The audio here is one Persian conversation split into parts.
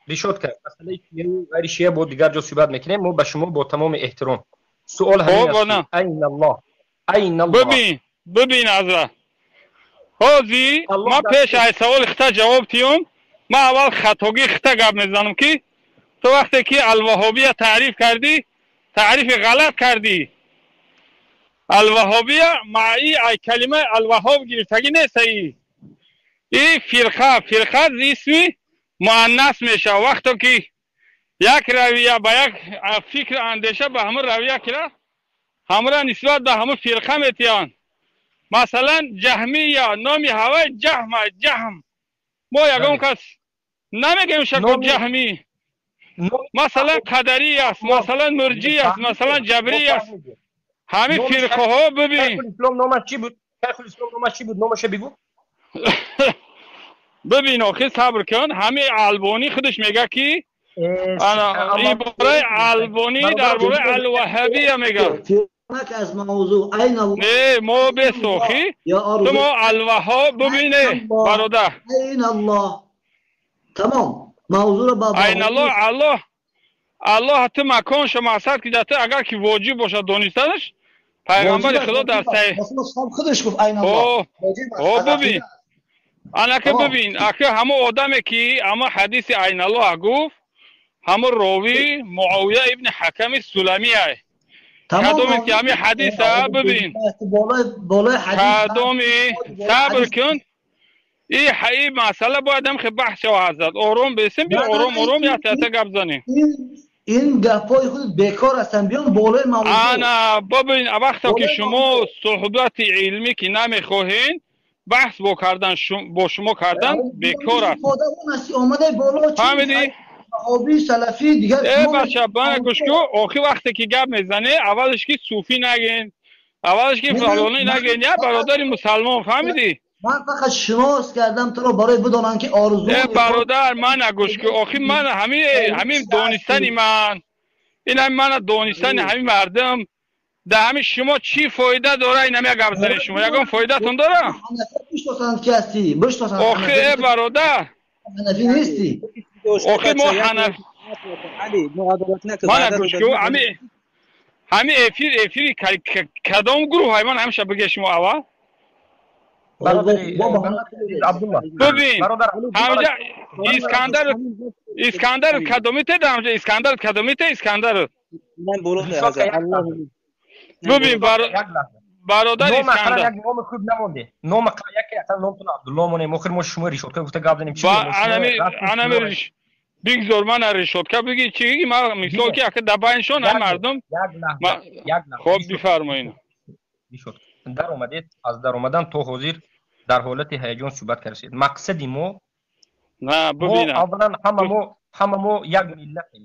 ریشوتکه مسئله غیر شیعه بود دیگر جا صحبت میکنیم. ما به شما با تمام احترام سوال همین است: این الله، این الله. ببین حضرت حاضی ما پیش ای سوال خطا جواب تیوم. ما اول خطاگی خطا گپ میزنم که تو وقتی که الوهابیه تعریف کردی تعریف غلط کردی. الوهابیه معنی ای کلمه الوهاب گرفتگی نیست. این فرقه اسمی مؤنث میشه وقتی که یک رویه با یک فکر اندیشه به همه رویه کرد همه را نسبت به همه فرقه میتیان. مثلا جهمیه نامی هوای جهم ما یکم کس نمیگیم شکل جهمی. مثلا قدری است، مثلا مرجی است، مثلا جبری است. همه فرقه ها ببین. شیخ الاسلام نامش چی بود؟ شیخ الاسلام نامش چی بود؟ نامش بگو. ببین آخه صبر کن. همه البانی خودش میگه که این برای البانی در برای الوهابیه میگه. از موضوع این الله نه ما بسوخی تو ما الوهاب ببینه برادر. این الله تمام موضوع رو با این الله تو مکان شما اصد که جاته اگر که واجب باشه دانستنش پیغمبر خدا در صحیح خودش گفت این الله. ببین انا که ببین اگه همه آدمی که اما حدیث این الله گفت همه راوی معاویه ابن حکم سلمیه. کدومی که همین حدیث ببین کدومی صبر کن. این مسئله باید هم خیلی بحث و حضرت آروم بیسیم بیا آروم یا تیتا گپ زنیم. این گپای خود بیکار هستن بیان بالای موضوع. انا ببین وقتی که شما صحبت علمی که نمیخواهین بحث با شما کردن بیکار است. فهمیدی؟ آبی سلفی دیگر بچه بانه گوش کو آخی وقتی که گپ میزنه اولش که صوفی نگین اولش که فلانی نگین یا برادری مسلمان. فهمیدی؟ من فقط شناس کردم تو رو برای بدانم که آرزو برادر من گوش کو آخی من همین دانستنی من این من دانستنی همین مردم در همین شما چی فایده داره این همه گپ زنی شما یکم فایده تون داره؟ آخی برادر حنفی نیستی. آخه ما حنفی من گوش کو همین افیر کدام گروه های من همیشه بگه شما اول عبدالله ببین همجا اسکندر کدومیته در همجا اسکندر کدومیته اسکندر ببین برادر اسکندر نام خوب نمونده. نام یکی اصلا نامتون عبدالله مونه مخیر ما شما ریشوتکه گفته گپ زنیم چی انا بگذار من ریشوتکه بگی چی ما مثال که اگه دباینشون هم مردم خب بفرمایید. در اومدید از در اومدن تو حاضر در حالت هیجان صحبت کردید. مقصد ما نه ببینم اولا همه ما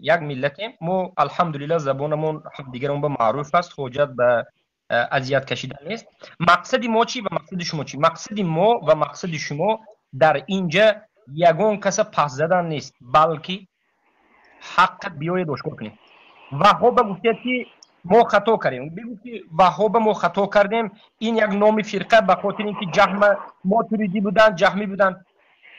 یک ملتیم. ما الحمدلله زبانمون دیگرمون به معروف است حجت به اذیت کشیدن نیست. مقصد ما چی و مقصد شما چی؟ مقصد ما و مقصد شما در اینجا یگان کس پس زدن نیست بلکه حق بیاید آشکار کنیم. وهاب گفته که ما خطا کردیم. بگو که وهاب ما خطا کردیم این یک نام فرقه به خاطر اینکه جهم ماتریدی بودن جهمی بودن.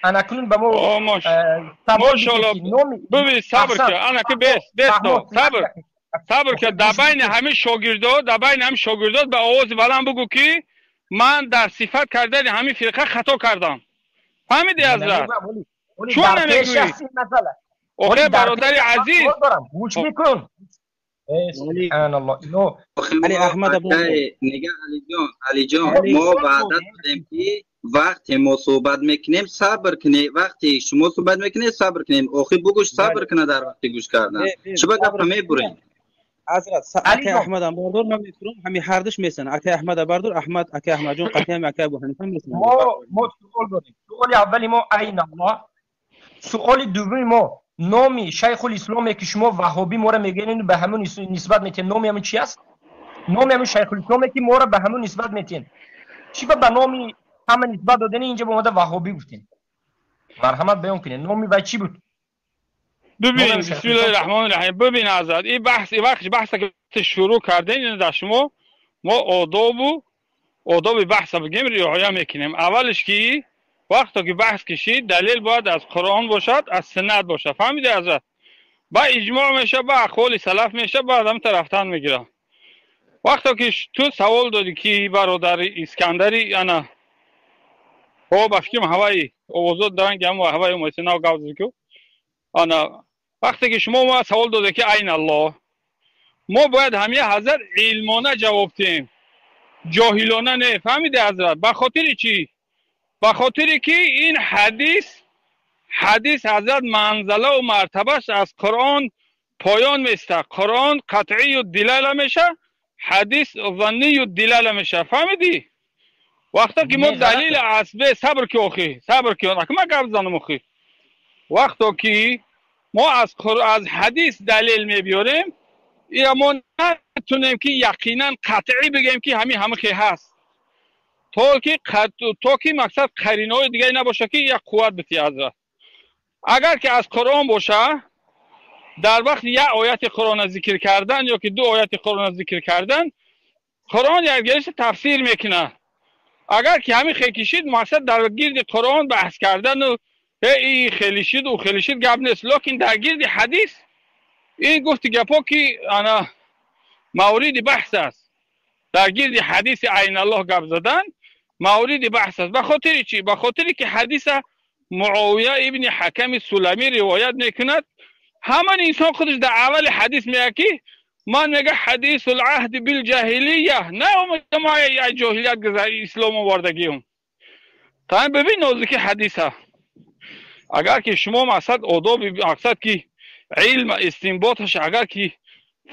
اناکنون به ما ماشاءالله ببین صبر کن انا که بس صبر کن در بین همه شاگردات به آواز بلند بگو که من در صفت کردن همین فرقه خطا کردم. فهمیدی حضرت؟ چون نمیگویی؟ آخه برادر عزیز گوش میکن. سبحان الله اینو علی احمد نگه علی جان ما وعدت دادیم که وقتی ما صحبت میکنیم صبر کنی وقتی شما صحبت میکنید صبر کنیم. آخه بگوش صبر کنه در وقتی گوش کردن چه گپ میبرین حضرت اکی احمد بردار من میتونم همین هردش میسن اکی احمد بردار اکی احمد جان قطعا اکی ابو حنیفه میسن. ما سوال داریم. سوال اولی ما عین الله. سوال دومی ما نامی شیخ الاسلام که شما وهابی ما را میگین به همون نسبت میتین نامی همون چی است؟ نامی همون شیخ الاسلام که ما را به همون نسبت میتین چی به نامی همون نسبت دادن اینجا به ما وهابی گفتین؟ مرحمت بیان کنین نامی و چی بود؟ ببین بسم الله الرحمن الرحیم. ببین حضرت این بحث که شروع کردین در شما ما آداب بحث بگیم رعایت میکنیم. اولش که وقتی که بحث کشید دلیل باید از قرآن باشد، از سنت باشد. فهمیده حضرت؟ با اجماع میشه، با اقوال سلف میشه، بعد هم طرفتان میگیره. وقتی که تو سوال دادی که برادر اسکندری انا او باشیم هوایی اوزود دارن گم و هوایی موسینا گاوزی کو انا وقتی که شما ما سوال داده که عین الله، ما باید همه حضرت علمانه جواب دیم، جاهلانه نه. فهمیده حضرت؟ به خاطر چی؟ به خاطر که این حدیث حضرت منزله و مرتبهش از قرآن پایان میسته. قرآن قطعی و دلاله میشه، حدیث ظنی و دلاله میشه. فهمیدی؟ وقتی که ما دلیل عصبه صبر که اخی صبر که ما گفت زنم اخی وقتی که ما از حدیث دلیل میبیاریم، یا ما نتونیم که یقینا قطعی بگیم که همه که هست، تا که مقصد قرینه‌های دیگه نباشه که یک قوت بتی حضرت. اگر که از قرآن باشه، در وقت یک آیت قرآن ذکر کردن یا که دو آیت قرآن ذکر کردن، قرآن یک گرش تفسیر میکنه. اگر که همین خیلی کشید مقصد در گرد قرآن بحث کردن و ای خیلی شید و خیلی شید گپ نیست، لیکن در گرد حدیث این گفت گپا که انا مورد بحث است. در گرد حدیث عین الله گپ زدن مورد بحث است. به خاطر چی؟ به خاطر که حدیث معاویه ابن حکم سلمی روایت میکند. همان انسان خودش در اول حدیث میگه که من میگه حدیث العهد بالجاهلیه، نه ما یا جاهلیت گذاری اسلام آوردگیم. تا ببین نازک حدیث ها. اگر که شما مقصد آداب مقصد که علم استنباطش اگر که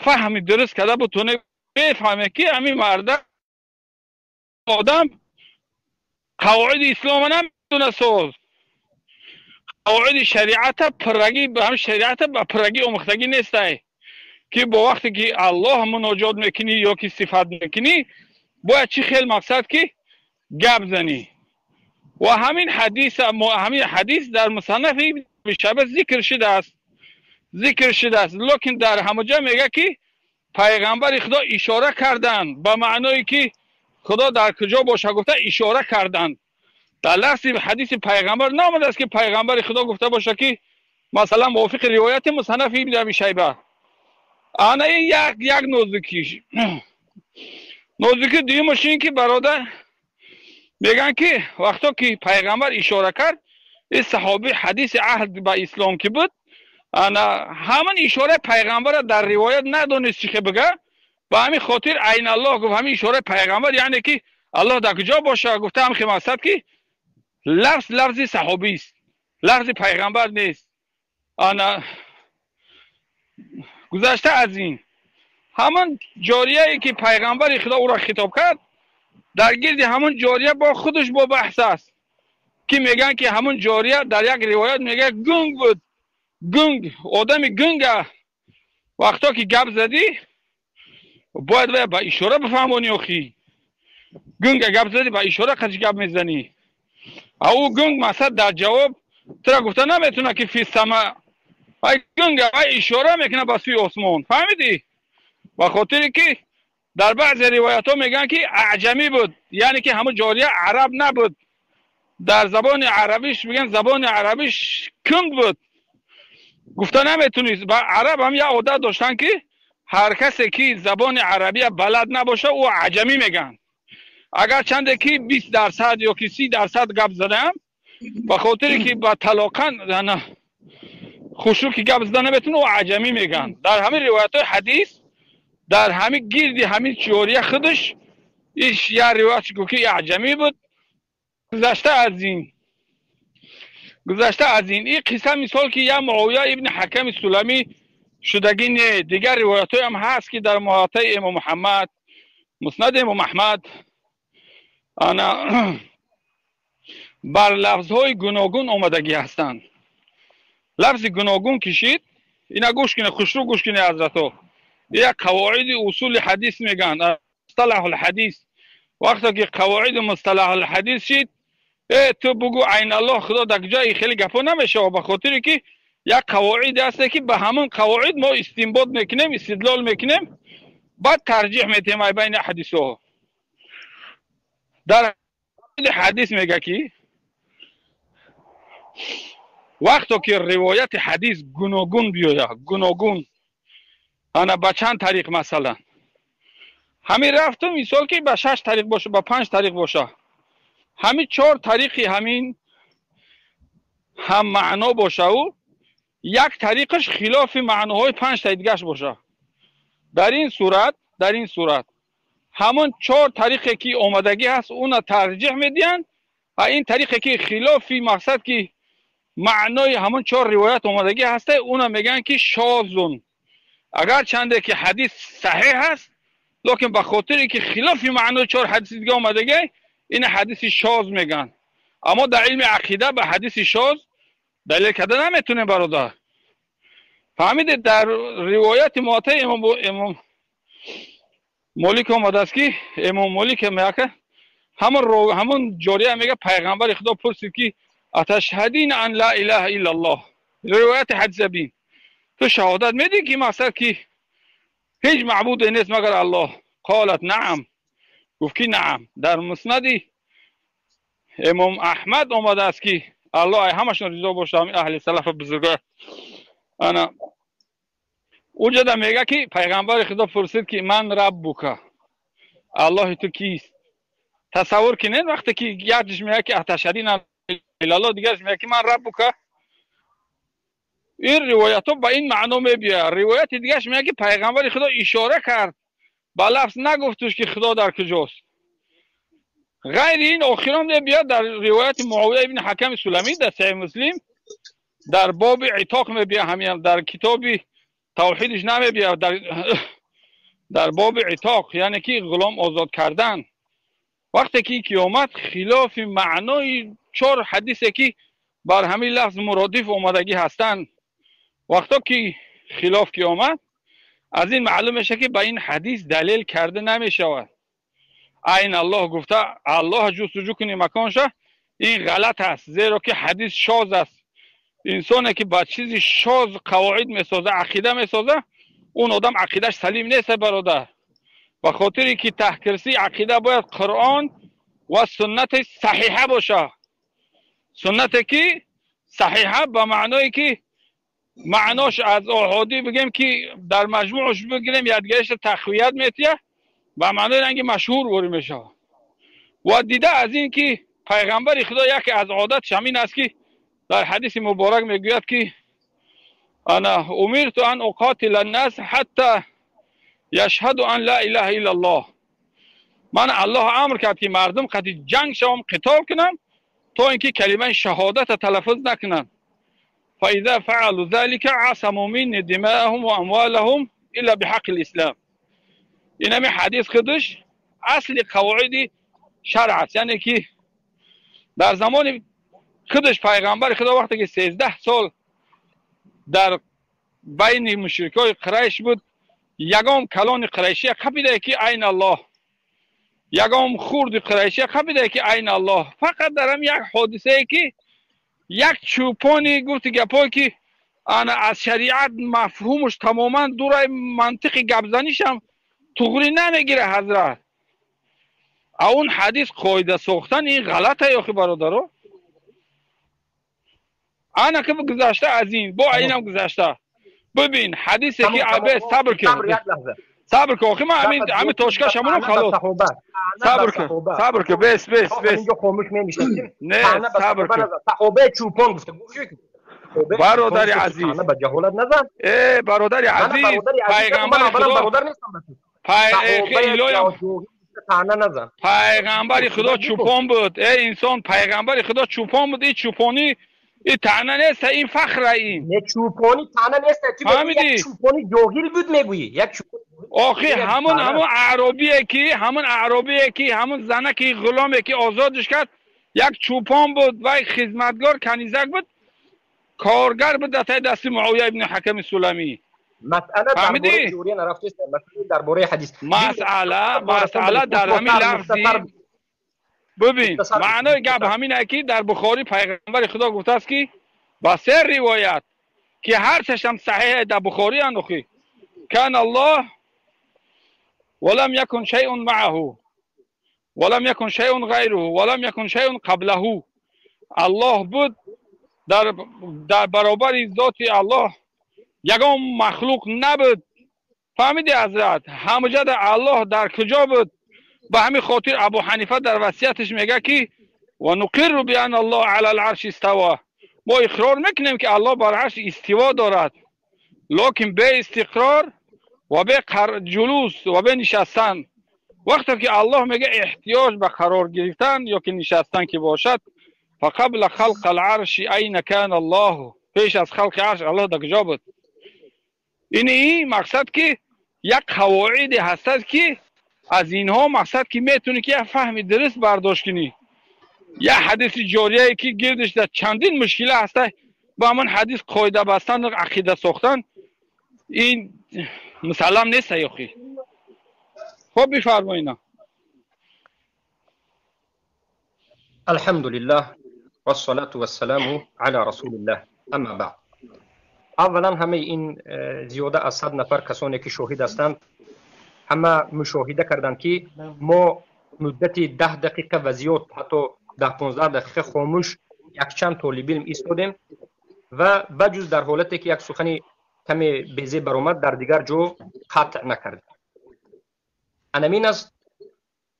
فهم درست کرده بتونه بفهمه که همین مرد آدم قواعد اسلام نمیدونه سوز، قواعد شریعت پرگی به هم شریعت با پرگی امختگی نیسته که با وقتی که الله مناجات میکنی یا که صفت میکنی باید چی خیلی مقصد که گپ زنی. و همین حدیث در مصنف شبه ذکر شده است، لیکن در همه جا میگه که پیغمبر خدا اشاره کردند به معنایی که خدا در کجا باشه گفته اشاره کردند. در لفظ حدیث پیغمبر نامده است که پیغمبر خدا گفته باشه که مثلا موافق روایت مصنف ابن ابی شیبه. آن یک نوزکی دیمش این که برادر میگن که وقتا که پیغمبر اشاره کرد این صحابی حدیث عهد با اسلام که بود، همون اشاره پیغمبر در روایت ندونست چی که بگه، با همین خاطر عین الله گفت همین اشاره پیغمبر یعنی که الله در کجا باشه گفته هم که مقصد که لفظ صحابی است، لفظ پیغمبر نیست. گذشته از این همون جاریه ای که پیغمبر خدا او را خطاب کرد در گرد همون جاریه با خودش با بحث است که میگن که همون جاریه در یک روایت میگه گنگ بود، گنگ آدم گنگه. وقتا که گپ زدی باید با اشاره بفهمونی اخی گنگ گپ زدی با اشاره خودش گپ میزنی. او گنگ مثلا در جواب ترا گفته نمیتونه که فی السماء، ای گنگ ای اشاره میکنه با سوی آسمان. فهمیدی؟ با خاطر که در بعض روایت ها میگن که اعجمی بود، یعنی که همون جاریه عرب نبود، در زبان عربیش میگن زبان عربیش کنگ بود. گفته نمیتونید. با عرب هم یه عادت داشتن که هر کسی که زبان عربی بلد نباشه او عجمی میگن. اگر چنده که 20% یا که 30% گپ زدم به خاطر که با طلاقاً خشوع که گپ زدن نمیتونه او عجمی میگن. در همین روایت های حدیث در همین گردی همین جاریه خودش ایش یه روایت که عجمی بود. گذشته از این قصه مثال که یا معاویه ابن حکم سلمی شدگی نه. دیگر روایت های هم هست که در محاطه امام محمد مسند امام احمد بر لفظ های گوناگون آمدگی هستند. لفظ گوناگون کشید اینا گوش کنه، خوش رو گوش کنه حضرت ها. یک قواعد اصول حدیث میگن مصطلح الحدیث. وقتی که قواعد مصطلح الحدیث شید تو بگو عین الله خدا در جای خیلی گپا نمیشه، و به خاطر که یک قواعد هست که به همون قواعد ما استنباط میکنیم، استدلال میکنیم، بعد ترجیح میتیم بین حدیث ها. در حدیث میگه که وقتی که روایت حدیث گوناگون بیاید گوناگون انا با چند طریق مثلا همین رفتم مثال که با 6 طریق باشه با 5 طریق باشه همین 4 طریقی همین هم معنا باشه و یک طریقش خلاف معناهای 5 تا دیگه‌اش باشه در این صورت همون 4 طریقی که اومدگی هست اونا ترجیح میدین و این طریقی که خلافی مقصد که معنای همون 4 روایت اومدگی هسته اونا میگن که شاذون اگر چنده که حدیث صحیح هست لیکن به خاطری که خلافی معنای 4 حدیث دیگه اومدگی این حدیث شاذ میگن اما در علم عقیده به حدیث شاذ دلیل کردن نمیتونه برادر فهمیده در روایت موطع امام مالک اومده است که امام مالک میگه همون جاریه میگه پیغمبر خدا پرسید که اتشهدین ان لا اله الا الله روایت حدیث بین تو شهادت میدی که مثلا که هیچ معبود نیست مگر الله قالت نعم گفت که نعم در مسند امام احمد اومده است که الله همشون رضا باشه اهل سلف بزرگان انا اونجا میگه که پیغمبر خدا پرسید که من ربک الله تو کیست تصور کنید وقتی که یکیش میگه که اتشهدین الله دیگرش میگه که من ربک این روایت ها با این معنا میبیه روایت دیگرش میگه که پیغمبر خدا اشاره کرد با لفظ نگفتش که خدا در کجاست غیر این آخران میبیه در روایت معاویه ابن حکم سلمی در صحیح مسلم در باب عتاق میبیه همین در کتاب توحیدش نمیبیه در باب عتاق یعنی که غلام آزاد کردن وقتی که قیامت خلاف معنای 4 حدیثی که بر همین لفظ مرادف اومدگی هستند وقتی که خلاف قیامت از این معلوم میشه که با این حدیث دلیل کرده نمیشود عین الله گفته الله جستجو کنی مکانشه این غلط است زیرا که حدیث شاذ است انسانی که با چیزی شاذ قواعد میسازه عقیده میسازه اون آدم عقیدهش سلیم نیست برادر و خاطری که تحکرسی عقیده باید قرآن و سنت صحیحه باشه سنتی که صحیحه به معنایی که معناش از احادی بگیم که در مجموعش بگیریم یادگیرش تقویت میتیه به معنای رنگ مشهور وری میشه و دیده از این که پیغمبر خدا یکی از عادت همین است که در حدیث مبارک میگوید که انا امرت ان اقاتل الناس حتی یشهد ان لا اله الا الله من الله امر کرد که مردم قد جنگ شوم قتال کنم تا اینکه کلمه شهادت تلفظ نکنن فاذا فعلوا ذلك عصموا مني دماءهم واموالهم الا بحق الاسلام این همین حدیث خودش اصل قواعد شرع است یعنی که در زمان خودش پیغمبر خدا وقتی که 13 سال در بین مشرکای قریش بود یگام کلان قریشی قبیده که عین الله یگام خورد قریشی قبیده که عین الله فقط در هم یک حادثه ای که یک چوپانی گفت گپایی که انا از شریعت مفهومش تماما دور منطق گپزنیش هم تغری نمیگیره حضرت اون حدیث قاعده ساختن این غلطه یا برادرو انا که گذشته از این با اینم گذشته ببین حدیثی که عبه صبر کن آخی من همین توشکش همونم خلاص صبر کن بس اینجا خاموش نمیشیم نه صبر کن صحابه چوپان گفته برادر عزیز به جهالت نزن برادر عزیز پیغمبر خدا برادر نیستم پیغمبر خدا چوپان بود ای انسان پیغمبر خدا چوپان بود این چوپانی این تعنه نیست این فخره این نه چوپانی تعنه نیست یک چوپانی جاهل بود میگویی یک چوپانی آخی همون عربیه که همون زنه که غلامه که آزادش کرد یک چوپان بود و یک خدمتگار کنیزک بود کارگر بود دست معاویه ابن حکم سلمی مسئله درباره جوری نرفته است مسئله درباره حدیث مسئله در همین لفظی ببین معنای گپ همینه که در بخاری پیغمبر خدا گفته است که با 3 روایت که هر چشم صحیح در بخاری انداخی کان الله ولم يكن شيء معه ولم يكن شيء غيره ولم يكن شيء قبله الله بود در برابر ذات الله یگان مخلوق نبود. فهمیدی حضرت؟ همه جا در الله در کجا بود؟ به همین خاطر ابو حنیفه در وصیتش میگه که و نقر بان الله علی العرش استوا، ما اقرار میکنیم که الله بر عرش استوا دارد، لکن به استقرار و به جلوس و به نشستن. وقتی که الله میگه احتیاج به قرار گرفتن یا که نشستن که باشد، فقبل خلق العرش این کان الله، پیش از خلق عرش الله در کجا بود؟ این مقصد که یک قواعد هست که از اینها مقصد که میتونی که فهمی درست برداشت کنی. یه حدیث جاریه که گردش در چندین مشکل هسته، با همون حدیث قاعده بستن و عقیده ساختن این مسلم نیست یاخی. خب بفرمایید. الحمدلله و الصلاة و السلام علی رسول الله. اما بعد، اولا همه این زیاده از 100 نفر کسانی که شاهد هستند همه مشاهده کردند که ما مدت 10 دقیقه و زیاد حتی 10-15 دقیقه خاموش یک چند طالب علم ایستادیم و بجز در حالتی که یک سخنی کمی بیزه برآمد در دیگر جو قطع نکردیم. انمین است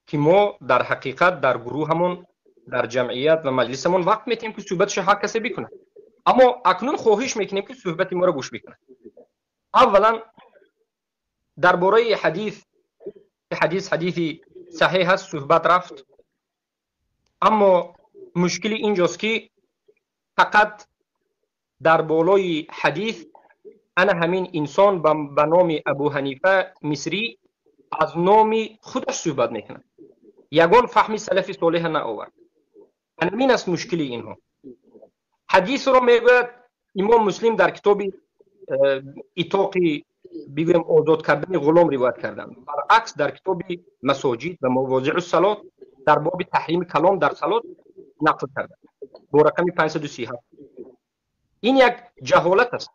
که ما در حقیقت در گروهمون در جمعیت و مجلسمون وقت میتیم که صحبتش هر کسی بکنه، اما اکنون خواهش میکنیم که صحبت ما رو گوش بکنه. اولا درباره حدیثی صحیح هست صحبت رفت، اما مشکل اینجاست که فقط در بالای حدیث انا همین انسان به نام ابو حنیفه مصری از نام خودش صحبت میکنه، یگان فهمی سلف صالح نآورد. همین است مشکل اینها. حدیث رو میگوید امام مسلم در کتاب ایتاقی بگویم آزاد کردن غلام روایت کردن، برعکس در کتاب مساجد و مواضع الصلات در باب تحریم کلام در صلات نقل کردن با رقم 537. این یک جهالت است.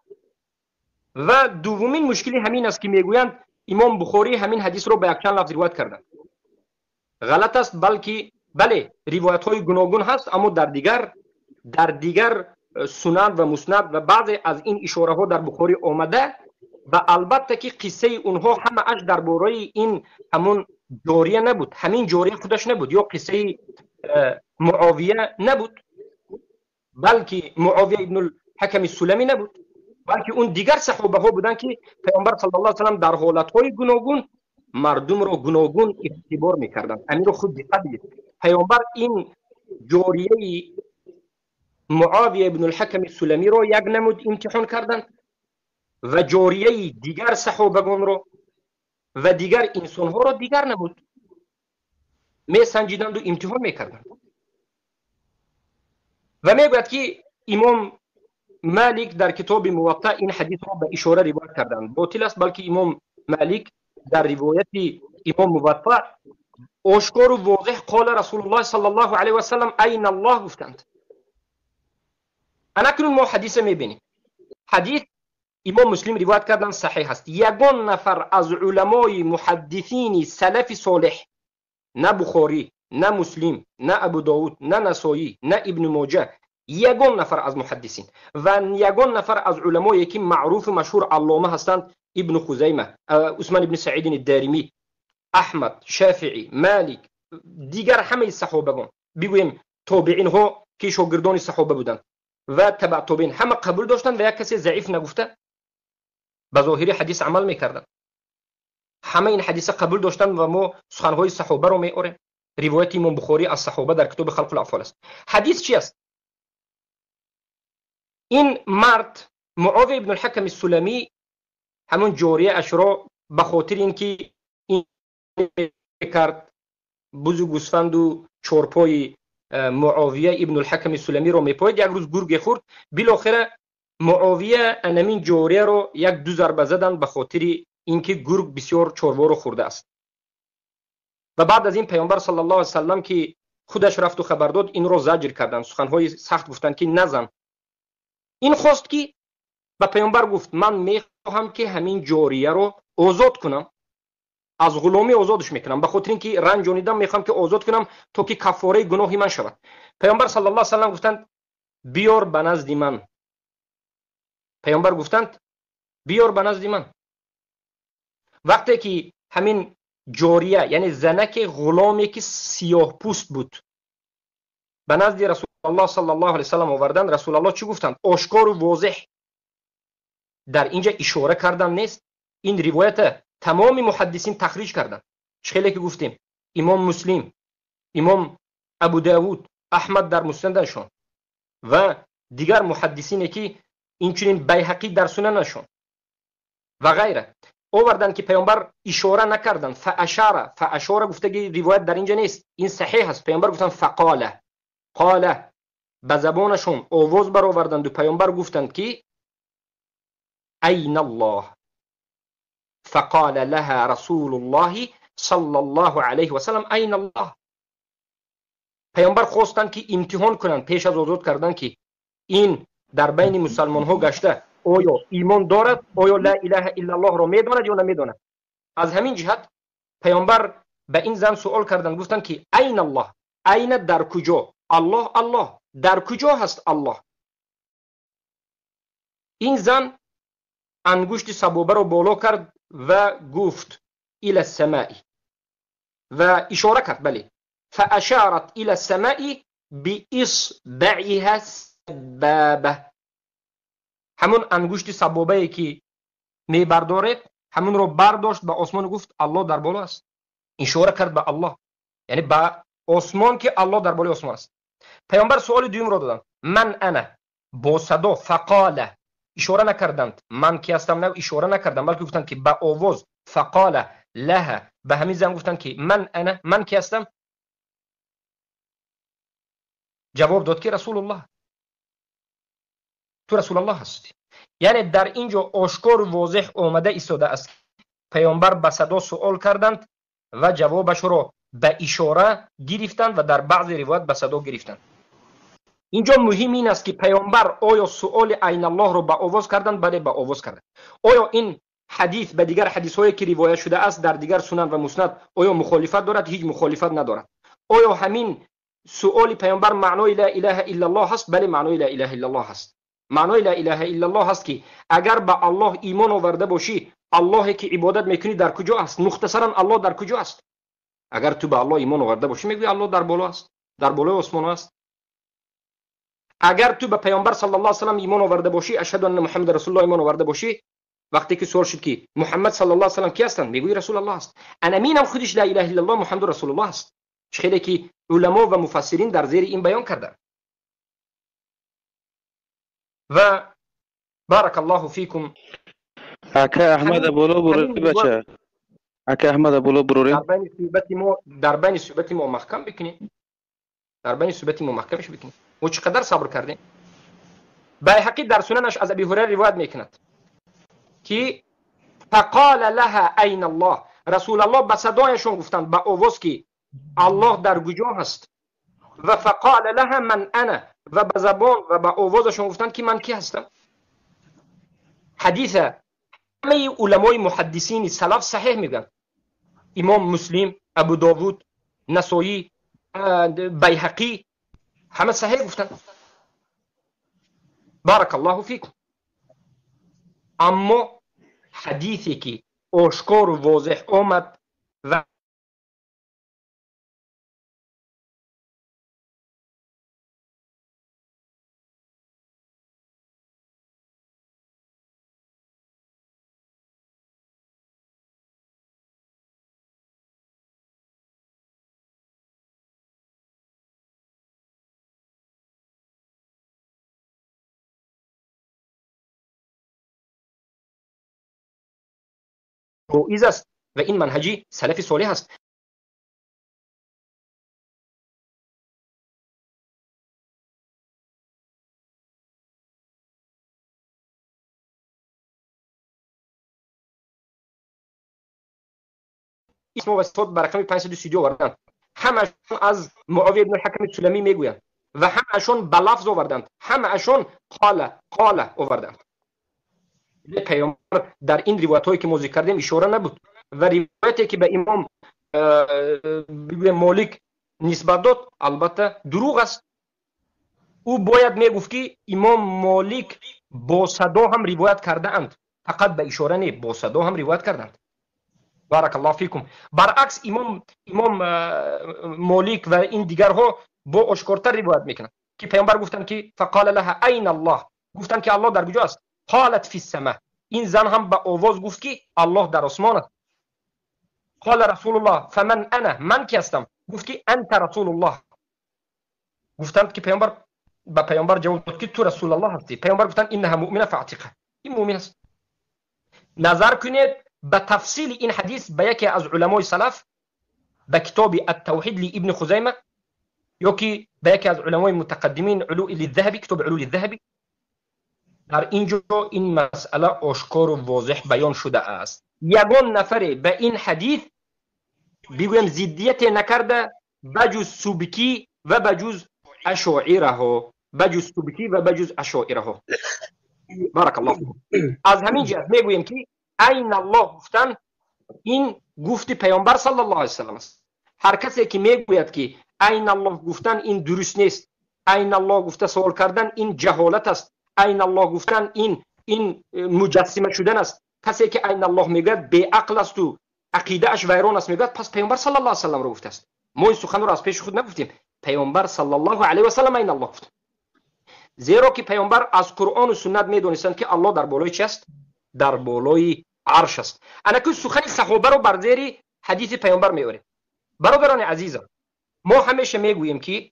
و دومین مشکلی همین است که میگویند امام بخاری همین حدیث رو به یک چند لفظ روایت کردن. غلط است، بلکه بله روایت های گوناگون هست، اما در دیگر سنن و مسند و بعضی از این اشاره ها در بخاری آمده و البته که قصه اونها همه اش درباره این همون جاریه نبود، همین جاریه خودش نبود یا قصه معاویه نبود، بلکه معاویه ابن الحکم السلمی نبود، بلکه اون دیگر صحابه ها بودن که پیامبر صلی الله علیه و سلم در حالت های گوناگون مردم رو گوناگون اختبار میکردن. امیر رو خود دقت بدید، پیامبر این جاریه معاویه ابن الحکم السلمی رو یک نمود امتحان کردن و جاریه دیگر صحابگان رو و دیگر انسان ها رو دیگر نمود می سنجیدند و امتحان میکردند. و میگوید که امام مالک در کتاب موطا این حدیث رو به اشاره روایت کردند. باطل است، بلکه امام مالک در روایت امام موطا آشکار و واضح قال رسول الله صلی الله علیه و سلم این الله گفتند. اکنون ما حدیث میبینیم. حدیث امام مسلم روایت کردن صحیح است. یگان نفر از علمای محدثین سلف صالح، نه بخاری، نه مسلم، نه ابو داود، نه نسائی، نه ابن ماجه، یگان نفر از محدثین و یگان نفر از علمایی که معروف و مشهور علامه هستند، ابن خزیمه، عثمان ابن سعید الدارمی، احمد، شافعی، مالک، دیگر همه صحابگان، بگویم تابعین ها که شاگردان صحابه بودند و تبع تابعین، همه قبول داشتند و یک کسی ضعیف نگفته، به ظاهر حدیث عمل میکردند. همه این حدیث قبول داشتند و ما سخنهای صحابه رو میاریم. روایت امام بخاری از صحابه در کتاب خلق الافعال است. حدیث چی است؟ این مرد معاویه ابن الحکم السلمی همون جاریه اش را به خاطر اینکه این کرد بز و گوسفند و چارپای معاویه ابن الحکم السلمی رو میپاید، یک روز گرگ خورد، بالاخره معاویه انمین جاریه رو یک دو ضربه زدن به خاطر اینکه گرگ بسیار چاروا رو خورده است. و بعد از این پیامبر صلی الله علیه و سلم که خودش رفت و خبر داد، این رو زجر کردن، سخنهای سخت گفتن که نزن. این خواست که به پیامبر گفت من میخواهم که همین جاریه رو آزاد کنم، از غلامی آزادش میکنم، به خاطر اینکه رنجانیدم میخوام که آزاد کنم تا که کفاره گناهی من شود. پیامبر صلی الله علیه و سلم گفتند بیار به نزد من. پیامبر گفتند بیار به نزد من. وقتی که همین جاریه یعنی زنک غلامی که سیاه پوست بود به نزد رسول الله صلی الله علیه و سلم آوردند، رسول الله چی گفتند؟ آشکار و واضح در اینجا اشاره کردن نیست. این روایت تمام محدثین تخریج کردند. خیلی که گفتیم امام مسلم، امام ابو داود، احمد در مسندشون و دیگر محدثینی که اینچنین بیهقی در سننشون و غیره آوردن که پیامبر اشاره نکردن. فاشاره گفتگی روایت در اینجا نیست، این صحیح است. پیامبر گفتن فقاله، قاله به زبانشون آواز برآوردند و پیامبر گفتند که این الله، فقال لها رسول الله صلی الله علیه و سلم این الله. پیامبر خواستند که امتحان کنند پیش از آزاد کردن که این در بین مسلمان ها گشته آیا ایمان دارد، آیا لا اله الا الله را میداند یا نمیداند. از همین جهت پیامبر به این زن سوال کردند، گفتند که این الله، این در کجا؟ الله در کجا هست الله؟ این زن انگشت سبابه را بالا کرد و گفت الى السماء و اشاره کرد، بله، فاشارت الى السماء باصبعها السبابه. همون انگشت سبابه ای که میبرداره همون رو برداشت به آسمان گفت الله در بالا است. اشاره کرد به الله، یعنی به آسمان که الله در بالای آسمان است. پیامبر سوال دوم رو دادن، من انا، با صدا فقاله، اشاره نکردند من کی هستم، نه اشاره نکردند بلکه گفتند که با آواز فقاله لها، به همین زن گفتند که من انا، من کی هستم؟ جواب داد که رسول الله، تو رسول الله هستی. یعنی در اینجا آشکار و واضح آمده ایستاده است. پیامبر به صدا سوال کردند و جوابش رو به اشاره گرفتند و در بعض روایت به صدا گرفتند. اینجا مهم این است که پیامبر آیا سوال عین الله رو به آواز کردند؟ بله، به آواز کردند. آیا این حدیث به دیگر حدیث هایی که روایت شده است در دیگر سنن و مسند آیا مخالفت دارد؟ هیچ مخالفت ندارد. آیا همین سوال پیامبر معنای لا اله الا الله هست؟ بله، معنای لا اله الا الله هست. معنای لا اله الا الله هست که اگر به الله ایمان آورده باشی، الله که عبادت میکنی در کجا است؟ مختصرا الله در کجا است؟ اگر تو به الله ایمان آورده باشی میگوی الله در بالا است، در بالای آسمان است. اگر تو به پیامبر صلی الله علیه و سلم ایمان آورده باشی، اشهد ان محمد رسول الله ایمان آورده باشی، وقتی که سوال شد که محمد صلی الله علیه و سلم کی هستند، میگوی رسول الله است. انا مینم خودش لا اله الا الله محمد رسول الله است. خیلی که علما و مفسرین در زیر این بیان کردند. و بارک الله فیکم. اکا احمد بولو بروری بچه، اکا احمد بولو بروری در بین صحبت ما محکم بکنیم، در بین صحبت ما محکمش بکنیم. و چقدر صبر کردیم. بیهقی در سننش از ابی هریره روایت میکند که فقال لها این الله، رسول الله به صدایشون گفتند به آواز که الله در کجا هست، و فقال لها من انا، و به زبان و به آوازشون گفتند که من کی هستم. حدیث همه علمای محدثین سلف صحیح میگن، امام مسلم، ابو داود، نسائی، بیهقی، همه صحیح گفتن. بارک الله فیکم. اما حدیثی که آشکار و واضح آمد و جایز است و این منهجی سلف صالح است. اسم و صوت برقم 532 آوردند، همشون از معاویه بن الحکم السلمی میگویند و همشون به لفظ آوردند، همشون قال آوردند. پیامبر در این روایت هایی که ما ذکر کردیم اشاره نبود و روایتی که به امام مالک نسبت داد البته دروغ است. او باید میگفت که امام مالک با صدا هم روایت کرده اند، فقط به اشاره نه، با صدا هم روایت کردند. بارک الله فیکم. برعکس امام مالک و این دیگرها با اشکارتر روایت میکنند که پیامبر گفتند که فقال لها این الله، گفتند که الله در کجا است؟ قالت فی السماء، این زن هم به آواز گفت که الله در آسمان است. قال رسول الله فمن انا، من کی هستم؟ گفت که انت رسول الله. گفتند که پیامبر جواب داد که تو رسول الله هستی. پیامبر گفتند انها مؤمنه فاعتقها، این مؤمن است. نظر کنید به تفصیل این حدیث به یکی از علمای سلف، به کتاب التوحید لابن خزیمه، یا که به یکی از علمای متقدمین علول الذهبی، کتاب علول الذهبی. در اینجا این مسئله آشکار و واضح بیان شده است. یگان نفر به این حدیث بگویم ضدیت نکرده بجز سبکی و بجز اشاعره ها، بجز سبکی و بجز اشاعره ها. بارک الله فیکم. از همین جهت میگویم که عین الله گفتن این گفت پیامبر صلی الله علیه و سلم است. هر کسی که میگوید که عین الله گفتن این درست نیست، عین الله گفته سوال کردن این جهالت است، عین الله گفتن این مجسمه شدن است، کسی که عین الله میگه بی عقل است و عقیده اش ویران است میگه، پس پیامبر صلی الله علیه و سلم رو گفته است. ما این سخن رو از پیش خود نگفتیم، پیامبر صلی الله علیه و سلم عین الله گفت. زیرا که پیامبر از قرآن و سنت میدونستند که الله در بالای چی است؟ در بالای عرش است. انا که سخن صحابه رو بر زیر حدیث پیامبر میاره. برادران عزیزم، ما همیشه میگوییم که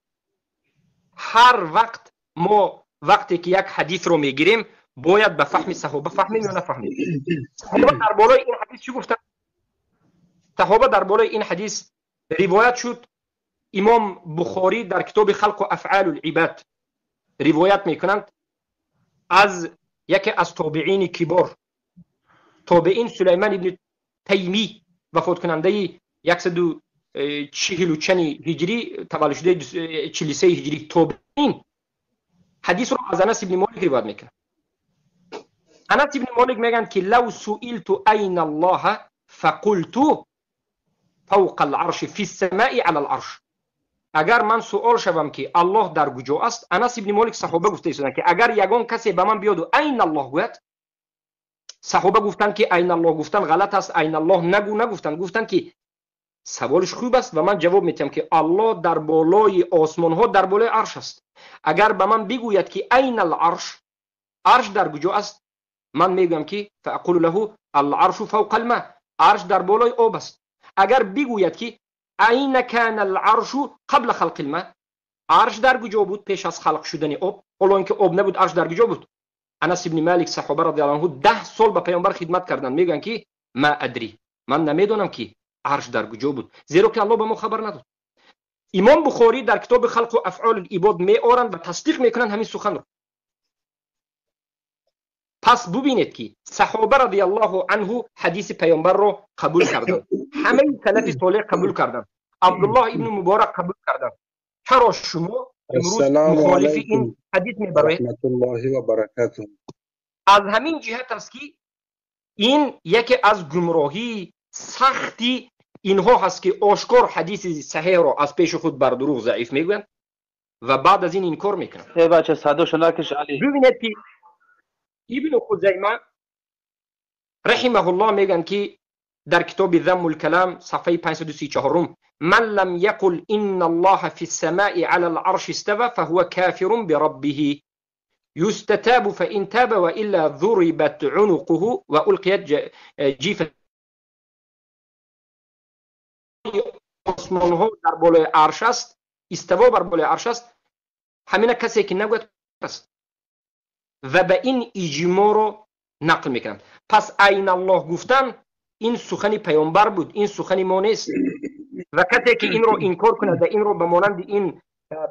هر وقت ما وقتی که یک حدیث رو میگیریم باید به فهم صحابه فهمیم یا نفهمیم. صحابه در بالای این حدیث چی گفتن؟ صحابه در بالای این حدیث روایت شد. امام بخاری در کتاب خلق و افعال العباد روایت میکنند از یکی از تابعین کبار، تابعین سلیمان ابن تیمی، وفات کننده 140 هجری، تولد شده 43 هجری، تابعین حدیث رو از انس ابن مالک روایت میکنند. انس ابن مالک میگن که لو سئلت این الله فقلت فوق العرش فی السماء علی العرش، اگر من سوال شوم که الله در کجا است، انس ابن مالک صحابه گفته ایستادن که اگر یگان کسی به من بیاد و عین الله گوید، صحابه گفتن که عین الله گفتن غلط است، عین الله نگفتن، گفتن که سوالش خوب است و من جواب میتم که الله در بالای آسمان ها در بالای عرش است. اگر به من بگوید که عین العرش، عرش در کجا است، من میگم که فاقول له العرش فوق الماء، عرش در بالای آب است. اگر بگوید که عین کان العرش قبل خلق الماء، عرش در کجا بود پیش از خلق شدن آب؟ حالا اینکه آب نبود عرش در کجا بود؟ انس ابن مالک صحابه رضی الله عنه 10 سال به پیامبر خدمت کردند، میگن که ما ادری، من نمیدونم که عرش در کجا بود، زیرا که الله به ما خبر نداد. امام بخاری در کتاب خلق و افعال العباد میآورند و تصدیق میکنند همین سخن رو. پس ببینید که صحابه رضی الله عنه حدیث پیامبر رو قبول کردند، همه سلف صالح قبول کردند، عبدالله ابن مبارک قبول کردند. چرا شما امروز مخالف این حدیث میبرید؟ رحمت الله و برکاته. از همین جهت است که این یکی از گمراهی سختی اینها هست که آشکار حدیث صحیح رو از پیش خود بر دروغ ضعیف میگویند و بعد از این انکار میکنند. ای بچه صداشو نکش علی. ببینید که ابن خزیمه رحمه الله میگن که در کتاب ذم الکلام صفحه 534 من لم يقل ان الله في السماء على العرش استوى فهو كافر بربه يستتاب فان تاب والا ضربت عنقه والقيت جيفه. آسمان ها در بالای عرش است، استوا بر بالای عرش است، همین کسی که نگوید است و به این اجماع رو نقل میکنند. پس عین الله گفتن این سخن پیامبر بود، این سخن ما نیست. و کسی که این رو انکار کند و این رو به مانند این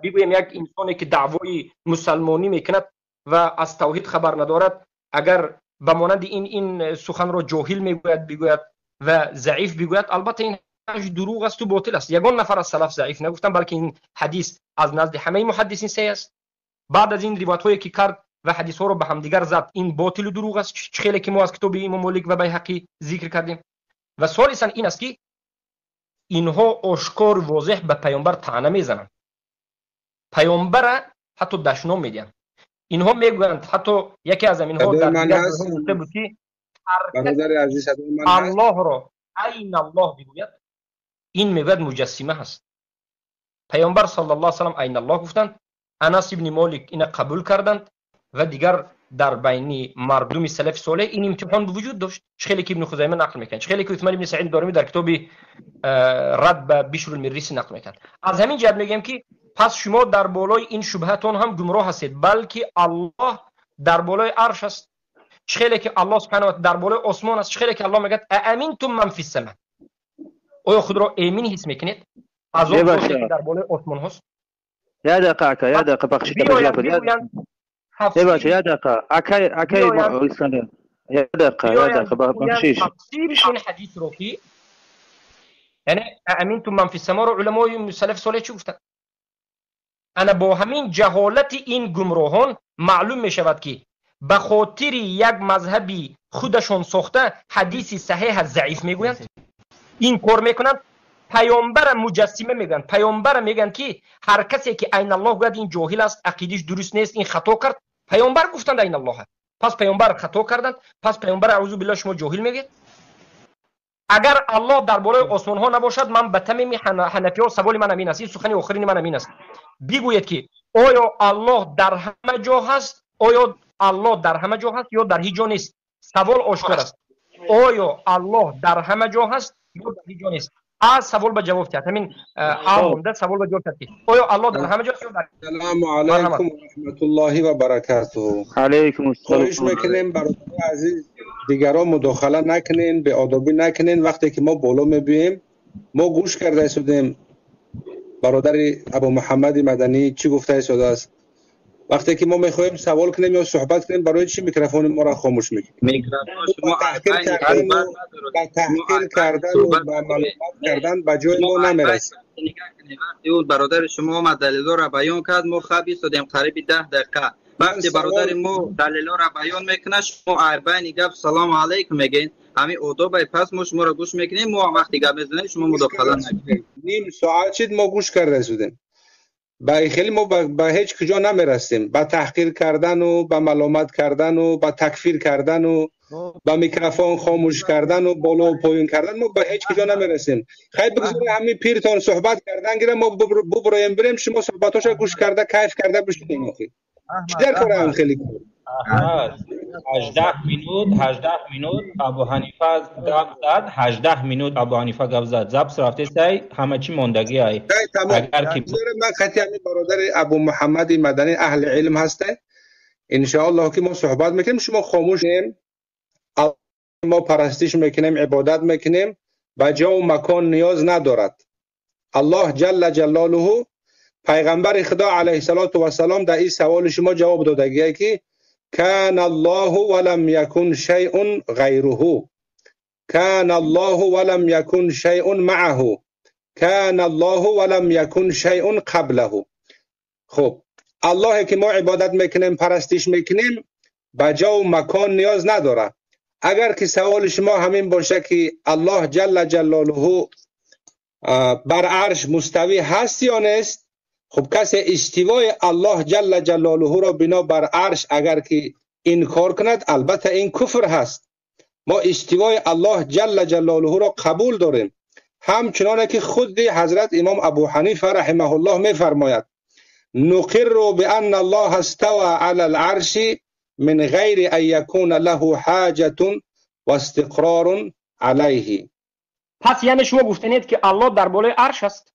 بگویم یک انسانی که دعوای مسلمانی میکند و از توحید خبر ندارد، اگر به مانند این سخن رو جاهل میگوید بگوید و ضعیف بگوید، البته این دروغ است و باطل است. یگان نفر از سلف ضعیف نگفتن، بلکه این حدیث از نزد همه محدثین صحیح است. بعد از این روایت هایی که کرد و حدیث ها رو به هم دیگر زد، این باطل و دروغ است، خیلی که ما از کتاب امام مالک و بیهقی ذکر کردیم. و ثالثا این است که اینها آشکار واضح به پیامبر طعنه میزنند. پیامبر حتی دشنام میگن. اینها میگویند حتی یکی از اینها در دیگر گفته بود که برادر عزیز صدای من الله را عین الله بگوید این میگوید مجسمه هست. پیامبر صلی الله علیه و سلم عین الله گفتند. انس ابن مالک این قبول کردند و دیگر در بین مردم سلف صالح این امتحان به وجود داشت. خیلی که ابن خزیمه نقل میکنه، خیلی که عثمان ابن سعید دارمی در کتاب رد به بشر المریسی نقل میکنه. از همین جهت میگم که پس شما در بالای این شبهتون هم گمراه هستید، بلکه الله در بالای عرش است. خیلی که الله سبحانه و تعالی در بالای آسمان است. خیلی که الله میگه امنتم من فی السماء، آیا خود را امین حس میکنید از اون که در بالای آسمان هست؟ یا دقیقه یا دقیقه بخشید یا دقیقه اکی اسلام یا دقیقه بخشیش تفسیر این حدیث رو که یعنی امنتم من فی السماء رو علمای سلف صالح چی گفتن؟ انا با همین جهالت این گمراهان معلوم می شود که به خاطر یک مذهبی خودشون ساخته حدیث صحیح ضعیف میگویند. این کار میکنند. پیامبر مجسمه میگن، پیامبر میگن که هر کسی که عین الله گوید این جاهل است، عقیدش درست نیست، این خطا کرد. پیامبر گفتند عین الله، پس پیامبر خطا کردند، پس پیامبر اعوذ بالله شما جاهل میگید. اگر الله در بالای آسمان ها نباشد، من به تمام حنفی ها سوال من همین است، این سخن آخرین من همین است. بگویید که آیا الله در همه جا هست؟ آیا الله در همه جا هست یا در هیچ جا نیست؟ سوال آشکار است. آیا الله در همه جا هست یا در هیچ جا نیست؟ از سوال به جواب کرد. همین آمونده سوال به جواب کرد. آیا الله در همه جا است یا در؟ سلام علیکم و رحمت الله و برکاته. علیکم السلام. خواهش میکنیم برادر عزیز دیگران مداخله نکنین، به آدابی نکنین. وقتی که ما بالا میبیم ما گوش کرده شدیم برادر ابو محمد مدنی چی گفته شده است. وقتی که ما میخوایم سوال کنیم یا صحبت کنیم برای چی میکروفون ما را خاموش میکنیم؟ میکروفون شما تحقیر کردن و معلومات کردن به جای ما نمیرسه. وقتی اون برادر شما ما دلیل را بیان کرد ما خوابی شدیم قریب 10 دقیقه. وقتی برادر ما دلیل را بیان میکنه شما اربعین گپ سلام علیکم میگین، همین آداب پس ما شما را گوش میکنیم. ما وقتی گپ میزنیم شما مداخله نکنید. نیم ساعت شد ما گوش کرده شدیم. با خیلی ما به هیچ کجا نمیرسیم. با تحقیر کردن و با ملامت کردن و با تکفیر کردن و با میکروفون خاموش کردن و بالا و پایین کردن ما به هیچ کجا نمیرسیم. خیلی بگذاره همین پیرتان صحبت کردن گیره ما ببرایم بریم شما صحبتاش گوش کرده کیف کرده بشنویم. آخه چیزی کردن خیلی 18 minut ابو حنیفه گپ زد. 18 minut ابو حنیفه گپ زد. زبط رفته سعی همه چی ماندگی ای. اگر که من خطی همین برادر ابو محمد مدنی اهل علم هسته ان شاء الله که ما صحبت میکنیم شما خاموشیم. ما پرستش میکنیم عبادت میکنیم با جا و مکان نیاز ندارد. الله جل جلاله پیغمبر خدا علیه السلام در این سوال شما جواب دادگیه که کان الله ولم یکن شیء غیره، کان الله ولم یکن شیء معه، کان الله ولم یکن شیء قبله. خب الله که ما عبادت میکنیم پرستش میکنیم با جا و مکان نیاز نداره. اگر که سوال شما همین باشه که الله جل جلاله بر عرش مستوی هست یا نیست، خب کسی استوای الله جل جلاله را بنا بر عرش اگر که انکار کند البته این کفر هست. ما استوای الله جل جلاله را قبول داریم، همچنانه که خود حضرت امام ابو حنیفه رحمه الله میفرماید نقر بان الله استوى على العرش من غیر ان یکون له حاجة و استقرار علیه. پس یعنی شما گفتنید که الله در بالای عرش است؟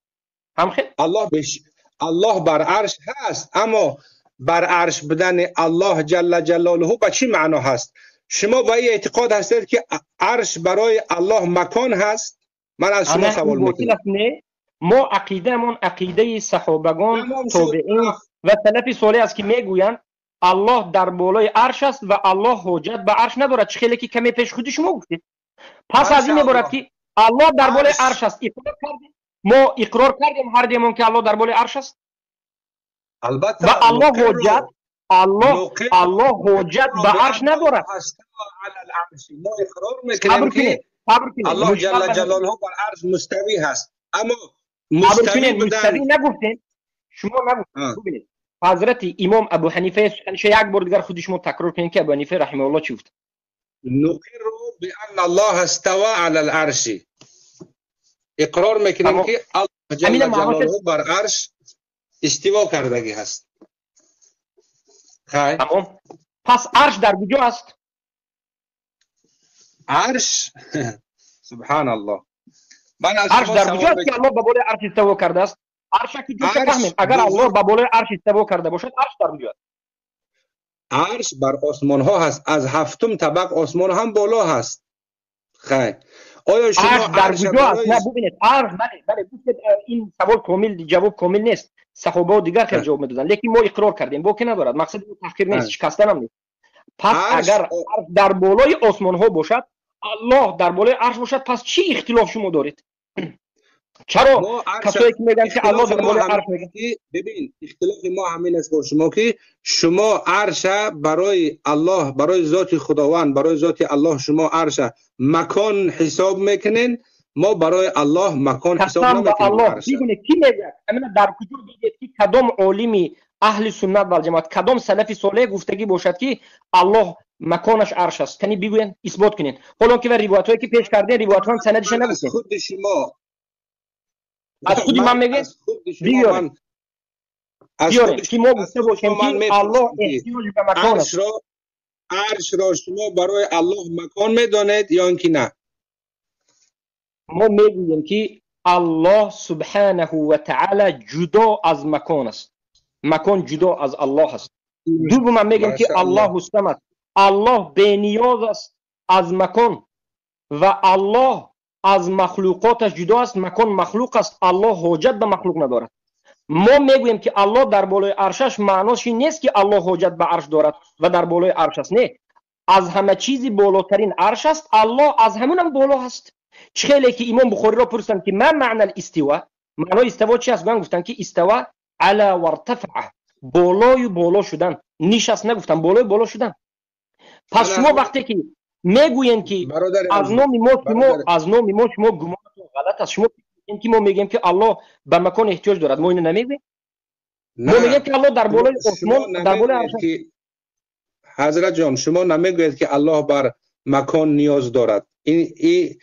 الله بر عرش هست، اما بر عرش بدن الله جل جلاله به چی معنا هست؟ شما با این اعتقاد هستید که عرش برای الله مکان هست؟ من از شما سوال میکنم. ما عقیدهمون عقیده صحابگان تابعین و سلف صالح است که میگویند الله در بالای عرش است و الله حاجت به عرش ندارد. چه خیلی که کمی پیش خود شما گفتید. پس از این میبارد که الله در بالای عرش است. اقرار کردیم، ما اقرار کردیم هر دیمون که الله در بالای عرش است. البته و الله حجت به عرش ندارد. ما اقرار میکنیم که الله جل جلاله بر عرش مستوی هست، اما مستوی نگفتین. شما نگفتین. ببینید حضرت امام ابو حنیفه سخنش یک بار دیگر خود شما تکرار کنین که ابو حنیفه رحمه الله چی گفت؟ نقر بان الله استوى على العرش. اقرار میکنیم که الله جل جلاله بر عرش استوا کردگی هست. خیر. تمام. پس عرش در کجا است؟ عرش سبحان الله. من عرش در کجا است که الله به بالای عرش استوا کرده است؟ عرش که جو فهمیم اگر الله به بالای عرش استوا کرده باشد عرش در کجا است؟ عرش بر آسمان ها هست، از هفتم طبق آسمان هم بالا هست. خیر. آیا شما عرش در کجا است؟ نه ببینید عرش بله این سوال کامل جواب کامل نیست. صحابه دیگر خیلی جواب میدادن لیکن ما اقرار کردیم با که ندارد مقصد تحقیر نیست شکستن هم نیست. پس اگر عرش در بالای آسمان ها باشد الله در بالای عرش باشد پس چی اختلاف شما دارید؟ چرا کسایی که میگن که الله در بالای عرش میگن؟ ببین اختلاف ما همین است با شما که شما عرش برای الله برای ذات خداوند برای ذات الله شما عرش مکان حساب میکنین، ما برای الله مکان حساب نمیکنیم. الله ببینید کی میگه همین در کجا دیدید که کدام عالمی اهل سنت و جماعت کدام سلف صالح گفتگی باشد که الله مکانش عرش است؟ کنی بگوین اثبات کنین. حالا که روایت هایی که پیش کردین روایت ها سندش نگفتین. خود شما از خودی من میگه بیارین که ما گفته باشیم که الله احتیاج به مکان است. عرش را شما برای الله مکان میدانید یا اینکه نه؟ ما میگوییم که الله سبحانه و تعالی جدا از مکان است. مکان جدا از الله است. دوم میگیم که الله الصمد الله بی نیاز است از مکان و الله از مخلوقاتش جدا است. مکان مخلوق است، الله حاجت به مخلوق ندارد. ما میگوییم که الله در بالای عرشش معناش این نیست که الله حاجت به عرش دارد و در بالای عرش است. نه، از همه چیزی بالاترین عرش است، الله از همون هم بالا هست. خیلی که امام بخاری را پرسیدن که ما معنی الاستوا، معنای استوا چی است؟ گفتن که استوا علی و ارتفع، بالای بالا شدن، نشست نگفتن بالای بالا شدن. پس شما وقتی که میگوین که از نام ما شما گمانتون غلط است. شما میگین که ما میگیم که الله به مکان احتیاج دارد، ما اینو نمیگیم. ما میگیم که الله در بالای آسمان در بالای عرش. حضرت جان شما نمیگوید که الله بر مکان نیاز دارد. این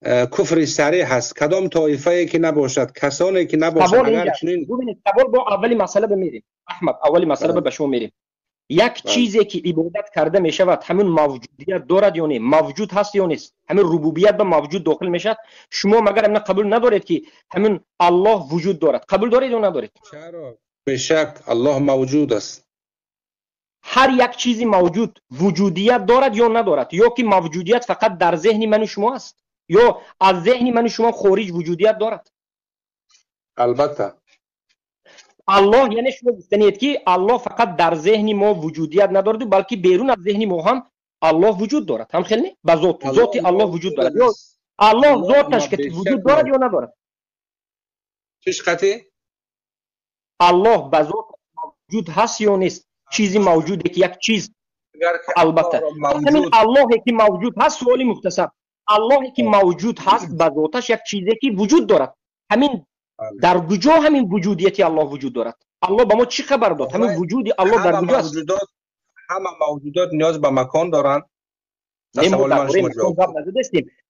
کفر صریح هست. کدام طایفه که نباشد، کسانی که نباشد اگر چنین ببینید قبول با اولی مسئله بمیریم. احمد اولی مسئله به شما میریم. یک چیزی که عبادت کرده می شود همون موجودیت دارد یا نه؟ موجود هست یا نیست؟ همون ربوبیت به موجود داخل میشد. شما مگر امنا قبول ندارید که همون الله وجود دارد؟ قبول دارید یا ندارید؟ چرا؟ به شک الله موجود است. هر یک چیزی موجود وجودیت دارد یا ندارد؟ یا که موجودیت فقط در ذهن من و شما است یا از ذهن من و شما خارج وجودیت دارد؟ البته الله یعنی شما گفتنید که الله فقط در ذهن ما وجودیت ندارد بلکه بیرون از ذهن ما هم الله وجود دارد. هم خیلی به ذات الله وجود دارد یا الله ذاتش که وجود دارد یا ندارد؟ چیش قطعی؟ الله به ذات موجود هست یا نیست؟ چیزی موجوده که یک چیز البته همین اللهی که موجود هست. سوالی مختصر، اللهی که موجود هست به ذاتش یک چیزی که وجود دارد، همین در کجا همین وجودیتی الله وجود دارد؟ الله به ما چی خبر داد؟ همین وجودی الله در کجا است؟ همه موجودات نیاز به مکان دارند.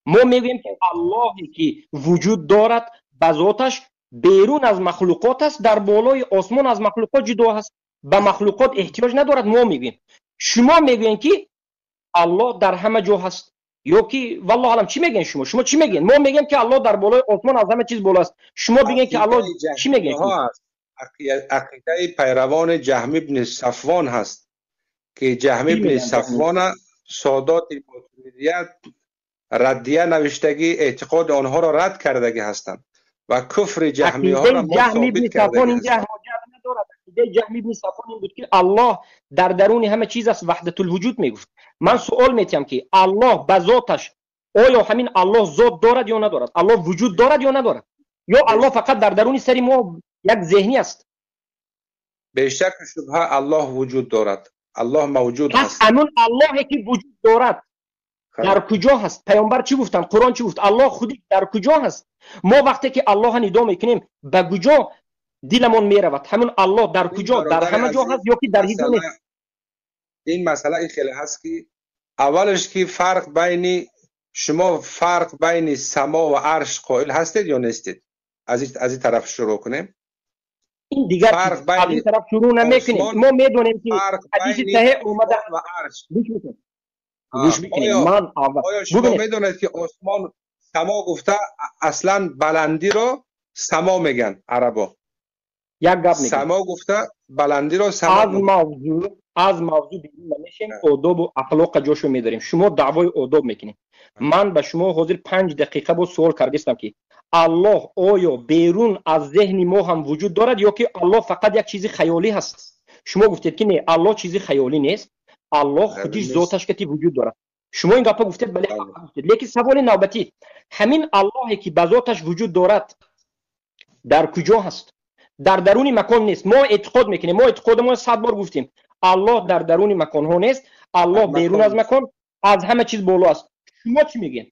ما میگیم که اللهی که وجود دارد به ذاتش بیرون از مخلوقات است، در بالای آسمان از مخلوقات جدا است، به مخلوقات احتیاج ندارد. ما میگیم، شما میگین که الله در همه جا هست یا که والله علم چی میگین شما چی میگین؟ ما میگیم که الله در بالای آسمان از همه چیز بالا است. شما بگین که الله چی میگین؟ عقیده پیروان جهم ابن صفوان هست که جهم ابن صفوان سادات ماتریدیت ردیه نوشتگی اعتقاد آنها را رد کردگی هستند و کفر جهمی ها را ثابت کردگی هستند. جهم ابن صفوان این بود که الله در درون همه چیز است، وحدت الوجود میگفت. من سوال میتیم که الله به ذاتش آیا همین الله ذات دارد یا ندارد؟ الله وجود دارد یا ندارد؟ یا الله فقط در درون سری ما یک ذهنی است؟ به شک شبهه الله وجود دارد. الله موجود است. پس همون اللهی که وجود دارد در کجا هست؟ پیامبر چی گفتن؟ قرآن چی گفت؟ الله خودی در کجا هست؟ ما وقتی که الله ندا میکنیم به کجا دلمون میرود. همون الله در کجا؟ در همه جا هست یا که در هیچ جا نیست؟ این مسئله این خیلی هست که اولش که شما فرق بین سما و عرش قائل هستید یا نیستید؟ از این طرف شروع کنیم. این دیگر فرق بین از این طرف شروع نمیکنیم. ما میدونیم که حدیث صحیح اومده و عرش. گوش بکنیم. من آیا شما میدونید که آسمان سما گفته اصلا بلندی رو سما میگن عربا. یک گپ میگم. سما گفته بلندی رو سما. از موضوع بیرون نمیشیم. آداب و اخلاق جاشو میداریم. شما دعوای آداب میکنیم. من به شما حاضر 5 دقیقه با سوال کردم که الله آیا بیرون از ذهن ما هم وجود دارد یا که الله فقط یک چیز خیالی هست؟ شما گفتید که نه، الله چیزی خیالی نیست. الله خودش ذاتش که وجود دارد. شما این گپا گفتید، بله گفتید. لیکن سوال نوبتی، همین اللهی که به ذاتش وجود دارد در کجا هست؟ در درون مکان نیست. ما اعتقاد میکنیم، ما اعتقادمون 100 بار گفتیم الله در درون مکان ها نیست. الله بیرون از مکان از همه چیز بالا است. شما چی میگین؟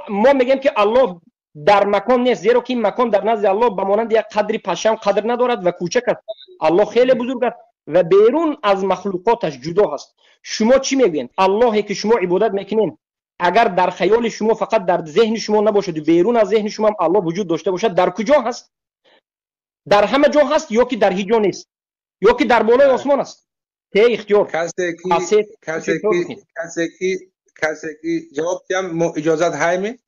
ما میگیم که الله در مکان نیست، زیرا که این مکان در نزد الله به مانند یک قدری پشم قدر ندارد و کوچک است. الله خیلی بزرگ است و بیرون از مخلوقاتش جدا هست. شما چی میگین؟ اللهی که شما عبادت میکنین اگر در خیال شما فقط در ذهن شما نباشد و بیرون از ذهن شما هم الله وجود داشته باشد، در کجا هست؟ در همه جا هست یا که در هیچ جا نیست یا که در بالای آسمان است؟ ته اختیار کسی که جواب دیم اجازت هایمی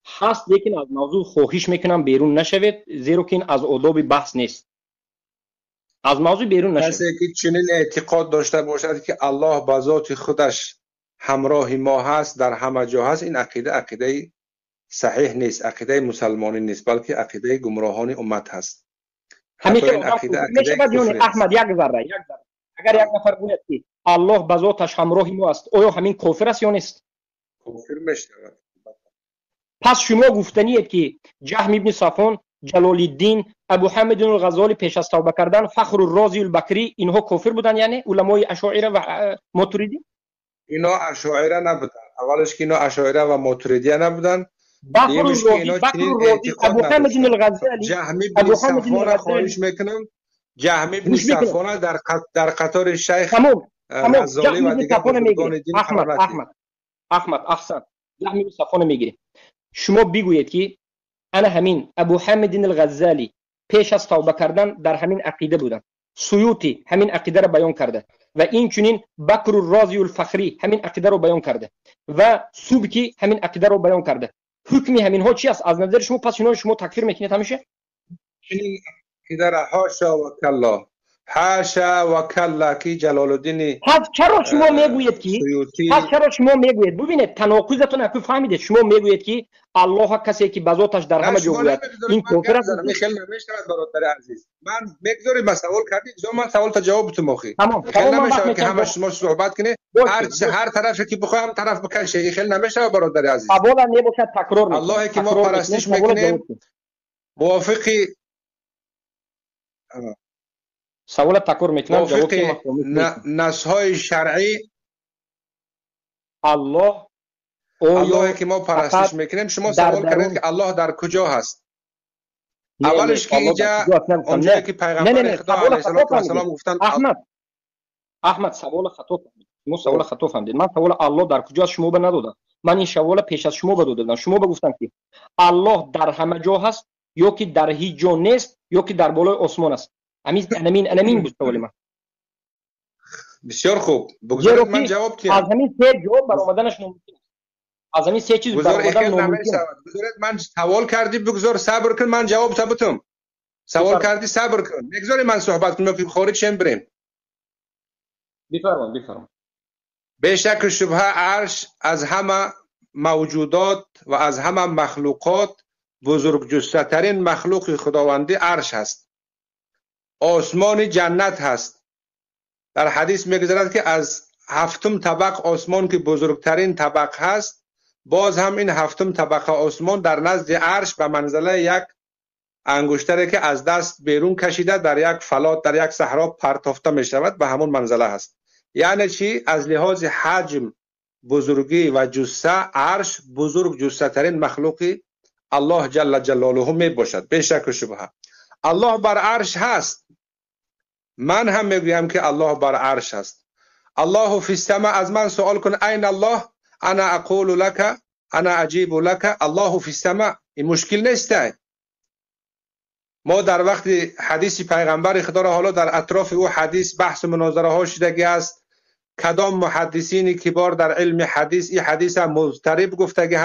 هست، لیکن از موضوع خواهش میکنم بیرون نشوید، زیرا که این از آداب بحث نیست. از موضوع بیرون نشوید. کسی که چنین اعتقاد داشته باشد که الله با ذات خودش همراه ما هست، در همه جا هست، این عقیده صحیح نیست، عقیده مسلمانی نیست، بلکه عقیده گمراهان امت هست. همیشه عقیده احمد یک ذره اگر یک نفر گوید که الله به ذاتش همراه ما است، آیا همین کافر است یا نیست؟ کافر میشه. پس شما گفتنیید که جهم ابن صفوان، جلال الدین، ابو حامد الغزالی پیش از توبه کردن، فخر الرازی البکری، اینها کافر بودن؟ یعنی علمای اشاعره و ماتریدی؟ اینا اشاعره نبودن. اولش که اینا اشاعره و ماتریدی نبودن. بخر الرازی، ابو حامد الغزالی، جهم ابن صفوان خواهش میکنم، جهم ابن صفوان در قطار شیخ غزالی و دیگر بزرگان دین احمد احسن، جهم ابن صفوان میگیری. شما بگویید که انا همین ابو حامد الغزالی پیش از توبه کردن در همین عقیده بودن، سیوطی همین عقیده را بیان کرده و این چنین بکر الرازی الفخری همین عقیده را بیان کرده و سوبکی همین عقیده را بیان کرده. حکمی همین ها چی است از نظر شما؟ پس اینا شما تکفیر میکنید همیشه؟ چنین عقیده را حاشا و کلا، حاشا و کلا کی جلال الدین. پس چرا شما میگویید که ببینید تناقضتون اكو فهمیدید؟ شما میگویید که الله کسی که به ذاتش در همه جا بود این کافر است. خیلی نمیشود برادر عزیز، من میگذارید ما سوال کردید، من سوال تا جواب تو مخی. خیلی نمیشه که همه شما صحبت کنید هر طرفی که بخوایم طرف بکشه. خیلی نمیشه برادر عزیز. اولا نباشه تکرار. الله که ما پرستش میکنیم موافقی سوال تکرار میکنم جواب نصهای شرعی الله که ما پرستش میکنیم. شما سوال کردید که الله در کجا هست. اولش که اینجا اونجایی که پیغمبر خدا علیه السلام گفتن احمد سوال خطا فهمید. شما سوال خطا فهمیدید. من سوال الله در کجا است شما به ندادم. من این سوال پیش از شما به دادم. شما بگفتم که الله در همه جا هست یا که در هیچ جا نیست یا که در بالای آسمان است. امین بود سوال من. بسیار خوب. بگذارید من جواب کنم. از همین سه جواب برآمدنش نممکن است. از همین سه چیز برآمدن نممکن است. بگذارید من سوال کردی، بگذار صبر کن، من جواب تبتم. سوال کردی صبر کن. بگذارید من صحبت کنم که خارج شیم بریم. بفرمایید. به شک شبهه عرش از همه موجودات و از همه مخلوقات بزرگ جثه ترین مخلوق خداوندی عرش هست. آسمان جنت هست. در حدیث میگذرد که از 7م طبق آسمان که بزرگترین طبق هست، باز هم این 7م طبقه آسمان در نزد عرش به منزله یک انگشتری که از دست بیرون کشیده در یک فلات در یک صحرا پرتافته می شود به همون منزله هست. یعنی چی؟ از لحاظ حجم، بزرگی و جثه عرش بزرگ جثه ترین مخلوقی الله جل جلاله می باشد. به شک و شبهه الله بر عرش هست. من هم میگویم که الله بر عرش هست. الله فی السماء، از من سوال کن این الله، انا اقول لك انا اجیب لك الله فی السماء. این مشکل نیست. ما در وقت حدیث پیغمبر خدا را حالا در اطراف او حدیث بحث و مناظره ها شدگی است. کدام محدثین کبار در علم حدیث این حدیث هم مضطرب گفتگی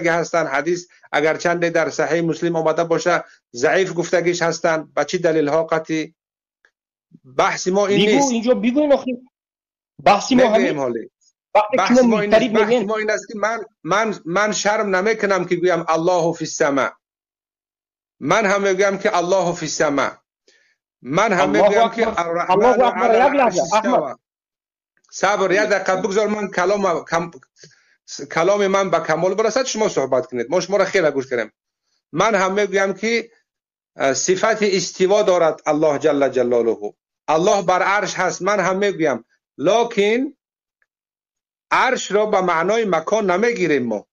هستند. حدیث اگرچند در صحیح مسلم آمده باشه ضعیف گفتگیش هستند. به چه دلیل ها قطعی؟ بحث ما این نیست. اینجا بگوین آخه بحث ما همین بحث ما این است که من شرم نمیکنم که گویم الله فی السماء. من هم میگم که الله فی السماء. من هم میگم که الرحمن علی العرش استوى. صبر یه دقیقه بگذار من کلام من به کمال برسد شما صحبت کنید. ما شما را خیلی گوش کردیم. من هم میگم که صفت استوا دارد الله جل جلاله. الله بر عرش هست. من هم میگم لکن عرش را به معنای مکان نمیگیریم. ما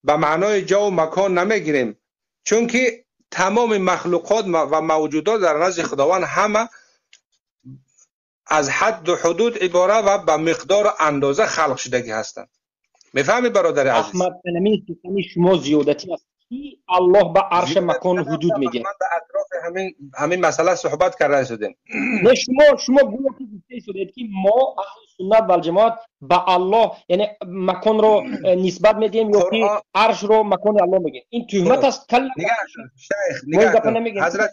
به معنای جا و مکان نمیگیریم، چون که تمام مخلوقات و موجودات در نزد خداوند همه از حد و حدود عباره و به مقدار و اندازه خلق شدگی هستند. میفهمی برادر عزیز؟ احمد نمی شما زیادتی است. الله به عرش مکان حدود میگه. من به اطراف همین مسئله صحبت کرده شدیم. نه شما گفتید که ما اهل سنت و الجماعت به الله یعنی مکان رو نسبت میدیم یا که عرش رو مکان الله میگه. این تهمت است. شیخ حضرت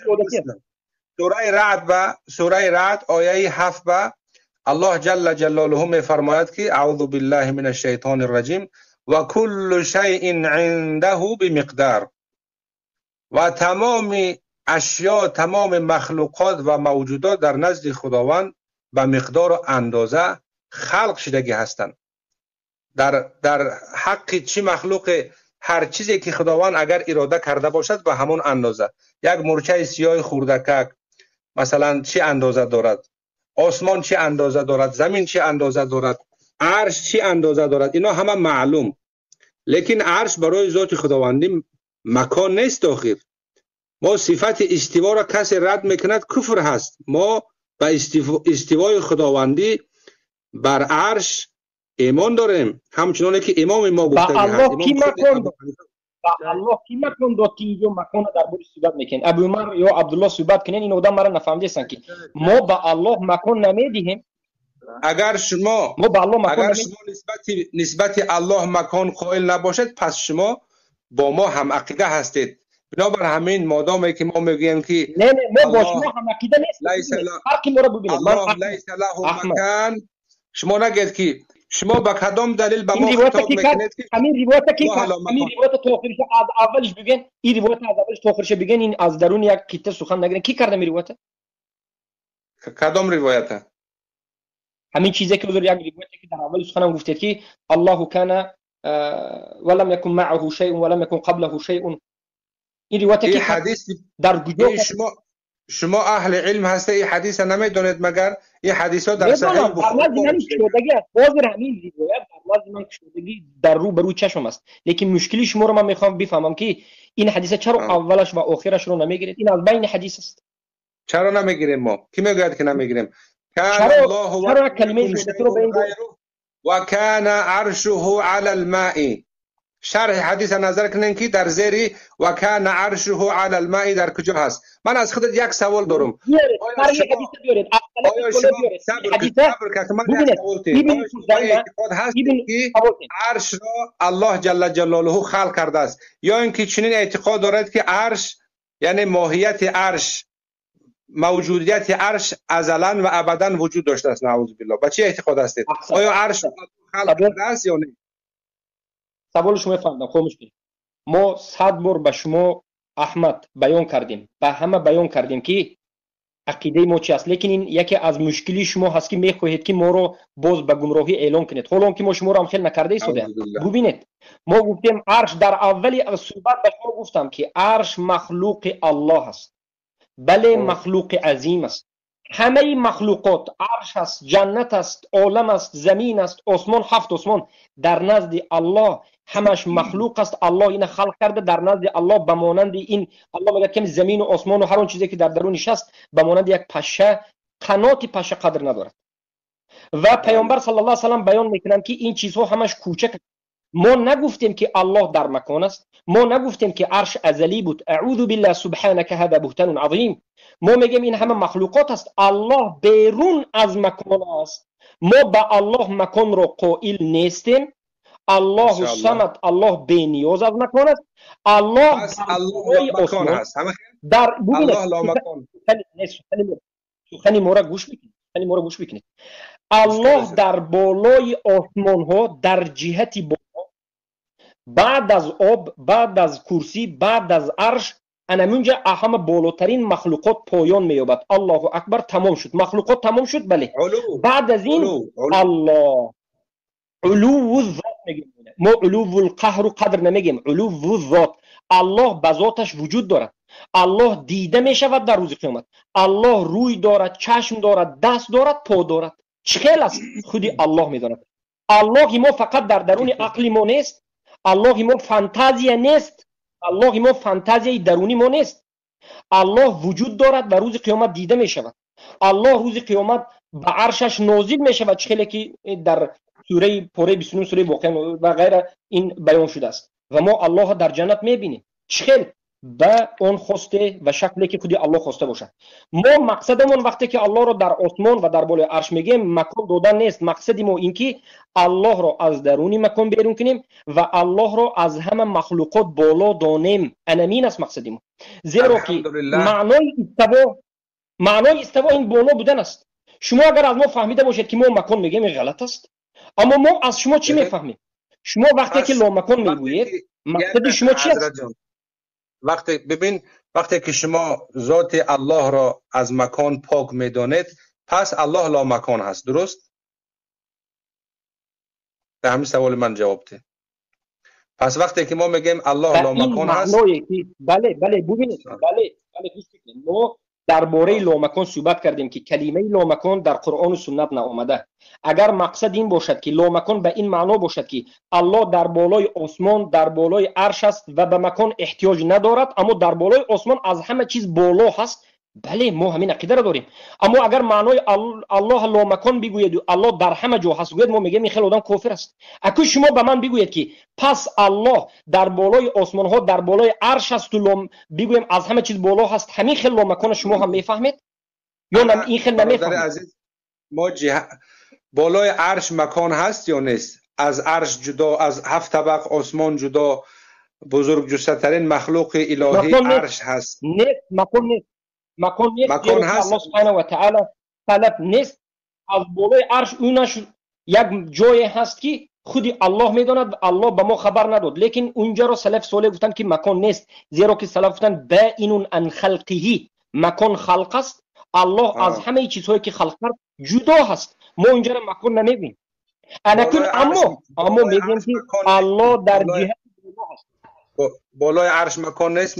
سوره رعد آیه 7 الله جل جلاله میفرماید که اعوذ بالله من الشیطان الرجیم و کل شیء عنده بمقدار. و تمام اشیا، تمام مخلوقات و موجودات در نزد خداوند به مقدار و اندازه خلق شدگی هستند. در حق چی مخلوق، هر چیزی که خداوند اگر اراده کرده باشد به همون اندازه. یک مرچه سیاه خوردکک مثلا چی اندازه دارد، آسمان چی اندازه دارد، زمین چی اندازه دارد، عرش چی اندازه دارد، اینا همه معلوم. لیکن عرش برای ذات خداوندی مکان نیست. آخر ما صفت استوا را کسی رد میکند کفر هست. ما به استوای خداوندی بر عرش ایمان داریم، همچنانه که امام ما گفته با الله کی مکان داد که اینجا مکان در بوری صحبت میکنن. ابو عمر یا عبدالله صحبت کنن این آدم مرا نفهمیدن که ما با الله مکان نمیدیم. اگر شما نسبت الله مکان قائل نباشد پس شما با ما هم عقیده هستید. بنابر همین مادامی که ما میگیم که نه ما با شما هم عقیده نیستیم. فرقی ما رو ببینید. الله لیس له مکان. شما نگید که شما با کدام دلیل به ما خطاب میکنید که همین روایت تو آخرش اولش بگین، این روایت از اولش تو آخرش بگین، این از درون یک کتاب سخن نگیرین. کی کرده این روایت؟ کدام روایت؟ همین چیزی که حضور یک روایتی که در اول سخنم گفتید که الله کان ولم یکن معه شیء ولم یکن قبله شیء. این روایتی که حدیث در گویا شما اهل علم هسته این حدیث نمیدونید مگر این حدیثا در صحیح بخاری شدگی است. بازر همین روایت در لازم شدگی در رو برو چشم است. لیکن مشکلی شما رو من میخوام بفهمم که این حدیث چرا اولش و آخرش رو نمیگیرید؟ این از بین حدیث است. چرا نمیگیریم؟ ما کی میگه که نمیگیریم؟ چرا کلمه شهادت رو بین و کان عرشه علی الماء. شرح حدیث نظر کنین که در زیری و کان عرشه علی الماء در کجا هست؟ من از خودت یک سوال دارم. آیا عرش را الله جل جلاله خلق کرده است یا اینکه چنین اعتقاد دارد که عرش یعنی ماهیت عرش، موجودیت عرش ازلا و ابدا وجود داشته است؟ نعوذ بالله. با چه اعتقاد هستید؟ آیا عرش خلق کرده است یا نه؟ سوال شما فهمیدم. خب مشکل ما 100 بار به شما احمد بیان کردیم، به همه بیان کردیم که عقیده ما چی است. لیکن این یکی از مشکلی شما هست که میخواهید که ما رو باز به گمراهی اعلان کنید. حالا که ما شما رو هم خیلی نکرده ایستاده. ببینید ما گفتیم عرش، در اولی از صحبت به شما گفتم که عرش مخلوق الله است. بله مخلوق عظیم است. همه مخلوقات، عرش است، جنت است، عالم است، زمین است، آسمان، 7 آسمان در نزد الله همش مخلوق است. الله این خلق کرده. در نزد الله به مانند این، الله میگه که زمین و آسمان و هر اون چیزی که در درونش است به مانند یک پشه، قنات پشه قدر ندارد. و پیامبر صلی الله علیه و سلم بیان میکنن که این چیزها همش کوچک. ما نگفتیم که الله در مکان است، ما نگفتیم که عرش ازلی بود. اعوذ بالله سبحانك هذا بهتان عظیم. ما میگیم این همه مخلوقات است، الله بیرون از مکان است. ما به الله مکان رو قائل نیستیم. الله الصمد، الله بی نیاز از مکان است. الله الله مکان است. در الله لا مکان. سخنی ما را گوش بکنید. الله در بالای آسمان ها، در جهت بالا، بعد از آب، بعد از کرسی، بعد از عرش، انمونجا همه بالاترین مخلوقات پایان مییابد. الله اکبر، تمام شد، مخلوقات تمام شد. بله، بعد از این الله علو الذات میگیم. ما علو القهر و قدر نمیگیم، علو الذات. الله به ذاتش وجود دارد. الله دیده میشود در روز قیامت. الله روی دارد، چشم دارد، دست دارد، پا دارد. چخیل است خودی الله میداند. الله ما فقط در درون عقل ما نیست. الله ما فانتازیا نیست. الله ما فانتازیای درونی ما نیست. الله وجود دارد و روز قیامت دیده میشود. الله روز قیامت به عرشش نازل میشود. چخیلی که در سوره پاره 29 سوره واقعه و غیره این بیان شده است. و ما الله در جنت میبینیم. چخیل به اون خواسته و شکلی که خودی الله خواسته باشد. ما مقصدمون وقتی که الله رو در آسمان و در بالای عرش میگیم مکان دادن نیست. مقصد ما این که الله رو از درونی مکان بیرون کنیم و الله رو از همه مخلوقات بالا دانیم. انمین است مقصد ما. زیرا که معنای استوا این بالا بودن است. شما اگر از ما فهمیده باشید که ما مکان میگیم این غلط است. اما ما از شما چی میفهمیم؟ شما وقتی که لا مکان میگویید مقصد شما چی است؟ وقتی که شما ذات الله را از مکان پاک میدانید، پس الله لا مکان هست. درست؟ به همین سوال من جواب ده. پس وقتی که ما میگیم الله لا مکان هست، بله ببینید، بله گوش کنید. ما درباره لامکان صحبت کردیم که کلمه لامکان در قرآن و سنت نآمده. اگر مقصد این باشد که لامکان به این معنا باشد که الله در بالای آسمان، در بالای عرش است و به مکان احتیاج ندارد، اما در بالای آسمان از همه چیز بالا هست، بله ما همین عقیده را داریم. اما اگر معنای الله لامکان بگوید و الله در همه جا هست گوید، ما میگیم این خیلی آدم کافر است. اگه شما به من بگوید که پس الله در بالای آسمان ها، در بالای عرش است و بگویم از همه چیز بالا هست، همین خیلی لامکان شما هم میفهمید یا این خیلی نمیفهمید؟ ما بالای عرش مکان هست یا نیست؟ از عرش جدا، از 7 طبق آسمان جدا، بزرگ جثه‌ترین مخلوق الهی عرش هست. نیست، مکان نیست. مکان هست. الله سبحانه و تعالی طلب نیست. از بالای عرش اونش یک جای هست که خودی الله میداند، الله به ما خبر نداد. لیکن اونجا رو سلف صالح گفتن که مکان نیست، زیرا که سلف گفتن بائن عن خلقه، مکان خلق است. الله از همه چیزهایی که خلق کرد جدا هست. ما اونجا رو مکان نمیبینیم. اما میگیم که الله در جهت بالا هست. بالای عرش مکان نیست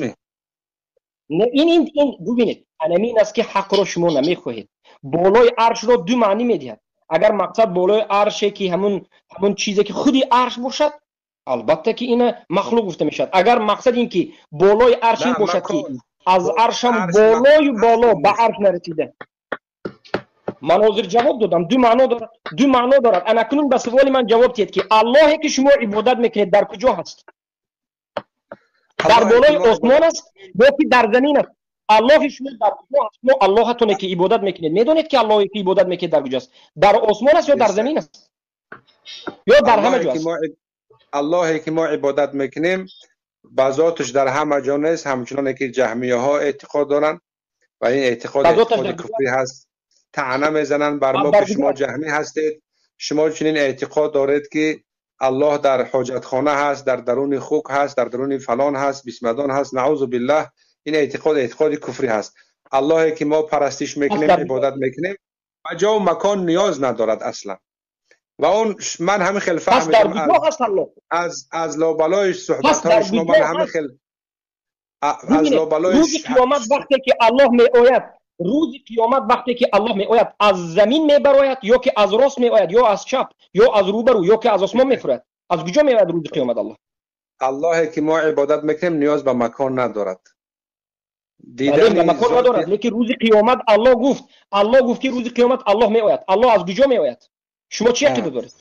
نه، این ببینید، همین است که حق رو شما نمیخواهید. بالای عرش رو دو معنی میدهد. اگر مقصد بالای عرشه که همون چیزی که خودی عرش باشد، البته که این مخلوق گفته میشد. اگر مقصد این که بالای عرش این باشد که از عرشم بالا به عرش نرسیده، من حاضر جواب دادم. دو معنا دارد. انا کنون به سوال من جواب دید که اللهی که شما عبادت میکنید در کجا هست؟ در بالای آسمان است یا که در زمین است؟ الله شما در کجا هست؟ شما اللهتونه که عبادت میکنید میدونید که اللهی که عبادت میکنید در کجاست؟ در آسمان است یا در زمین است یا در همه جا است؟ اللهی که ما عبادت میکنیم به ذاتش در همه جا نیست، همچنان که جهمیه ها اعتقاد دارن و این اعتقاد کفری هست. طعنه میزنن بر ما که شما جهمی هستید، شما چنین اعتقاد دارید که الله در حاجتخانه هست، در درون خوک هست، در درون فلان هست، بسمدان هست. نعوذ بالله، این اعتقاد کفری هست. اللهی که ما پرستش میکنیم، عبادت میکنیم، و جا و مکان نیاز ندارد اصلا. و اون من همین خیلی فهمیدم از لابلای صحبت های شما. من همین خیلی از لابلای روز قیامت وقتی که الله می آید، از زمین می براید یا که از راست می آید یا از چپ یا از روبرو یا که از آسمان می فراید. از کجا میاد روز قیامت الله؟ الله که ما عبادت میکنیم نیاز به مکان ندارد. دیدن مکان ندارد، لیکن روز قیامت الله گفت که روز قیامت الله میآید. الله از کجا میآید؟ شما چی عقیده دارید؟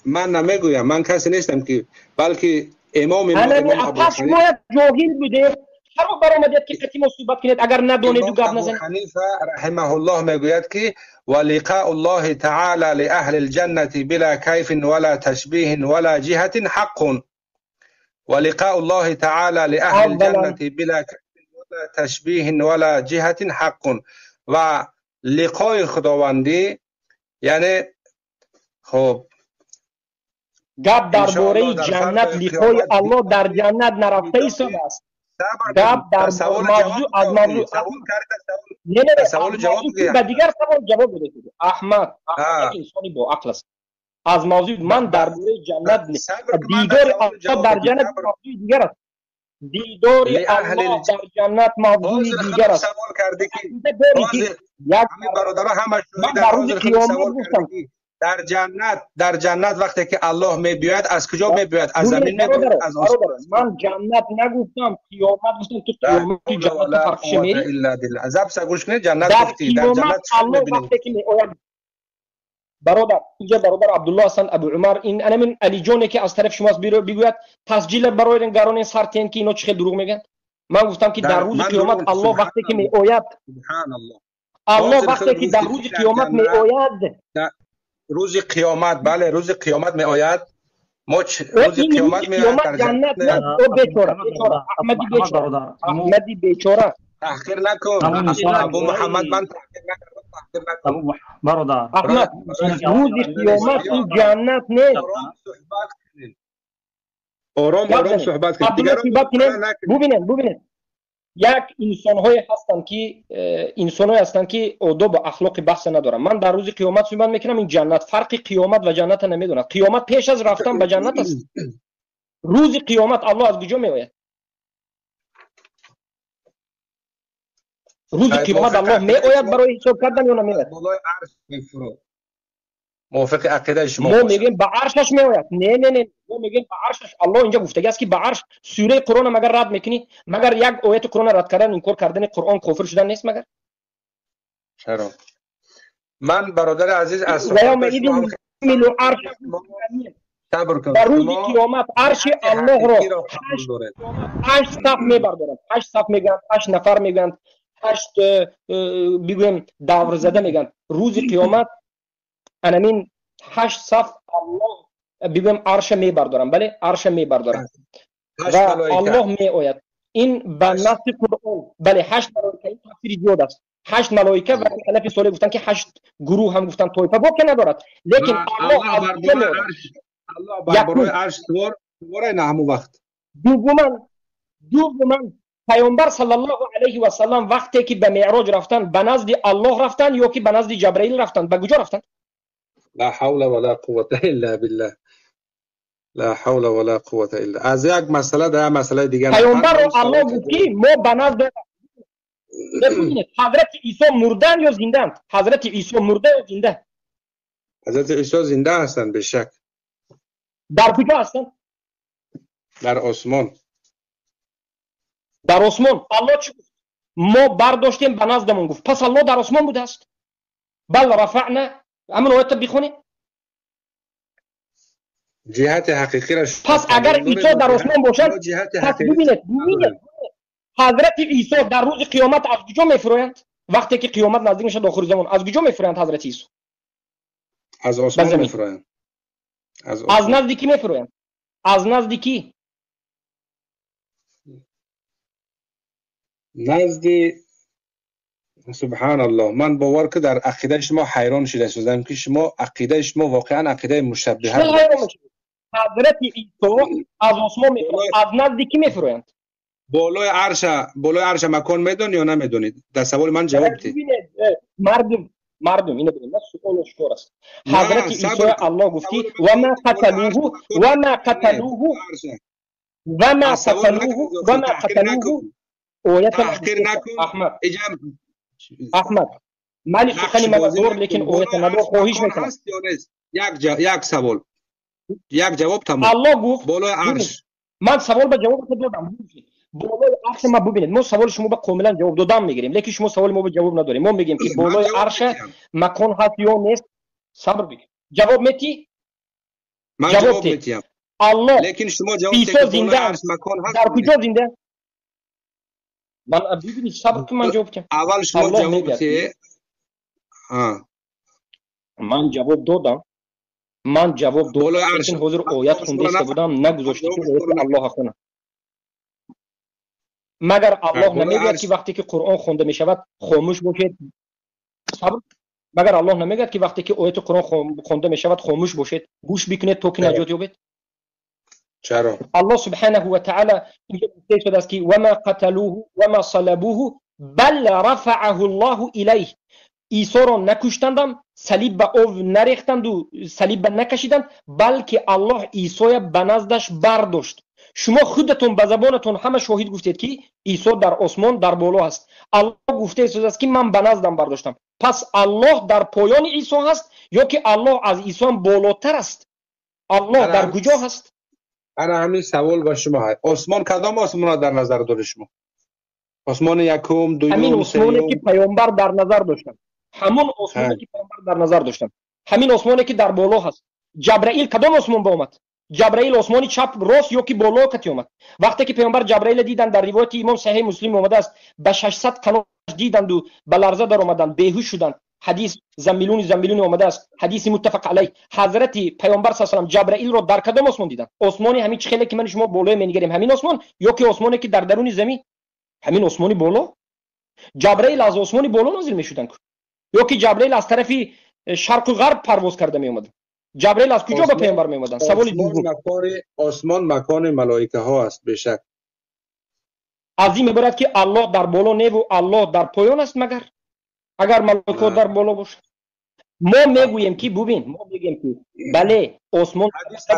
من نمیگویم، من کسی نیستم که، بلکه امام ابو حنیفه جاهل بوده. هر وقت برآمدید که قطعی صحبت کنید اگر ندونید و گپ نزنید. ابو حنیفه رحمه الله میگوید که ولقاء الله تعالی لاهل الجنه بلا کیف ولا تشبیه ولا جهه حق. ولقاء الله تعالی لاهل الجنه بلا کیف ولا تشبیه ولا جهه حق. و لقای خداوندی یعنی خب گپ درباره جنت، لقای الله در جنت نرفته ایستاد است. گپ در موضوع از موضوع سوال جواب به دیگر سوال جواب بده. احمد انسانی با عقل است. از موضوع من درباره جنت دیدار الله در جنت موضوع دیگر است. دیدار الله در جنت موضوع دیگر است. سوال کرده که همین برادرها همه در روز قیامت گفتم در جنت وقتی که الله میبیاید از کجا میبیاید؟ از زمین میبیاید؟ از آسمان؟ من جنت نگفتم، قیامت گفتم. تو قیامت جنت فرقش میری؟ عذاب سگوش کنید. جنت گفتی در جنت الله وقتی که میآید. برادر اینجا برادر عبدالله هستند، ابو عمر، این انا من علی جونی که از طرف شماست بگوید تسجیل برای گران سرتین که اینا چه دروغ میگن. من گفتم که در روز قیامت الله وقتی که میآید، سبحان الله، الله وقتی که در روز قیامت میآید، روز قیامت، بله روز قیامت می آید. روز قیامت می آید در جنت. بیچاره احمدی بیچاره تحقیر نکن. ابو محمد من تحقیر نکن برادر احمد. روز قیامت این جنت نیست. آرام صحبت کنید. ببینید یک انسان‌های هستند که آداب و اخلاق بحث ندارن. من در روز قیامت صحبت میکنم. این جنت، فرق قیامت و جنت نمیدونم. قیامت پیش از رفتن به جنت است. روز قیامت الله از کجا میآید؟ روز قیامت الله میآید برای حساب کردن یا نمیآید؟ موافق عقیده شما ما میگیم به عرشش میآید. نه ما میگیم به عرشش. الله اینجا گفته است که به عرش. سوره قرآن مگر رد میکنی؟ مگر یک آیت قرآن رد کردن، انکار کردن قرآن کافر شدن نیست مگر؟ چرا؟ من برادر عزیز از صبر کن. در روز قیامت عرش الله را 8 صف میبردارن. 8 صف میگن، 8 نفر میگن، 8 بگویم دور زده میگن. روز قیامت انمین 8 صف الله بگویم عرش میبردارن. بله عرش میبردارن و الله میآید. این به نص قرآن. بله 8 ملائکه. این تفسیر زیاد است. 8 ملائکه و خلاف سوره گفتن که 8 گروه هم گفتن طایفه با که ندارد. لیکن الله برای عرش سواره نه همون وقت. دوما پیامبر صلی الله علیه و سلم وقتی که به معراج رفتن به نزد الله رفتن یا که به نزد جبرئیل رفتن؟ به کجا رفتن؟ لا حول ولا قوة الا بالله. لا حول ولا قوة الا. از یک مسئله در مسئله دیگه پیامبر الله گفت ما به نزد حضرت عیسی مردن یا زنده؟ حضرت عیسی مرده یا زنده؟ حضرت عیسی زنده هستند به شک. در کجا هستند؟ در آسمان. در آسمان. الله چی گفت؟ ما برداشتیم به نزدمون گفت. پس الله در آسمان بوده است. بل رفعنا. همون آیت بخونید. جهت حقیقی را پس اگر عیسی در آسمان باشد، پس ببینید حضرت عیسی در روز قیامت از کجا میفرویند؟ وقتی که قیامت نزدیک میشه آخر زمان از کجا میفرویند حضرت عیسی؟ از آسمان میفرویند. از نزدیکی میفرویند. از نزدیکی نزدی. سبحان الله. من باور که در عقیده شما حیران شده شدم که شما عقیده شما واقعا عقیده مشبهه. حضرت عیسی از آسمان میفرویند. از نزدیکی میفرویند. بالای عرش مکان میدونید یا نمیدونید؟ در سوال من جواب بدید. مردم اینو ببینید. سوال شکر است. حضرت عیسی الله گفتی و ما قتلوه اویت احمد مالی سخنی مدور لیکن اویت ندور خواهیش میکنم. یک سوال یک جواب تمام. الله گفت بالای عرش. من سوال به جواب دادم. بالای عرش ما ببینید، ما سوال شما به کاملا جواب دادم میگیریم، لیکن شما سوال ما به جواب نداریم. ما میگیم که بالای عرش مکان هست یا نیست. صبر بگیر. جواب میتی؟ من جواب میتیم. الله لیکن شما جواب عیسی زنده است. مکان هست در کجا زنده؟ من ببینید صبر که من جواب کنم. اول شما جواب میتی. من جواب دادم. لیکن حضور آیت خونده بودم نگذاشتی که الله خونه. مگر الله نمیگه که وقتی که قرآن خونده میشود خاموش باشید؟ صبر. مگر الله نمیگه که وقتی که آیت قرآن خونده میشود خاموش باشید، گوش بکنید تا که نجات یابید؟ چرا؟ الله سبحانه و تعالی اینجا گفته شده است که و ما قتلوه و ما صلبوه بل رفعه الله الیه. عیسی را نکشتند، صلیب به او نریختند و صلیب به نکشیدند، بلکه الله عیسی به نزدش برداشت. شما خودتون به زبانتون همه شاهد گفتید که عیسی در آسمان در بالا است. الله گفته است که من به نزدم برداشتم. پس الله در پایان عیسی هست یا که الله از عیسی بالاتر است؟ الله در کجا هست؟ انا همین سوال با شما هست. آسمان کدام آسمان در نظر دارید شما؟ آسمان یکم، دوم، همین آسمانی که پیامبر در نظر داشتن. همون آسمانی که پیامبر در نظر داشتن. همین آسمانی که در بالا هست. جبرائیل کدام آسمان با اومد؟ جبرائیل آسمانی چپ راست یا که بالا کتی اومد؟ وقتی که پیامبر جبرائیل دیدن در روایت امام صحیح مسلم اومده است به 600 قناش دیدند و به لرزه در اومدن، بیهوش شدند. حدیث زنبیلونی اومده است، حدیث متفق علیه. حضرت پیامبر صلی الله علیه و جبرائیل رو در کدام آسمان دیدن؟ آسمانی همین خیلی که من شما بالای میگیریم همین آسمان یا که آسمانی که در درون زمین؟ همین آسمانی بالا. جبرائیل از آسمانی بالا نازل میشدن یا که جبرائیل از طرف شرق و غرب پرواز کرده می اومدن؟ جبرائیل از کجا به پیامبر می اومدن؟ سوال دوم. آسمان مکان ملائکه ها است بشک. از این عبارت که الله در بالا نه و الله در پایان است. مگر اگر ملائکه در بالا باشه ما میگوییم که ببین، ما میگیم که بله آسمان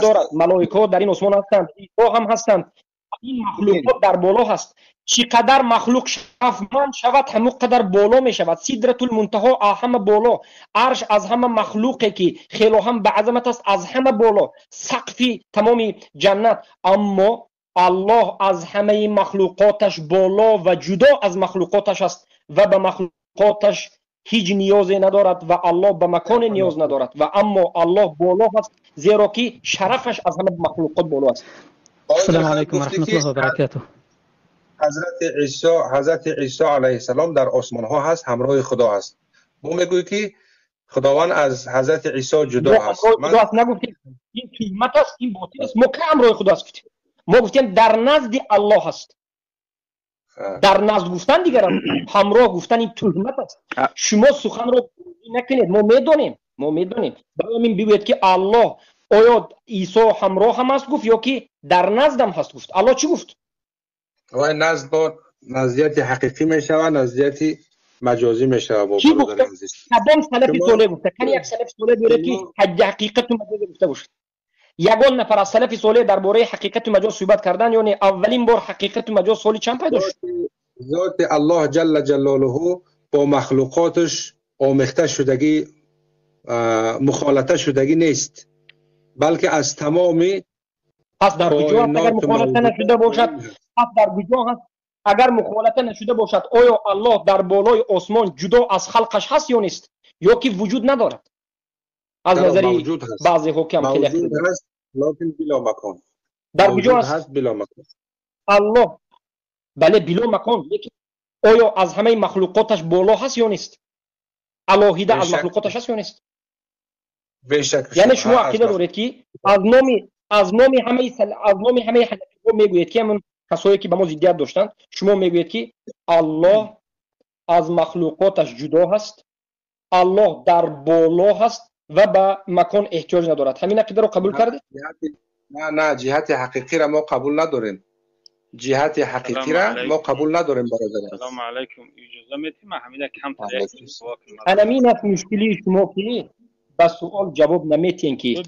دارد، ملائکه در این آسمان هستند، عیسی هم هستند، این مخلوقات در بالا هست. چقدر مخلوق شفمند شود همون قدر بالا می شود. سدرة المنتهی همه بالا، عرش از همه مخلوقی که خیلی هم به عظمت است از همه بالا، سقف تمام جنت. اما الله از همه مخلوقاتش بالا و جدا از مخلوقاتش است و به مخلوقاتش هیچ نیازی ندارد و الله به مکان نیاز ندارد و اما الله بالا است زیرا که شرفش از همه مخلوقات بالا است. السلام علیکم و رحمت الله و برکاته. حضرت عیسی علیه السلام در آسمان ها هست، همراه خدا هست. ما میگویی که خداوند از حضرت عیسی جدا هست. خدا است نگفتیم این قیمت است، این باطل است. ما که همراه خدا است گفتیم. ما گفتیم در نزد الله هست. در نزد گفتن دیگر همراه گفتن این تهمت است. شما سخن رو نکنید. ما میدونیم برای من بگوید که الله آیا عیسی همراه هم هست گفت یا که در نزدم هست گفت؟ الله چی گفت؟ و نزد با نزدیت حقیقی میشه و نزدیت مجازی میشه. با چی گفته؟ کدام سلف صالح گفته؟ کنی یک سلف صالح بیاره که حد حقیقت و مجاز گفته باشه؟ یگان نفر از سلف صالح درباره حقیقت و مجاز صحبت کردن، یعنی اولین بار حقیقت و مجاز سال چند پیدا شد؟ ذات الله جل جلاله با مخلوقاتش آمیخته شدگی، مخالطه شدگی نیست، بلکه از تمامی پس در کجا اگر مخالطه نشده باشد؟ پس در کجا هست اگر مخالطه نشده باشد؟ آیا الله در بالای آسمان جدا از خلقش هست یا نیست؟ یا که وجود ندارد؟ از نظری بعضی حکم موجود هست لیکن بلا مکان. در کجا هست؟ بلا مکان. الله بله بلا مکان، لیکن آیا از همه مخلوقاتش بالا هست یا نیست؟ علاهیده از مخلوقاتش هست یا نیست؟ یعنی شما عقیده دارید که از نام همه حنفی‌ها میگوید که همون کسایی که به ما ضدیت داشتند، شما میگوید که الله از مخلوقاتش جدا هست، الله در بالا هست و به مکان احتیاج ندارد. همین عقیده رو قبول کردید؟ نه جهت حقیقی را ما قبول نداریم. جهت حقیقی را ما قبول نداریم برادران. سلام علیکم. اجازه میدید من همین کم تریاک سوال کنم. همین است مشکلی شما که به سوال جواب نمیتین که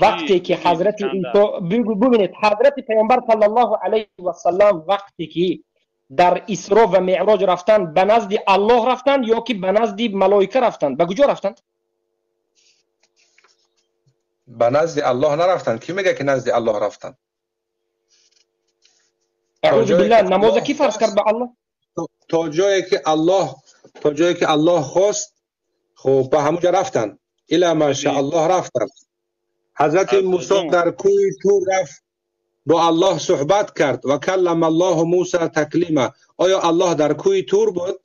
وقتی که حضرت عیسی ببینید حضرت پیامبر صلی الله علیه و سلم وقتی که در اسرا و معراج رفتند به نزد الله رفتند یا که به نزد ملائکه رفتند؟ به کجا رفتند؟ به نزد الله نرفتن. کی میگه که نزد الله رفتن؟ اعوذ بالله، نماز کی فرض کرد به الله؟ تا جایی که الله خواست، خب به همونجا رفتن. الا ما شاء الله رفتن. حضرت موسی در کوه طور رفت، با الله صحبت کرد و کلم الله موسی تکلیما. آیا الله در کوه طور بود؟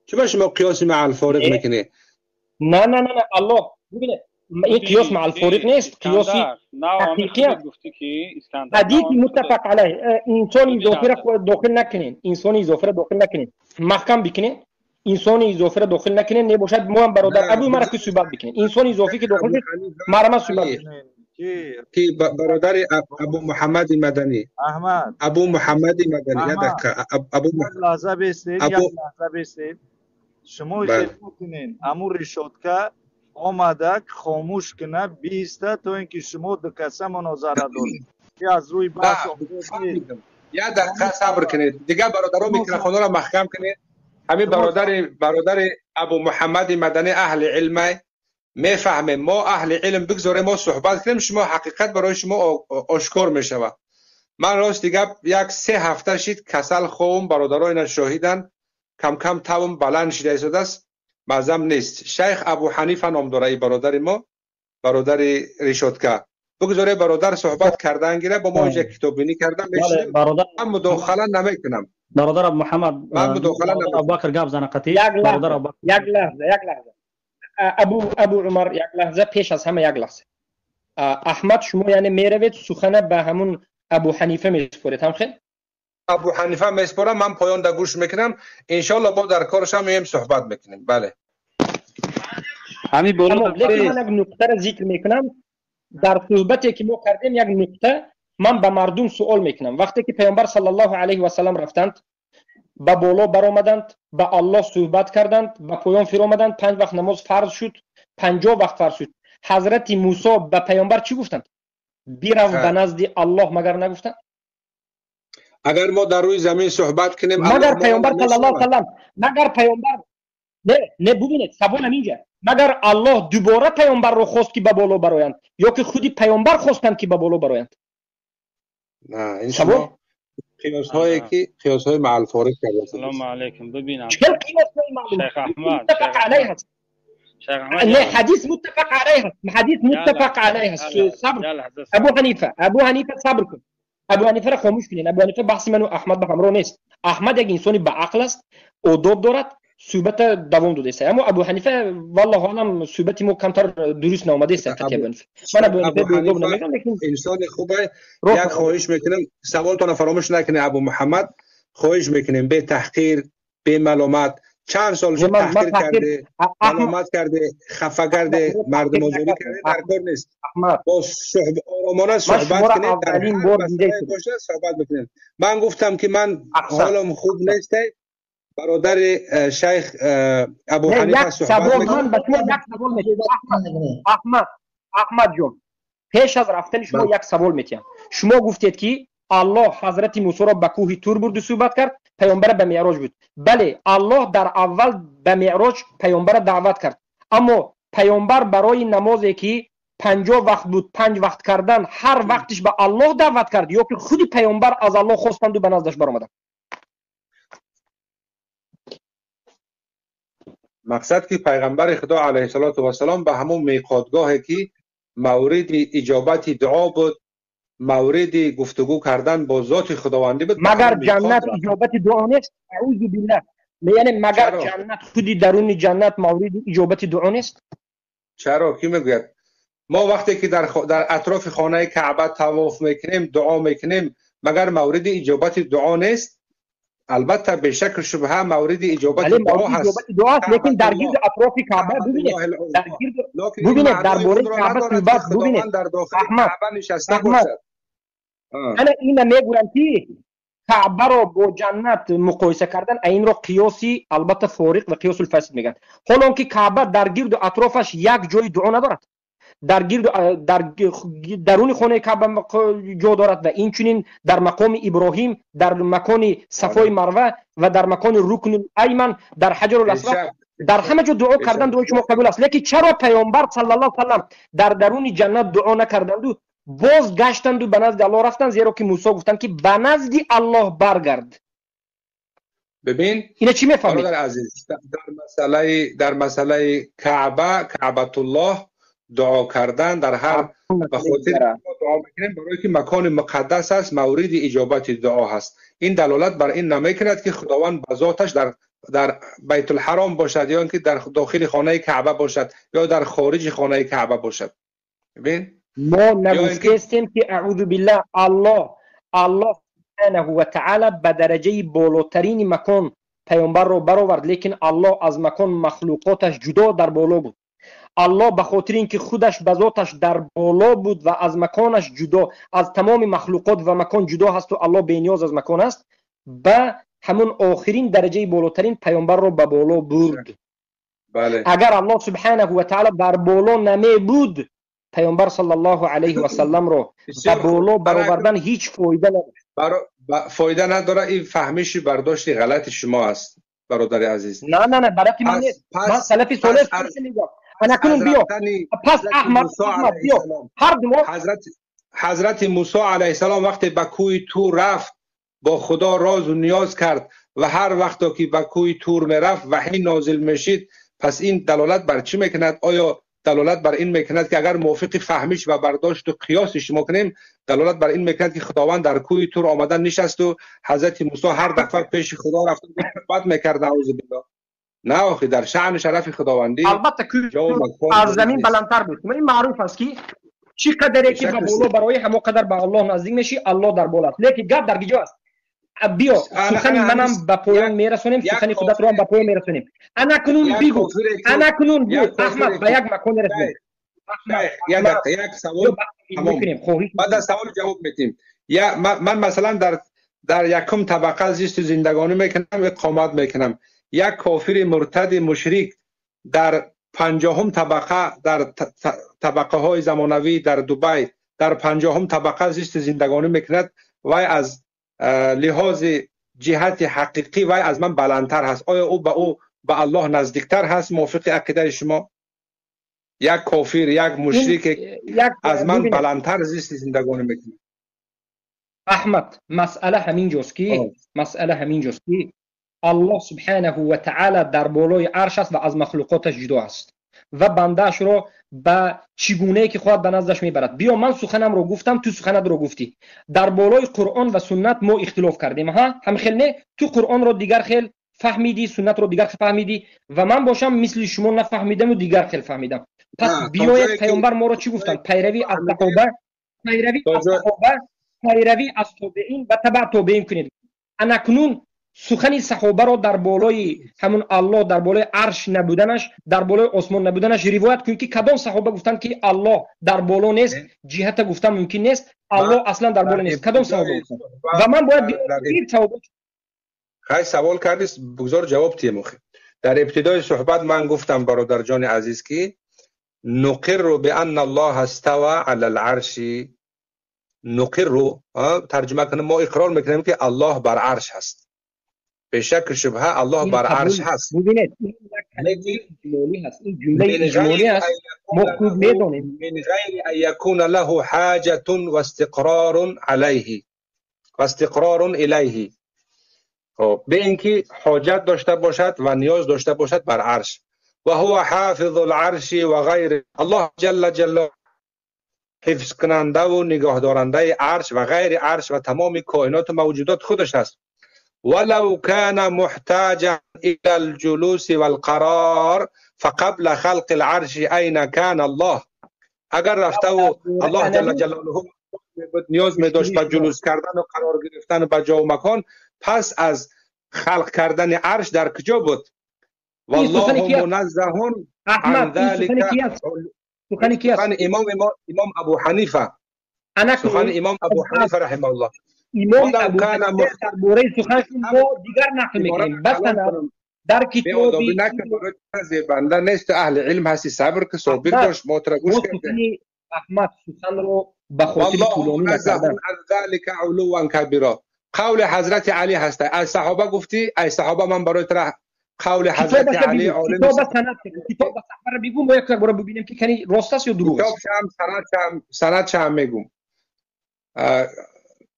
چرا شما قیاس مع الفارق میکنه؟ نه نه نه، الله ببینید این قیاس مع الفارق نیست، قیاسی حقیقی است. حدیث متفق علیه. انسان اضافه را داخل نکنین، انسان اضافه را داخل نکنین، محکم بکنین. انسان اضافه را داخل نکنین، نباشد ما هم برادر ابو مرا که صحبت بکنین. انسان اضافی که داخل مرا صحبت بکنین. کی برادر ابو محمد مدنی، احمد ابو محمد مدنی، یک دقیقه ابو لحظه بیستید. شما اجازه کنین امور رشادکه آمده خاموش کنه بیسته تا اینکه شما دو کسه مناظره دارید که از روی بحث یک دقیقه صبر کنید دیگه. برادران میکروفونا را محکم کنید. همین برادر ابو محمد مدنی اهل علم میفهمه. ما اهل علم بگذاره ما صحبت کنیم، شما حقیقت برای شما آشکار میشوه. من راست دیگه یک 3 هفته شید کسل خوم، برادران اینا شاهیدن، کم کم تاون بلند شده ایستاده است، مزم نیست. شیخ ابو حنیفه نام داره ای برادر ما، برادر رشادکه. بگذاره برادر صحبت کردن گیره، با ما اینجا کتاب بینی کردن میشه. من مداخله نمیکنم. برادر ابو محمد، من مداخله نمیکنم. ابوبکر گاب زنقتی. یک لحظه ابو عمر، یک لحظه پیش از همه یک لحظه. احمد شما یعنی میروید سخنه به همون ابو حنیفه میسپارید؟ هم خیلی ابو حنیفه میسپارم، من پایان دا گوش میکنم. انشالله با در کارش هم صحبت میکنیم. بله همین بالا. لیکن من یک نکته را ذکر میکنم در صحبتی که ما کردیم. یک نکته من به مردم سوال میکنم. وقتی که پیامبر صلی الله علیه و سلم رفتند، به بالا برآمدند، به الله صحبت کردند، به پایان فرا آمدند، 5 وقت نماز فرض شد، 50 وقت فرض شد. حضرت موسی به پیامبر چی گفتند؟ بیرو به نزد الله، مگر نگفتند؟ اگر ما در روی زمین صحبت کنیم، مگر پیامبر صلی الله علیه و سلم، مگر پیامبر نه ببینید سوالم اینجا، مگر الله دوباره پیامبر رو خواست که به بالا برآیند یا که خودی پیامبر خواستند که به بالا برآیند؟ نه این شما قیاس های مع الفارق کردید. سلام علیکم. ببینم چه قیاس های شیخ احمد متفق علیه است. نه حدیث متفق علیه است. حدیث متفق علیه است. صبر. ابو حنیفه صبر کن. ابو حنیفه را خاموش کنین. ابو حنیفه بحث من و احمد به همراه نیست. احمد یک انسانی با عقل است، آداب دارد، صحبت دوام داده است. اما ابو حنیفه والله عالم صحبت ما کمتر درست نامده است. من ابو حنیفه نمیگم، لیکن انسان خوبه. یک خواهش میکنم سوالتون فراموش نکنه ابو محمد. خواهش میکنیم به تحقیر، به ملامت. چند سال شد تحقیر کرده، ملامت کرده، خفه کرده، مردم آزاری کرده، در کار نیست. با آرامانه صحبت کنید، در هر مسئله باشه صحبت بکنید. من گفتم که من حالم خوب نیست، برادر شیخ ابو حنیفه صحبت میکنم. احمد جون، پیش از رفتن شما یک سوال میتونم. شما گفتید که الله حضرت موسی را به کوه طور برد و صحبت کرد، پیامبر به معراج بود. بله الله در اول به معراج پیامبر دعوت کرد، اما پیامبر برای نمازی که 50 وقت بود 5 وقت کردن، هر وقتش به الله دعوت کرد یا که خودی پیامبر از الله خواستند و به نزدش برآمدند؟ مقصد که پیغمبر خدا علیه السلام به همون میقاتگاهی که مورد اجابت دعا بود، مورد گفتگو کردن با ذات خداوندی بود. مگر جنت اجابت دعا نیست؟ اعوذ بالله. یعنی مگر جنت خودی درون جنت مورد اجابت دعا نیست؟ چرا؟ کی میگه؟ ما وقتی که در اطراف خانه کعبه طواف میکنیم، دعا میکنیم، مگر مورد اجابت دعا نیست؟ البته به شک شبهه مورد اجابت دعا هست، لیکن در گرد اطراف کعبه ببینید، ببینید درباره کعبه صحبت ببینید. در داخل کعبه نشسته باشد. انا اینا میگویم که کعبه رو با جنت مقایسه کردن، این رو قیاسی البته فارق و قیاس الفاسد میگن. حالا که کعبه در گرد و اطرافش یک جای دعا ندارد، در درون خانه کعبه جا دارد و این چنین در مقام ابراهیم، در مکان صفای مروه و در مکان رکن الایمن، در حجر الاسود در همه جا دعا کردن دعای شما قبول است، لیکن چرا پیامبر صلی الله علیه و سلم در درون جنت دعا نکردند و باز گشتند و به نزد الله رفتند؟ زیرا که موسی گفتند که به نزد الله برگرد. ببین اینا چی میفهمید؟ برادر عزیز، در مسئله کعبه الله دعا کردن در هر به خاطر دعا میکنیم برای که مکان مقدس است، مورد اجابت دعا هست. این دلالت بر این نمیکند که خداوند به ذاتش در بیت الحرام باشد یا اینکه در داخل خانه کعبه باشد یا در خارج خانه کعبه باشد. ببین ما نگفته استیم که اعوذ بالله الله سبحانه و تعالی به درجه بالاترین مکان پیامبر رو برآورد، لیکن الله از مکان مخلوقاتش جدا در بالا بود. الله به خاطر اینکه خودش به ذاتش در بالا بود و از مکانش جدا، از تمام مخلوقات و مکان جدا هست و الله بی‌نیاز از مکان است، به همون آخرین درجه بالاترین پیامبر رو به بالا برد. بله. اگر الله سبحانه و تعالی در بالا نمی بود، پیامبر صلی الله علیه و سلم رو به بالا برآوردن هیچ فایده نداره. فایده نداره. این فهمیش برداشت غلط شما است برادر عزیز. نه برای من نیست. من سلفی صالح میگم. انا کنم بیو پس احمد بیو هر دو حضرت موسی علیه السلام وقتی به کوه تور رفت با خدا راز و نیاز کرد و هر وقت که به کوه تور میرفت وحی نازل میشید. پس این دلالت بر چی میکند؟ آیا دلالت بر این میکند که اگر موافق فهمیش و برداشت و قیاسش ما کنیم، دلالت بر این میکند که خداوند در کوه تور آمدن نشست و حضرت موسی هر دفعه پیش خدا رفت و بعد میکرد اعوذ بالله؟ نه آخه در شأن شرف خداوندی البته که از زمین بلندتر بود. این معروف است که چی قدری که به بالا برای همه قدر به الله نزدیک میشی، الله در بالا است. لیکن گپ در کجا است؟ بیا سخن منم به پایان میرسونیم، سخن خودت رو هم به پایان میرسونیم. انا کنون بگو احمد به یک مکان رسید. یک سوال بعد از سوال جواب میدیم. یا من مثلا در یکم طبقه زیست زندگانی میکنم، اقامت میکنم. یک کافر مرتد مشرک در 50م طبقه، در طبقه های زمانوی در دبی در 50م طبقه زیست زندگانی میکند، وای از لحاظ جهت حقیقی وای از من بلندتر هست. آیا او به الله نزدیکتر هست موافق عقیده شما؟ یک کافر، یک مشرک از من بلندتر زیست زندگانی میکنه. احمد مسئله همین جاست که الله سبحانه و تعالی در بالای عرش است و از مخلوقاتش جدا است و بندهش رو به چگونه که خود به نزدش میبرد. بیا من سخنم رو گفتم، تو سخنت رو گفتی. در بالای قرآن و سنت ما اختلاف کردیم. هم خیلی نه، تو قرآن رو دیگر خیلی فهمیدی، سنت رو دیگر فهمیدی و من باشم مثل شما نفهمیدم و دیگر خیلی فهمیدم. پس بیاید پیامبر ما رو چی گفتن؟ پیروی از صحابه، پیروی از تابعین و تبع تابعین کنید. انا کنون سخن صحابه را در بالای همون الله، در بالای عرش نبودنش، در بالای آسمان نبودنش روایت کنید که کدام صحابه گفتن که الله در بالا نیست، جهت گفتن ممکن نیست، الله اصلا در بالا نیست. کدام صحابه گفتن؟ و من باید بگم صحابه. خیلی سوال کردید، بگذار جواب تیم. در ابتدای صحبت من گفتم برادر جان عزیز که نقر بان الله استوى على العرش. نقر ترجمه کنم ما اقرار میکنیم که الله بر عرش هست. به شک شبهه الله بر عرش هست. ببینید این جمله اجمالی است. ما خوب میدونیم من غیر ان یکون له حاجه و استقرار علیه و استقرار الیه. به اینکه حاجت داشته باشد و نیاز داشته باشد بر عرش. و هو حافظ العرش و غیر. الله جل جلاله حفظ کننده و نگهدارنده عرش و غیر عرش و تمام کائنات و موجودات خودش است. ولو كان محتاجا الى الجلوس والقرار فقبل خلق العرش اين كان الله. اگر رفته و الله جل جلاله نیاز می داشت به جلوس کردن و قرار گرفتن به جا و مکان، پس از خلق کردن عرش در کجا بود؟ والله منزه عن ذلك. سخن امام ابو حنیفه، سخن امام ابو حنیفه رحمه الله. امام ابو حنیفه در باره سخنش ما دیگر نقل میکنیم. بس در کتابی بنده نیست، اهل علم هستی، صبر که صبر داشت محترگوش کرده. احمد سخن رو به خاطر طولانی نکردن. عن ذلك علوا کبیرا. قول حضرت علی هست. ای صحابه گفتی، ای صحابه من برای قول حضرت علی عالم کتاب سند کتاب صحبه بگو ما یک بار ببینیم که کنی راست است یا دروغ است. کتاب سند چم میگم.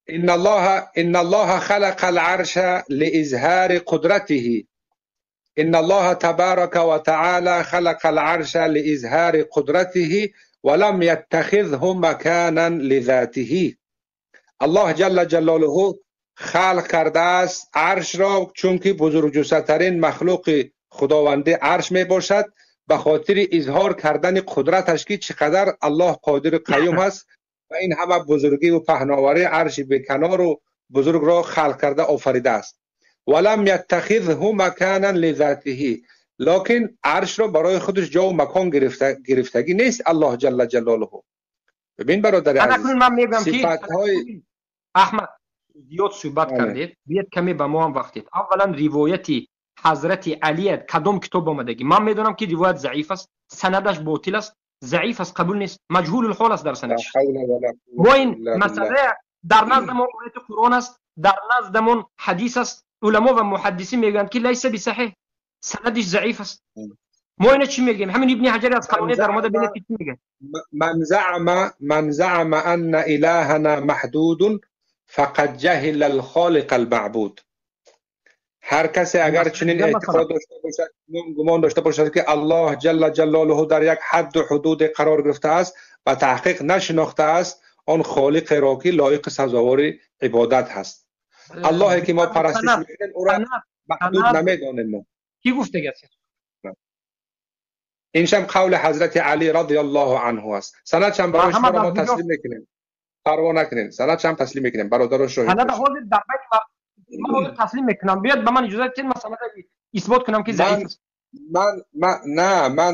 ان الله خلق العرش لإظهار قدرته. ان الله تبارك وتعالى خلق العرش لإظهار قدرته ولم يتخذه مكانا لذاته. الله جل جلاله خلق کرده است عرش را چون که بزرگجثه‌ترین مخلوق خداوندی عرش می باشد به خاطر اظهار کردن قدرتش که چقدر الله قادر قیوم است و این همه بزرگی و پهناوری عرش به کنار و بزرگ را خلق کرده آفریده است. ولم یتخذه مکانا لذاته، لکن عرش را برای خودش جا و مکان گرفتگی نیست الله جل جلاله. ببین برادر عزیز، من میگم صفات‌های احمد زیاد صحبت کردید، بیاد کمی به ما هم وقتید. اولا روایتی حضرت علی کدام کتاب آمدگی؟ من میدونم که روایت ضعیف است، سندش باطل است، ضعیف است، قبول نیست، مجهول الحال است در سندش. و این مسئله در نزد ما آیت قرآن است، در نزد ما حدیث است. علما و محدثین میگن که لیس بصحیح، سندش ضعیف است. ما اینو چی میگیم؟ همین ابن حجر از قرآن در مورد بینه چی میگه؟ من زعم ان الهنا محدود فقد جهل الخالق المعبود. هر کسی اگر چنین اعتقاد داشته باشد، گمان داشته باشد که الله جل جلاله در یک حد و حدود قرار گرفته است و تحقیق نشناخته است، آن خالق را که لایق سزاوار عبادت هست. اللهی که ما پرستش میکنیم او را محدود نمیدانیم. کی گفته گفته؟ این شم قول حضرت علی رضی الله عنه است. سند هم برای شما ما تسلیم میکنیم، پروا نکنین. سند هم تسلیم میکنیم، برادر شاهد سند حاضر در بیت من تسلیم میکنم. بیاد به من اجازه بدید مثلا اثبات کنم که ضعیف است.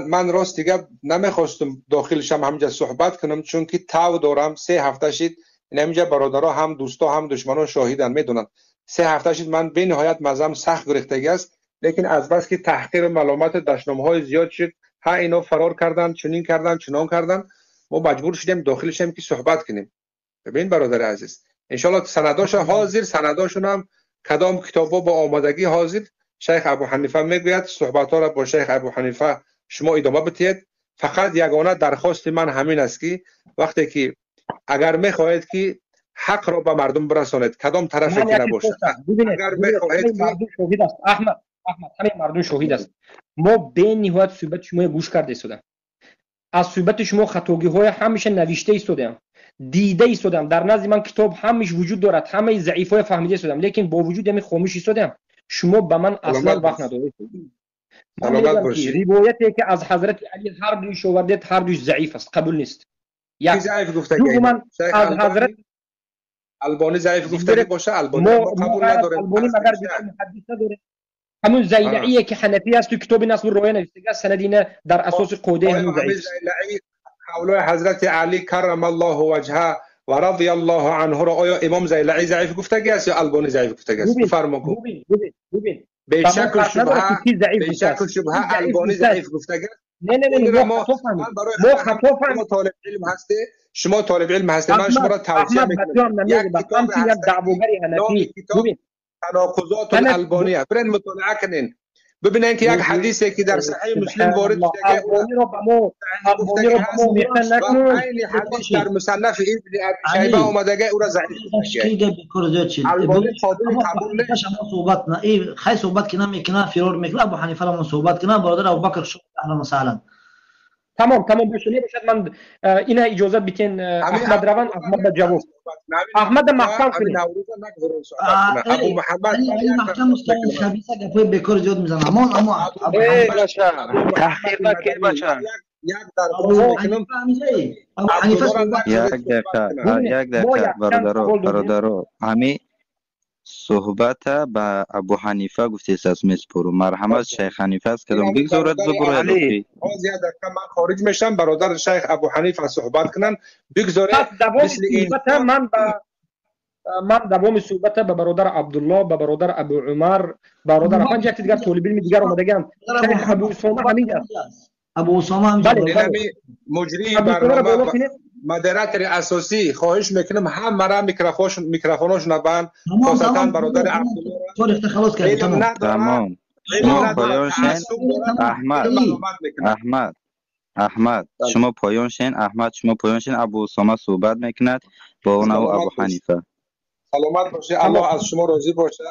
من راست دیگه نمیخواستم داخلشم همینجا صحبت کنم، چون که تاو دارم 3 هفته شد اینجا برادرها هم دوستا هم دشمنان شاهدن میدونن. 3 هفته شد من به نهایت مزم سخت گرفتگی است، لیکن از بس که تحقیر و ملامت دشنامهای زیاد شد، ها اینو فرار کردن، چنین کردن، چنان کردن، ما مجبور شدیم داخلشم که صحبت کنیم. ببین برادر عزیز، ان شاء الله سنداش حاضر، سنداشون هم کدام کتابا با آمادگی حاضر. شیخ ابو حنیفه میگوید صحبت‌ها را با شیخ ابو حنیفه شما ادامه بدید. فقط یگانه درخواست من همین است که وقتی که اگر میخواهید که حق را به مردم برسانید، کدام طرفی که نباشه، اگر میخواهید شهید است احمد همین مردم شهید است. ما به نهایت صحبت شما گوش کرده ایستادم، از صحبت شما خطاگی‌های همیشه نوشته ایستادم، دیده ایستادم. در نزد من کتاب همیشه وجود دارد، همه ضعیفای فهمیده ایستادم، لیکن با وجود همین خاموش ایستادم. شما به من اصلا وقت ندادید. روایتی که از حضرت علی هر دویش آوردید هر دویش ضعیف است، قبول نیست. یک ضعیف گفته من از حضرت البانی ضعیف گفته باشه، البانی ما قبول نداریم. البانی مگر محدث نداره. همون زیلعی که حنفی است تو کتاب نصب الرؤیا نوشته است، سندینه در اساس قوده همون ضعیف. زیلعی قول حضرت علی کرم الله وجهه و رضی الله عنه را آیا امام زیلعی ضعیف گفته است یا البانی ضعیف گفته است؟ بفرمایید. ببین به شک و شبهه البانی ضعیف گفته است. نه ما خطا فهمیدیم. طالب علم هستی، شما طالب علم هستی، من شما را توصیه میکنم یک دعوگری حنفی ببین تناقضات الالبانیه برین مطالعه کنین، ببینین که یک حدیثی که در صحیح مسلم وارد شده البانی رو به ما میخوان نکنون، این حدیث در مصنف ابن ابی شیبه اومده او را ضعیف میگه. البانی قابل قبول نیست. صحبت نه ای خیلی صحبت کنه میکنه فرار میکنه. ابو حنیفه را صحبت کنه برادر ابوبکر شو اهلا وسهلا. تمام بشه من اینا اجازه بدین. احمد روان احمد جواب احمد محکم کنید. ابو محمد این محکم است خبیثه گپای بیکار زیاد میزنه. اما تحقیق که بچه یک درخواست میکنم. یک دقیقه برادرو همین صحبت به ابو حنیفه گفتی است میسپرو مرحمت شیخ حنیفه است کدام بگذارد زبور علی من خارج میشم برادر شیخ ابو حنیفه صحبت کنن بگذارید. مثل این من دوام صحبت به برادر عبدالله، به برادر ابو عمر، برادر پنج یک دیگر طالب علم دیگر اومدگم. شیخ ابو اسامه همین است. ابو اسامه هم مجری برنامه مدیراتور اساسی خواهش میکنم همه را میکروفوناشون بند، خاصتا برادر عبدالله تو خلاص کردید. تمام شما پایان شین احمد شما پایان شین شما پایان شین. ابو اسامه صحبت میکند با اون ابو حنیفه. سلامت باشه. الله از شما راضی باشه.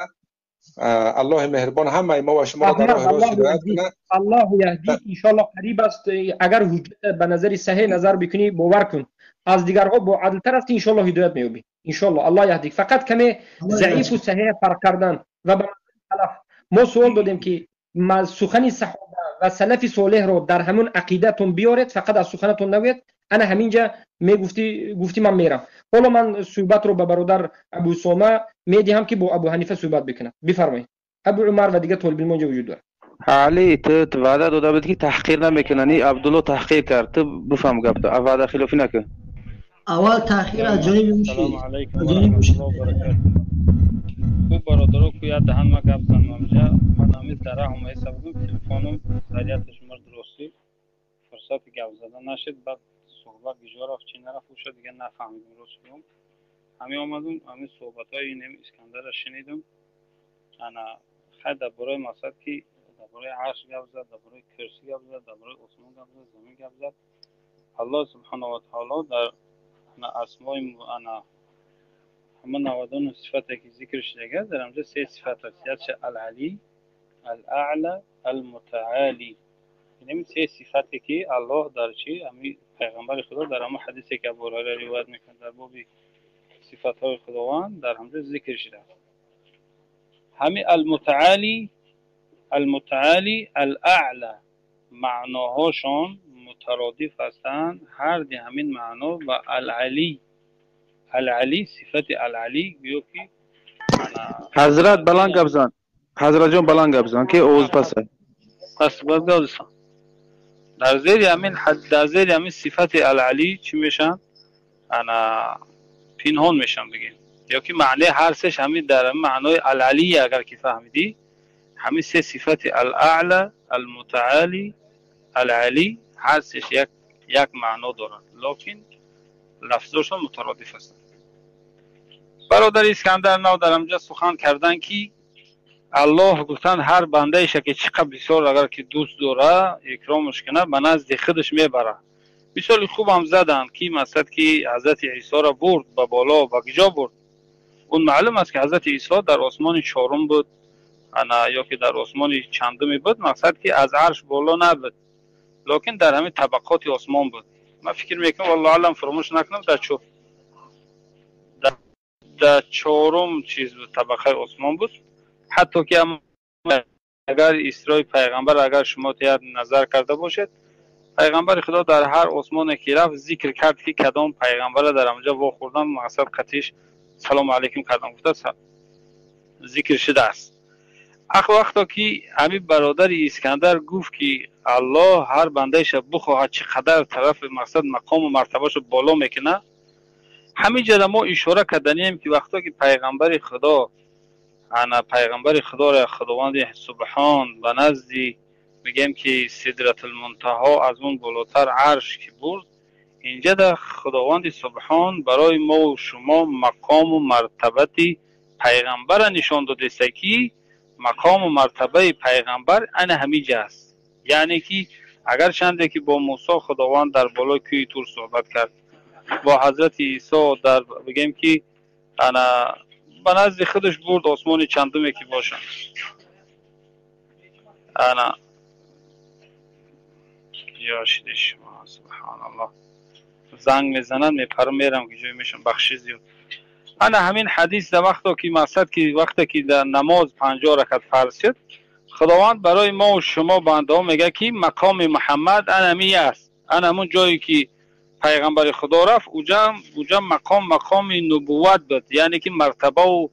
الله مهربان همه ما و شما را در راه راست هدایت کنه. الله یهدی. ان شاء الله قریب است. اگر به نظر صحیح نظر بکنی باور کن از دیگرها با عدلتر است. ان شاء الله هدایت میابی ان شاء الله. الله یهدی. فقط کمی ضعیف و صحیح فرق کردن و به خلاف ما سوال دادیم که سخن صحابه و سلف صالح رو در همون عقیدتون بیارید، فقط از سخنتون نگوید. انا همینجا گفتی من میرم. حالا من صحبت رو به برادر ابو اسامه میدهم که با ابو حنیفه صحبت بکنه. بفرمایید. ابو عمر و دیگه طالب علم وجود داره. علی تو وعده داده بودی که تحقیر نمیکننی. عبدالله تحقیر کرد. تو بفهم گفت وعده خلافی نکن. اول تحقیر از جانب میشه. سلام علیکم و رحمت الله و برکاته. خوب برادرو که یاد دهن ما گپ زدم اونجا. من امید داره همه سبب تلفنم ضریاتش مرد درستی فرصت گپ زدن نشد. بعد صحبت گجوار اف چین رفت شد دیگه نفهمیدم روزم. همین اومدم همین صحبتای نیم اسکندر را شنیدم. انا خد درباره مقصد کی درباره عرش گپ زد، درباره کرسی گپ زد، درباره عثمان گپ زد، زمین گپ زد. الله سبحانه و تعالی در اسماء انا همه 99 صفتی که ذکر شده در اینجا سه صفت هست. یکی العلی، الاعلى، المتعالی. این سه صفتی که الله در چی امی پیغمبر خدا در همه حدیثی که ابو هریره روایت میکنه در باب صفات‌های خداوند در همجا ذکر شده. همین المتعالی الاعلى معناهاشون مترادف هستند. هر دی همین معنا و العلی صفت العلی بیو که حضرت بلند گبزن. حضرت جان بلند گبزن که اوز پسه پس باید گوزن در زیر همین صفت العلی چی میشن؟ انا پینهون میشن بگیم. یا که معنی هر سش همین در معنای العلی اگر که فهمیدی همین سه صفت الاعلى، المتعالی، العلی هر سش یک معنا دارن لیکن لفظشون مترادف هستن. برادر اسکندر نو در اینجا سخن کردن که الله گفتن هر بنده ایش که چقدر بسیار اگر که دوست داره اکرامش کنه به نزد خودش میبره. مثال خوب هم زدن که مثلا که حضرت عیسی را برد به بالا و کجا برد. اون معلوم است که حضرت عیسی در آسمان چهارم بود یا که در آسمان چندمی بود. مقصد که از عرش بالا نبود لیکن در همین طبقات آسمان بود. من فکر میکنم والله علم فراموش نکنم در چهارم چیز بود طبقه آسمان بود. حتی که اگر اسرای پیغمبر اگر شما تیاد نظر کرده باشید پیغمبر خدا در هر آسمان که رفت ذکر کرد که کدام پیغمبر در اونجا واخوردن مقصد قطعش سلام علیکم کردن گفته ذکر شده است. وقتا که همین برادر اسکندر گفت که الله هر بندهش بخواهد چقدر طرف مقصد مقام و مرتبهش بالا میکنه، همین جا ما اشاره کردنیم که وقتا که پیغمبر خدا را خداوند سبحان به نزدی میگیم که سدرت المنتها از اون بالاتر عرش که برد، اینجا در خداوند سبحان برای ما و شما مقام و مرتبه پیغمبر نشان داده است که مقام و مرتبه پیغمبر ان همیجا است. یعنی که اگر چنده که با موسی خداوند در بالای کوه طور صحبت کرد، با حضرت عیسی در بگیم که انا به نزد خودش برد آسمان چندمی که باشن انا یا شده شما سبحان الله زنگ میزنن میپرم میرم که جای میشم بخشی زیاد. انا همین حدیث در وقتی که در نماز 50 رکعت فرض شد خداوند برای ما و شما بنده ها میگه که مقام محمد انمی است. ان همون جایی که پیغمبر خدا رفت اوجا مقام نبوت بود. یعنی که مرتبه و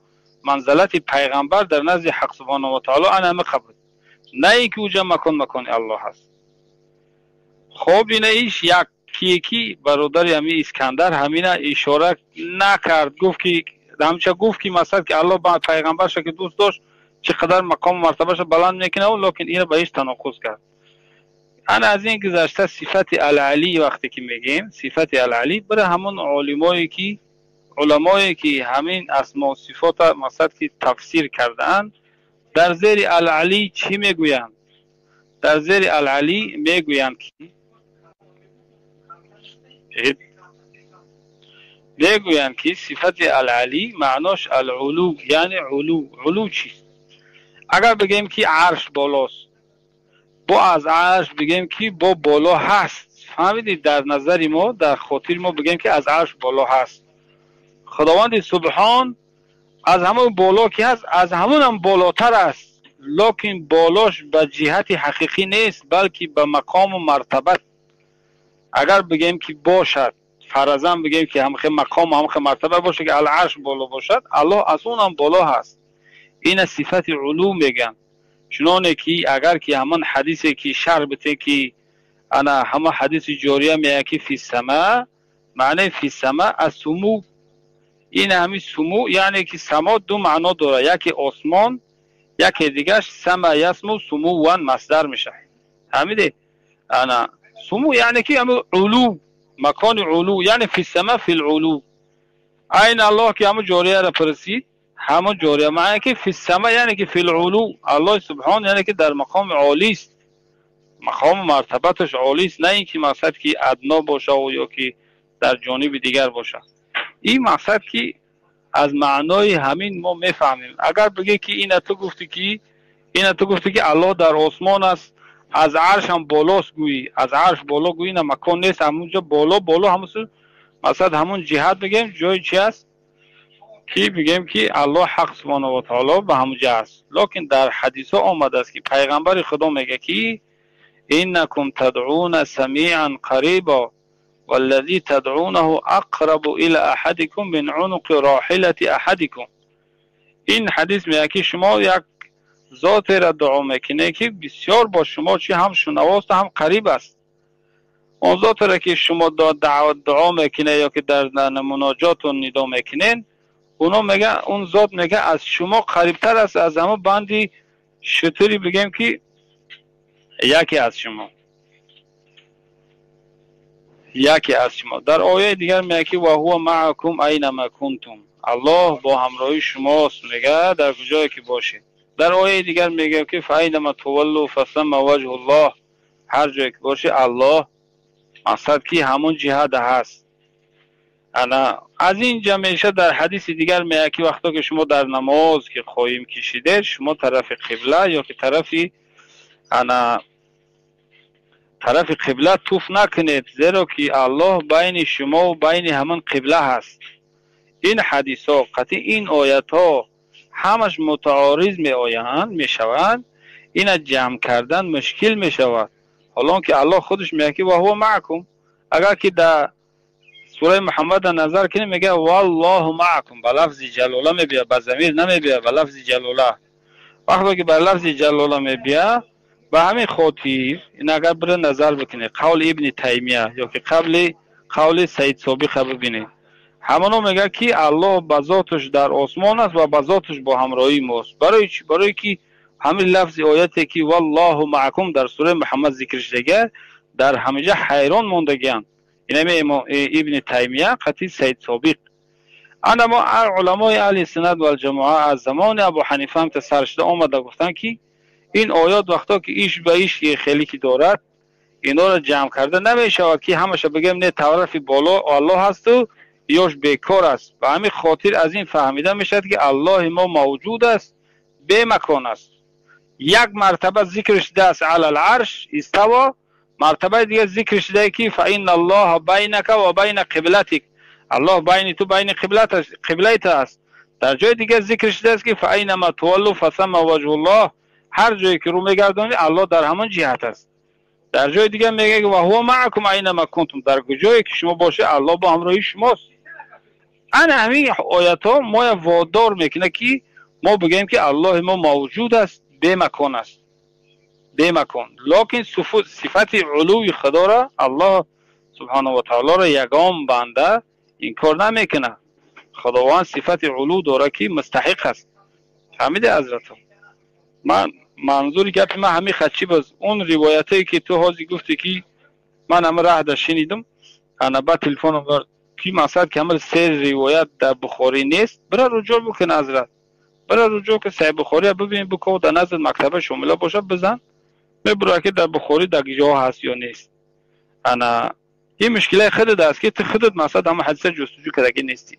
منزلت پیغمبر در نزد حق سبحانه و تعالی انمی قبول، نه ای که اوجا مکان الله هست. خب این ایش یکی برادر امی اسکندر همین اشاره نکرد. گفت که مثلا که الله با پیغمبرش که دوست داشت چقدر مقام و مرتبهش بلند میکنه لیکن این به هیچ تناقض کرد. انا از این گذشته صفت العلی وقتی که میگیم صفت العلی برای همون علمایی که همین اسما و صفات مثلا که تفسیر کردن در زیر العلی چی میگویند؟ در زیر العلی میگویند که صفت العلی معناش العلو، یعنی علو چیست؟ اگر بگیم که عرش بالاست، با از عرش بگیم که با بالا هست، فهمیدید؟ در نظر ما، در خاطر ما بگیم که از عرش بالا هست. خداوند سبحان از همون بالا که هست از همون هم بالاتر است، لکن بالاش به جهت حقیقی نیست بلکه به مقام و مرتبت. اگر بگیم که باشد، فرضاً بگیم که هم مقام و هم مرتبه باشه که العرش بالا باشد، الله از اون هم بالا هست. این صفت علو میگن. چنانه که اگر که همان حدیثی که شرح بته که انا همه حدیث جاریه میگه که فی السماء، معنی فی السماء از سمو. این همین سمو یعنی که سما دو معنا داره، یکی آسمان، یکی دیگهش سما یسمو سمو وان مصدر میشه. فهمیدی؟ انا سمو یعنی که همون علو، مکان علو، یعنی فی السماء فی العلو. این الله که همون جاریه را پرسید، همون جاریه معنی که فی السماء یعنی که فی العلو، الله سبحان یعنی که در مقام عالی است، مقام مرتبتش عالی است، نه اینکه مقصد که ادنا باشه و یا که در جانب دیگر باشه. این مقصد که از معنای همین ما میفهمیم. اگر بگی که این تو گفتی که الله در آسمان است، از عرش هم بالاست گویی، از عرش بالا گویی، نه مکان نیست، همونجا بالا همون مقصد همون جهت بگیم جای چی است که بگیم که الله حق سبحانه و تعالی به همونجا است. لکن در حدیث ها آمده است که پیغمبر خدا میگه که انکم تدعون سمیعا قریبا والذی تدعونه اقرب الى احدکم من عنق راحلة احدکم. این حدیث میگه که شما یک ذات را دعا میکنه که بسیار با شما چی هم شنواست هم قریب است. اون ذات را که شما دعا میکنه یا که در مناجات و ندا میکنین، اون ذات میگه از شما قریبتر است از همه بندی شطوری بگیم که یکی از شما. در آیه دیگر میگه که و هو معکم اینما کنتم، الله با همراهی شماست، میگه در کجایی که باشید. در آیه دیگر میگه که فاینما تولوا فثم وجه الله، هر جایی که باشه الله مقصد که همون جهت هست. انا از این جمعیشه در حدیث دیگر میگه که وقتا که شما در نماز که خواهیم کشیده، شما طرف قبله یا که طرف قبله توف نکنید، زیرا که الله بین شما و بین همان قبله هست. این حدیث ها قطعی این آیت ها همش متعارض می شوند، این جمع کردن مشکل می شود. حالا که الله خودش میگه که و هو معکم، اگر که در سوره محمد نظر کنیم میگه والله معکم، با لفظ جلاله میبیه، با ضمیر نمیبیه، با لفظ جلاله. وقتی که با لفظ جلاله میبیه، به همین خاطر این اگر بره نظر بکنه قول ابن تیمیه یا که قول سید سابق ببینه، همونو میگه که الله با ذاتش در آسمان است و با ذاتش با همراهی ماست. برای چی؟ برای که همین لفظ آیتی که والله معکم در سوره محمد ذکر شده در همینجا حیران موندگیان. این ابن تیمیه قطعی سید سابق. اما علمای اهل سنت و الجماعه از زمان ابو حنیفه هم سرشته آمده گفتن که این آیات وقتا که ایش به ایش خیلی که دارد اینا را جمع کرده نمیشه که همش بگیم نه طرف بالا الله هست و یاش بیکار است. به همین خاطر از این فهمیده میشد که الله ما موجود است، به مکان است. یک مرتبه ذکر شده است علی العرش استوا، مرتبه دیگه ذکر شده که فإن الله بینک و بین قبلتک، الله بین تو بین قبلت است. در جای دیگه ذکر شده است که فإنما تولوا فثم وجه الله، هر جایی که رو میگردونی الله در همان جهت است. در جای دیگه میگه که و هو معکم اینما کنتم، در جایی که شما باشه الله با همراهی شماست. همین آیات ها ما وادار میکنه که ما بگیم که الله ما موجود است، به مکان است، به مکان. لکن صفت علوی خدا را الله سبحانه و تعالی را یگان بنده انکار نمیکنه. خداوند صفت علو داره که مستحق است. فهمیده حضرت؟ من منظور گپ من همین خدچی باز اون روایتی که تو حاضی گفتی که من هم راه شنیدم، انا با تلفنم دار که مقصد که همه سر روایت در بخاری نیست، برای رجوع بکن حضرت. برای رجوع که صحیح بخاری ببین بکو در نزد مکتبه شامله باشه بزن میبره که در بخاری در جا هست یا نیست. انا این مشکل خودت است که تو خودت مثلا هم حدیث جستجو کردگی نیستی،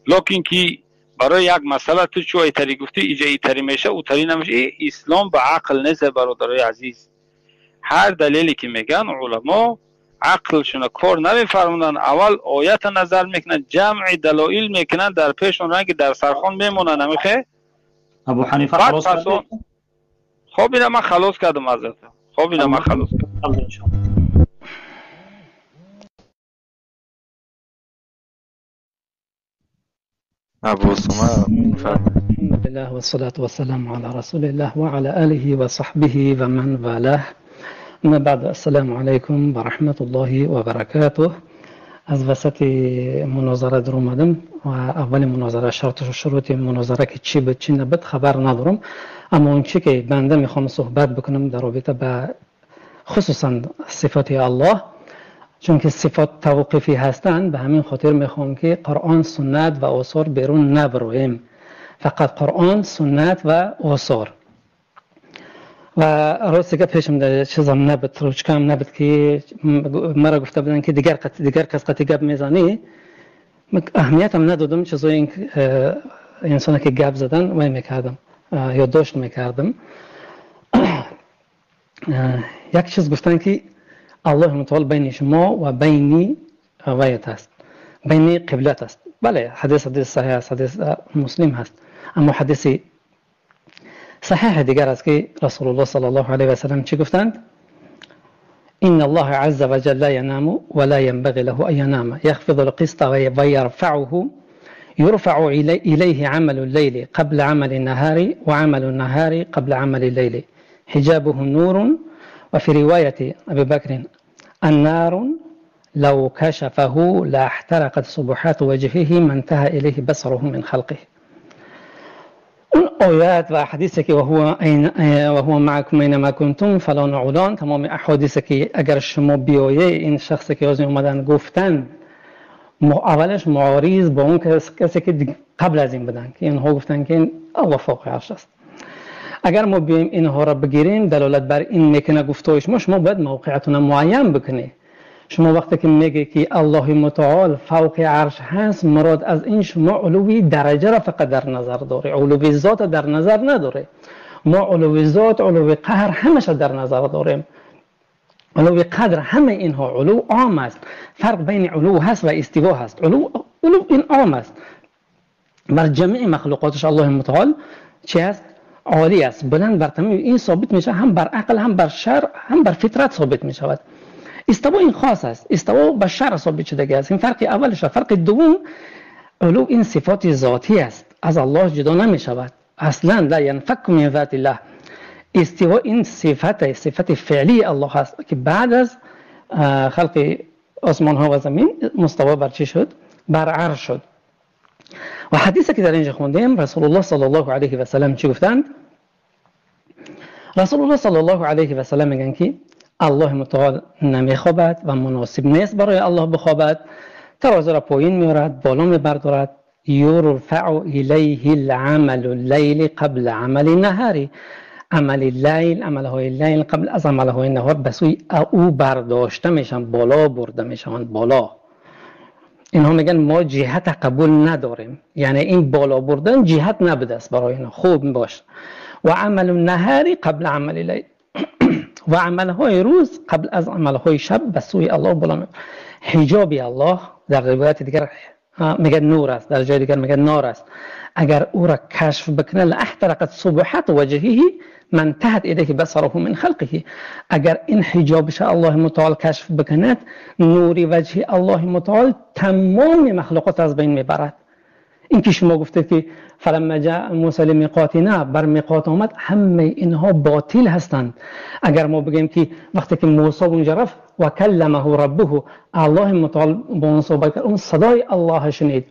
لکن که برای یک مسئله تو چو ایتری گفتی ایجا ایتری میشه اوتری نمیشه. اسلام به عقل نیست برادرای عزیز. هر دلیلی که میگن علما عقلشون کار نمیفرمونن، اول آیت نظر میکنن، جمع دلایل میکنن، در پیشون رنگ در سرخان میمونن. نمیخه ابو حنیفه خلاص کرد. خب اینا من خلاص کردم ازت. خب اینا من خلاص کردم. ابو سما الحمد لله والصلاة والسلام على رسول الله وعلى آله وصحبه ومن والاه. اما بعد، السلام علیکم و رحمت الله و برکاته. از وسط مناظره در اومدم و اول مناظره شرط و شروط مناظره که چی بود چی نبود خبر ندارم، اما اون چی که بنده میخوام صحبت بکنم در رابطه به خصوصا صفات الله، چون که صفات توقیفی هستند، به همین خاطر میخوام که قرآن، سنت و آثار بیرون نبرویم، فقط قرآن، سنت و آثار. و راستی که پیشم در چیزم نبود، روچکم نبود که مرا گفته بودن که دیگر کس قطعی گپ میزنی، اهمیتم ندادم. چیزای این انسان که گپ زدن وای میکردم یا داشت میکردم. یک چیز گفتن که الله متعال بین شما و بینی وایت است، بینی قبلت است. بله، حدیث صحیح است، حدیث مسلم هست، اما حدیث صحیح دیگر است که رسول الله صلی الله علیه و سلم چی گفتند؟ ان الله عز وجل لا ينام ولا ينبغي له ان ينام يخفض القسط ويرفعه يرفع اليه عمل الليل قبل عمل النهار وعمل النهار قبل عمل الليل حجابه نور. وفي رواية أبي بكر النار لو كشفه لاحترقت صبحات وجهه ما انتهى إليه بصره من خلقه. اون آیات و احادیثی که و هو معکم اینما کنتم فلان علان، تمام احادیثی که اگر شما بیایه این شخصی که از اومدن گفتن اولش معارض با اون کسی که قبل از این بدن که اینها گفتن که الله فوق عرش است. اگر ما بیایم اینها را بگیریم دلالت بر این میکنه گفته‌های شما باید موقعیتون معین بکنی. شما وقتی که میگه که الله متعال فوق عرش هست، مراد از این شما علوی درجه را فقط در نظر داره، علوی ذات در نظر نداره. ما علوی ذات، علوی قهر همش در نظر داریم. علوی قدر همه اینها علو عام است. فرق بین علو هست و استوا هست. علو این عام است بر جميع مخلوقاتش. الله متعال چی است؟ عالی است، بلند بر تمام. این ثابت میشه هم بر عقل، هم بر شرع، هم بر فطرت ثابت میشود. استوا این خاص است، استوا به شرع ثابت شده است. این فرق اولش. فرق دوم، علو این صفات ذاتی است، از الله جدا نمیشود اصلا، لا ينفك من ذات الله. استوا این صفت فعلی الله است که بعد از خلق آسمان ها و زمین مستوی بر چی شد؟ بر عرش شد. و حدیثی که در اینجا خوندیم، رسول الله صلی الله علیه و سلم چی گفتند؟ رسول الله صلی الله علیه و سلم میگن که الله متعال نمیخوابد و مناسب نیست برای الله بخوابد. ترازو را پایین میارد، بالا میبردارد. یرفع الیه العمل اللیل قبل عمل النهار. عمل اللیل، عملهای لیل قبل از عملهای نهار به سوی او برداشته میشن، بالا برده میشن، بالا. اینها میگن ما جهت قبول نداریم، یعنی این بالا بردن جهت نبوده است برای اینا. خوب باش. و عمل النهار قبل عمل اللیل و عملهای روز قبل از عملهای شب به سوی الله بالا میبرد. حجاب الله در روایت دیگر میگن نور است، در جای دیگر میگن نار است. اگر او را کشف بکنه لاحترقت صبحات وجهه من انتهت الیه بصره من خلقه. اگر این حجابش الله متعال کشف بکند، نوری وجه الله متعال تمام مخلوقات از بین میبرد. این که شما گفته که فلما جاء موسی لمیقاتنا، بر میقات آمد، همه اینها باطل هستند. اگر ما بگیم که وقتی که موسی اونجا رفت و کلمه ربه، الله متعال با اون صحبت کرد، اون صدای الله شنید.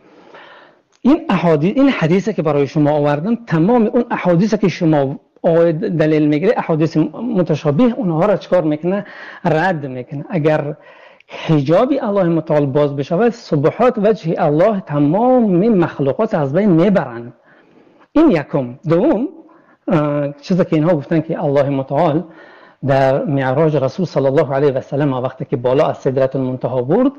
این احادیث، این حدیثی که برای شما آوردم، تمام اون احادیثی که شما دلیل میگیره، احادیث متشابه، اونها را چکار میکنه؟ رد میکنه. اگر حجاب الله متعال باز بشود سبحات وجه الله تمام مخلوقات از بین میبرند. این یکم. دوم چیزی که اینها گفتن که الله متعال در معراج رسول صلی الله علیه و سلم وقتی که بالا از سدرة المنتهی برد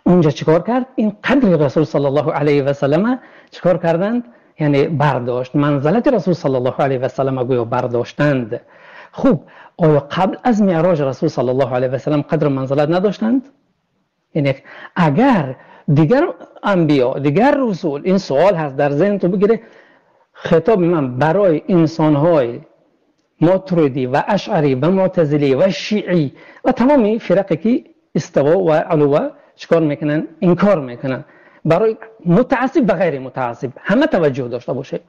اونجا چیکار کرد؟ این قدر رسول صلی الله علیه و سلم چیکار کردند؟ یعنی برداشت منزلت رسول صلی الله علیه و سلم گویا برداشتند. خوب آیا قبل از معراج رسول صلی الله علیه و سلم قدر منزلت نداشتند؟ یعنی اگر دیگر انبیا دیگر رسول این سوال هست در ذهن تو بگیره خطاب من برای انسان‌های ماتریدی و اشعری و معتزلی و شیعی و تمامی فرقی که استوا و علوا چیکار میکنن؟ انکار میکنن. برای متعصب و غیر متعصب همه توجه داشته باشه.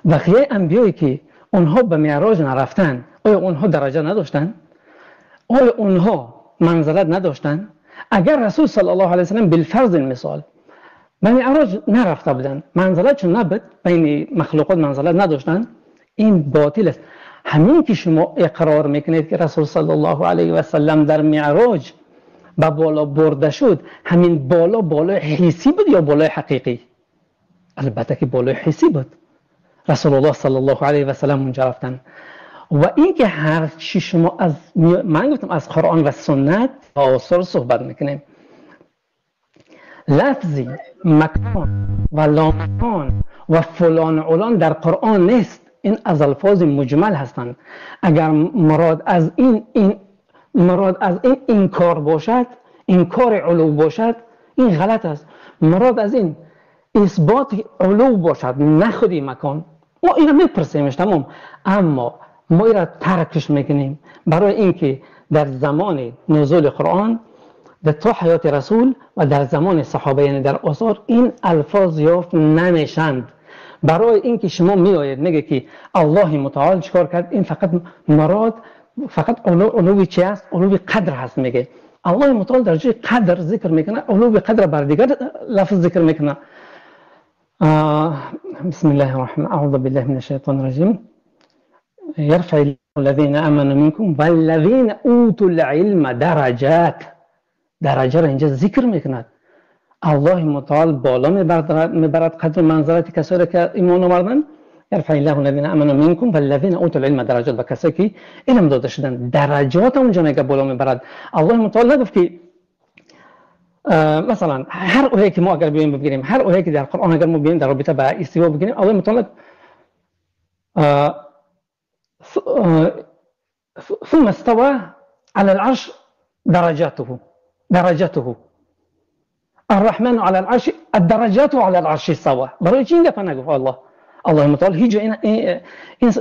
بقیه انبیایی که اونها به معراج نرفتن آیا اونها درجه نداشتن؟ آیا اونها منزلت نداشتن؟ اگر رسول صلی الله علیه و سلم بالفرض مثال به معراج نرفته بودن منزلتشون نبود، بین مخلوقات منزلت نداشتن، این باطل است. همین که شما اقرار میکنید که رسول صلی الله علیه و سلم در معراج به بالا برده شد، همین بالای حسی بود یا بالای حقیقی؟ البته که بالای حسی بود. رسول الله صلی الله علیه و سلم اونجا رفتن. و این که هر چی شما از من گفتم از قرآن و سنت آثار صحبت میکنیم، لفظی مکان و لامکان و فلان علان در قرآن نیست. این از الفاظ مجمل هستند. اگر مراد از این انکار باشد، انکار علو باشد، این غلط است. مراد از این اثبات علو باشد، نه خودی مکان. ما اینا میپرسیمش تمام، اما ما اینا ترکش میکنیم برای اینکه در زمان نزول قرآن در تو حیات رسول و در زمان صحابه یعنی در آثار این الفاظ یافت نمیشند. برای اینکه شما میآید میگه که الله متعال چیکار کرد، این فقط مراد فقط علوی چی است؟ علوی قدر هست. میگه الله متعال در جای قدر ذکر میکنه، علوی قدر بر دیگر لفظ ذکر میکنه. بسم الله الرحمن اعوذ بالله من الشیطان الرجیم. يرفع الذين آمنوا منكم والذين اوتوا العلم درجات. درجه را اینجا ذکر میکند. الله متعال بالا میبرد قدر منزلت کسایی که ایمان آوردن. يرفع الله الذين آمنوا منكم والذين اوتوا العلم درجات. و کسایی که علم داده شدن درجات اونجا میگه بالا میبرد. الله متعال نگفت که مثلا هر آیه که ما اگر بگیریم، هر آیه که در قرآن اگر ما بگیریم در رابطه با استوا بگیریم، الله متعال ثم استوى على العرش درجاته الرحمن على العرش الدرجات على العرش سوا. برای چی این گپ نگفت الله متعال؟ هیچ این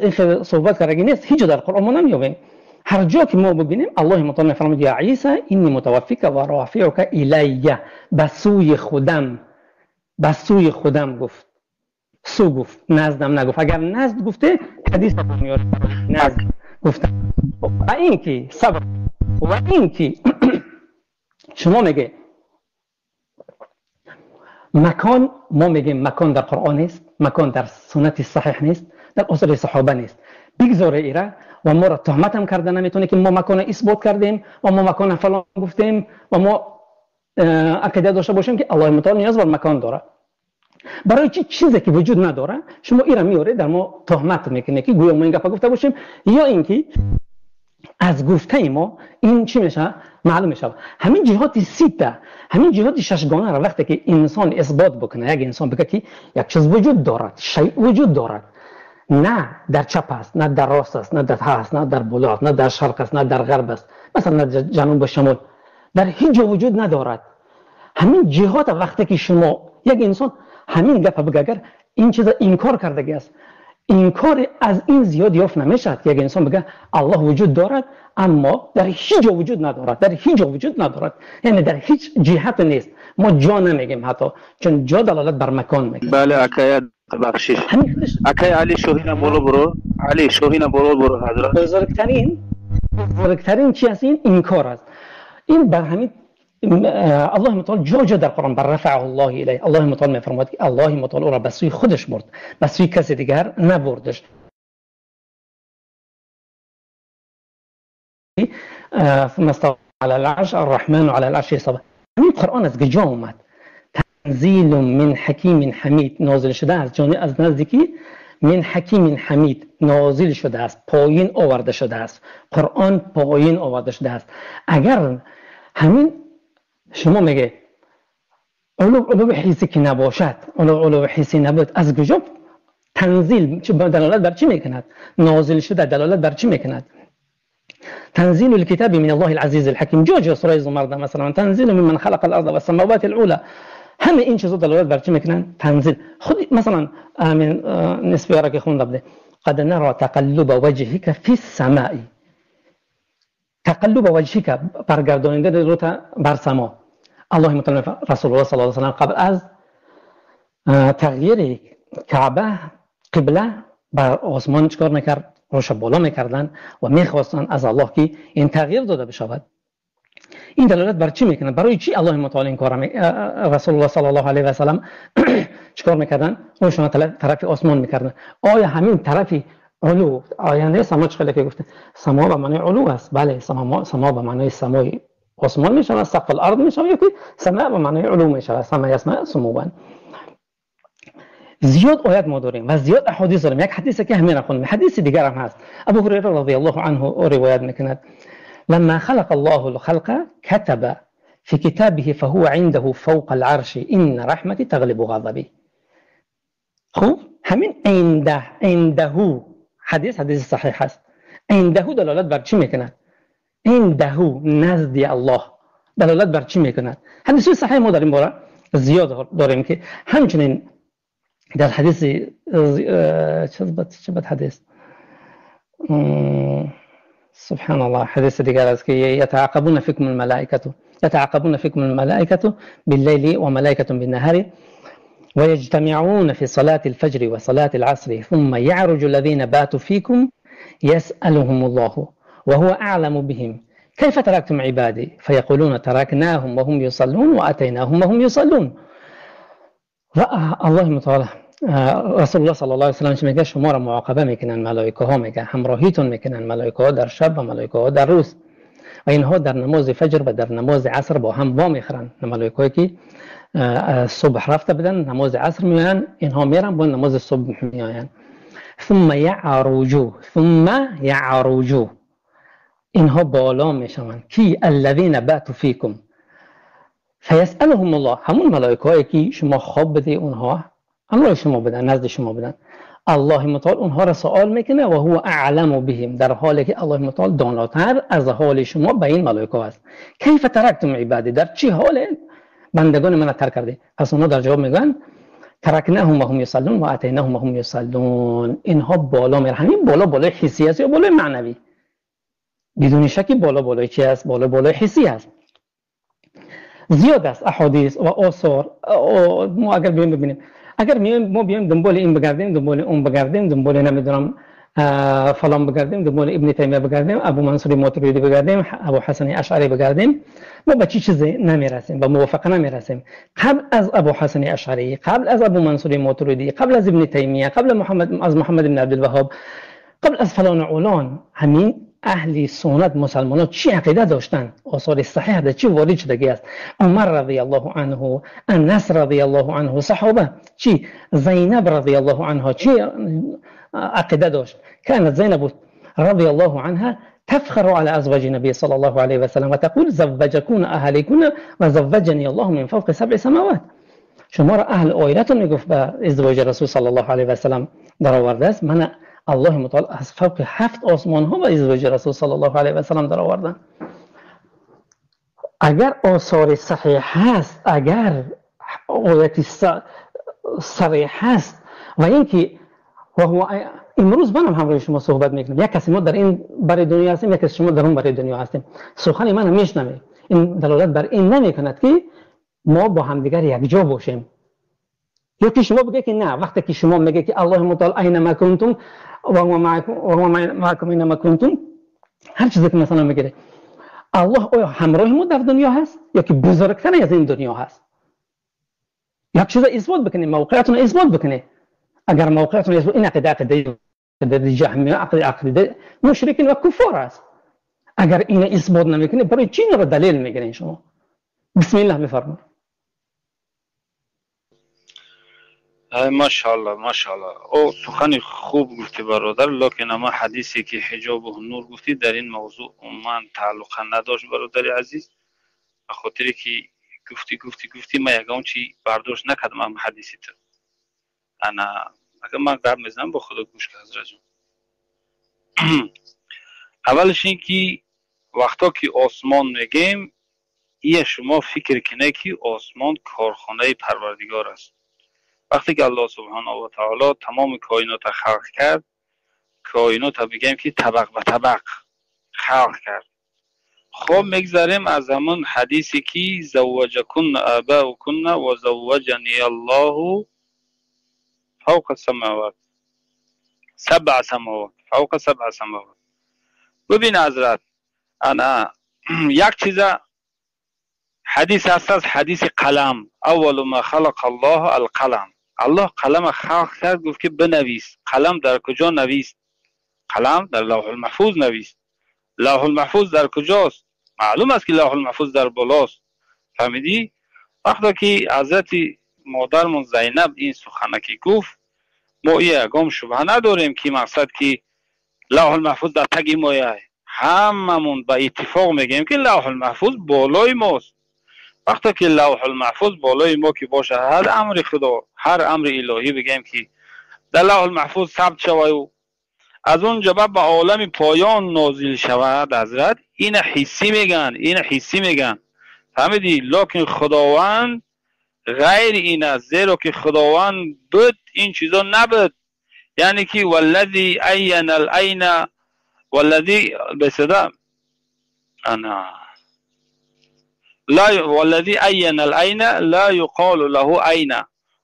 صحبت کردگی نیست. هیچ در قرآن ما نمیابیم. هر جا که ما ببینیم الله متعال میفرماید یا عیسی انی متوفیک و رافعک الی، به سوی خودم گفت. سو گفت، نزدم نگفت. اگر نزد گفته حدیث میاد نزد گفتم. و این که صبر و این که شما میگه مکان، ما میگیم مکان در قرآن نیست، مکان در سنت صحیح نیست، در اصول صحابه نیست. بگذاره ایره و ما را تهمت هم کرده نمیتونه که ما مکان اثبات کردیم و ما مکان فلان گفتیم و ما عقیده داشته باشیم که الله متعال نیاز بر مکان داره. برای چیزی که وجود نداره شما ایره میاره در ما تهمت میکنه که گویا ما این گپا گفته باشیم، یا اینکه از گفته ما این چی میشه معلوم میشه. همین جهات سیته، همین جهات ششگانه را وقتی که انسان اثبات بکنه، یک انسان بگه که یک چیز وجود دارد، شیء وجود دارد، نه در چپ است، نه در راست است، نه در هست، نه در بالا است، نه در شرق است، نه در غرب است، مثلا در جنوب و شمال، در هیچ جا وجود ندارد. همین جهات وقتی که شما یک انسان همین گپ بگه اگر این چیز انکار کرده است، انکار از این زیاد یافت نمیشد. یک انسان بگه الله وجود دارد اما در هیچ جا وجود ندارد، در هیچ جا وجود ندارد، یعنی در هیچ جهت نیست. ما جا نمیگیم حتی، چون جا دلالت بر مکان میکنه. بله اکای بخشش اکای علی شوهینا بولو برو، علی شوهینا برو حضرت. بزرگترین چی است؟ این انکار است. این بر همین الله متعال جا در قرآن بر رفعه الله الیه، الله متعال میفرماید که الله متعال او را به سوی خودش برد، به سوی کسی دیگر نبردش. ثم استوى على العرش الرحمن على العرش استوى. این قرآن از کجا اومد؟ تنزیل من حکیم حمید نازل شده است، از نزدیکی من حکیم حمید نازل شده است، پایین آورده شده است. قرآن پایین آورده شده است. اگر همین شما میگه علو حسی که نباشد، علو حسی نبود، از کجا تنزیل دلالت بر چی میکند؟ نازل شده دلالت بر چی میکند؟ تنزيل الكتاب من الله العزيز الحكيم. جوجو سوره زمر مثلا تنزيل ممن خلق الارض والسماوات العلى. همه این چیزا دلالت بر چی میکنن؟ تنزیل. خود مثلا من نسبی را که خوندم بده قد نرى تقلب وجهك في السماء. تقلب وجهك برگرداننده رو بر سما. الله متعال رسول الله صلی الله علیه و سلم قبل از تغییر کعبه قبله بر آسمان چکار میکرد؟ روش بالا میکردن و میخواستن از الله که این تغییر داده بشود. این دلالت بر چی میکنه؟ برای چی الله متعال این کار رسول الله صلی الله علیه و سلم چیکار میکردن؟ روشون طرف آسمان میکردن. آیا همین طرفی علو آینده سما چخیلی که گفته سما به معنی علو است؟ بله، سما به معنی سمای آسمان میشود، سقف الارض میشود، یا که سما به معنی علو میشود. سما یسمع سموا. زیاد آیات ما داریم و زیاد احادیث داریم. یک حدیث که همین خونیم، حدیث دیگر هم هست. ابو هریره رضی الله عنه روایت میکند لما خلق الله الخلق كتب في كتابه فهو عنده فوق العرش ان رحمتي تغلب غضبي. خب همین عنده حدیث صحیح است. عنده دلالت بر چی میکند؟ عنده نزد الله دلالت بر چی میکند؟ حدیث صحیح ما داریم باره زیاد داریم که همچنین در حدیث چه حدیث سبحان الله حديث دیگر که يتعاقبون فيكم الملائكة بالليل وملائكة بالنهار ويجتمعون في صلاة الفجر وصلاة العصر ثم يعرج الذين باتوا فيكم يسألهم الله وهو أعلم بهم كيف تركتم عبادي فيقولون تركناهم وهم يصلون وأتيناهم وهم يصلون. الله متعال رسول الله صلی الله علیه و سلم میگه شما را معاقبه میکنن ملائکه ها، میگه همراهیتون میکنن ملائکه ها در شب و ملائکه ها در روز و اینها در نماز فجر و در نماز عصر با هم وا میخرن. ملائکه که صبح رفته بدن نماز عصر میان، اینها میرن با نماز صبح میآین. ثم یعرجوا اینها بالا میشوند کی الذین باتوا فیکم فیسألهم الله. همون ملائکه که شما خواب بدی اونها الله شما بدن، نزد شما بدن. الله متعال اونها را سوال میکنه و هو اعلم بهم، در حالی که الله متعال داناتر از حال شما به این ملائکه است. کیف ترکتم عبادی، در چه حال بندگان من ترک کردی؟ پس اونها در جواب میگن ترکناهم و هم یصلون و اتیناهم و هم یصلون. اینها بالا میره، همین بالا حسی است یا بالا معنوی؟ بدون شکی بالا چی است؟ بالا حسی است. زیاد است احادیث و آثار. ما اگر ببینیم اگر ما بیایم دنبال این بگردیم، دنبال اون بگردیم، دنبال نمیدونم فلان بگردیم، دنبال ابن تیمیه بگردیم، ابو منصور ماتریدی بگردیم، ابو حسن اشعری بگردیم، ما به چیزی نمیرسیم، به موافقه نمیرسیم. قبل از ابو حسن اشعری، قبل از ابو منصور ماتریدی، قبل از ابن تیمیه، قبل از محمد بن عبد الوهاب، قبل از فلان علان، همین اهل سنت مسلمانان چی عقیده داشتن؟ آثار صحیح ده چی وارد شدگی است؟ عمر رضی الله عنه، انس رضی الله عنه، صحابه چی؟ زینب رضی الله عنها چی عقیده داشت؟ كانت زینب رضی الله عنها تفخر على ازواج النبي صلى الله عليه وسلم وتقول زوجكن اهلكن وزوجني الله من فوق 7 سماوات. شما را اهل عائلتون میگفت به ازدواج رسول صلی الله علیه و سلم در آورده است. من الله متعال از فوق 7 آسمان ها و ازدواج رسول صلی الله علیه و سلم در آوردن. اگر آثار صحیح هست، اگر آیات صریح هست و اینکه امروز من هم همراه شما صحبت میکنم، یک کسی ما در این برای دنیا هستیم، یک کسی شما در اون برای دنیا هستیم، سخن من میشنوه. این دلالت بر این نمیکند که ما با همدیگر یک جا باشیم. یا که شما بگه که نه، وقتی که شما میگه که الله متعال اینما کنتم و هو معکم اینما کنتم، هر چیزی که مثلا میگه الله آیا همراه ما در دنیا هست یا که بزرگتر از این دنیا هست؟ یک چیز اثبات بکنه، موقعیتون اثبات بکنه. اگر موقعیتون اثبات، این عقیده جهمیه، عقیده مشرکین و کفار است. اگر این اثبات نمیکنه برای چی اینا رو دلیل میگیرین شما؟ بسم الله بفرمایید. ماشاءالله ماشاءالله، او سخن خوب گفتی برادر، لکن اما حدیثی که حجاب و نور گفتی در این موضوع من تعلق نداشت برادر عزیز، به خاطری که گفتی من یکم چی برداشت نکردم هم حدیثی تو. انا اگر من قبل میزنم با خدا گوش که حضرت جان. اولش این که وقتا که آسمان میگیم، این شما فکر کنه که آسمان کارخانه پروردگار است. وقتی که الله سبحانه و تعالی تمام کائنات خلق کرد، کائنات بگیم که طبق به طبق خلق کرد. خب میگذاریم از همون حدیثی که زوجکن آباؤکن و زوجنی الله فوق السماوات سبع سماوات فوق سبع سماوات. ببین حضرت، انا یک چیز حدیث هست از حدیث قلم. اول ما خلق الله القلم. الله قلم خلق کرد، گفت که بنویس. قلم در کجا نویست؟ قلم در لوح المحفوظ نویست. لوح المحفوظ در کجاست؟ معلوم است که لوح المحفوظ در بالاست. فهمیدی؟ وقتی که حضرت مادرمون زینب این سخنکی گفت، ما یکم شبهه نداریم که مقصد که لوح المحفوظ در تگ مایه. هممون به اتفاق میگیم که لوح المحفوظ بالای ماست. وقتی که لوح المحفوظ بالای ما که باشه، هر امر خدا، هر امر الهی بگیم که در لوح المحفوظ ثبت شود و از اونجا به عالم پایان نازل شود، حضرت این حسی میگن، این حسی میگن. فهمیدی؟ لکن خداوند غیر این است، زیرا که خداوند بود این چیزا نبود. یعنی که والذی عین العین والذی بصدا انا لا والذی عین العین لا یقال له عین.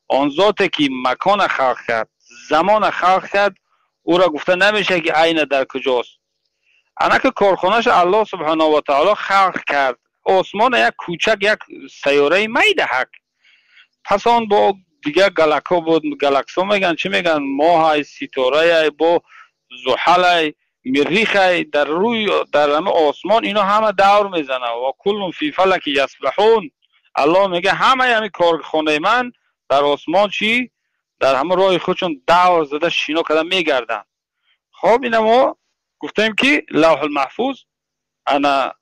آن ذاتی که مکان خلق کرد، زمان خلق کرد، او را گفته نمیشه که عین در کجاست. انا که کارخانه‌اش الله سبحانه و تعالی خلق کرد. آسمان یک کوچک، یک سیاره میدهک. پس آن با دیگه گلکا بود، گلکسا میگن، چی میگن، ماه، ستاره، با زحل، مریخ، در روی در همه آسمان اینا همه دور میزنه و کل فی فلک یسبحون. الله میگه همه همین کارخانه من در آسمان چی در همه راه خودشون دور زده شینا کده میگردن. خب اینا ما گفتیم که لوح المحفوظ انا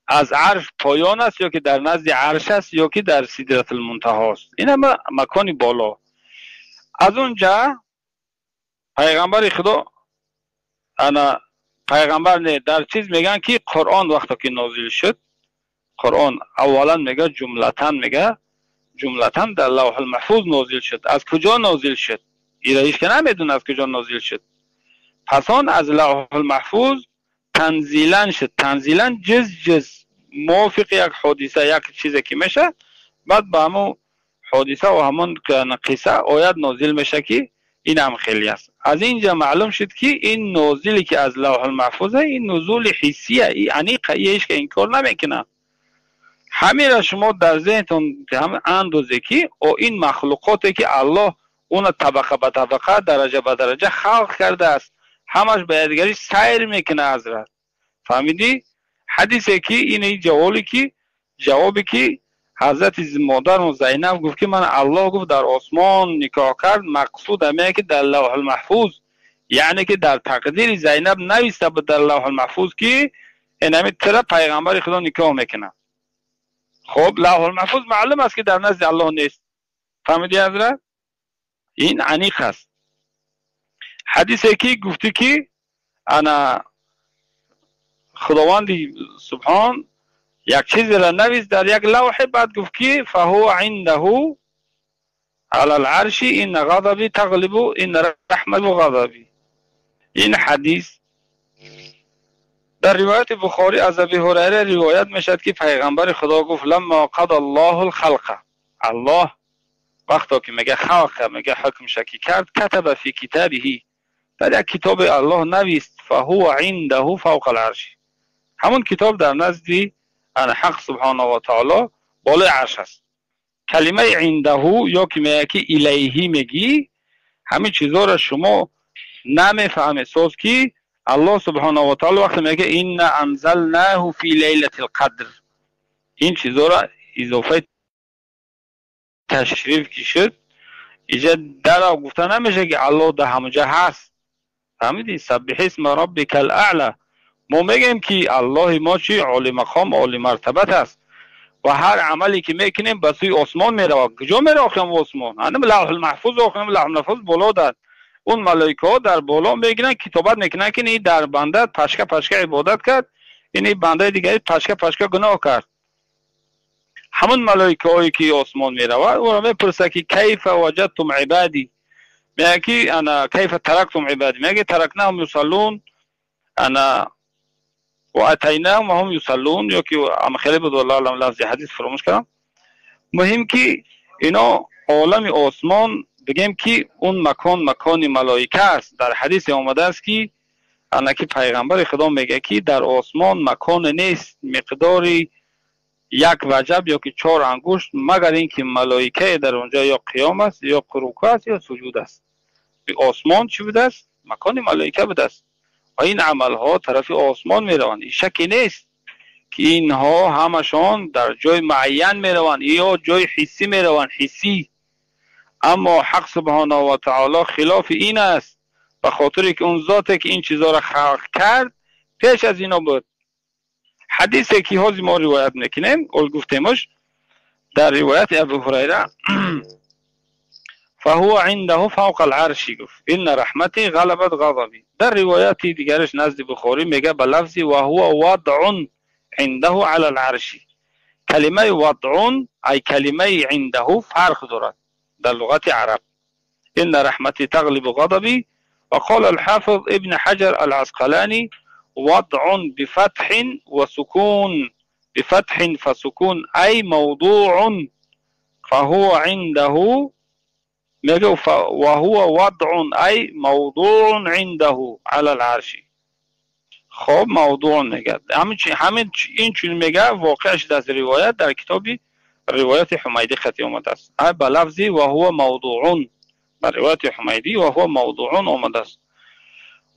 از عرش پایان است، یا که در نزد عرش است، یا که در سدرة المنتهی است. این مکانی بالا. از اونجا پیغمبر خدا انا پیغمبر نه در چیز میگن که قرآن وقتی که نازل شد، قرآن اولا میگه جملتاً در لوح المحفوظ نازل شد. از کجا نازل شد؟ ایرایش که نمیدونه از کجا نازل شد. پس آن از لوح المحفوظ تنزیلا شد. تنزیلا جز موافق یک حادثه، یک چیزی که میشه، بعد با همون حادثه و همون قصه آیت نازل میشه که این هم خیلی است. از اینجا معلوم شد که این نازلی که از لوح المحفوظه، این نزول حسیه، این انیقه، ایش که این کار نمیکنه. همین را شما در ذهنتون هم اندازه که او این مخلوقاتی که الله اون طبقه به طبقه، درجه به درجه خلق کرده است، همش به دیگری سیر میکنه حضرت. فهمیدی؟ حدیثی که این جوابی که حضرت مادر زینب گفت که من الله گفت در آسمان نکاح کرد، مقصود همه که در لوح المحفوظ، یعنی که در تقدیر زینب نویسته بود در لوح المحفوظ که این همه طرح پیغمبر خدا نکاح میکنه. خب لوح المحفوظ معلوم است که در نزد الله نیست. فهمیدی حضرت؟ این عنیق است. حدیثی که گفتی که انا خداوند سبحان یک چیزی را نویس در یک لوح، بعد گفت که فهو عنده علی العرش این غضبی تغلب این رحمت و غضبی. این حدیث در روایت بخاری از ابی هریره روایت میشد که پیغمبر خدا گفت لما قضى الله الخلق، الله وقتی که میگه خلق، میگه حکم شکی کرد، کتب فی کتابه، در یک کتاب الله نویست، فهو عنده فوق العرش. همون کتاب در نزد حق سبحانه و تعالی بالای عرش است. کلمه عنده یا که میگه که الیه میگی، همین چیزا را شما نمیفهمی. سوز که الله سبحانه و تعالی وقتی میگه این انزلناه فی لیلة القدر، این چیزا را اضافه تشریف کی شد، اینجا در گفته نمیشه که الله در همه جا هست. فهمیدی؟ سبح اسم ربک الاعلى. ما میگیم که الله ما چی؟ عالی مقام عالی مرتبت است و هر عملی که میکنیم به سوی آسمان میره. کجا میره آخرام آسمان؟ انم لوح المحفوظ آخرام لوح المحفوظ بالا داد. اون ملائکه ها در بالا میگن کتابت میکنن که این در بنده پشکه عبادت کرد، این بنده دیگری پشکه گناه کرد. همون ملائکه هایی که آسمان میره او را میپرسه که کیف وجدتم عبادی، میگه که انا کیف ترکتم عبادی، میگه ترکناهم یصلون انا و اتیناهم و هم یصلون، یا که خیلی بود والله علم لفظ حدیث فراموش کردم. مهم که اینا عالم آسمان بگیم که اون مکان ملائکه است. در حدیث آمده است که انا که پیغمبر خدا میگه که در آسمان مکان نیست مقداری یک وجب یا که 4 انگشت مگر اینکه ملائکه در اونجا یا قیام است یا رکوع است یا سجود است. آسمان چی بوده است؟ مکان ملائکه بوده است و این عمل ها طرف آسمان میروند. شکی نیست که اینها همشان در جای معین میروند یا جای حسی میروند، حسی. اما حق سبحانه و تعالی خلاف این است، به خاطر که اون ذاتی که این چیزا را خلق کرد پیش از اینا بود. حدیثی که حاضی ما روایت میکنیم اول گفتیمش در روایت ابو هریره فهو عنده فوق العرش، گفت این رحمتی غلبت غضبی. در روایت دیگرش نزد بخاری میگه به لفظی و هو وضع عنده علی العرش. کلمه وضع ای کلمه عنده فرق دارد در لغت عرب. این رحمتی تغلب غضبی. وقال الحافظ ابن حجر العسقلاني وضع بفتح وسكون، بفتح فسكون أي موضوع فهو عنده، وهو وضع أي موضوع عنده على العرش. خب موضوع میگه همین این چون میگه واقعش از روایت در کتابی روایت حمیدی خطی آمده است به لفظی و هو موضوع، در روایت حمیدی و هو موضوع آمده است.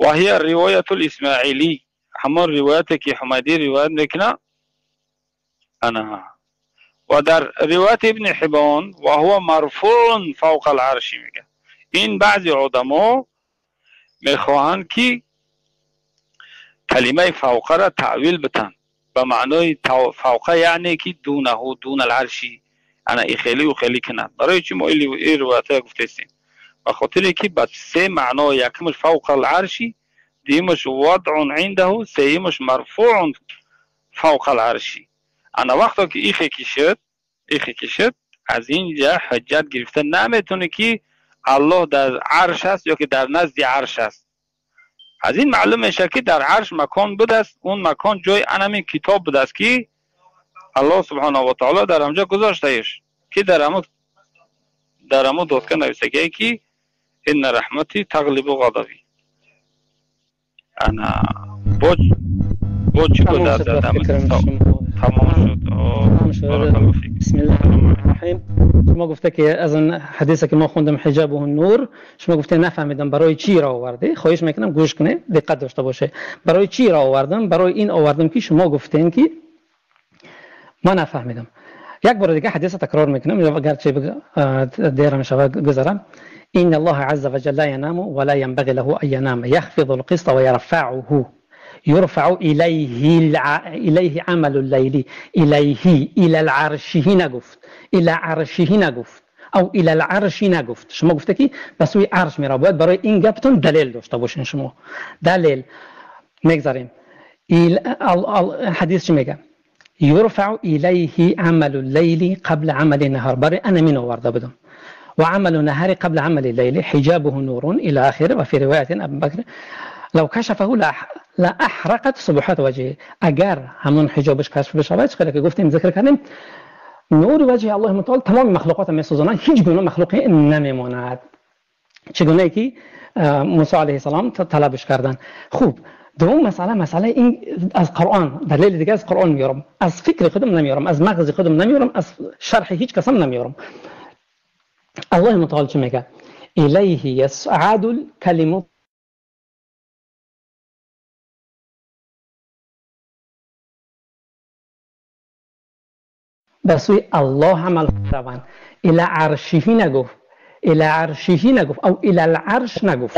و هي روایت الاسماعیلی، همون روایتی که حمیدی روایت میکنه انا. و در روایت ابن حبان و هو مرفوع فوق العرش میگه. این بعضی علما میخواهند که کلمه فوق را تعویل بتن به معنای فوق، یعنی که دونه دون العرشی انا ای خیلی و خیلی کنند. برای چی ما این روایت گفتیم؟ به خاطر که به 3 معنا، یکمش فوق العرشی، دیمش وضع عنده، سیمش مرفوع فوق العرشی. انا وقتا که ایخی کشد از اینجا حجت گرفته نمیتونه که الله در عرش است یا که در نزد عرش است. از این معلوم میشه که در عرش مکان بوده است، اون مکان جای انمی کتاب بوده است که الله سبحانه و تعالی در اونجا گذاشتهش که در امو دادگاه نویسته که این رحمتی تغلب غضبی. انا با چی بود از تمام شد. بسم الله الرحمن الرحیم. شما گفته که از اون حدیثی که ما خوندم حجاب و نور، شما گفته نفهمیدم برای چی را آورده. خواهش میکنم گوش کنه، دقت داشته باشه. برای چی را آوردم؟ برای این آوردم که شما گفتین که ما نفهمیدم. یک بار دیگه حدیث تکرار میکنم اگرچه دیرم شود گذرم. إن الله عز وجل لا ينام ولا ينبغي له أن ينام، يخفض القسط ويرفعه، يرفع إليه عمل الليل، إليه إلى العرشه نگفت، إلى عرشه نگفت او إلى العرش نگفت. شما گفته که به سوی عرش میره. باید برای این گپتون دلیل داشته باشین. شما دلیل میگذاریم. حدیث چی میگه؟ يرفع إليه عمل الليل قبل عمل النهار. برای انا من آورده بدم. وعمل النهار قبل عمل الليل حجابه نور إلى آخره. وفي رواية أبي بكر لو كشفه لا أحرقت صبحات وجهه. اگر همون حجابش کشف بشه، چقدر که گفتیم ذکر کردیم، نور وجه الله متعال تمام مخلوقات میسوزانند، هیچ گونه مخلوقی نمیماند. چگونه که موسی علیه السلام طلبش کردن. خوب، دوم مسئله این از قرآن، دلیل دیگه از قرآن میارم، از فکر خودم نمیارم، از مغز خودم نمیارم، از شرح هیچ کسم نمیارم. الله متعال چه میگه؟ الیه یصعد الکلم به سوی الله عمل روند. الی عرشی نگفت، الی عرشی نگفت او الی العرش نگفت.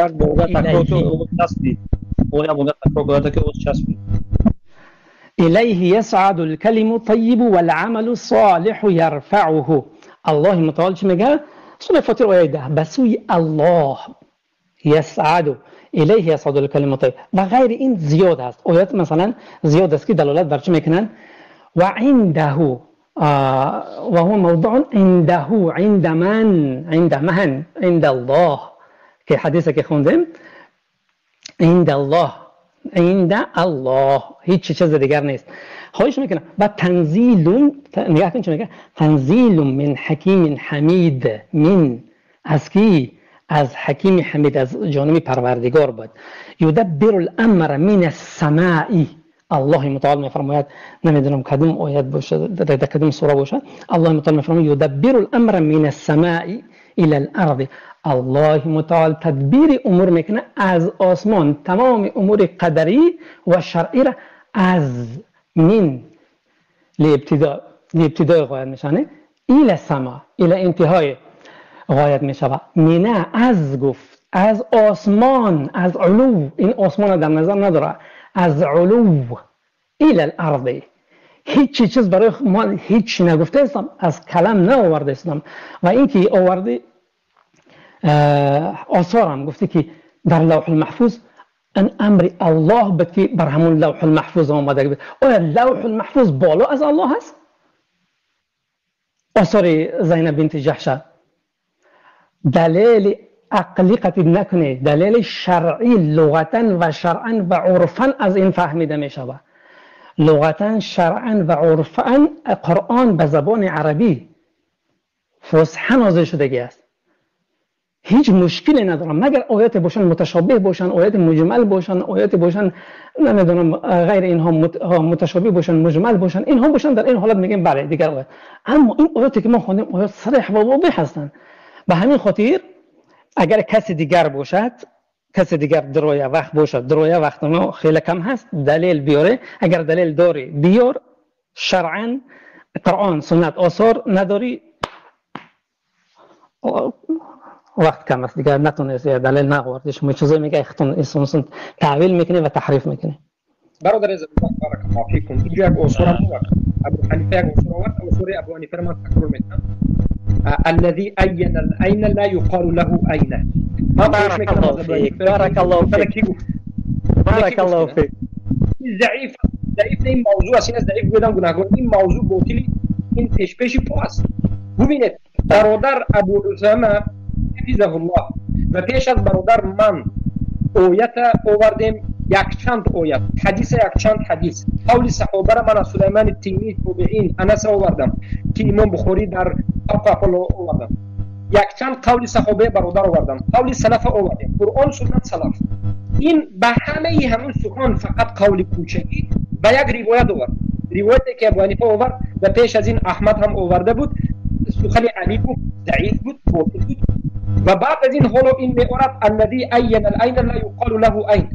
الیه یصعد الکلم الطیب والعمل الصالح یرفعه. الله متعال چی میگه؟ سوره فاطر آیه 10 به سوی الله یصعد، الیه یصعد الکلم الطیب و غیر این زیاد است. آیات مثلا زیاد است که دلالت بر چی میکنن؟ و عنده و هو موضوع عنده، عند من، عند الله که حدیثی که خوندیم عند الله، عند الله، هیچ چیز دیگر نیست. خواهش میکنم. بعد تنزیل، نگاه کن چه میگه؟ تنزیل من حکیم حمید، من از کی؟ از حکیم حمید، از جانب پروردگار بود. یدبر الامر من السماء، الله متعال میفرماید، نمیدونم کدوم آیت باشه، در کدوم سوره باشه، الله متعال میفرماید یدبر الامر من السماء الى الارض. الله متعال تدبیر امور میکنه از آسمان، تمام امور قدری و شرعی را از من لابتدای غایت میشنه الى السماء، الى انتهای غایت میشود. منه از گفت، از آسمان، از علو، این آسمان در نظر نداره، از علو الى الارض. هیچ چیز برای ما هیچ نگفته استم، از کلم نه آورده استم. و این که آورده آثارم گفته که در لوح المحفوظ ان امر الله بود که بر همون لوح المحفوظ آمده بود. آیا لوح المحفوظ بالا از الله هست؟ آثار زینب بنت جحش دلیل عقلی قطعی نکنه، دلیل شرعی لغتا و شرعا و عرفا از این فهمیده می شود. لغتا، شرعا و عرفا قرآن به زبان عربی فصحی نازل شدگی است. هیچ مشکلی ندارم مگر آیات باشن متشابه باشن، آیات مجمل باشن، آیات باشن نمیدونم غیر اینها متشابه باشن، مجمل باشن، اینها باشن، در این حالت میگیم بله دیگر آیات. اما این آیاتی که ما خوندیم آیات صریح و واضح هستند. به همین خاطر اگر کسی دیگر باشد، کسی دیگر درایه وقت باشد، درایه وقت ما خیلی کم هست، دلیل بیاره. اگر دلیل داری بیار، شرعا قرآن سنت آثار نداری وقت کم است دیگر نتونست دلیل نآوردی، شما چیزایی میگه اختون تعویل میکنه و تحریف میکنه. برادر عزیز بارک الله فیکم، اینجا یک اصول آورد ابو حنیفه، یک اصول آورد. اصول ابو حنیفه من تکرار میکنم: الذي عين العين لا يقال له عين. بارك الله فيك، بارك الله فيك، بارك الله فيك. ضعیف این موضوع است، این ضعیف بودن گناهکار، این موضوع باطلی، این پیش پاس. ببینید برادر ابو اسامه حفظه الله و پیش از برادر من آیت آوردیم، یک چند آیت، حدیث یک چند حدیث، قول صحابه را من از سلیمان التیمی، تابعین، انس آوردم که امام بخاری در افقه آوردم. یک چند قول صحابه برادر آوردم، قول سلف آوردیم، قرآن سنت سلف. این به همه همون سخن فقط قول کوچکی و یک روایت آورد، روایتی که ابو حنیفه آورد و پیش از این احمد هم آورده بود، سخن علی بود، ضعیف بود، باطل بود. و بعد از این حالا این می‌آورد الذی عین العین لا یقال له عین.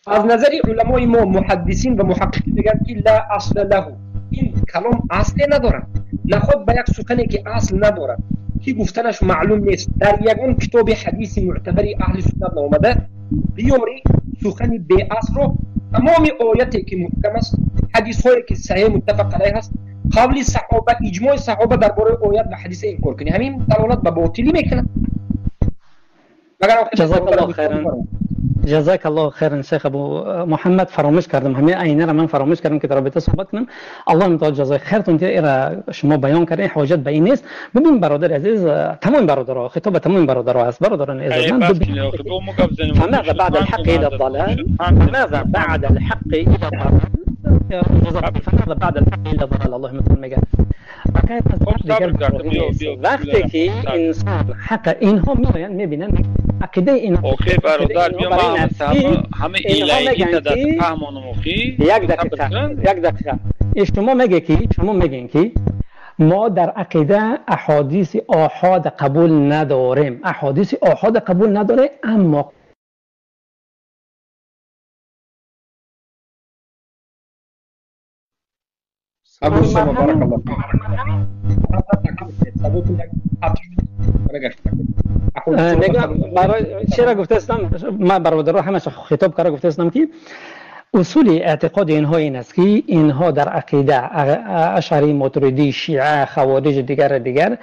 از نظر علمای ما محدثین و محققین میگن که لا اصل له، این کلام اصلی نداره، نخود به یک سخنی که اصل نداره که گفتنش معلوم نیست در یگان کتاب حدیث معتبری اهل سنت آمده بیاری سخنی بی اصل رو، تمام آیاتی که محکم است، حدیث هایی که صحیح متفق علیه است، قول صحابه، اجماع صحابه درباره آیات و حدیث انکار کنی، همین دلالت به باطلی میکنه. جزاک الله خیرا، جزاک الله خیرا شیخ ابو محمد. فراموش کردم همین عینه را من فراموش کردم که در رابطه صحبت کنم. الله متعال جزای خیرتون که را شما بیان کردین، حاجت به این نیست. ببین برادر عزیز، تمام برادرها، خطاب تمام برادرها است. برادران عزیز من ماذا بعد الحق الى الضلال، ماذا بعد الحق الى الضلال، فماذا بعد الحق الى الضلال. الله متعال میگه وقتی که انسان حق اینها میآیند میبینن عقیده این اوکی برادر بیا ما همه الهی تا در فهمان مخی یک دقیقه شما میگین که ما در عقیده احادیث آحاد قبول نداریم، احادیث آحاد قبول نداره، اما ابو سما بارک الله برای چرا گفته استم من برادرها همش خطاب کردم گفته استم که اصول اعتقاد اینها این است که اینها در عقیده اشعری ماتریدی شیعه خوارج دیگر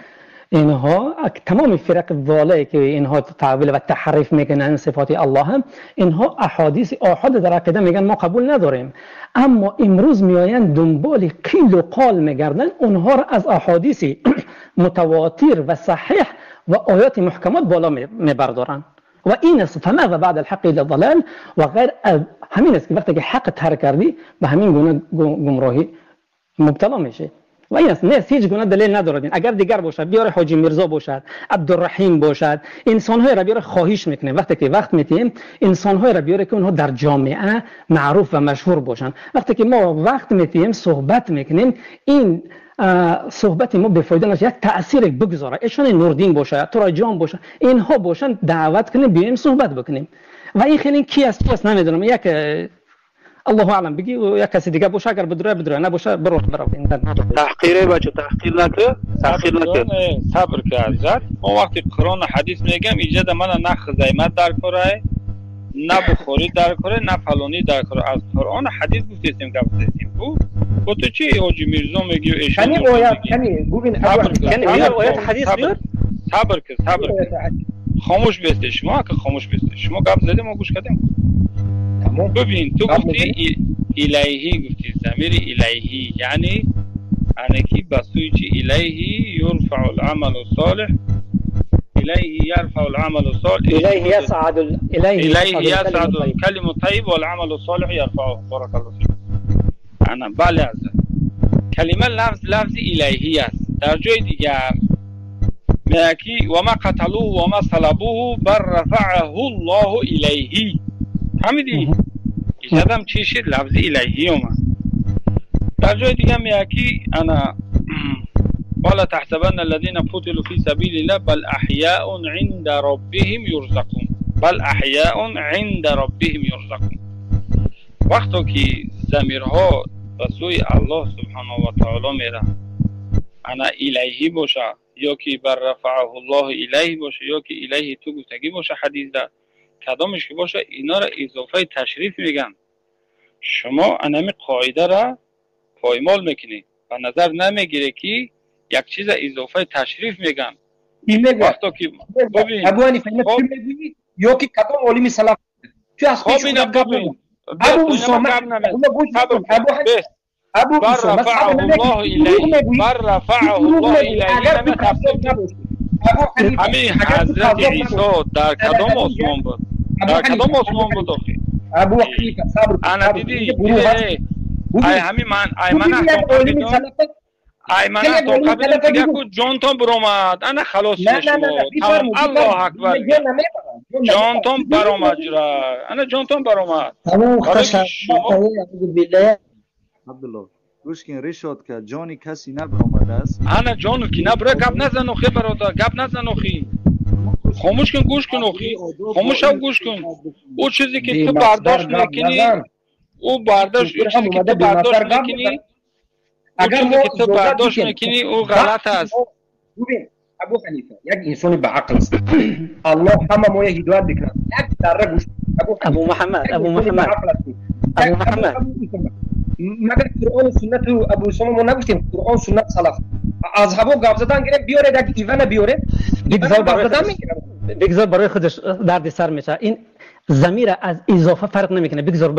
اینها تمام فرق ضاله که اینها تعویل و تحریف میکنن صفات الله هم اینها احادیث آحاد در عقیده میگن ما قبول نداریم، اما امروز میآیند دنبال قیل و قال میگردن اونها را از احادیث متواتر و صحیح و آیات محکمات بالا میبردارن و این است فما و بعد الحق الا ضلال و غیر همین است که وقتی که حق ترک کردی به همین گونه گمراهی مبتلا میشه و این است نه هیچ گونه دلیل ندارد. اگر دیگر باشد بیاره حاجی میرزا باشد عبدالرحیم باشد انسان‌های را بیاره خواهش میکنه وقتی که وقت میتیم انسان‌های را بیاره که اونها در جامعه معروف و مشهور باشن. وقتی که ما وقت میتیم صحبت میکنیم این صحبت ما به فایده نشه یک تأثیر بگذاره ایشان نوردین باشه تراجان باشه اینها باشن دعوت کنیم بیایم صحبت بکنیم و این خیلی کی است نمیدونم یک الله اعلم بگی و یک کسی دیگه باشه اگر بدره نباشه برو تحقیره بچه تحقیر نکرد صبر کرد ما وقتی قرآن حدیث میگم ایجاد من نه خزیمت در کاره نه بخوری در کاره نه فلانی در کاره از قرآن حدیث گفتیم و تو چی حاجی میرزا میگی و ایشان کنی آیات کنی ببین آیات حدیث بیار صبر خاموش بیسته شما که خاموش بیسته شما گپ زدیم ما گوش کردیم ببین تو گفتی الهی گفتی ضمیر الهی یعنی انکی بسوی چی الهی یرفع العمل الصالح الهی یرفع العمل الصالح الهی یصعد الكلم الطيب والعمل الصالح يرفعه بارك الله فيك. انا بله از کلمه لفظ الهی است. در جای دیگر میگی و ما قتلوه و ما صلبوه بل رفعه الله الیه. فهمیدی؟ ایجادم چی شد؟ لفظ الهی اومد. در جای دیگه میگی انا ولا تحسبن الذين قتلوا في سبيل الله بل احياء عند ربهم يرزقون بل احياء عند ربهم يرزقون. وقتی که ضمیرها به سوی الله سبحانه و تعالی میره انا الهی باشه یا که بر رفعه الله الیه باشه یا که الیه تو گفتگی باشه حدیث ده کدامش که باشه اینا را اضافه تشریف میگن. شما انمی قاعده را پایمال میکنی و نظر نمیگیره که یک چیز اضافه تشریف میگن. وقتی که ببین ابو حنیفه اینا چی میگی یا که کدام عالم سلف تو از پیش ببین ابو اسامه ابو اسامه رفعه الله الیه بر رفعه الله الیه همین حضرت عیسی در کدام آسمان بود؟ در کدام آسمان بود آخی؟ ابو حنیفه صبر انا دیدی ای همین من احتام قبیل دیگه که جانتان برآمد انا خلاص شما الله اکبر جانتان برآمد انا جانتان برآمد عبدالله گوش کن رشاد که جانی کسی نبرآمده است انا جانو کی نبره گپ نزن اخی برادر گپ نزن اخی خاموش کن گوش کن اخی خاموش شو گوش کن او چیزی که تو برداشت میکنی او برداشت چیزی که تو برداشت میکنی اگر تو برداشت میکنی او غلط است. ببین ابو حنیفه یک انسان به عقل است الله همه ما هدایت میکنه یک ذره گوش ابو محمد مگر قرآن و سنت و ابو اسامه ما نگفتیم قرآن سنت سلف از هوا گپ زدن گره بیاره یک ایوان بیاره بگذار برای خودش درد سر میشه. این ضمیر از اضافه فرق نمیکنه. بگذار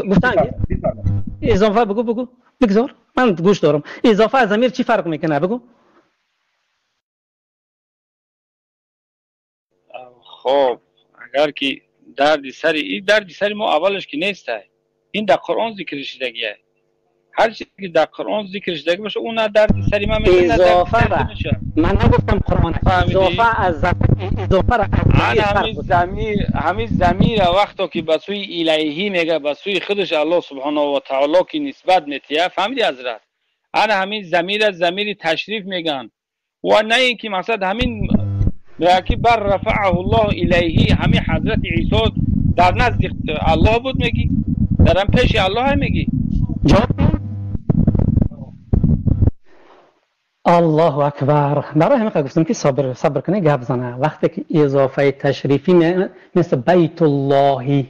گفتن اضافه بگو بگذار من گوش دارم. اضافه از ضمیر چی فرق میکنه بگو. خب اگر که درد سری ما اولش که نیسته این در قرآن ذکر شدگیه. هر چیزی که در قرآن ذکر شدگی باشه اون نه درد سری من میشه اضافه من نگفتم قرآن اضافه از همین ضمیر وقتی که به سوی الهی میگه به سوی خودش الله سبحانه و تعالی که نسبت میتیه فهمیدی حضرت انا همین ضمیر تشریف میگن و نه اینکه مثلا همین میگه بر رفعه الله الیه همین حضرت عیسی در نزد الله بود میگی در هم پیش الله هم میگی الله اکبر. برای همین گفتم که صبر کنه گپ زنه. وقتی که اضافه تشریفی مثل بیت الله،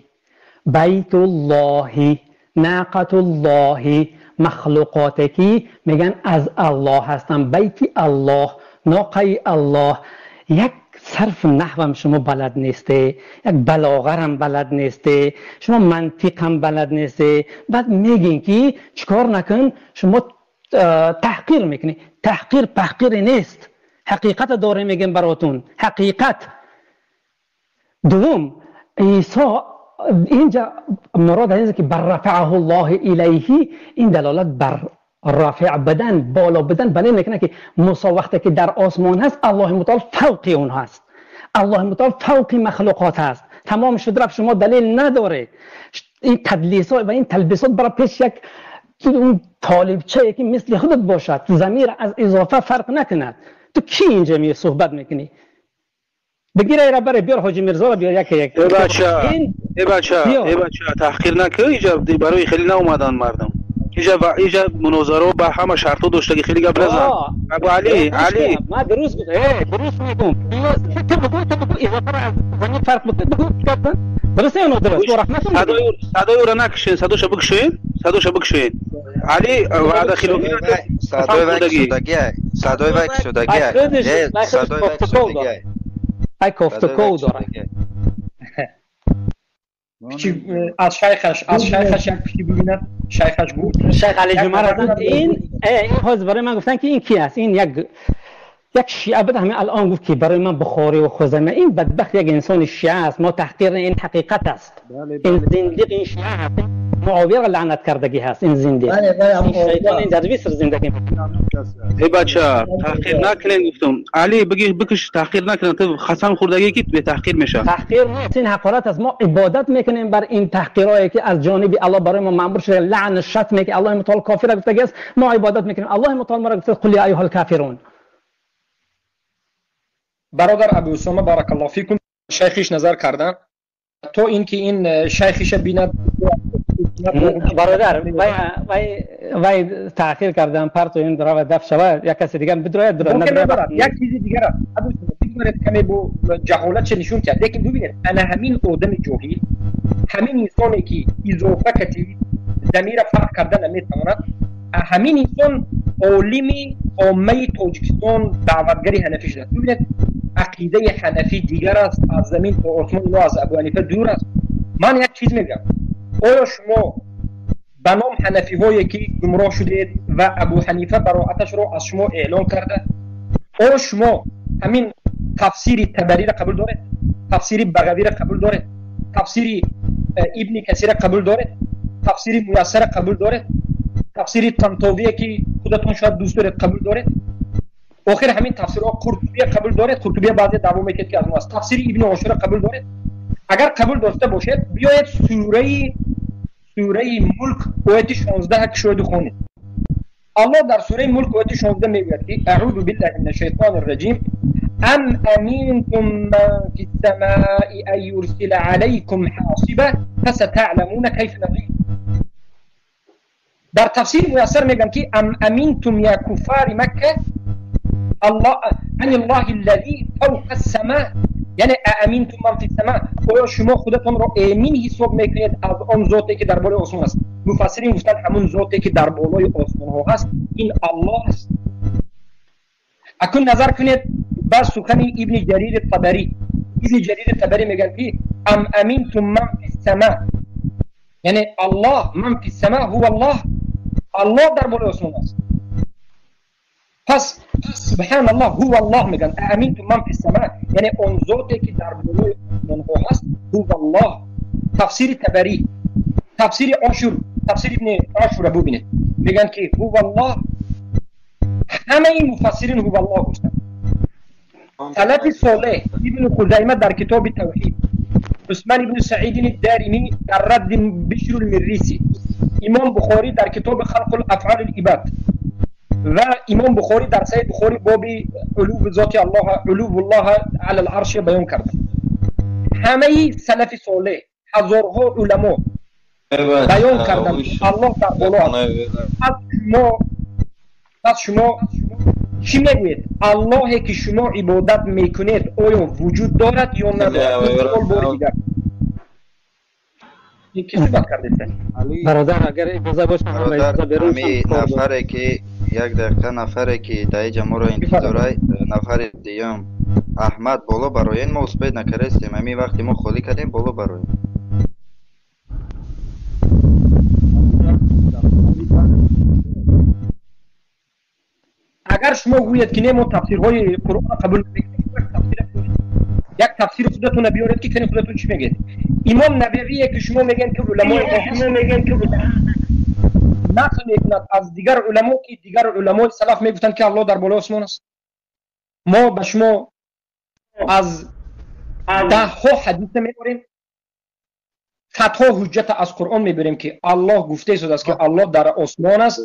بیت الله، ناقة الله، مخلوقاتی که میگن از الله هستن، بیت الله، ناقه الله. یک صرف نحوم شما بلد نیسته، یک بلاغه هم بلد نیسته، شما منطق هم بلد نیسته، بعد میگین که چیکار نکن، شما تحقیر میکنی. تحقیر نیست، حقیقت داره میگم براتون، حقیقت. دوم، عیسی اینجا مراد اینه که بر رفعه الله الیه، این دلالت بر رافع بدن، بالا بدن بله میکنه که موسی وقتی که در آسمان هست الله متعال فوق اون هست، الله متعال فوق مخلوقات هست. تمام شد رفت، شما دلیل نداره. این تدلیسات و این تلبیسات برای پیش یک اون طالبچه که مثل خودت باشد، ضمیر از اضافه فرق نکند. تو کی اینجا می صحبت میکنی؟ بگیر ایرا بره بیار حاجی میرزا رو بیار یک ای بچه تحقیر نکن. اینجا برای خیلی ناومدن مردم. اینجا مناظره با همه شرطو داشته که خیلی گپ نزن. ابو علی ما درست میگم. تو بگو اضافه را از ضمیر فرق بگو. درسته یا نه درست؟ صدای او را نکشین، صداشو بکشین. علی وعده خلوفی صدای وک شدگیه. ای کفتکو داره. از شیخش یک پشتی ببیند. شیخش گفت شیخ علی جمعه این حاضر برای من گفتن که این کی است؟ این یک شیعه بده همین الان گفت که برای من بخاری و خزیمه. این بدبخت یک انسان شیعه است. ما تحقیر این حقیقت است. این زندیق این شیعه هست. معاویه را لعنت کردگی هست. این زندیق این شیطان این در سر زندگی. ای بچه تحقیر نکنین. گفتم علی بکش تحقیر نکنین. تو خصم خوردگی که به تحقیر میشه. تحقیر نیست، این حقارت است. ما عبادت میکنیم بر این تحقیرایی که از جانب الله برای ما مأمور شده. لعن شتم که الله متعال کافر گفته است، ما عبادت میکنیم. الله متعال ما را گفته قل یا ایها الکافرون. برادر ابو اسامه بارک الله فیکم شیخش نظر کردن. تو این که این شیخش بیند برادر وای تأخیر کردم پرتو این درا و دف شود یک کسی دیگه بدروید یک چیزی دیگه است. ابو اسامه کمی با جهالت چه نشون کرد. لیکن ببینید انا همین آدم جاهل، همین انسانی که اضافه کتی ضمیر فرق کردن نمیتواند، همین انسان عالمی عامه تاجیکستان دعوتگری حنفی شده. ببینید عقیده حنفی دیگر است، از زمین تا آسمان اینا از ابو حنیفه دور است. من یک چیز میگم، آیا شما به نام حنفی هایی که گمراه شدید و ابو حنیفه براءتش را از شما اعلان کرده، آیا شما همین تفسیر تبری را قبول دارید؟ تفسیر بغوی را قبول دارید؟ تفسیر ابن کثیر را قبول دارید؟ تفسیر میسر را قبول دارید؟ تفسیر طنطاوی که خودتون شاید دوست دارید قبول دارید؟ آخر همین تفسیرها قرطبی قبول دارید؟ قرطبی بعضی دعوا میکنه که از ما است. تفسیر ابن عاشور قبول دارید؟ اگر قبول داشته باشید بیایید سوره ملک آیت 16 که شاید خونید. الله در سوره ملک آیت 16 میگوید که اعوذ بالله من الشیطان الرجیم ام امینتم من فی السماء ان یرسل علیکم حاصبا فستعلمون کیف نذیر. در تفسیر میسر میگن که ام امینتم یا کفار مکه الله ان الله الذي فوق السماء، یعنی امینتم من فی السماء، آیا شما خودتون را امین حساب میکنید از آن ذاتی که در بالای آسمان است؟ مفسرین گفتن همون ذاتی که در بالای آسمان ها هست این الله است. اکنون نظر کنید بر سخن ابن جریر طبری. ابن جریر طبری میگن که ام امینتم من فی السماء، یعنی الله من فی السماء هو الله، الله در بالای آسمان است. پس سبحان الله هو الله میگن امینتم من فی السماء، یعنی اون ذاتی که در بالای آسمان ها هست هو الله. تفسیر تبری، تفسیر عاشور، تفسیر ابن عاشور ببینید میگن که هو الله. همه این مفسرین هو الله گفتن. سلف صالح ابن خزیمه در کتاب توحید، عثمان ابن سعید الدارمی در رد بشر المریسی، امام بخاری در کتاب خلق الافعال العباد و امام بخاری در صحیح بخاری باب علو ذات الله، علو الله علی العرش بیان کرده. همه سلف صالح هزارها علما بیان کردن الله در بالا است. از شما چی میگوید؟ اللهی که شما عبادت میکنید آیا وجود دارد یا ندارد؟ بار دیگر این کسی بات کرده؟ برادر اگر اجازه باشه همین نفره که یک دقیقه نفره که دایجا ما رو انتظاره نفر دیگم احمد بالا براین ما اسپید نکرستیم همین وقتی ما خالی کردیم بالا براین اگر شما گوید که نه ما تفسیرهای قرآن قبول نمیکنیم یک تفسیر خودتون بیارید که کنی خودتون چی میگید؟ امام نبویه که شما میگن که علمای نقل میکند از دیگر علما که دیگر علمای سلف میگفتن که الله در بالای آسمان است. ما به شما از ده ها حدیث میبریم، صدها حجت از قرآن میبریم که الله گفته شده است که الله در آسمان است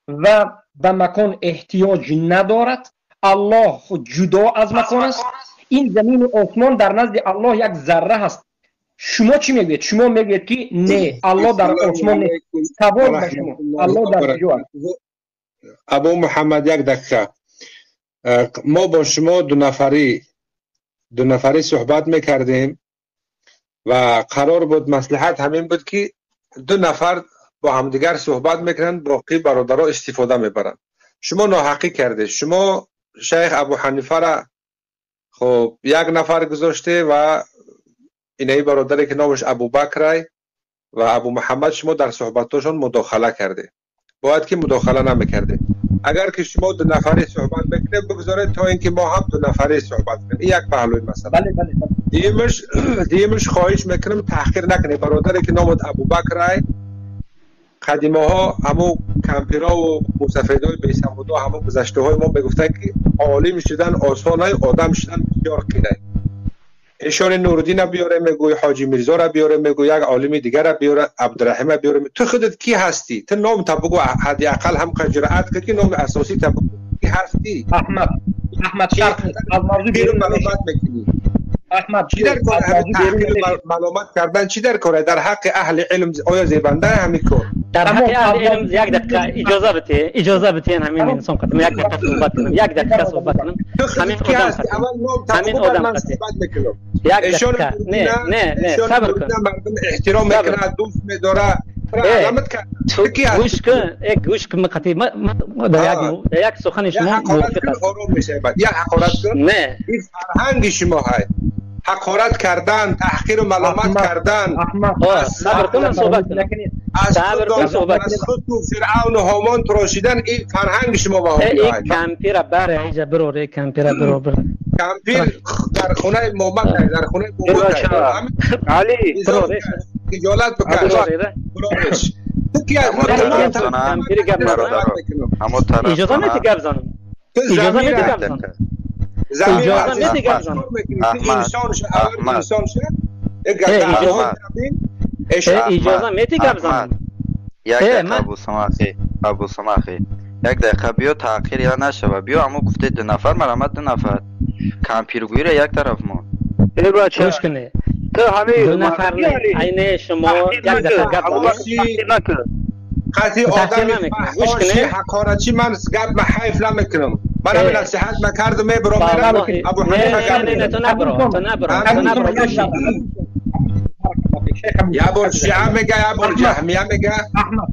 و به مکان احتیاج ندارد. الله جدا از مکان است. این زمین و آسمان در نزد الله یک ذره هست. شما چی میگوید؟ شما میگوید که نه الله در آسمان نیست. سوال به شما الله در کجا است؟ ابو محمد یک دقیقه ما با شما دو نفری صحبت میکردیم و قرار بود مصلحت همین بود که دو نفر با همدیگر صحبت میکنن باقی برادرها استفاده میبرن. شما ناحقی کرده. شما شیخ ابو حنیفه را خب یک نفر گذاشته و اینایی برادری که نامش ابو بکر و ابو محمد شما در صحبتاشون مداخله کرده. باید که مداخله نمیکرده. اگر که شما دو نفری صحبت بکنید بگذارید تا اینکه ما هم دو نفری صحبت کنیم. یک پهلوی مثلا. بله. دیمش خواهش میکنم تحقیر نکنید. برادری که نامش ابو بکر قدیمه ها همون کمپیرا و مسافرهای بیسمودا همون گذشته های ما بگفتن که عالم شدن آسان های آدم شدن بسیار قیله. ایشان نورالدین بیاره میگوی حاجی میرزا را بیاره میگوی یک عالم دیگر را بیاره عبدالرحیم بیاره. تو خودت کی هستی؟ تو نام تا بگو حدی اقل هم جرأت که نام اساسی تا بگو کی هستی؟ احمد شرط از موضوع بیرون معلومات میکنی. احمد چی در کار معلومات کردن چی در کار در حق اهل علم آیا زیبنده همین کار در حق اهل علم یک دقیقه اجازه بده همین انسان کنم یک دقیقه صحبت کنم همین آدم یک دقیقه نه صبر کن احترام میکنه دوست میداره گوش کن مقطعی در یک سخن شما موافق است یا حقارت کن نه این فرهنگ شما های حقارت کردن تحقیر و ملامت کردن صبر کن صحبت کنید از خود تو فرعون و هامان تراشیدن این فرهنگ شما با این کمپیر بره اینجا بروره کمپیر کمپیر در خونه محمد در خونه علی خجالت بکش بروش تو کی از کمپیر گپ اجازه میدی گپ زنم اجازه میدی گپ زنم یک دقیقه ابو سماخی یک دقیقه بیا تحقیر یا نشوه بیا اما گفته دو نفر مرامت دو نفر کمپیرگویی را یک طرف ما گوش کنه تو همه دو نفر عین شما یک دقیقه گپ قضیه آدم فحاشی حقارتی من گپ محیف نمیکنم من همین نصیحت مکردم میبرم ابو حنیفه تو نبرو یا بر شیعه میگه یا بر جهمیه میگه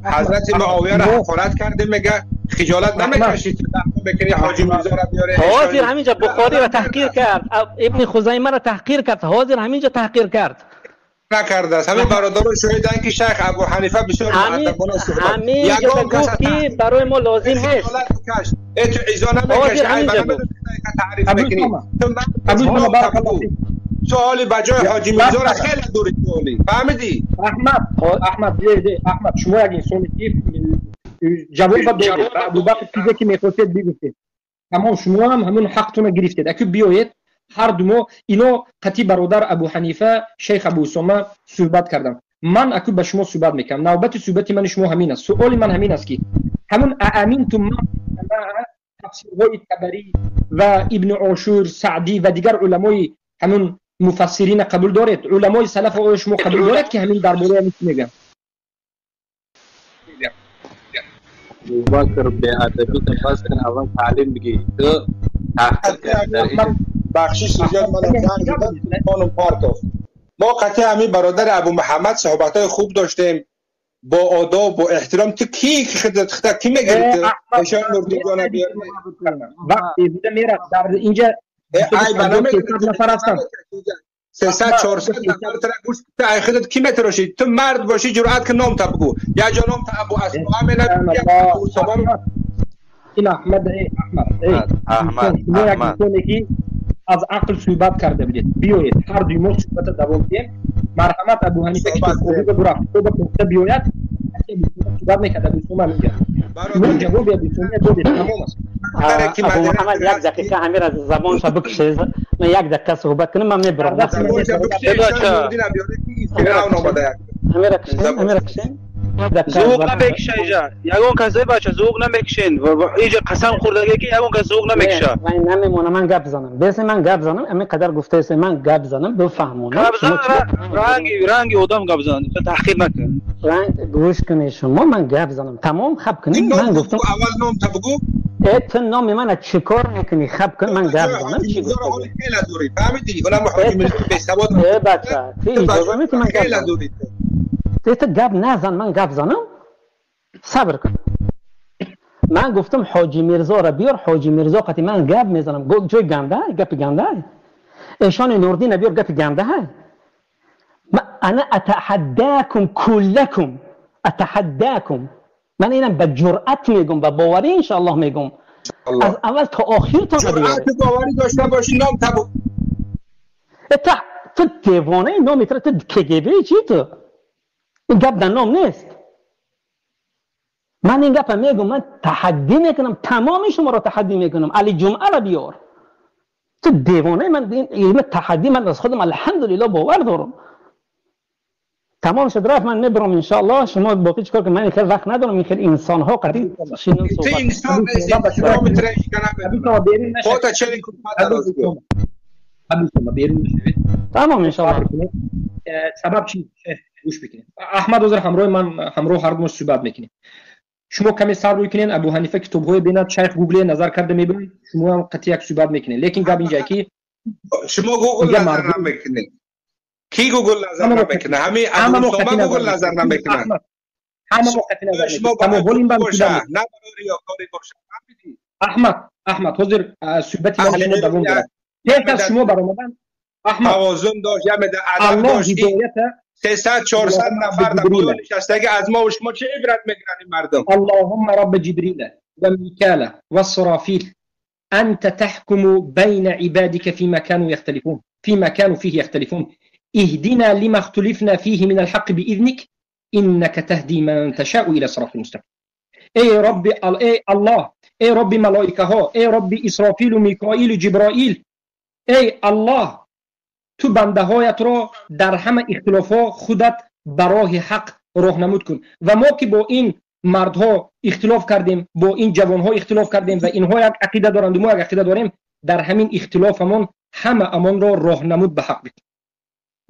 حضرت معاویه را حقارت کرده میگه خجالت نمیکشید بکنی حاجی میرزا را بیاره حاضر همینجا بخاری را تحقیر کرد ابن خزیمه را تحقیر کرد حاضر همینجا تحقیر کرد نکرده است. همین برادران شاهدن که شیخ ابو حنیفه بسیار مؤدبانه صحبت همینجا گفت که برای ما لازم نیست تو ایزا نمیکش تعریف میکنی سوالی بجای حاجی میرزا را خیلی دوری سوالی فهمیدی؟ احمد شما یک انسانی که جواب دادید ابو بکر چیزی که میخواستید بگوید تمام شما هم همون حقتون گرفتید اگه بیایید هر دو اینا قطعی برادر ابو حنیفه شیخ ابو اسامه صحبت کردن من اكو به شما صحبت میکنم نوبت صحبت من شما همین است سوال من همین است که همون امینتم تفسیرهای طبری و ابن عاشور سعدی و دیگر علمای همون مفسرین قبول دارید علمای سلف و شما قبول دارید که همین درباره همین میگم ابوبکر به ادبی تفاس کن اول تعلیم بگی تو بخشش ایجاد من زنگ زدم خانم پارتوف ما قطعی همین برادر ابو محمد صحبت‌های خوب داشتیم با آداب و احترام. تو خدمت کی میگه اشان نوردی جان بیار وقتی بوده میره در اینجا ای بنامه نفر هستن 300 400 نفر تر گوش تا خودت کی متراشی تو مرد باشی جرأت کن نام تا بگو یا جانم تا ابو اسماء من ابو سبب این احمد از عقل صحبت کرده بودید بیایید هر دوی ما صحبت دوام دیم مرحمت ابو حنیفه که خوبی برا تو بیاید صحبت میکرده ابو سوما میگه من جواب ابو سوما دادید تمام است ابو محمد یک دقیقه همین از زبانش بکشه من یک دقیقه صحبت کنم من میبرم امیر کشن زوق نمیکشه اینجا یگون کسی بچه زوق نمیکشین اینجا قسم خوردگی که یگون کسی زوق نمیکشه من نمیمونم من گپ بزنم بس من گپ بزنم امی قدر گفته است من گپ بزنم بفهمونم رنگی آدم گپ بزنم تحقیر نکن رنگ گوش کنی شما من گپ بزنم تمام خب کنی من گفتم اول نام تا بگو تو نام من چیکار میکنی خب کن من گپ بزنم چی گفتی خیلی دوری فهمیدی اونم حاجی میرسه به ثبات بچه تو اجازه میدی من گپ دوری تو گپ نزن من گپ زنم صبر کن من گفتم حاجی میرزا را بیار حاجی میرزا قطعی من گپ میزنم جای گنده گپ گنده ایشان نوردین بیار گپ گنده انا اتحداكم كلكم اتحداكم من اینم به جرأت میگم به باوری ان شاء الله میگم از اول تا آخر تا جرأت باوری داشته باشی نام تبو تو دیوانه نام تو کگبی چی تو این گپ در نام نیست من این گپ میگم من تحدی میکنم تمام شما را تحدی میکنم علی جمعه را بیار تو دیوانه من این تحدی من از خودم الحمدلله باور دارم تمام شد رفت من میبرم ان شاء الله شما باقی چیکار کنم من خیلی وقت ندارم این خیلی انسان ها قدیم شنون صحبت تو انسان شما میتونی کنم فوتا چلی تمام ان شاء الله سبب چی گوش بکنید احمد عذر همراه من همراه هر دوش صحبت میکنیم شما کمی سر روی کنین ابو حنیفه کتاب‌های بیند شیخ گوگل نظر کرده میبینید شما هم قطعی یک صحبت میکنین لیکن گپ اینجا کی شما گوگل نظر نمیکنید کی گوگل نظر نمیکنه همین ابو سوما گوگل نظر نمیکنه همه موقعی نظر شما بولین بام نه برای ریاکاری باشه احمد حضور صحبت ما شما دوام داره یک شما برآمدن احمد توازن داشت یا مد ادب داشت 300 400 نفر در بالا نشسته از ما و شما چه عبرت میگیرن مردم اللهم رب جبريل وميكال والصرافيل انت تحكم بين عبادك فيما كانوا يختلفون فيما كانوا فيه يختلفون اهدنا لما اختلفنا فيه من الحق باذنك انك تهدي من تشاء الى صراط مستقيم اي ربي اي الله اي ربي ملائكه اي ربي اسرافيل وميكائيل وجبرائيل اي الله تو بنده هایت را در همه اختلافات خودت برای حق راهنمود کن و ما که با این مردها اختلاف کردیم با این جوانها اختلاف کردیم و اینها یک عقیده دارند و ما یک عقیده داریم در همین اختلافمون همه امان را راهنمود به حق بکنیم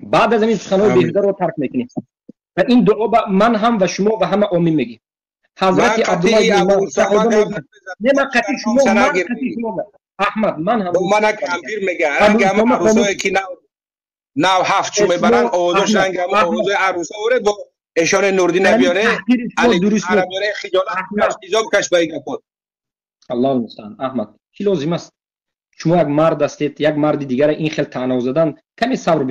بعد از این سخنان بیهوده را ترک میکنیم و این دعا من هم و شما و همه آمین میگیم حضرت عبدالله بن احمد من هم من کامپیر میگه هم عروسایی که نه هفت چوم برن آوازش رنگ هم آوازه عروسه اوره با اشاره نوردین نبیانه علی عربیانه خجالت ایزاب کش بایی گفت الله المستعان احمد چی لازم است شما یک مرد هستید یک مرد دیگر این خیلی طعنه زدن کمی صبر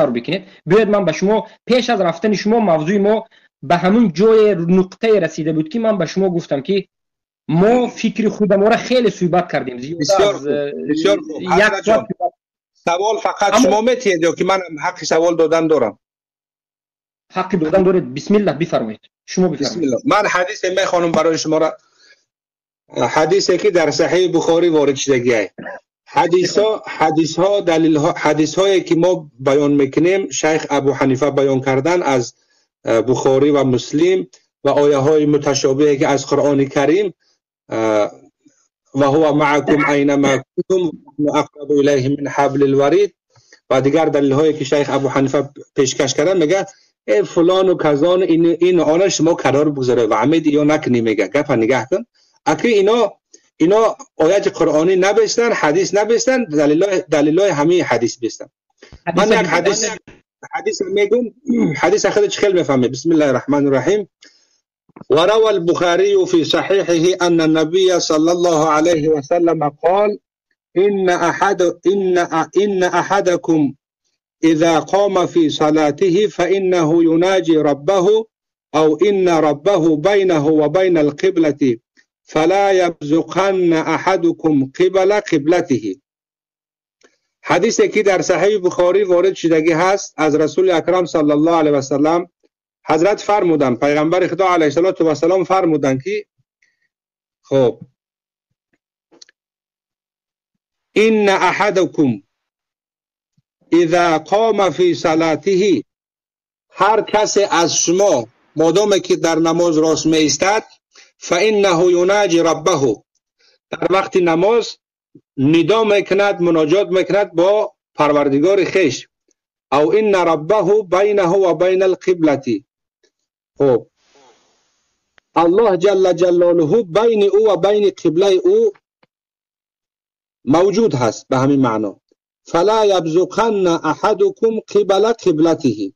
بکنید بیاید من به شما پیش از رفتن شما موضوع ما به همون جای نقطه رسیده بود که من به شما گفتم که ما فکر خودم را خیلی صحبت کردیم بسیار خوب سوال فقط شما میتید که من حق سوال دادن دارم حق دادن دارید بسم الله بفرمایید شما بفرمایید بسم الله من حدیث میخوانم برای شما را حدیثی که در صحیح بخاری وارد شده حدیث هایی که ما بیان میکنیم شیخ ابو حنیفه بیان کردن از بخاری و مسلم و آیه های متشابهی که از قرآن کریم و هو معکم اینما کنتم اقرب الیه من حبل الورید و دیگر دلیل هایی که شیخ ابو حنیفه پیشکش کردن میگه فلان و کزان این آنها شما قرار بگذاره و همه دیگه نکنی میگه گپ نگاه کن اکی اینا آیات قرآنی نبستن حدیث نبستن دلیلای همه حدیث بستن. من یک حدیث میگم حدیث خود خیلی میفهمه. بسم الله الرحمن الرحیم. وروى البخاري في صحيحه أن النبي صلى الله عليه وسلم قال إن أحدكم إذا قام في صلاته فإنه يناجي ربه أو إن ربه بينه وبين القبلة فلا يبزقن أحدكم قبل قبلته. حدیثی که در صحیح بخاری وارد شدگی هست از رسول اکرم صلی الله علیه و سلم. حضرت فرمودن، پیغمبر خدا علیه و سلام فرمودن که خب ان احدکم اذا قام فی صلاته، هر کسی از شما مادامی که در نماز راست می ایستد فانه یناجی ربه، در وقت نماز ندا میکند مناجات میکند با پروردگار خیش. او ان ربه بینه و بین القبلة، خب الله جل جلاله بین او و بین قبله او موجود هست. به همین معنا فلا یبزقن احدکم قبل قبلته،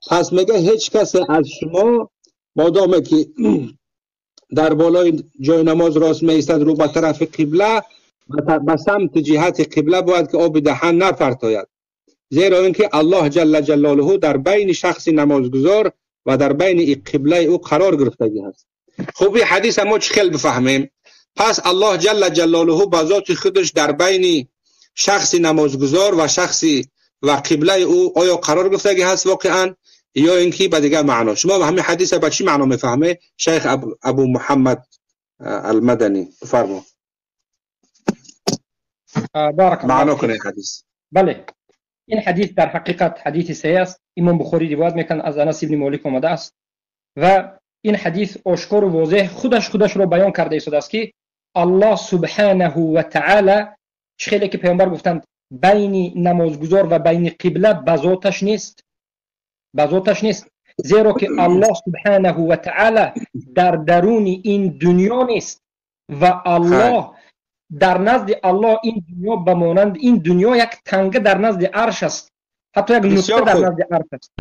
پس میگه هیچ کسی از شما مادامی که در بالای جای نماز راست می ایستد رو به طرف قبله به سمت جهت قبله باید که آب دهن نپرتاید، زیرا اینکه الله جل جلاله در بین شخص نمازگزار و در بین قبله او قرار گرفتگی هست. خب این حدیث ما چه خیلی بفهمیم؟ پس الله جل جلاله با ذات خودش در بین شخص نمازگزار و شخص و قبله او آیا قرار گرفتگی هست واقعا یا اینکه به دیگه معنا؟ شما به همین حدیث به چی معنا میفهمه شیخ ابو محمد المدنی؟ فرمو بارك الله معنا کنه حدیث. بله، این حدیث در حقیقت حدیث صحیح است. امام بخاری روایت میکنه از انس ابن مالک آمده است و این حدیث آشکار و واضح خودش رو بیان کرده است که الله سبحانه و تعالی خیلی که پیامبر گفتند بین نمازگزار و بین قبله بذاتش نیست، زیرا که الله سبحانه و تعالی در درون این دنیا نیست و الله در نزد الله این دنیا بمانند این دنیا یک تنگه در نزد عرش است، حتی یک نقطه در نزد عرش است.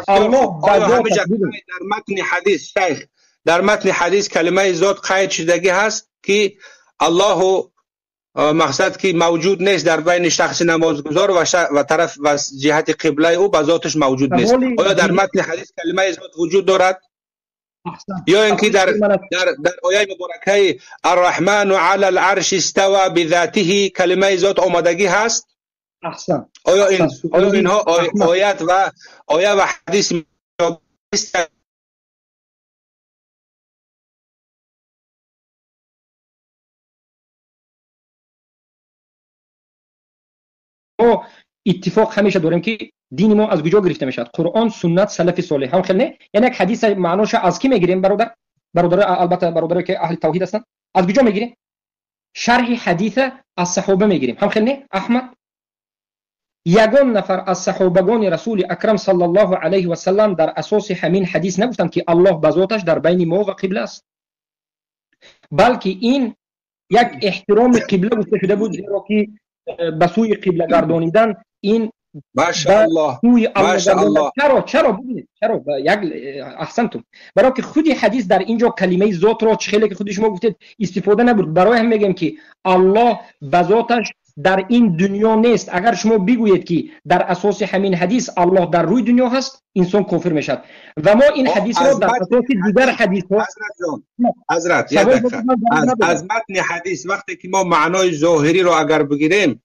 الله در متن حدیث شیخ در متن حدیث کلمه ذات قید شدگی هست که الله مقصد که موجود نیست در بین شخص نمازگزار و طرف و جهت قبله او به ذاتش موجود نیست. آیا در متن حدیث کلمه ذات وجود دارد؟ یا اینکه در آیه مبارکه الرحمن علی العرش استوى بذاته کلمه ذات آمدگی هست؟ احسن. آیا اینها آیات و آیه و حدیث ما اتفاق همیشه داریم که دین ما از کجا گرفته میشد؟ قرآن، سنت، سلف صالح. هم خیلی نه، یعنی یک حدیث معناش از کی میگیریم برادر البته برادر که اهل توحید هستن از کجا میگیریم؟ شرح حدیث از صحابه میگیریم. هم خیلی نه احمد، یگان نفر از صحابگان رسول اکرم صلی الله علیه و سلم در اساس همین حدیث نگفتند که الله بذاتش در بین ما و قبله است، بلکه این یک احترام قبله گفته شده بود، زیرا که به سوی قبله گردانیدن این ماشاءالله چرا ببینید احسنتم، برای که خودی حدیث در اینجا کلمه ذات را چخیلی که خود شما گفتید استفاده نبود. برای هم میگم که الله بذاتش در این دنیا نیست. اگر شما بگویید که در اساس همین حدیث الله در روی دنیا هست، انسان کافر میشد. و ما این حدیث را در اساس دیگر حدیث ها حضرت از متن حدیث وقتی که ما معنای ظاهری را اگر بگیریم،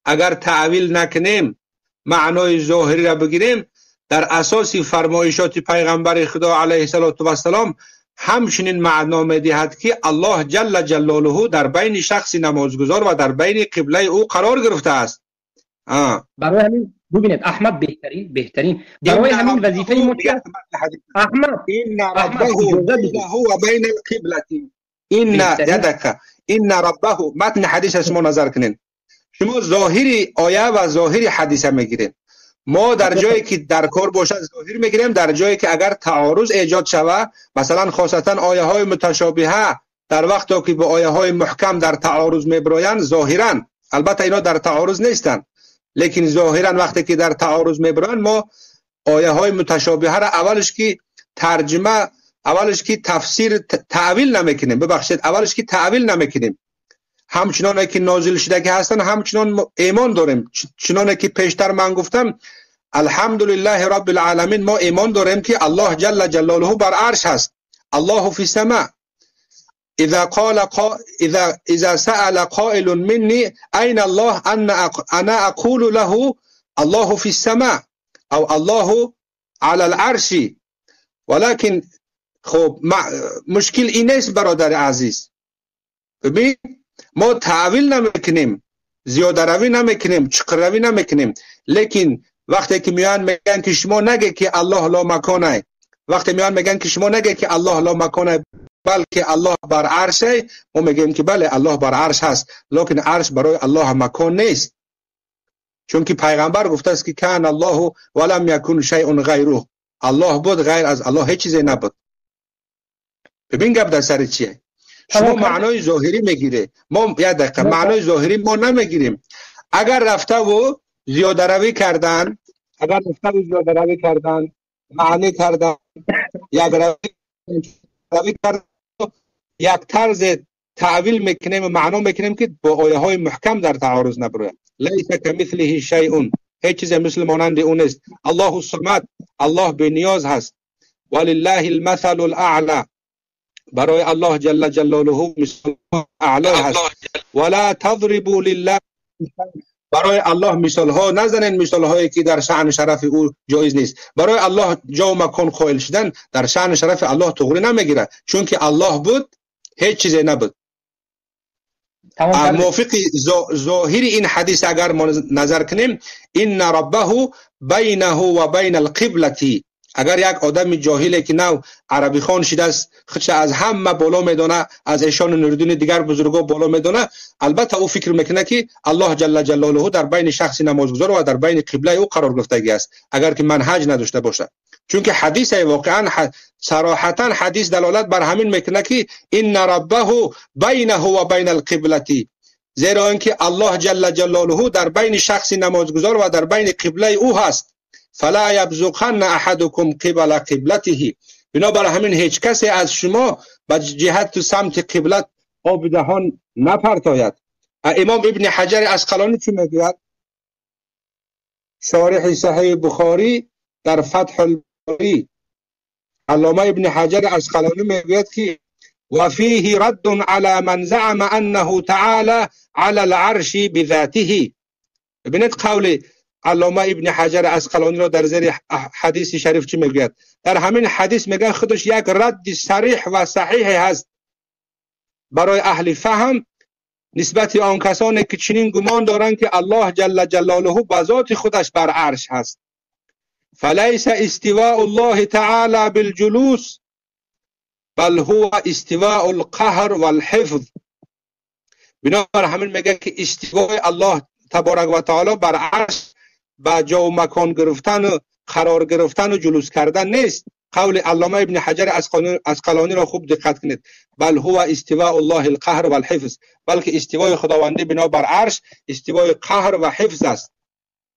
اگر تعویل نکنیم، معنای ظاهری را بگیریم در اساس فرمایشات پیغمبر خدا علیه السلام، همچنین معنا می‌دهد که الله جل جلاله در بین شخص نمازگزار و در بین قبله او قرار گرفته است. برای همین ببینید احمد بهترین برای همین وظیفه ما احمد این ربه هو بین القبلة این یدک این ربه. متن حدیث شما نظر کنین، شما ظاهری آیه و ظاهری حدیث میگیرین. ما در جایی که در کار باشد ظاهر میگیریم، در جایی که اگر تعارض ایجاد شود، مثلا خاصتا آیه های متشابهه در وقتی که با آیه های محکم در تعارض میبراین ظاهرا، البته اینا در تعارض نیستن، لیکن ظاهرا وقتی که در تعارض میبراین ما آیه های متشابهه را اولش که ترجمه، اولش که تفسیر تعویل نمیکنیم، ببخشید اولش که تعویل نمیکنیم، همچنان که نازل شده که هستن همچنان ایمان داریم. چنانه که پیشتر من گفتم الحمدلله رب العالمین، ما ایمان داریم که الله جل جلاله بر عرش هست. الله فی السماء. اذا سأل قائل مني اين الله انا اقول له الله في السماء او الله على العرش. ولكن خب مشکل این نیست برادر عزیز. ببین ما تعویل نمیکنیم، زیاده روی نمیکنیم، چقر روی نمیکنیم، لیکن وقتی که میان میگن که شما نگه که الله لا مکانه، وقتی میان میگن که شما نگه که الله لا مکانه بلکه الله بر عرشه، ما میگیم که بله الله بر عرش هست، لیکن عرش برای الله مکان نیست، چون که پیغمبر گفته است که کان الله ولم یکن شیء غیره، الله بود غیر از الله هیچ چیزی نبود. ببین گپ در سر چیه؟ شما معنای ظاهری میگیره، ما یه دقیقه معنای ظاهری ما نمیگیریم. اگر رفته و زیاده روی کردن، اگر رفته و زیاده روی کردن، معنی کردن، یک روی کردن، یک طرز تعویل میکنیم و معنا میکنیم که با آیه های محکم در تعارض نبره. لیس کمثله شیء، هیچ چیز مثل مانند اون است. الله الصمد، الله به نیاز هست. ولله المثل الاعلى، برای الله جل جلاله مثال اعلی هست. ولا تضربوا لله، برای الله مثال ها نزنین، مثال هایی که در شأن شرف او جایز نیست. برای الله جا و مکان قائل شدن در شأن شرف الله تغری نمیگیره، چون که الله بود هیچ چیزی نبود. موافق ظاهر این حدیث اگر ما نظر کنیم، ان ربه بینه و بین القبلة، اگر یک آدم جاهلی که نو عربی خوان شده است خودش از همه بالا میدونه، از ایشان نوردین دیگر بزرگا بالا میدونه، البته او فکر میکنه که الله جل جلاله در بین شخص نمازگزار و در بین قبله او قرار گرفتگی است، اگر که منهج نداشته باشه. چون که حدیث واقعا صراحتا حدیث دلالت بر همین میکنه که ان ربه بینه و بین القبلة، زیرا اینکه الله جل جلاله در بین شخص نمازگزار و در بین قبله او هست. فلا یبزقن احدکم قبل قبلته، بنابر همین هیچ کسی از شما به جهت سمت قبلت آب دهان نپرتاید. امام ابن حجر عسقلانی چی میگوید؟ شارح صحیح بخاری در فتح الباری، علامه ابن حجر عسقلانی میگوید که و فیه رد علی من زعم انه تعالی علی العرش بذاته. ببینید قول علامه ابن حجر عسقلانی را در زیر حدیث شریف چی میگوید؟ در همین حدیث میگه خودش یک رد صریح و صحیح هست برای اهل فهم نسبت آن کسانی که چنین گمان دارند که الله جل جلاله به ذات خودش بر عرش هست. فلیس استواء الله تعالی بالجلوس بل هو استواء القهر والحفظ. بنابر همین میگه که استواء الله تبارک و تعالی بر عرش با جا و مکان گرفتن و قرار گرفتن و جلوس کردن نیست. قول علامه ابن حجر عسقلانی را خوب دقت کنید. بل هو استواء الله القهر والحفظ، بلکه استوای خداوندی بنا بر عرش استوای قهر و حفظ است،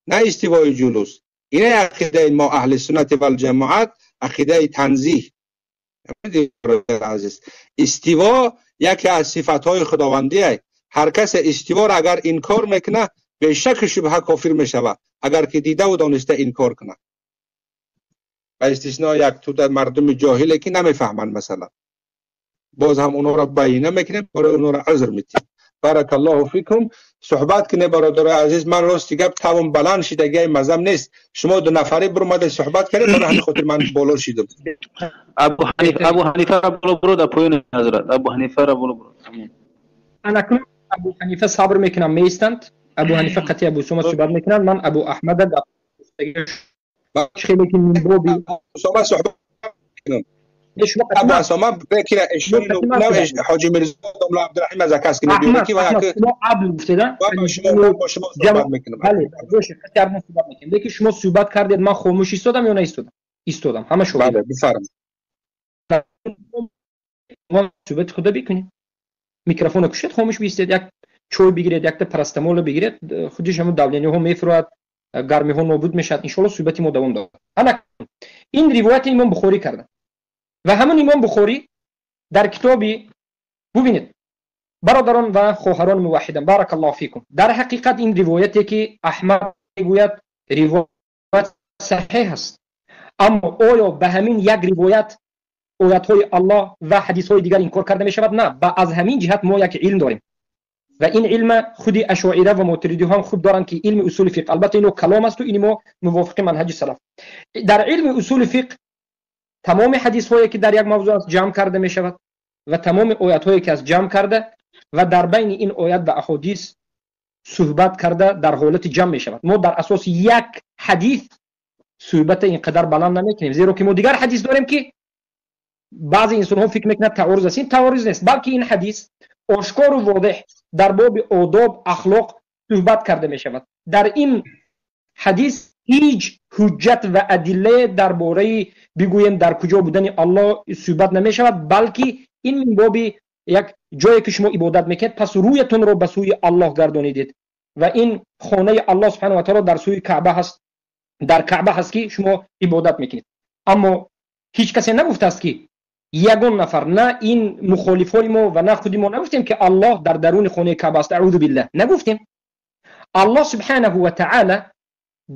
نه استوای جلوس. اینه عقیده ما اهل سنت و الجماعت، عقیده تنزیه. استوا یکی از صفاتهای خداوندی است. هر کس استوا را اگر انکار میکنه به شک شبهه کافر میشود، اگر که دیده و دانسته انکار کنه. و استثناء یک تو مردم جاهلی که نمیفهمن مثلا، باز هم اونا را بیانه میکنیم، برای اونا را عذر میدیم. بارک الله فیکم. صحبت کنه برادر عزیز. من راستی گپ تمام بلند شدگی مزم نیست، شما دو نفری برآمده صحبت کردید، برای همین خاطر من بالا شدم. ابو حنیفه را برو در پایین حضرت. ابو حنیفه را برو. انا کنم ابو حنیفه صبر میکنم میستند. ابو حنیفه قطعی ابو شما صحبت میکنن، من ابو احمد خیلی که من بابی شما صحبت کنم. ابو اسامه بکره اشون نو حاجی میرزا دولا عبدالرحیم از کس که میگه کی و یک شما قبل گفتید با شما صحبت میکنم. بله باشه کردم صحبت میکنم. دیگه شما صحبت کردید من خاموش ایستادم یا نه ایستادم همه شما بله بفرمایید ما صحبت خدا بکنید میکروفون کشید خاموش بیستید یک چای بگیرید یک تا پاراستامول بگیرید خودش هم داولینی ها میفراد گرمی ها نابود میشد ان شاء الله صحبت ما دوام داره. حالا این روایت امام بخاری کرده و همون امام بخاری در کتابی ببینید برادران و خواهران موحدان بارک الله فیکم در حقیقت این روایتی که احمد میگوید روایت صحیح است اما آیا به همین یک روایت آیات های الله و حدیث های دیگر انکار کرده می شود؟ نه با از همین جهت ما یک علم داریم و این علم خودی اشاعره و ماتریدی هم خود دارن که علم اصول فقه البته اینو کلام است و اینو موافق منهج سلف در علم اصول فقه تمام حدیث هایی که در یک موضوع جمع کرده می شود و تمام آیات هایی که از جمع کرده و در بین این آیات و احادیث صحبت کرده در حالت جمع می شود. ما در اساس یک حدیث صحبت اینقدر بلند نمیکنیم زیرا که ما دیگر حدیث داریم که بعضی انسان ها فکر میکنند تعارض است. این تعارض نیست بلکه این حدیث آشکار و واضح در باب آداب اخلاق صحبت کرده می شود. در این حدیث هیچ حجت و ادله درباره بگویم در کجا بودن الله صحبت نمی شود بلکه این من باب یک جایی که شما عبادت میکنید پس رویتون رو به سوی الله گردانیدید و این خانه الله سبحانه و تعالی در سوی کعبه هست در کعبه هست که شما عبادت میکنید اما هیچ کسی نگفته است که یگان نفر نه این مخالفای ما و نه خودی ما نگفتیم که الله در درون خانه کعبه است اعوذ بالله نگفتیم الله سبحانه و تعالی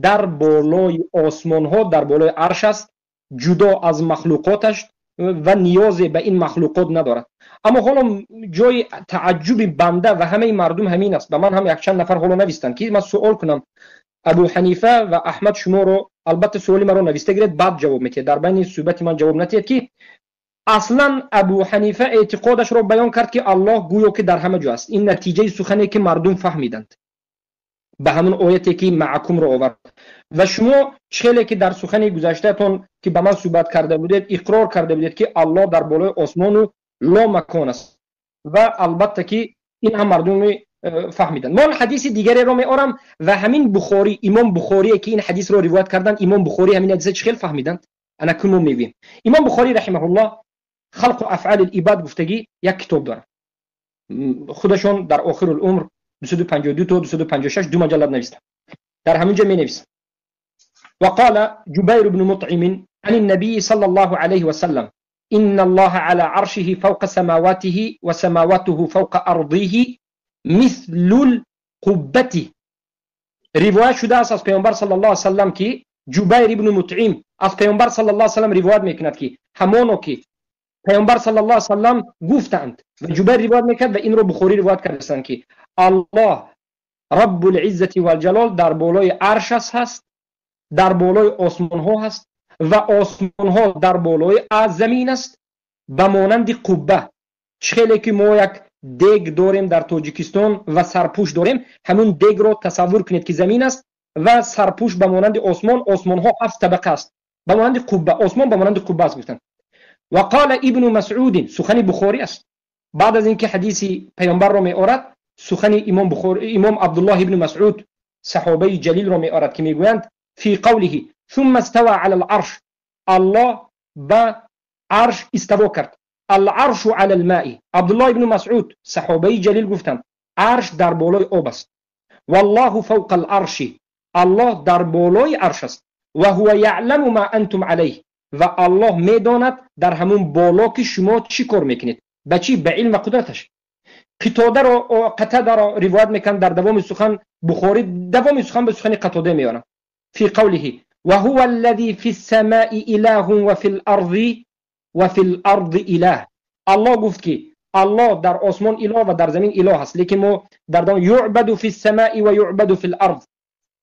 در بالای آسمان ها در بالای عرش است جدا از مخلوقاتش و نیاز به این مخلوقات ندارد اما حالا جای تعجب بنده و همه مردم همین است به من هم یک چند نفر حالا نویستن که من سوال کنم ابو حنیفه و احمد شما رو البته سوالی من رو نوشته گیرید بعد جواب میدید در بین صحبت من جواب ندید که اصلا ابو حنیفه اعتقادش رو بیان کرد که الله گویا که در همه جا است این نتیجه سخنی که مردم فهمیدند به همون آیتی که معکم رو آورد و شما چهلی که در سخن گذشته تون که به من صحبت کرده بودید اقرار کرده بودید که الله در بالای آسمان و لا مکان است و البته که این هم مردم فهمیدن. ما حدیث دیگری رو میارم و همین بخاری امام بخاری که این حدیث رو روایت کردن امام بخاری همین حدیث چه خیلی فهمیدن انا کنم میگیم امام بخاری رحمه الله خلق و افعال العباد گفتگی یک کتاب داره خودشون در آخر العمر 252 تا 256 دو مجلد نوشتن در همینجا می نویسن وقال جبير بن مطعم عن النبي صلى الله عليه وسلم إن الله على عرشه فوق سماواته وسماواته فوق أرضه مثل القبة روایت شده است از پیامبر صلی الله علیه و سلم که جبیر بن مطعم از پیامبر صلی الله علیه و سلم روایت میکند که همانو که پیامبر صلی الله علیه و سلم گفتند و جبیر روایت میکرد و این رو بخاری روایت کردند که الله رب العزة والجلال در بالای عرش هست در بالای آسمان ها هست و آسمان ها در بالای زمین است به مانند قبه چخیلی که ما یک دیگ داریم در تاجیکستان و سرپوش داریم همون دیگ رو تصور کنید که زمین است و سرپوش به مانند آسمان آسمان ها 7 طبقه است به مانند قبه آسمان به مانند قبه است گفتن و قال ابن مسعود سخن بخاری است بعد از اینکه حدیث پیامبر رو میآورد سخن امام بخاری امام عبدالله ابن مسعود صحابه جلیل رو میآورد که میگویند فی قوله ثم استوى على العرش الله با عرش استوا کرد العرش على الماء عبدالله ابن مسعود صحابه جلیل گفتند عرش در بالای آب است والله فوق العرش الله در بالای عرش است و هو یعلم ما انتم علیه و الله میداند در همون بالا که شما چی کار میکنید به چی به علم و قدرتش قتاده را روایت میکنند در دوام سخن بخاری دوام سخن به سخن قتاده میارن في قوله وهو الذي في السماء إله وفي الأرض إله الله گفت که الله در آسمان اله و در زمین اله است لیکن ما در دام يعبد في السماء ويعبد في الأرض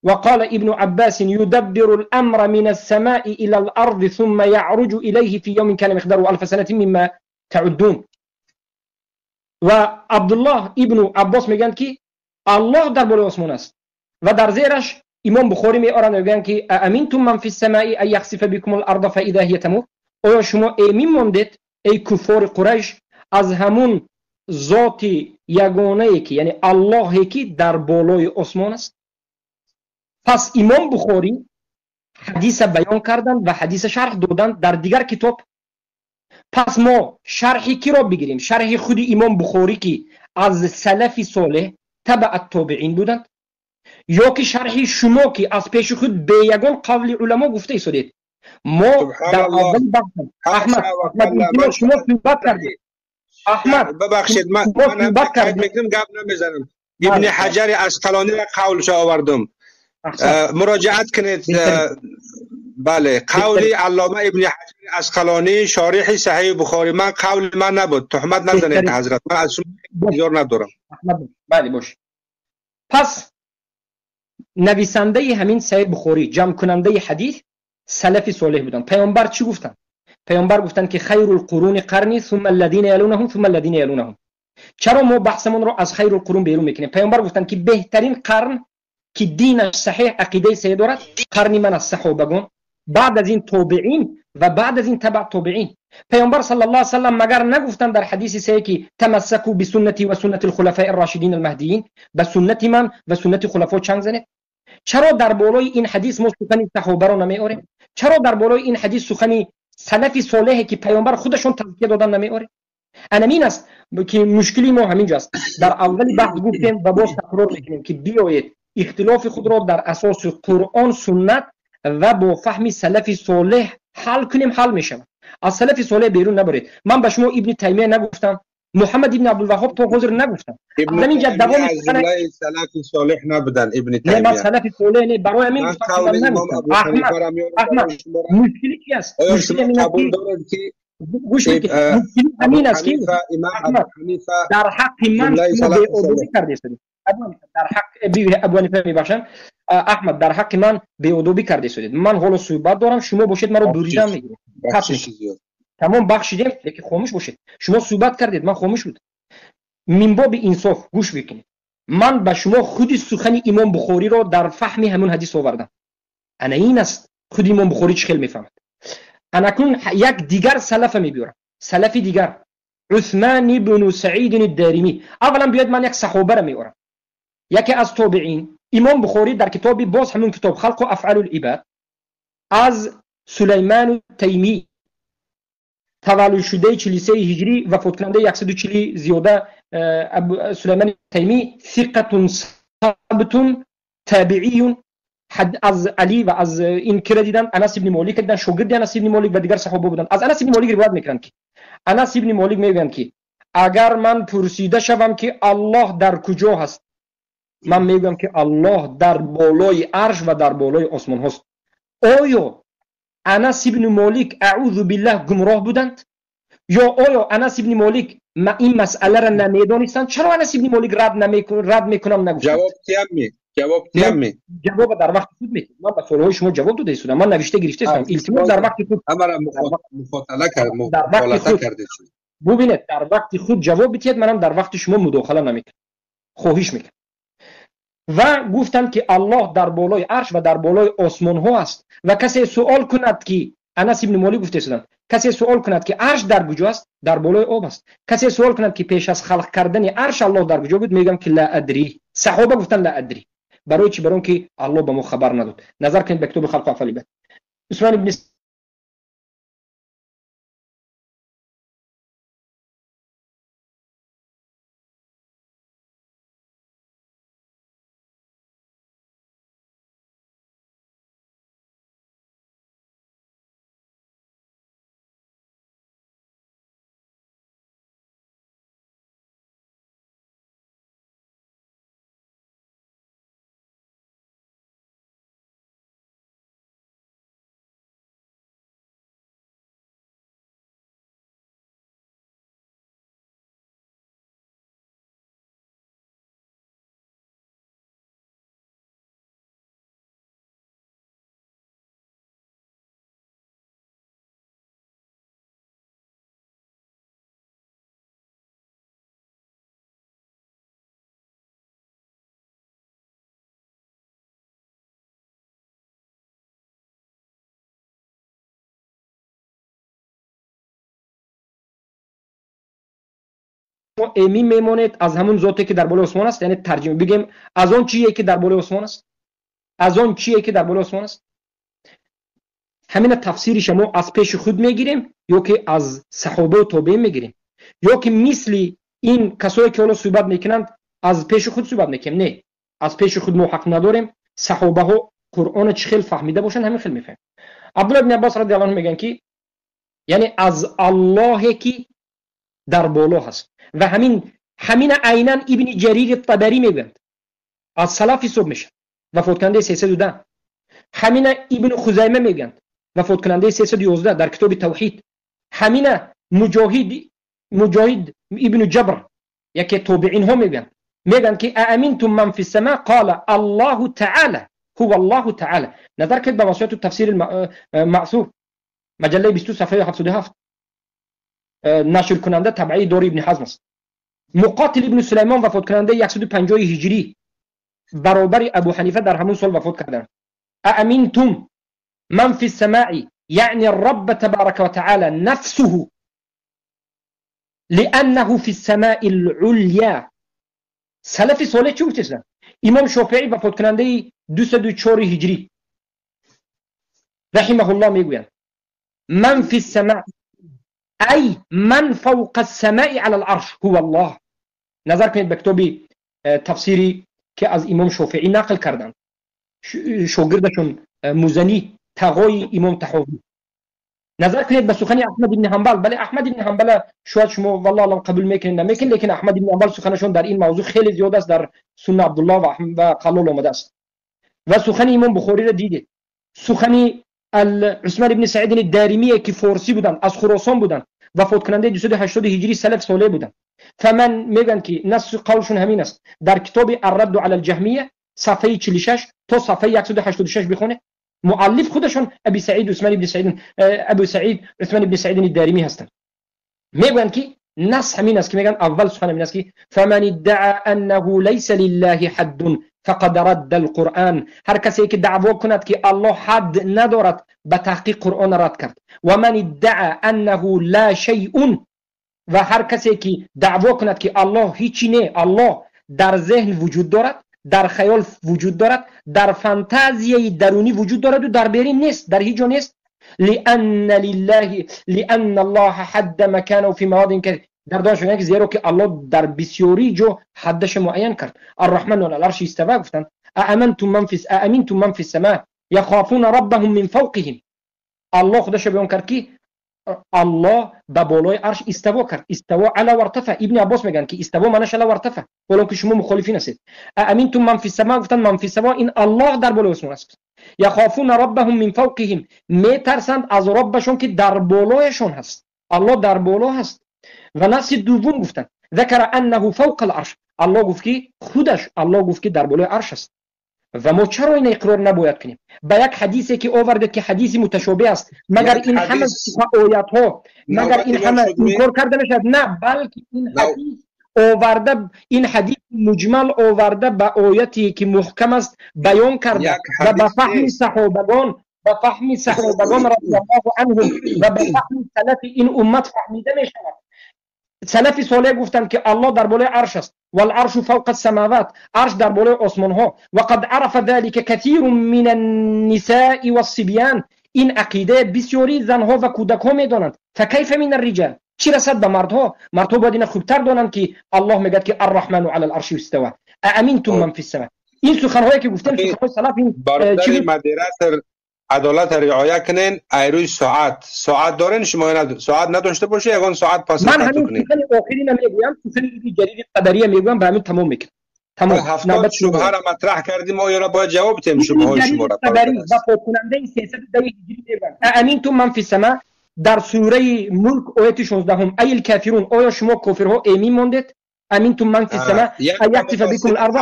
وقال ابن عباس يدبر الأمر من السماء إلى الأرض ثم يعرج إليه في يوم كان مقداره 1000 سنة مما تعدون و عبدالله ابن عباس میگن که الله در بالای آسمان است و در زیرش امام بخاری میارن میگن که امنتم من فی السماء ان یخسف بكم الارض فاذا هي تمور آیا شما ایمین ماندید ای کفار قریش از همون ذات یگانه ای که یعنی اللهی که در بالای آسمان است؟ پس امام بخاری حدیث بیان کردن و حدیث شرح دادن در دیگر کتاب. پس ما شرحی کی را بگیریم؟ شرح خود امام بخاری که از سلف صالح تبع التابعین بودند، یا که شرح شما که از پیش خود به یگان قول علما گفته ایستادید؟ ما در اول بحث احمد شما صحبت کردید. احمد ببخشید من میکنم گپ نمیزنم. ابن حجر عسقلانی را قولش آوردم، مراجعت کنید. بله، قول علامه ابن حجر عسقلانی شارح صحیح بخاری. من قول من نبود، تهمت نزنید حضرت، من از شما انتظار ندارم. بله باش. پس نویسنده همین صحیح بخاری، جمع کننده حدیث سلف صالح بودن. پیامبر چی گفتن؟ پیامبر گفتن که خیر القرون قرنی ثم الذين يلونهم ثم الذين يلونهم. چرا ما بحثمون رو از خیر القرون بیرون میکنیم؟ پیامبر گفتن که بهترین قرن که دین صحیح عقیده صحیح دارد قرن من از صحابگان، بعد از این تابعین و بعد از این تبع تابعین. پیامبر صلی الله علیه و سلم مگر نگفتن در حدیث صحیح که تمسکوا بسنتی و سنت الخلفاء الراشدین المهدیین، به سنت من و سنت خلفا چنگ زنید؟ چرا در بالای این حدیث ما سخن صحابه را نمیاریم؟ چرا در بالای این حدیث سخن سلف صالحی که پیامبر خودشون تزکیه دادن نمیاریم؟ این است که مشکلی ما همینجاست. در اول بحث گفتیم و باز تکرار میکنیم که بیایید اختلاف خود را در اساس قرآن، سنت و با فهم سلف صالح حل کنیم. حل میشه. از سلف صالح بیرون نبرید. من به شما ابن تیمیه نگفتم، محمد ابن عبدالوهاب تو حاضر نگفتم. ابن تیمیه از جمله سلف صالح نبودن. ابن تیمیه نه، سلف صالح نه. برای همین احمد مشکلی کی است؟ مشکلی همین است که در حق من شما به ادبی کردید. در حق ابو حنیفه میبخشم احمد، در حق من به ادبی کرده شدید. من حالا صحبت دارم، شما باشید من رو بریدم میگیرید. تمام بخشیدیم، لیکن خاموش باشید. شما صحبت کردید، من خاموش بودم. من باب انصاف گوش بکنید. من به شما خودی سخن امام بخاری رو در فهم همون حدیث آوردم. انا این است خود امام بخاری چه خیلی میفهمد. انا کن یک دیگر سلف میبیارم، سلف دیگر، عثمان بن سعید الدارمی. اولا بیاد من یک صحابه را میارم، یکی از تابعین. امام بخاری در کتابی باز همون کتاب خلق و افعال العباد از سلیمان تیمی، تولد شده 43 هجری و فوت کننده 140 زیاده، سلیمان تیمی ثقة ثابت تابعی، از علی و از این کره دیدن انس ابن مالک دیدن، شاگرد انس ابن مالک و دیگر صحابه بودن. از انس ابن مالک روایت میکنن که انس ابن مالک میگن که اگر من پرسیده شوم که الله در کجا هست، من میگم که الله در بالای عرش و در بالای آسمان هست. آیا انس ابن مالک اعوذ بالله گمراه بودند؟ یا آیا انس ابن مالک این مسئله را نمیدانستند؟ چرا انس ابن مالک رد میکنم نگفتند؟ جواب در وقت خود میدید. من به سوالهای شما جواب داده ایستادم. من نوشته گرفته هستم. التماس در وقت خود مفاطله کردید. ببینید در وقت خود جواب بدید، منم در وقت شما مداخله نمیکنم، خواهش میکنم. و گفتند که الله در بالای عرش و در بالای آسمان ها است. و کسی سوال کند که انس ابن مالک گفته ایستادند، کسی سوال کند که عرش در کجا است، در بالای آب است. کسی سوال کند که پیش از خلق کردن عرش الله در کجا بود، میگم که لا ادری. صحابه گفتن لا ادری. برای چی؟ برای اینکه الله به ما خبر نداد. نظر کنید به کتاب خلق و افعال العباد. عثمان ابن ایمی میمونید از همون ذاتی که در بالای آسمان است. یعنی ترجمه بگیم از آن چیزی که در بالای آسمان است، از آن چیزی که در بالای آسمان است. همین تفسیر شما از پیش خود میگیریم یا که از صحابه و تابعین میگیریم، یا که مثل این کسایی که حالا صحبت میکنند از پیش خود صحبت میکنیم؟ نه، از پیش خود ما حق نداریم. صحابه ها قرآن چه خیلی فهمیده باشن همین خیلی میفهم. عبدالله بن عباس رضی الله عنه میگن که یعنی از الله که در بالا هست. و همین عیناً ابن جریر طبری میگوید، از سلف حساب میشه، وفات کننده 310. همین ابن خزیمه میگوید، وفات کننده 311 در کتاب توحید. همین مجاهد ابن جبر یکی تابعین ها میگن که امنتم من فی السماء قال الله تعالی هو الله تعالی. نظر کرد به واسطه تفسیر معصور مجله 20 صفحه 77 نشر کننده تبعی دار ابن حزم است. مقاتل ابن سلیمان وفات کننده 150 هجری برابر ابو حنیفه در همون سال وفات کردند. امنتم من فی السماء یعنی الرب تبارک و تعالی نفسه لأنه في السماء العليا. سلف صالح چی گفتن؟ امام شافعی وفات کننده 204 هجری رحمه الله میگویند من فی السماء ای من فوق السماء على العرش هو الله. نظر کنید به کتاب تفسیری که از امام شافعی نقل کردند، شاگردشون مزنی تقای امام طحاوی. نظر کنید به سخن احمد بن حنبل. بله احمد بن حنبل شاید شما والله الان قبول میکنید نمیکنید، لیکن احمد بن حنبل سخنشون در این موضوع خیلی زیاد است، در سنن عبدالله و خلال آمده است. و سخن امام بخاری را دیدید، سخن عثمان بن سعید الدارمی که فارسی بودن، از خراسان بودن، وفات کننده 280 هجری سلف صالح بودن. فمن میگن که نص قولشون همین است. در کتاب الرد علی الجهمیه صفحه 46 تا صفحه 186 بخونه. مؤلف خودشون ابو سعید عثمان بن سعید الدارمی هستند. میگن که نص همین است که میگن اول سخن همین است که فمن ادعى انه ليس لله حد فقد رد القرآن. هر کسی که دعوا کند که الله حد ندارد به تحقیق قرآن رد کرد. و من ادعى انه لا شيء، و هر کسی که دعوا کند که الله هیچی نه، الله در ذهن وجود دارد، در خیال وجود دارد، در فانتازیای درونی وجود دارد و در بیرون نیست، در هیچ جا نیست. لأن الله حد مكانه في مواضع كثيرة. در دانش میگن که زیرا که الله در بسیاری جو حدش معین کرد. الرحمن علی العرش استوى. گفتن امنتم من فی السماء یخافون ربهم من فوقهم. الله خودش بیان کرد که الله به بالای عرش استوا کرد. استوا علی و ارتفع. ابن عباس میگن که استوا معنیش علی و ارتفع، ولو که شما مخالفین هستید. امنتم من فی السماء، گفتن من فی السماء این الله در بالای آسمان است. یخافون ربهم من فوقهم، میترسند از ربشون که در بالایشون هست. الله در بالا هست. و نص دوم گفتن ذکر انه فوق العرش. الله گفت که خودش، الله گفت که در بالای عرش است. و ما چرا این اقرار نباید کنیم؟ با یک حدیثی که آورده که حدیث متشابه است، مگر این همه آیات ها، مگر این همه انکار کرده نشد؟ نه، بلکه این حدیث آورده، این حدیث مجمل آورده به آیاتی که محکم است بیان کرده و به فهم صحابگان رضی الله عنهم و به فهم سلف این امت فهمیده می شود. سلف صالح گفتند که الله در بالای عرش است. والعرش فوق السماوات، عرش در بالای آسمان ها. و قد عرف ذلك كثير من النساء والصبيان. این عقیده بسیاری زنها و کودک ها میدانند. فکیف من الرجال، چی رسد به مردها؟ مردها باید این خوبتر دانند که الله میگه که الرحمن علی العرش استوى. امنتم من فی السماء. این سخن‌هایی که گفتن سخن‌های سلف این چی مدرسه عدالت رعایت کنین. ایروی ساعت دارین، شما ساعت نداشته باشه یگان ساعت پاس من همین سخن آخری نمیگویم، سخن جدید قدریه میگویم، به همین تمام میکنم. تمام. 70 شبهه را مطرح کردیم، ما را باید جواب بدیم. شبهه شما را قدری و کننده 310 هجری میگویم امنتم من فی السماء. در سوره ملک آیه 16 ای الکافرون، آیا شما کافرها ایمان ماندید؟ امنتم من فی السماء ایخسف بكم الارض.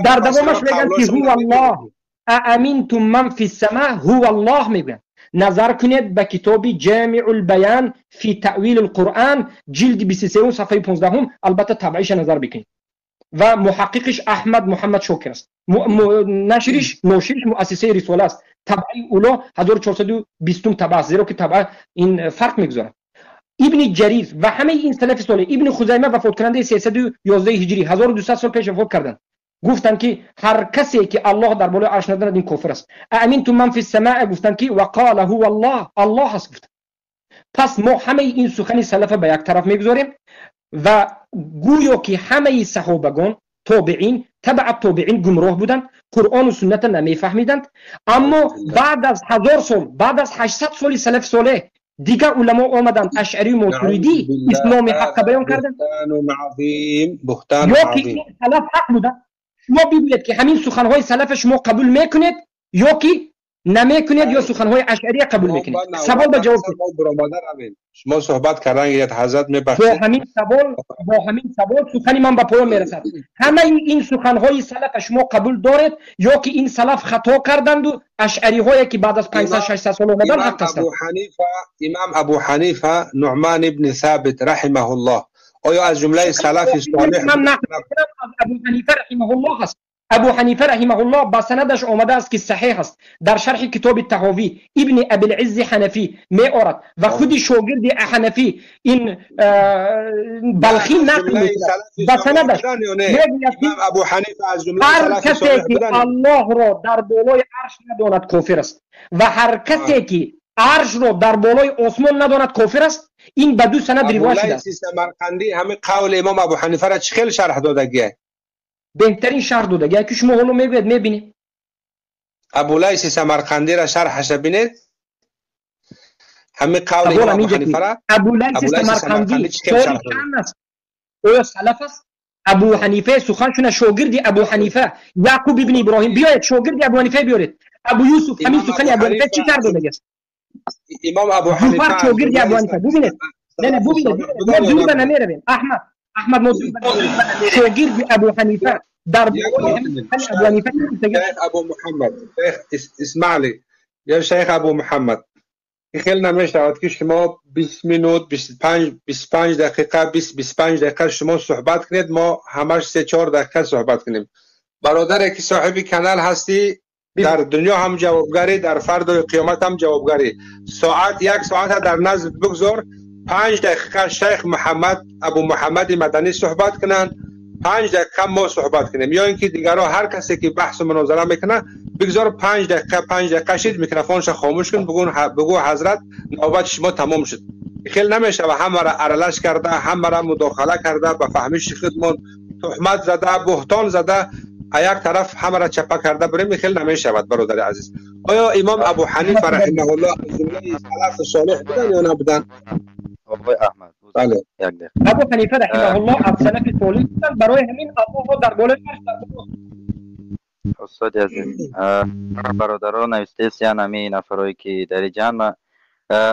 در دوامش میگن که هو الله. امنتم من فی السماء هو الله میگن. نظر کنید به کتاب جامع البیان فی تأویل القرآن جلد 23 صفحه 15، البته طبعیش نظر بکنید. و محققش احمد محمد شاکر است. ناشرش مؤسسه رساله است. طبعی اولا 1420 طبعه است، زیرا که طبعه این فرق میگذاره. ابن جریر و همه این سلف صالح، ابن خزیمه وفات کننده 311 هجری 1200 سال پیش وفات کردند، گفتند که هر کسی که الله در بالای عرش نداند این کافر است. امنتم من فی السماء گفتند که وقال هو الله، الله هست گفت. پس ما همه این سخن سلف به یک طرف میگذاریم و گویا که همه صحابگان تابعین تبع تابعین گمراه بودند، قرآن و سنت نمیفهمیدند. اما بعد از 1000 سال، بعد از 800 سال سلف صالح دیگه علما آمدند اشعری و ماتریدی اسلام حق بیان کردند. بهتان یا که این سلف حق بودند. شما ببینید که همین سخنهای سلف شما قبول میکنید یا که نمیکنید یا سخنهای اشعری قبول میکنید. سوال به جواب شما صحبت کردن یه حضرت میبخشید. با همین سوال سخنی من به پایان میرسد. همه این سخنهای سلف شما قبول دارید یا که این سلف خطا کردند و اشعری هایی که بعد از 500 600 سال اومدن حق هستند؟ امام ابو حنیفه نعمان ابن ثابت رحمه الله آیا از جمله سلف صالح من نقل از ابو حنیفه رحمه الله است. ابو حنیفه رحمه الله با سندش آمده است که صحیح است. در شرح کتاب التهاوی ابن ابی العز حنفی می آورد و خود شاگرد حنفی این بلخی نقل می‌کند با سندش امام ابو حنیفه از جمله سلف صالح بودند. هر کسی که الله را در بالای عرش نداند کافر است و هر کسی که عرش را در بالای آسمان نداند کافر است. این به دو سند روایت شده است. سمرقندی همین قول امام ابو حنیفه را چه خیلی شرح دادگیه؟ بهترین شرح دادگیه که شما حالا میگوید میبینید. ابو لیث سمرقندی را شرحش ببینید. همین قول امام ابو حنیفه را ابو لیث سمرقندی چطور است؟ او سلف است. ابو حنیفه سخنشون شاگرد ابو حنیفه یعقوب ابن ابراهیم بیاید شاگرد ابو حنیفه بیارید. ابو یوسف همین سخن ابو حنیفه چی کرده دیگه؟ امام ابو حنیفه شاگرد ابو حنیفه ببینید. نه ببینید ما جنوب نمیرویم. احمد موضوع شاگرد ابو حنیفه در بالای ابو حنیفه ابو محمد اسمع لي یا شیخ ابو محمد خیلی نمیشود که شما 20 مینوت 25 دقیقه 25 دقیقه شما صحبت کنید ما همش 3-4 دقیقه صحبت کنیم. برادر که صاحب کانال هستی در دنیا هم جوابگری، در فردا قیامت هم جوابگری. ساعت 1 ساعت در نزد بگذار 5 دقیقه شیخ محمد ابو محمد مدنی صحبت کنن 5 دقیقه ما صحبت کنیم یا اینکه دیگرها هر کسی که بحث و مناظره میکنه بگذار 5 دقیقه شید میکروفونش خاموش کن بگو حضرت نوبت شما تمام شد. خیلی نمیشه و همه را ارلش کرده همه را مداخله کرده به فهمش خودمون تهمت زده بهتان زده یک طرف همه را چپه کرده بریم خیلی نمیشود. برادر عزیز آیا امام ابو حنیفه رحمه الله از جمله سلف صالح بودن یا نبودن؟ آقای احمد بله ابو حنیفه رحمه الله از سلف صالح بودن. برای همین الله در بالای استاد عزیز برادران نویسته همه نفرایی که در جمع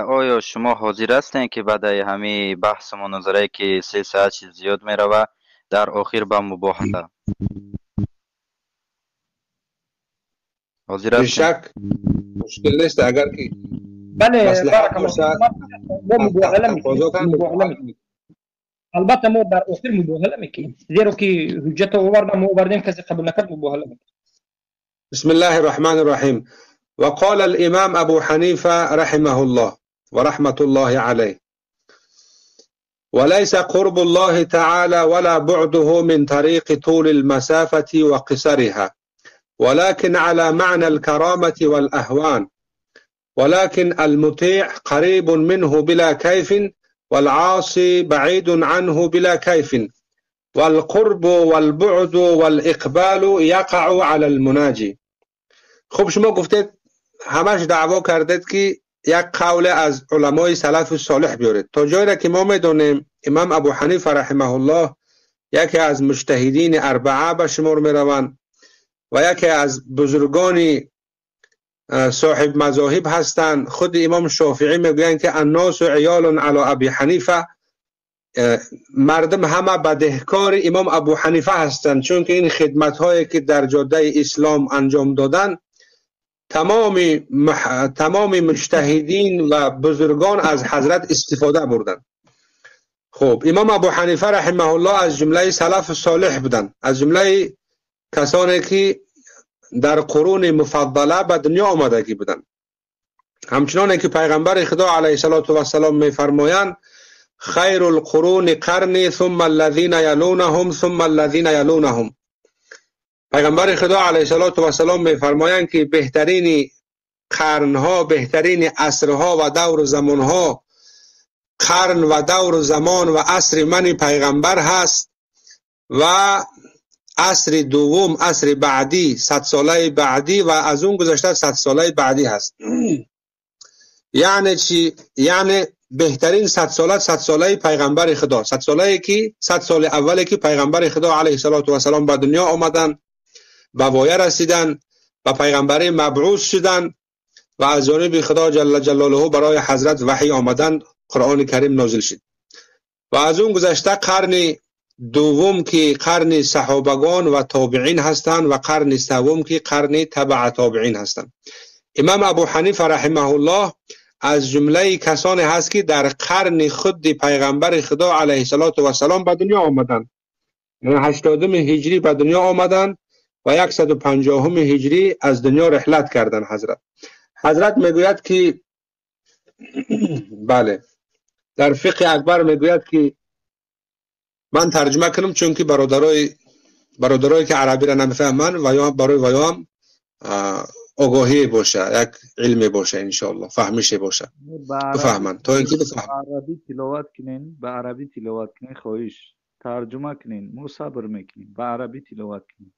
آیا شما حاضر هستین که بعد همه بحث و مناظره که 3 ساعت زیاد می روه در آخر به مباحثه حاضر هستین؟ شک مشکل نیست اگر که بله بارک الله ما مباهله میکنیم. البته ما در آخر مباهله میکنیم زیرا که حجت آوردم آوردیم کسی قبول نکرد مباهله میکنیم. بسم الله الرحمن الرحيم. وقال الإمام أبو حنيفة رحمه الله ورحمة الله عليه وليس قرب الله تعالى ولا بعده من طريق طول المسافة وقصرها ولكن على معنى الكرامة والأهوان ولكن المطيع قريب منه بلا كيف والعاصي بعيد عنه بلا كيف والقرب والبعد والإقبال يقع على المناجي. خب شما گفتید همش دعوا کردید که یک قول از علمای سلف صالح بیارید. تا جایی را که ما میدونیم امام ابو حنیفه رحمه الله یکی از مجتهدین اربعه به شمار میروند و یکی از بزرگان صاحب مذاهب هستند. خود امام شافعی میگویند که الناس عیال علی ابی حنیفه، مردم همه بدهکار امام ابو حنیفه هستند چون که این خدمت هایی که در جاده اسلام انجام دادن تمام مجتهدین و بزرگان از حضرت استفاده بردن. خب امام ابو حنیفه رحمه الله از جمله سلف صالح بودن، از جمله کسانی که در قرون مفضله به دنیا آمدگی بودن. همچنان که پیغمبر خدا علیه الصلاة و السلام میفرمایند خیر القرون قرنی ثم الذین یلونهم ثم الذین یلونهم. پیغمبر خدا علیه السلام میفرمایند که بهترین قرنها، بهترین عصرها و دور و زمانها قرن و دور و زمان و عصر من پیغمبر هست و عصر دوم، عصر بعدی، 100 ساله بعدی و از اون گذشته 100 ساله بعدی هست. یعنی چی؟ یعنی بهترین 100 ساله پیغمبر خدا، 100 ساله که 100 سال اولی که پیغمبر خدا علیه السلام به دنیا آمدن، به وایه رسیدن، به پیغمبری مبعوث شدن و از جانب خدا جل جلاله برای حضرت وحی آمدن، قرآن کریم نازل شد. و از اون گذشته قرن دوم که قرن صحابگان و تابعین هستند و قرن سوم که قرن تبع تابعین هستند. امام ابو حنیفه رحمه الله از جمله کسانی هست که در قرن خود پیغمبر خدا علیه السلام به دنیا آمدند. یعنی 80 هجری به دنیا آمدند و 150 هجری از دنیا رحلت کردند. حضرت میگوید که بله در فقه اکبر میگوید که من ترجمه کنم چون که برادرای که عربی را نمیفهمن و یا برای ویام آگاهی باشه، یک علمی باشه، انشاءالله فهمیشه باشه، بفهمن تا اینکه بفهمن. به عربی تلاوت کنین خواهش ترجمه کنین، مو صبر میکنین به عربی تلاوت کنین.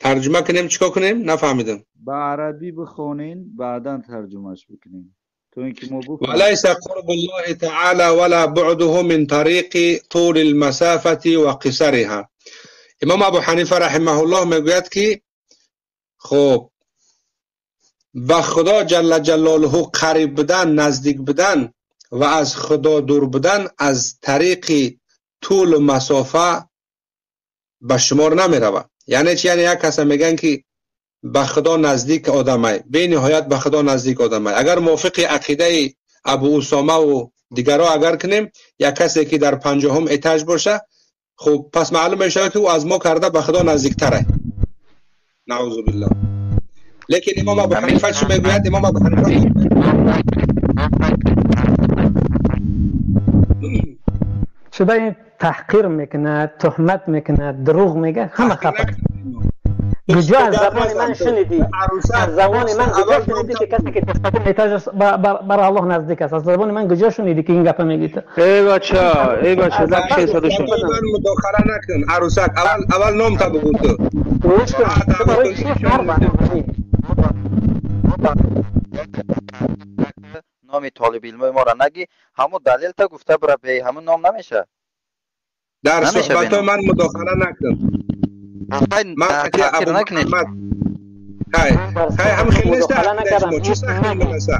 ترجمه کنیم چیکار کنیم؟ نفهمیدم. به عربی بخونین بعدا ترجمهش بکنین. وليس قرب الله تعالى ولا بعده من طريق طول المسافة وقصرها. امام ابو حنیفه رحمه الله میگوید که خب به خدا جل جلاله قریب بودن، نزدیک بودن و از خدا دور بودن از طریق طول و مسافه به شمار نمی رود. یعنی چی؟ یعنی یک کس میگن که به خدا نزدیک آدمه، به نهایت به خدا نزدیک آدمه. اگر موافق عقیده ابو اسامه و دیگرها اگر کنیم، یک کسی که در 50م اتاج باشه، خب پس معلوم میشه که او از ما کرده به خدا نزدیک تره. نعوذ بالله. لیکن امام ابو حنیفه چی میگوید؟ امام ابو حنیفه شده تحقیر میکنه، تهمت میکنه، دروغ میگه، همه خفه. گجا از زبان من شنیدی، از زبان من گجا شنیدی که کسی که تسبیح میتاج برای الله نزدیک است. از زبان من گجا شنیدی که این گپ میگی. ای بچه لب 600 شد. من مداخله نکن عروسک. اول نام تا بگو تو. نام طالب علم ما را نگی، همون دلیل تا گفته برای به همون نام نمیشه. در صحبت من مداخله نکن. من تحقیر نکنید. خیلی هم خیلی نیست عقیده چی سختی نیست.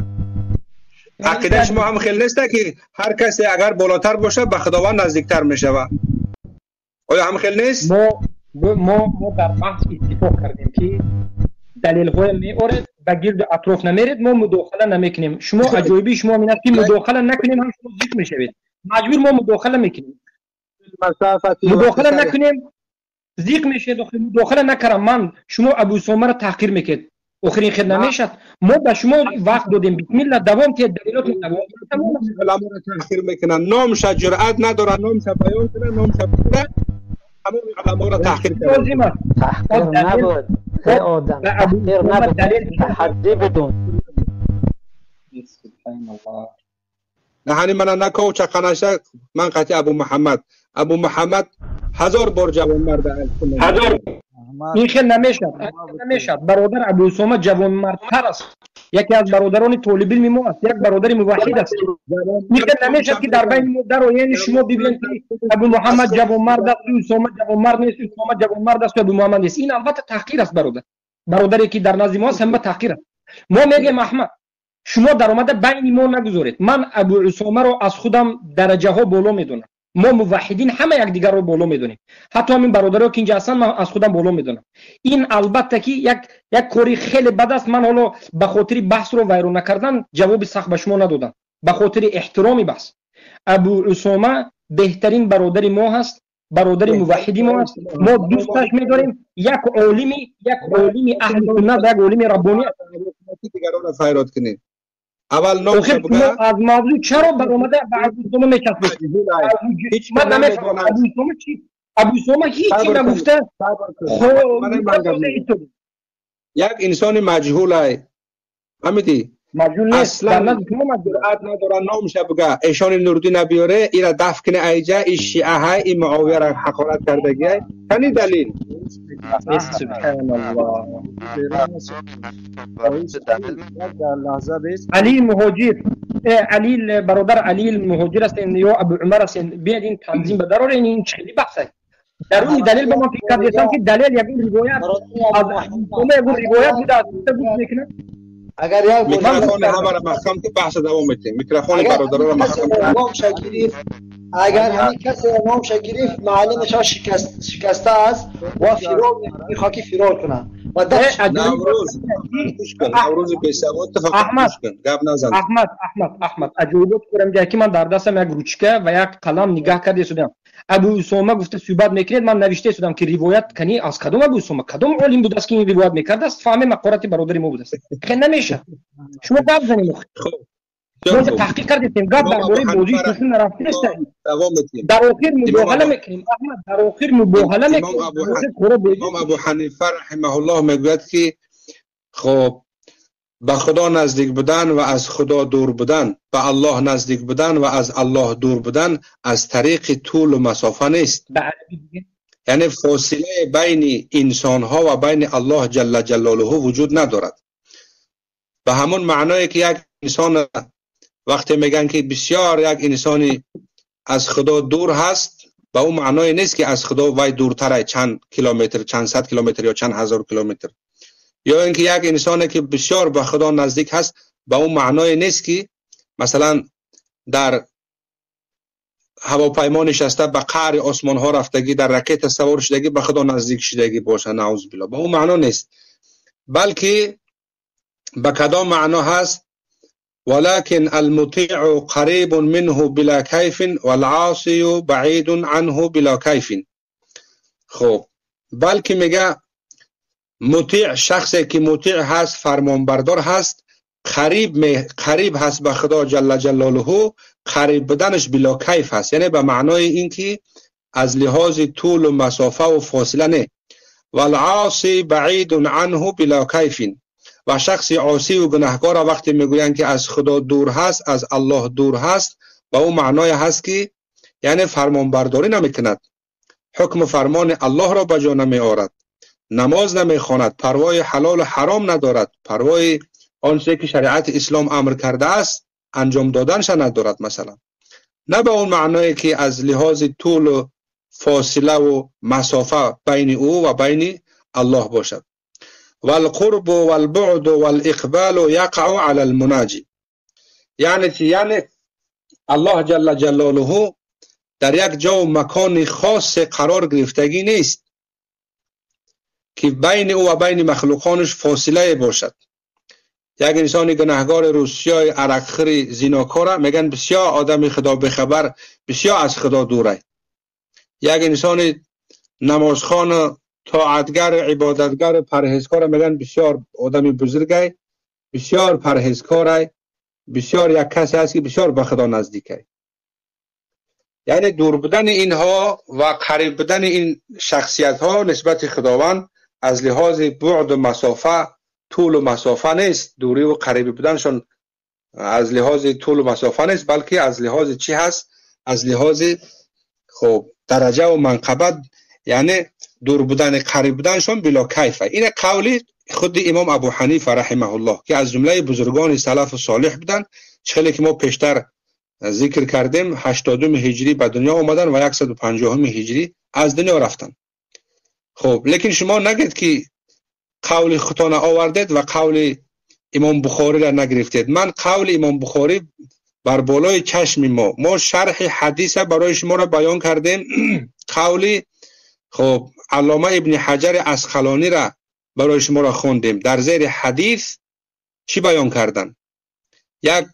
عقیده شما هم خیلی نیست که هر کسی اگر بالاتر باشه به خداوند نزدیکتر میشه. آیا هم خیلی نیست؟ ما در بحث اتفاق کردیم که دلیل های میارد و گرد اطراف نمیرید، ما مداخله نمیکنیم. شما عجایبی شما میاد که مداخله نکنیم هم شما ذکر میشوید. مجبور ما مداخله میکنیم. مداخله نکنیم زیق میشه. داخل نکردم من، شما ابو اسامه را تحقیر میکرد، آخرین خد نمیشد. ما به شما وقت دادیم، بسم الله دوام که دلیلات دوام علما را تحقیر میکنن، نامش جرأت ندارن، نامش بیان کنن، نامش بگن، همون علما را تحقیر کنن. تحقیر نبود ای آدم، تحقیر نبود، تحدی بدون. سبحان الله. نهانی من نکو چقناشه. من قطعی ابو محمد 1000 بار جوان مرد است. 1000 این خیلی نمیشد. برادر ابو اسامه جوان مرد تر است. یکی از برادران طالب علم ما است، یک برادر موحد است. این خیلی نمیشد که در بین ما در یعنی شما ببینید که ابو محمد جوان مرد است، اسامه جوان مرد نیست، اسامه جوان مرد است و ابو محمد نیست. این البته تحقیر است. برادری که در نزد ما است هم تحقیر است. ما میگیم احمد شما درآمد بین ما نگذارید. من ابو اسامه رو از خودم درجه ها بالا میدونم. ما موحدین همه یک دیگر رو بالا میدونیم. حتی همین برادرها که اینجا هستن من از خودم بالا میدونم. این البته که یک کاری خیلی بد است. من حالا به خاطر بحث رو ویران نکردن جواب سخت به شما ندادم، به خاطر احترام بحث. ابو اسامه بهترین برادر ما هست، برادر موحدی ما هست. ما دوستش می‌داریم. یک عالمی اهل سنت، یک عالم ربانی دیگران را فریاد کنید. اول نام بگه از موضوع چرا برآمده بعد دوم میکسبه من نمیفهمم ابو اسامه هیچی نگفته یک انسان مجهول است فهمیدی مجهول نیست اصلا جرأت نداره نامش بگه ایشان نوردین بیاره ایرا دفع کنه ایجا ای شیعه های این معاویه را حقارت کردگی کنی دلیل سبحان الله علی مهاجر علی برادر علی المهاجر است یا ابو عمر است بیاد این تنظیم به ضرر این چیزی بحثه در اون دلیل به ما فکر کردم که دلیل یک روایت از یک روایت بوده است گفت میکنه اگر یک میکروفون همه را محکم که بحث دوام میتیم میکروفون برادر را محکم امام شکریف اگر همین کسی امام شکریف معلمش شکسته است و فرار میخواد فرار کنه و نوروز بیسواد احمد اجازه کنم که من در دستم یک روچکه و یک قلم نگاه کرده شدم ابو اسامه گفته صحبت میکنید من نوشته شدم که روایت کنی از کدوم ابو اسامه کدوم عالم بود است که این روایت میکرده است فهم مقارات برادری ما بود است خیلی نمیشه شما گپ زنید ما تحقیق کردیم گپ درباره موضوع کسی نرفته است در آخر مباهله میکنیم احمد در آخر مباهله میکنیم امام ابو حنیفه رحمه الله میگوید که خب به خدا نزدیک بودن و از خدا دور بودن به الله نزدیک بودن و از الله دور بودن از طریق طول و مسافه نیست یعنی فاصله بین انسان ها و بین الله جل جلاله وجود ندارد به همون معنایی که یک انسان وقتی میگن که بسیار یک انسانی از خدا دور هست به اون معنای نیست که از خدا وای دورتره چند کیلومتر چند صد کیلومتر یا چند هزار کیلومتر یا اینکه یک انسانی که بسیار به خدا نزدیک هست به اون معنای نیست که مثلا در هواپیما نشسته به قعر آسمان ها رفتگی در راکت سوار شدگی به خدا نزدیک شدگی باشه نعوذ بالله به اون معنا نیست بلکه به کدام معنا هست ولكن المطيع قريب منه بلا كيف والعاصي بعيد عنه بلا كيف خب بلکه میگه مطیع شخصی که مطیع هست فرمانبردار هست قریب هست به خدا جل جلاله قریب بودنش بلا کیف هست یعنی به معنای اینکه از لحاظ طول و مسافه و فاصله نه والعاصی بعید عنه بلا کیف و شخص عاصی و گناهکار وقتی میگویند که از خدا دور هست از الله دور هست با اون معنای هست که یعنی فرمانبرداری نمیکند حکم فرمان الله را بجا نمی آورد نماز نمیخواند پروای حلال و حرام ندارد پروای آنچه که شریعت اسلام امر کرده است انجام دادنش ندارد مثلا نه به اون معنای که از لحاظ طول و فاصله و مسافه بین او و بین الله باشد والقرب والبعد والاقبال يقع على المناجي یعنی الله جل جلاله در یک جا و مکان خاص قرار گرفتگی نیست که بین او و بین مخلوقانش فاصله باشد یک انسان گناهکار روسیای عرقخور زیناکار میگن بسیار آدم خدا بخبر بسیار از خدا دوره یک انسان نمازخوان طاعتگر عبادتگر پرهیزکار میگن بسیار آدم بزرگه بسیار پرهیزکاره بسیار یک کسی هست که بسیار به خدا نزدیکه یعنی دور بودن اینها و قریب بودن این شخصیت ها نسبت خداوند از لحاظ بعد و مسافه طول و مسافه نیست دوری و قریب بودنشون از لحاظ طول و مسافه نیست بلکه از لحاظ چی هست از لحاظ خب درجه و منقبت یعنی دور بودن قریب بودنشون بلا کیفه این قولی خود امام ابو حنیفه رحمه الله که از جمله بزرگان سلف صالح بودن چخیلی که ما پیشتر ذکر کردیم 80 هجری به دنیا آمدن و 150 هجری از دنیا رفتن خب لیکن شما نگید که قول خودتان آوردید و قول امام بخاری را نگرفتید من قول امام بخاری بر بالای چشم ما شرح حدیث برای شما را بیان کردیم قول خب علامه ابن حجر عسقلانی را برای شما را خوندیم در زیر حدیث چی بیان کردن یک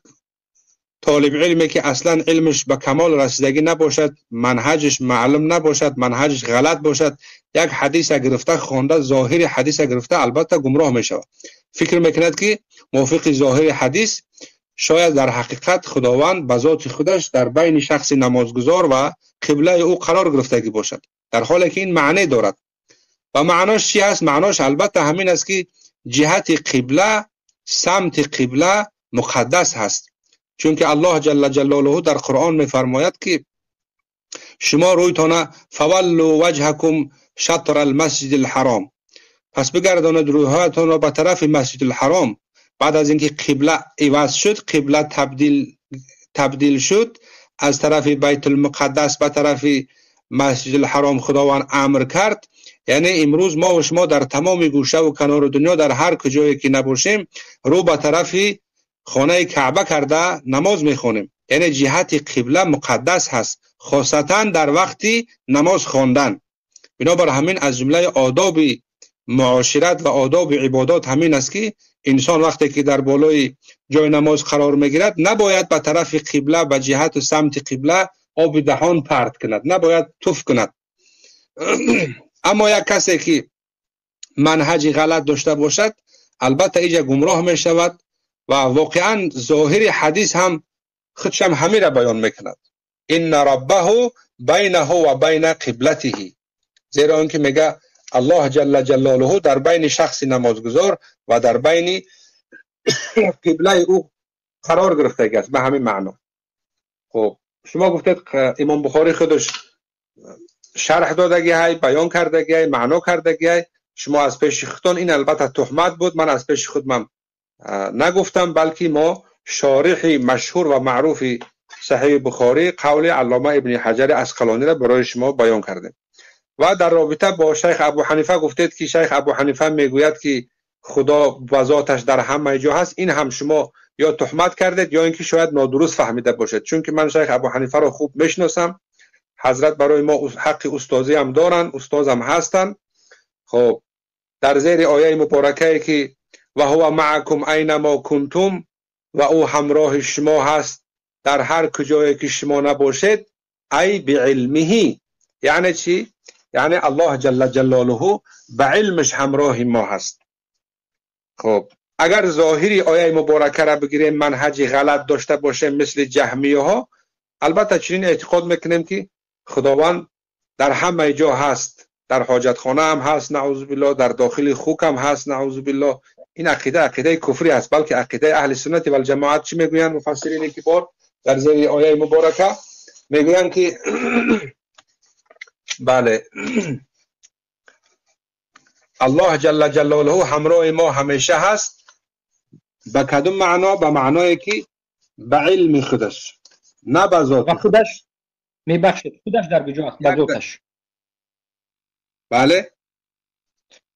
طالب علمی که اصلا علمش به کمال رسیدگی نباشد منهجش معلوم نباشد منهجش غلط باشد یک حدیث گرفته خونده ظاهر حدیث گرفته البته گمراه می شود فکر میکند که موافق ظاهر حدیث شاید در حقیقت خداوند به ذات خودش در بین شخص نمازگزار و قبله او قرار گرفتگی باشد، در حالی که این معنی دارد. و معناش چی است؟ معناش البته همین است که جهت قبله، سمت قبله مقدس هست، چون که الله جل جلاله در قرآن میفرماید که شما رویتان فولوا وجهکم شطر المسجد الحرام، پس بگردانید رویهایتان را به طرف مسجد الحرام. بعد از اینکه قبله عوض شد، قبله تبدیل شد از طرف بیت المقدس به طرف مسجد الحرام، خداوند امر کرد. یعنی امروز ما و شما در تمام گوشه و کنار دنیا در هر کجایی که نباشیم رو به طرف خانه کعبه کرده نماز میخونیم. یعنی جهت قبله مقدس هست، خاصتا در وقت نماز خواندن. بنابر همین از جمله آداب معاشرت و آداب عبادات همین است که انسان وقتی که در بالای جای نماز قرار میگیرد نباید به طرف قبله، به جهت و سمت قبله آب دهان پرت کند، نباید تف کند. اما یک کسی که منهج غلط داشته باشد البته اینجا گمراه می شود و واقعا ظاهر حدیث هم خودش هم همین را بیان میکند، ان ربه بینه و بین قبلته، زیرا اینکه میگه الله جل جلاله در بین شخص نمازگزار و در بین قبله او قرار گرفته است، به همین معنا. خب شما گفتید امام بخاری خودش شرح دادگی های، بیان کردگی های، معنا کردگی های، شما از پیش خودتان، این البته تهمت بود، من از پیش خود من نگفتم، بلکه ما شارح مشهور و معروف صحیح بخاری قول علامه ابن حجر عسقلانی را برای شما بیان کردیم. و در رابطه با شیخ ابو حنیفه گفتید که شیخ ابو حنیفه میگوید که خدا و ذاتش در همه جا هست. این هم شما یا تهمت کردید یا اینکه شاید نادرست فهمیده باشید، چون که من شیخ ابو حنیفه را خوب میشناسم. حضرت برای ما حق استادی هم دارن، استاد هم هستن. خب در زیر آیه مبارکه که و هو معکم اینما کنتم، و او همراه شما هست در هر کجایی که شما نباشید، ای بعلمه. یعنی چی؟ یعنی الله جل جلاله به علمش همراه ما هست. خب اگر ظاهری آیه مبارکه را بگیریم منهج غلط داشته باشه مثل جهمیه ها، البته چنین اعتقاد میکنیم که خداوند در همه جا هست، در حاجت خانه هم هست نعوذ بالله، در داخل خوک هم هست نعوذ بالله. این عقیده کفری است، بلکه عقیده اهل سنت و الجماعت چی میگویند مفسرین کبار در زیر آیه مبارکه؟ میگویند که بله الله جل جلاله همراه ما همیشه هست. به کدوم معنا؟ به معنای که به علم خودش، نه به ذات خودش میبخشید، خودش در کجا است؟ به ذاتش. بله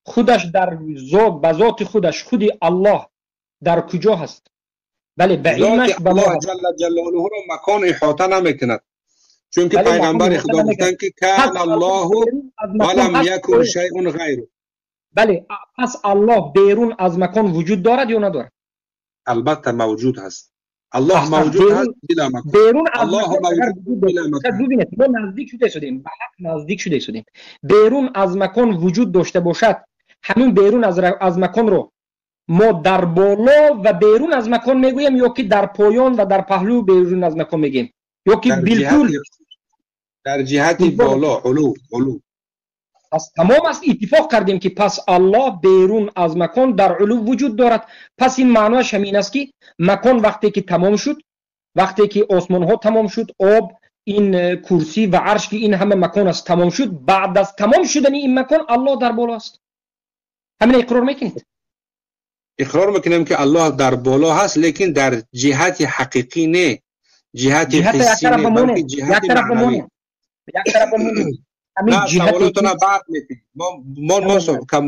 خودش در ذات، به ذات خودش، خودی الله در کجا هست؟ بله به علمش الله جل جلاله رو مکان احاطه نمیکند، چون که پیغمبر خدا گفتن که کان الله ولم یکن شیء غیره. بله پس الله بیرون از مکان وجود دارد یا ندارد؟ البته موجود هست. الله موجود هست بلا مکان. بیرون از الله موجود بلا مکان. ببینید ما نزدیک شده شدیم، به حق نزدیک شده شدیم. بیرون از مکان وجود داشته باشد، همین بیرون از مکان رو ما در بالا و بیرون از مکان میگوییم یا که در پایان و در پهلو بیرون از مکان میگیم، یا که بالکل در جهت بالا، علو. پس تمام است اتفاق کردیم که پس الله بیرون از مکان در علو وجود دارد. پس این معناش همین است که مکان وقتی که تمام شد، وقتی که آسمان ها تمام شد، آب، این کرسی و عرش که این همه مکان است تمام شد، بعد از تمام شدن این مکان الله در بالا است. همین اقرار میکنید؟ اقرار میکنیم که الله در بالا هست، لیکن در جهت حقیقی نه، جهت حسی نه، بلکه جهت معنوی. یک طرف نه سوالاتون بعد میتیم ما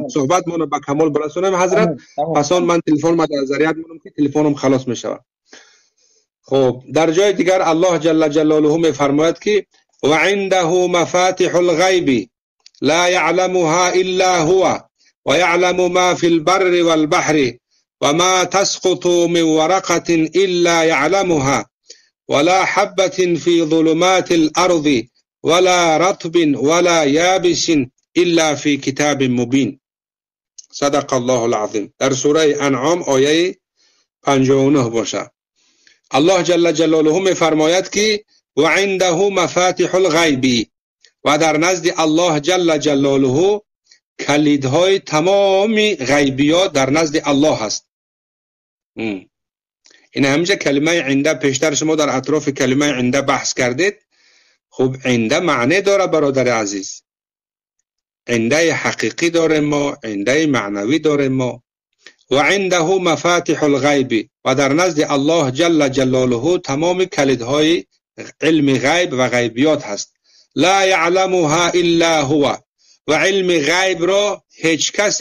صحبت مونو با کمال برسونم حضرت. پسان من تلفن ما در ذریعت مونم که تلفنم خلاص میشود. خب در جای دیگر الله جل جلاله میفرماید که و عنده مفاتح الغیب لا يعلمها الا هو ويعلم ما في البر والبحر وما تسقط من ورقة الا يعلمها ولا حبة في ظلمات الارض ولا رطب ولا یابس الا فی کتاب مبین. صدق الله العظیم. در سوره انعام آیه 59 باشه. الله جل جلاله میفرماید که و عنده مفاتح الغیب و در نزد الله جل جلاله کلیدهای تمام غیبیات در نزد الله هست. این همیشه کلمه عنده پیشتر شما در اطراف کلمه عنده بحث کردید. خب عنده معنی داره برادر عزیز، عنده حقیقی داره ما، عنده معنوی داره ما. و عنده مفاتح الغیب و در نزد الله جل جلاله تمام کلیدهای علم غیب و غیبیات هست. لا یعلمها الا هو و علم غیب را هیچ کس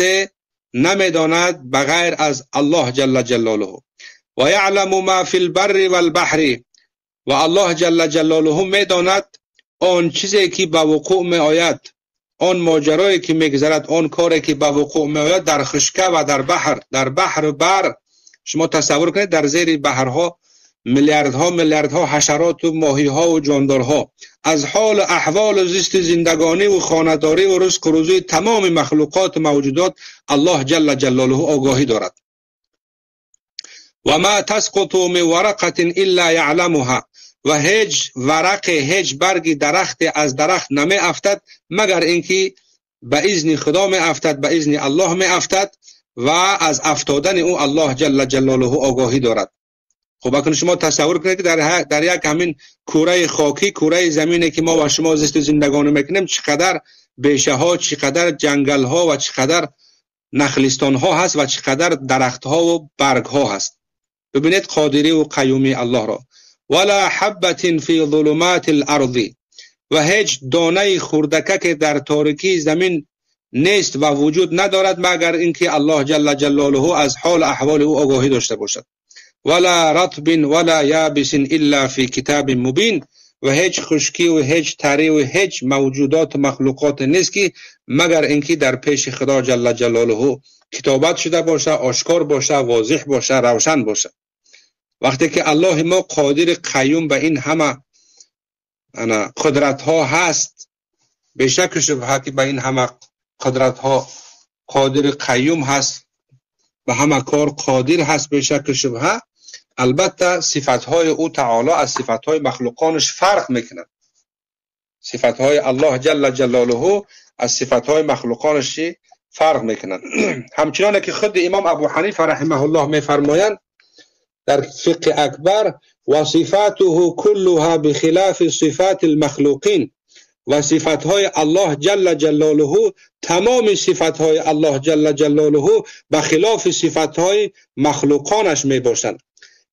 نمیداند بغیر از الله جل جلاله. و یعلم ما فی البر والبحر و الله جل جلاله میداند آن چیزی که به وقوع می آید، آن ماجرایی که میگذرد، آن کاری که به وقوع می آید در خشکه و در بحر. در بحر و بر شما تصور کنید در زیر بحرها میلیاردها حشرات و ماهی‌ها و جاندارها. از حال و احوال و زیست زندگانی و خانه‌داری و رزق و روزی تمام مخلوقات موجودات الله جل جلاله آگاهی دارد. و ما تسقط من ورقة الا یعلمها و هیچ ورق، هیچ برگ درخت از درخت نمی افتد مگر اینکه به اذن خدا می افتد، به اذن الله می افتد و از افتادن او الله جل جلاله آگاهی دارد. خب اکنون شما تصور کنید که در یک همین کوره خاکی، کوره زمینی که ما و شما زیست زندگانی میکنیم چقدر بیشه ها، چقدر جنگل ها و چقدر نخلستان ها هست و چقدر درخت ها و برگ ها هست. ببینید قادری و قیومی الله را. ولا حبة فی ظلمات الارض و هیچ دانه خوردکه که در تاریکی زمین نیست و وجود ندارد مگر اینکه الله جل جلاله از حال احوال او آگاهی داشته باشد. ولا رطب ولا یابس الا فی کتاب مبین و هیچ خشکی و هیچ تری و هیچ موجودات و مخلوقات نیست که مگر اینکه در پیش خدا جل جلاله کتابت شده باشه، آشکار باشه، واضح باشه، روشن باشه. وقتی که الله ما قادر قیوم به این همه قدرت ها هست، به شک شبهه که به این همه قدرت ها قادر قیوم هست، به همه کار قادر هست به شک شبهه. البته صفت های او تعالی از صفت های مخلوقانش فرق میکنند. صفت های الله جل جلاله از صفت های مخلوقانش فرق میکنند. همچنانه که خود امام ابو حنیفه رحمه الله میفرمایند در فقه اکبر و صفاته كلها بخلاف صفات المخلوقین و صفاتهای الله جل جلاله تمام صفاتهای الله جل جلاله بخلاف صفاتهای مخلوقانش می باشند.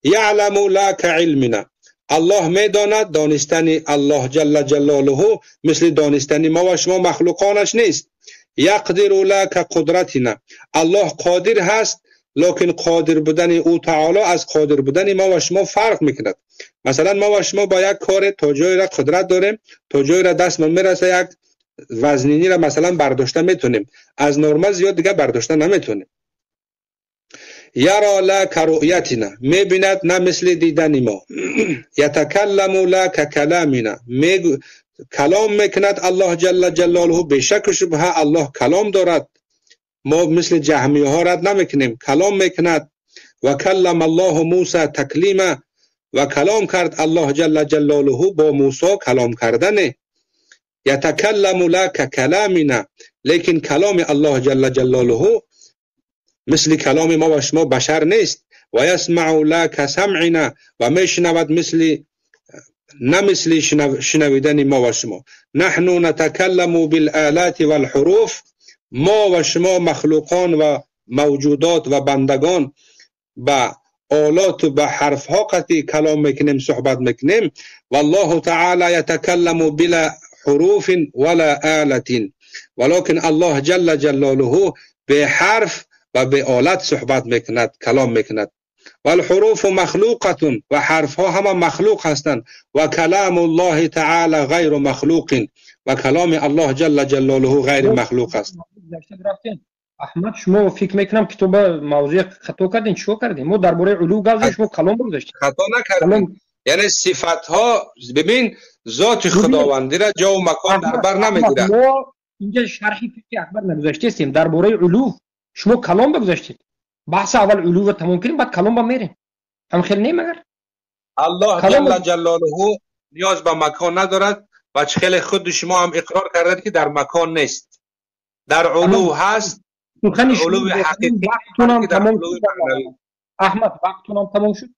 یعلم لا کعلمنا الله می داند دانستن الله جل جلاله مثل دانستن ما و شما مخلوقانش نیست. یقدر لا کقدرتنا الله قادر هست لکن قادر بودن او تعالی از قادر بودن ما و شما فرق میکند. مثلا ما و شما با یک کار تا جایی را قدرت داریم، تا جایی را دست من میرسه یک وزنینی را مثلا برداشته میتونیم، از نرمال زیاد دیگه برداشته نمیتونیم. یرا لا کرؤیتنا میبیند نه مثل دیدن ما. یتکلم لا ککلامنا کلام میکند الله جل جلاله به شک شبهه الله کلام دارد. ما مثل جهمیه ها رد نمیکنیم، کلام میکند. و کلم الله موسی تکلیما و کلام کرد الله جل جلاله با موسی کلام کردن. یتکلم لک کلامنا لیکن کلام الله جل جلاله مثل کلام ما و شما بشر نیست. و یسمع لک سمعنا و میشنود نه مثل شنویدن ما و شما. نحن نتکلم بالآلات والحروف ما و شما مخلوقان و موجودات و بندگان با آلات و با حرف ها قطعی کلام میکنیم، صحبت میکنیم. والله تعالی یتکلم بلا حروف ولا آلت ولكن الله جل جلاله به حرف و به آلت صحبت میکند، کلام میکند. والحروف مخلوقه و حرف ها همه مخلوق هستند. و کلام الله تعالی غیر مخلوق و کلام الله جل جلاله غیر مخلوق است. احمد شما فکر میکنم که تو به موضوع خطا کردین. چیکار کردین؟ ما درباره علو گفتیم، شما کلام گذاشتید. خطا نکردیم. یعنی صفات ها ببین ذات خداوندی را جا و مکان در بر نمیگیره. ما اینجا شرحی فقه اکبر نگذاشتیم، درباره علو شما کلام گذاشتید. بحث اول علو رو تمام کنیم بعد کلام با میریم. هم خیلی نه مگر الله جل جلاله نیاز به مکان ندارد و خیلی خود شما هم اقرار کردید که در مکان نیست، در علو هست. علو حقیقی وقتونم تمام شد. احمد وقتونم تمام شد،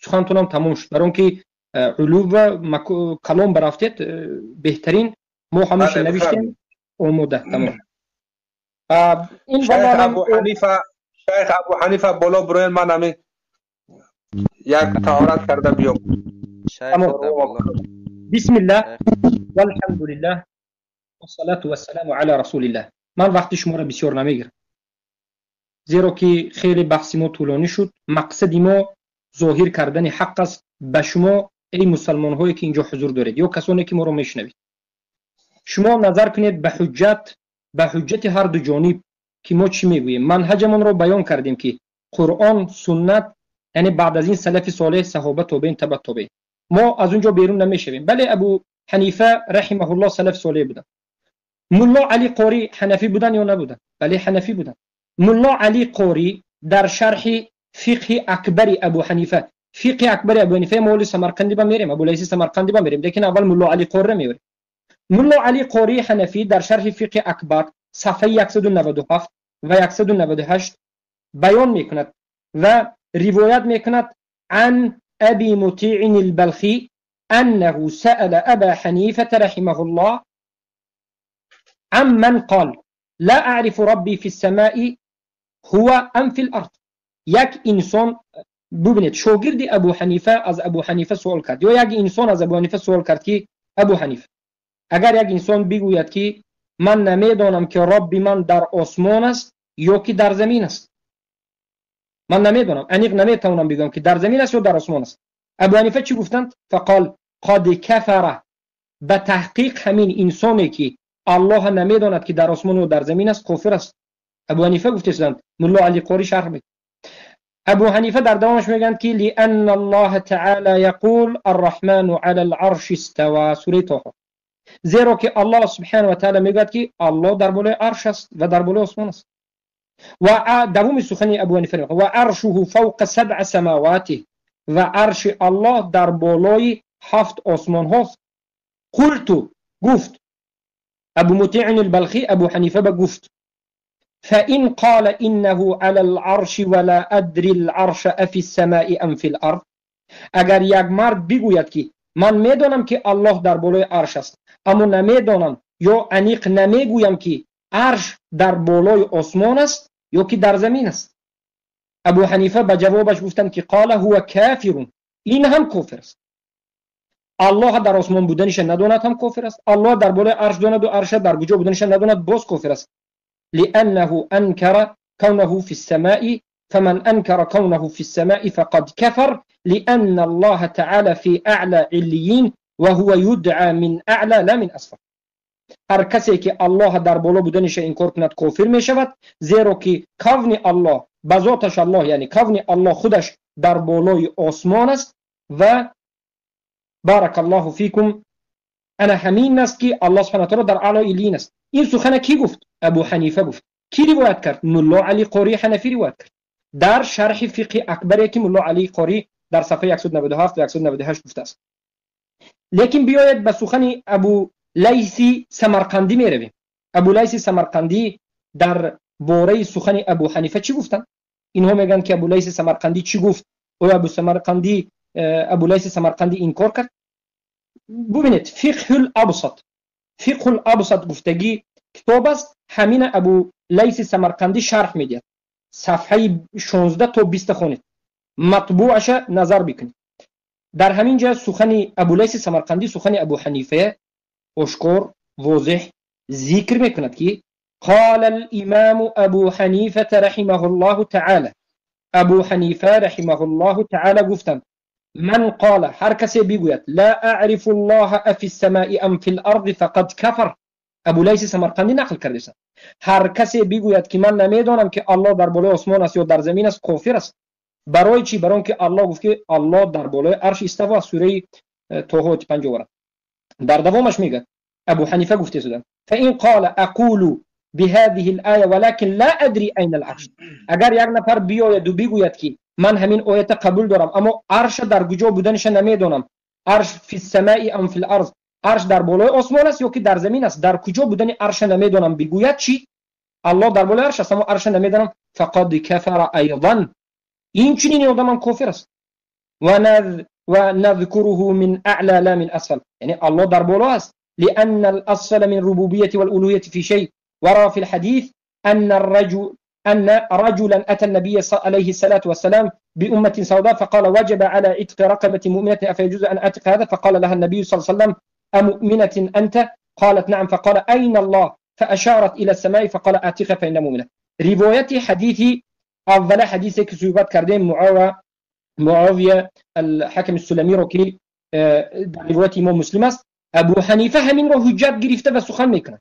سخنتونم تمام شد. برای اینکه علو و کلام برفتید بهترین ما همیشه نوشتیم آماده تمام. این شیخ ابو حنیفه بالا بروین، من همین یک تعارض کرده بیام. بسم الله والحمد لله والصلاة والسلام على رسول الله. من وقت شما را بسیار نمیگیرم زیرا که خیلی بحث ما طولانی شد. مقصد ما ظاهر کردن حق است به شما ای مسلمان هایی که اینجا حضور دارید یا کسانی که ما را میشنوید. شما نظر کنید به حجت هر دو جانب که ما چی میگوییم. منهجمون رو بیان کردیم که قرآن، سنت، یعنی بعد از این سلف صالح، صحابه، تابعین، تبع تابعین، ما از اونجا بیرون نمیشویم. بله ابو حنیفه رحمه الله سلف صالح بودن. ملا علی قاری حنفی بودن یا نبودن؟ بله حنفی بودن. ملا علی قاری در شرح فقه اکبر ابو حنیفه، فقه اکبر ابو حنیفه مول سمرقندی با میریم، ابو لیث سمرقندی با میریم، لیکن اول ملا علی قاری میوریم. ملا علی قاری حنفی در شرح فقه اکبر صفحه 197 و 198 بیان میکند و روایت میکند عن ابي مطيع البلخي انه سأل ابا حنيفة رحمه الله عمن قال لا اعرف ربي في السماء هو ام في الارض. یک انسان ببینید شاگرد ابو حنیفه از ابو حنیفه سوال کرد یا یک انسان از ابو حنیفه سوال کرد که ابو حنیفه اگر یک انسان بگوید که من نمیدانم که رب من در آسمان است یا که در زمین است، من نمیدونم، انیق نمیتونم بگم که در زمین است یا در آسمان است، ابو حنیفه چی گفتند؟ فقال قد کفر، به تحقیق همین انسانی که الله نمیداند که در آسمان و در زمین است کافر است. ابو حنیفه گفتند. ملا علی قاری شرح میکنه. ابو حنیفه در دوامش میگن که لان الله تعالی یقول الرحمن علی العرش استوى، سوره طه، زیرا که الله سبحانه و تعالی میگه که الله در بالای عرش است و در بالای آسمان است. و دوم سخن ابو حنیفه و عرشه فوق 7 سماوات، و عرش الله در بالای 7 آسمان هاست. قلت، گفت ابو مطیع البلخی ابو حنیفه گفت فإن قال إنه على العرش ولا أدري العرش أفي السماء أم في الأرض، اگر یک مرد بگوید که من میدانم که الله در بالای عرش است اما نمیدانم یا انیق نمیگویم که عرش در بالای آسمان است یا که در زمین است، ابو حنیفه به جوابش گفتند که قال هو کافر، این هم کافر است. الله در آسمان بودنش نداند هم کافر است، الله در بالای عرش داند و عرش در کجا بودنش نداند باز کافر است. لأنه أنكر كونه في السماء، فمن أنكر كونه في السماء فقد كفر، لأن الله تعالى في أعلى عليين وهو يدعى من أعلى لا من أسفل. هر کسی که الله در بالا بودنش انکار کند کافر می شود، زیرا که کون الله بذاتش الله، یعنی کون الله خودش در بالای آسمان است و بارک الله فیکم انا همین است که الله سبحانه و تعالی در اعلی علین است. این سخن کی گفت؟ ابو حنیفه گفت. کی روایت کرد؟ ملا علی قاری حنفی روایت کرد در شرح فقه اکبر که ملا علی قاری در صفحه 197 و 198 گفته است. لیکن بیاید به سخن ابو لیث سمرقندی می رویم. ابو لیث سمرقندی در باره سخن ابو حنیفه چی گفتن؟ اینها میگن که ابو لیث سمرقندی چی گفت و ابو لیث سمرقندی انکار کرد. ببینید فقه الابسط گفتگی کتاب است، همین ابو لیث سمرقندی شرح میدهد، صفحه 16 تا 20 خونید، مطبوعش نظر بکنید. در همین جا سخن ابو لیث سمرقندی سخن ابو حنیفه اشکار واضح ذکر میکند که قال الامام ابو حنیفه رحمه الله تعالی، ابو حنیفه رحمه الله تعالی گفتند من قال، هر کسی بگوید لا اعرف الله افی السماء ام فی الارض فقد کفر، ابو لیث سمرقندی نقل کرده است. هر کسی بگوید که من نمیدانم که الله در بالای آسمان است یا در زمین است کافر است. برای چی؟ برای که الله گفت که الله در بالای عرش استوا، سوره طه 50. در دوامش میگه ابو حنیفه گفته شده فإن قال اقول بهذه الآية ولكن لا ادري اين العرش، اگر یک نفر بیاید و بگوید که من همین آیت قبول دارم، اما عرش در کجا بودنش نمیدونم. عرش فی السماء ام فی الارض، عرش در بالای آسمان است یا که در زمین است، در کجا بودن عرش نمیدونم. بگوید چی؟ الله در بالای عرش است اما عرش نمیدونم. فقد کفر ایضا، این چنین آدم کافر است. و نذكره من اعلى لا من اسفل، یعنی الله در بالا است. لان الاصل من ربوبيه والالوهيه في شيء. ورا في الحديث ان رجلا اتى النبي عليه الصلاه والسلام بامه سوداء فقال وجب على عتق رقبه مؤمنه افيجوز ان اعتق هذا؟ فقال لها النبي صلى الله عليه وسلم امؤمنه انت؟ قالت نعم. فقال اين الله؟ فاشارت الى السماء فقال اعتق فان مؤمنه. روایت حدیثی اول حدیثی که صحبت کردیم معاویه الحکم السلمی رو که در روایت امام مسلم است، ابو حنیفه همین رو حجت گرفته و سخن میکنه.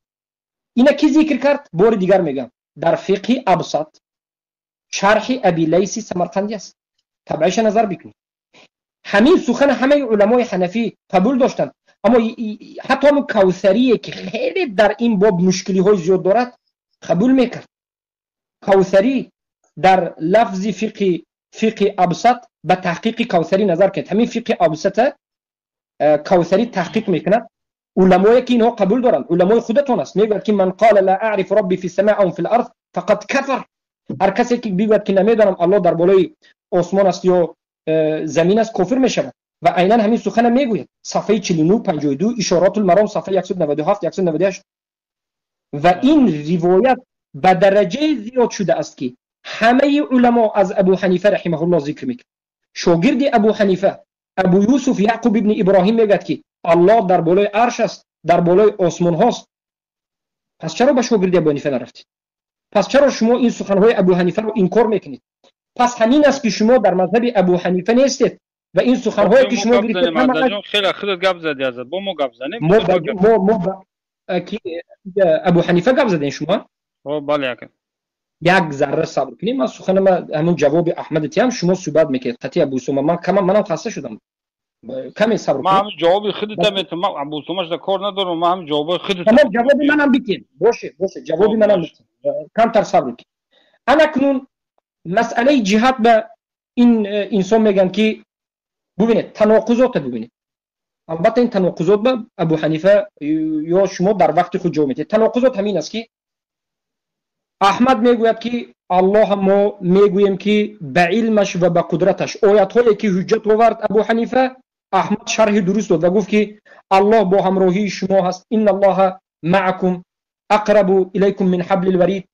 اینا کی ذکر کرد؟ بار دیگر میگم در فقه ابسط شرح ابی لیث سمرقندی است، تبعش نظر بکنید. همین سخن همه علمای حنفی قبول داشتن، اما حتی هم کوثری که خیلی در این باب مشکلی های زیاد دارد قبول میکرد. کوثری در لفظ فقه ابسط به تحقیق کوثری نظر کرد. همین فقه ابسط کوثری تحقیق میکند. علمایی که اینها قبول دارن، علمای خودتون است، میگوید که من قال لا اعرف ربی فی السماء او فی الارض فقد کفر. هر کسی که بگوید که نمیدونم الله در بالای آسمان است یا زمین است کافر میشود. و عیناً همین سخن میگوید. صفحه 49 52 اشارات المرام صفحه 197 198. و این روایت به درجه زیاد شده است که همه علما از ابو حنیفه رحمه الله ذکر میکنند. شاگرد ابو حنیفه ابو یوسف یعقوب ابن ابراهیم میگد که الله در بالای عرش است، در بالای آسمان هاست. پس چرا به شاگرد ابو حنیفه نرفتید؟ پس چرا شما این سخنهای ابو حنیفه رو انکار میکنید؟ پس همین است که شما در مذهب ابو حنیفه نیستید و این سخنهایی که شما گرفتید خیلی خودت گپ زدی ازت با ما گپ زنیم. ما ابو حنیفه گپ زدین شما؟ بله یک ذره صبر کنید. من سخنم همون جواب احمد تیم شما صحبت میکنید. قطعی ابو سوما منم خسته شدم. کمی صبر کنید. ما هم جواب خودت میتونم ابو سوماش در کار ندارم. ما هم جواب خودت تمام جواب منم بگید. باشه جواب منم بگید. کم تر صبر کنید. انا کنون مسئله جهاد به این انسان میگن که ببینید تناقضات ببینید. البته این تناقضات به ابو حنیفه یا شما در وقت خود جواب میدید. تناقضات همین است که احمد میگوید که الله ما میگوییم که به علمش و به قدرتش آیات هایی که حجت آورد ابو حنیفه احمد شرح درست داد و گفت که الله با همراهی شما هست. ان الله معکم اقرب الیکم من حبل الورید.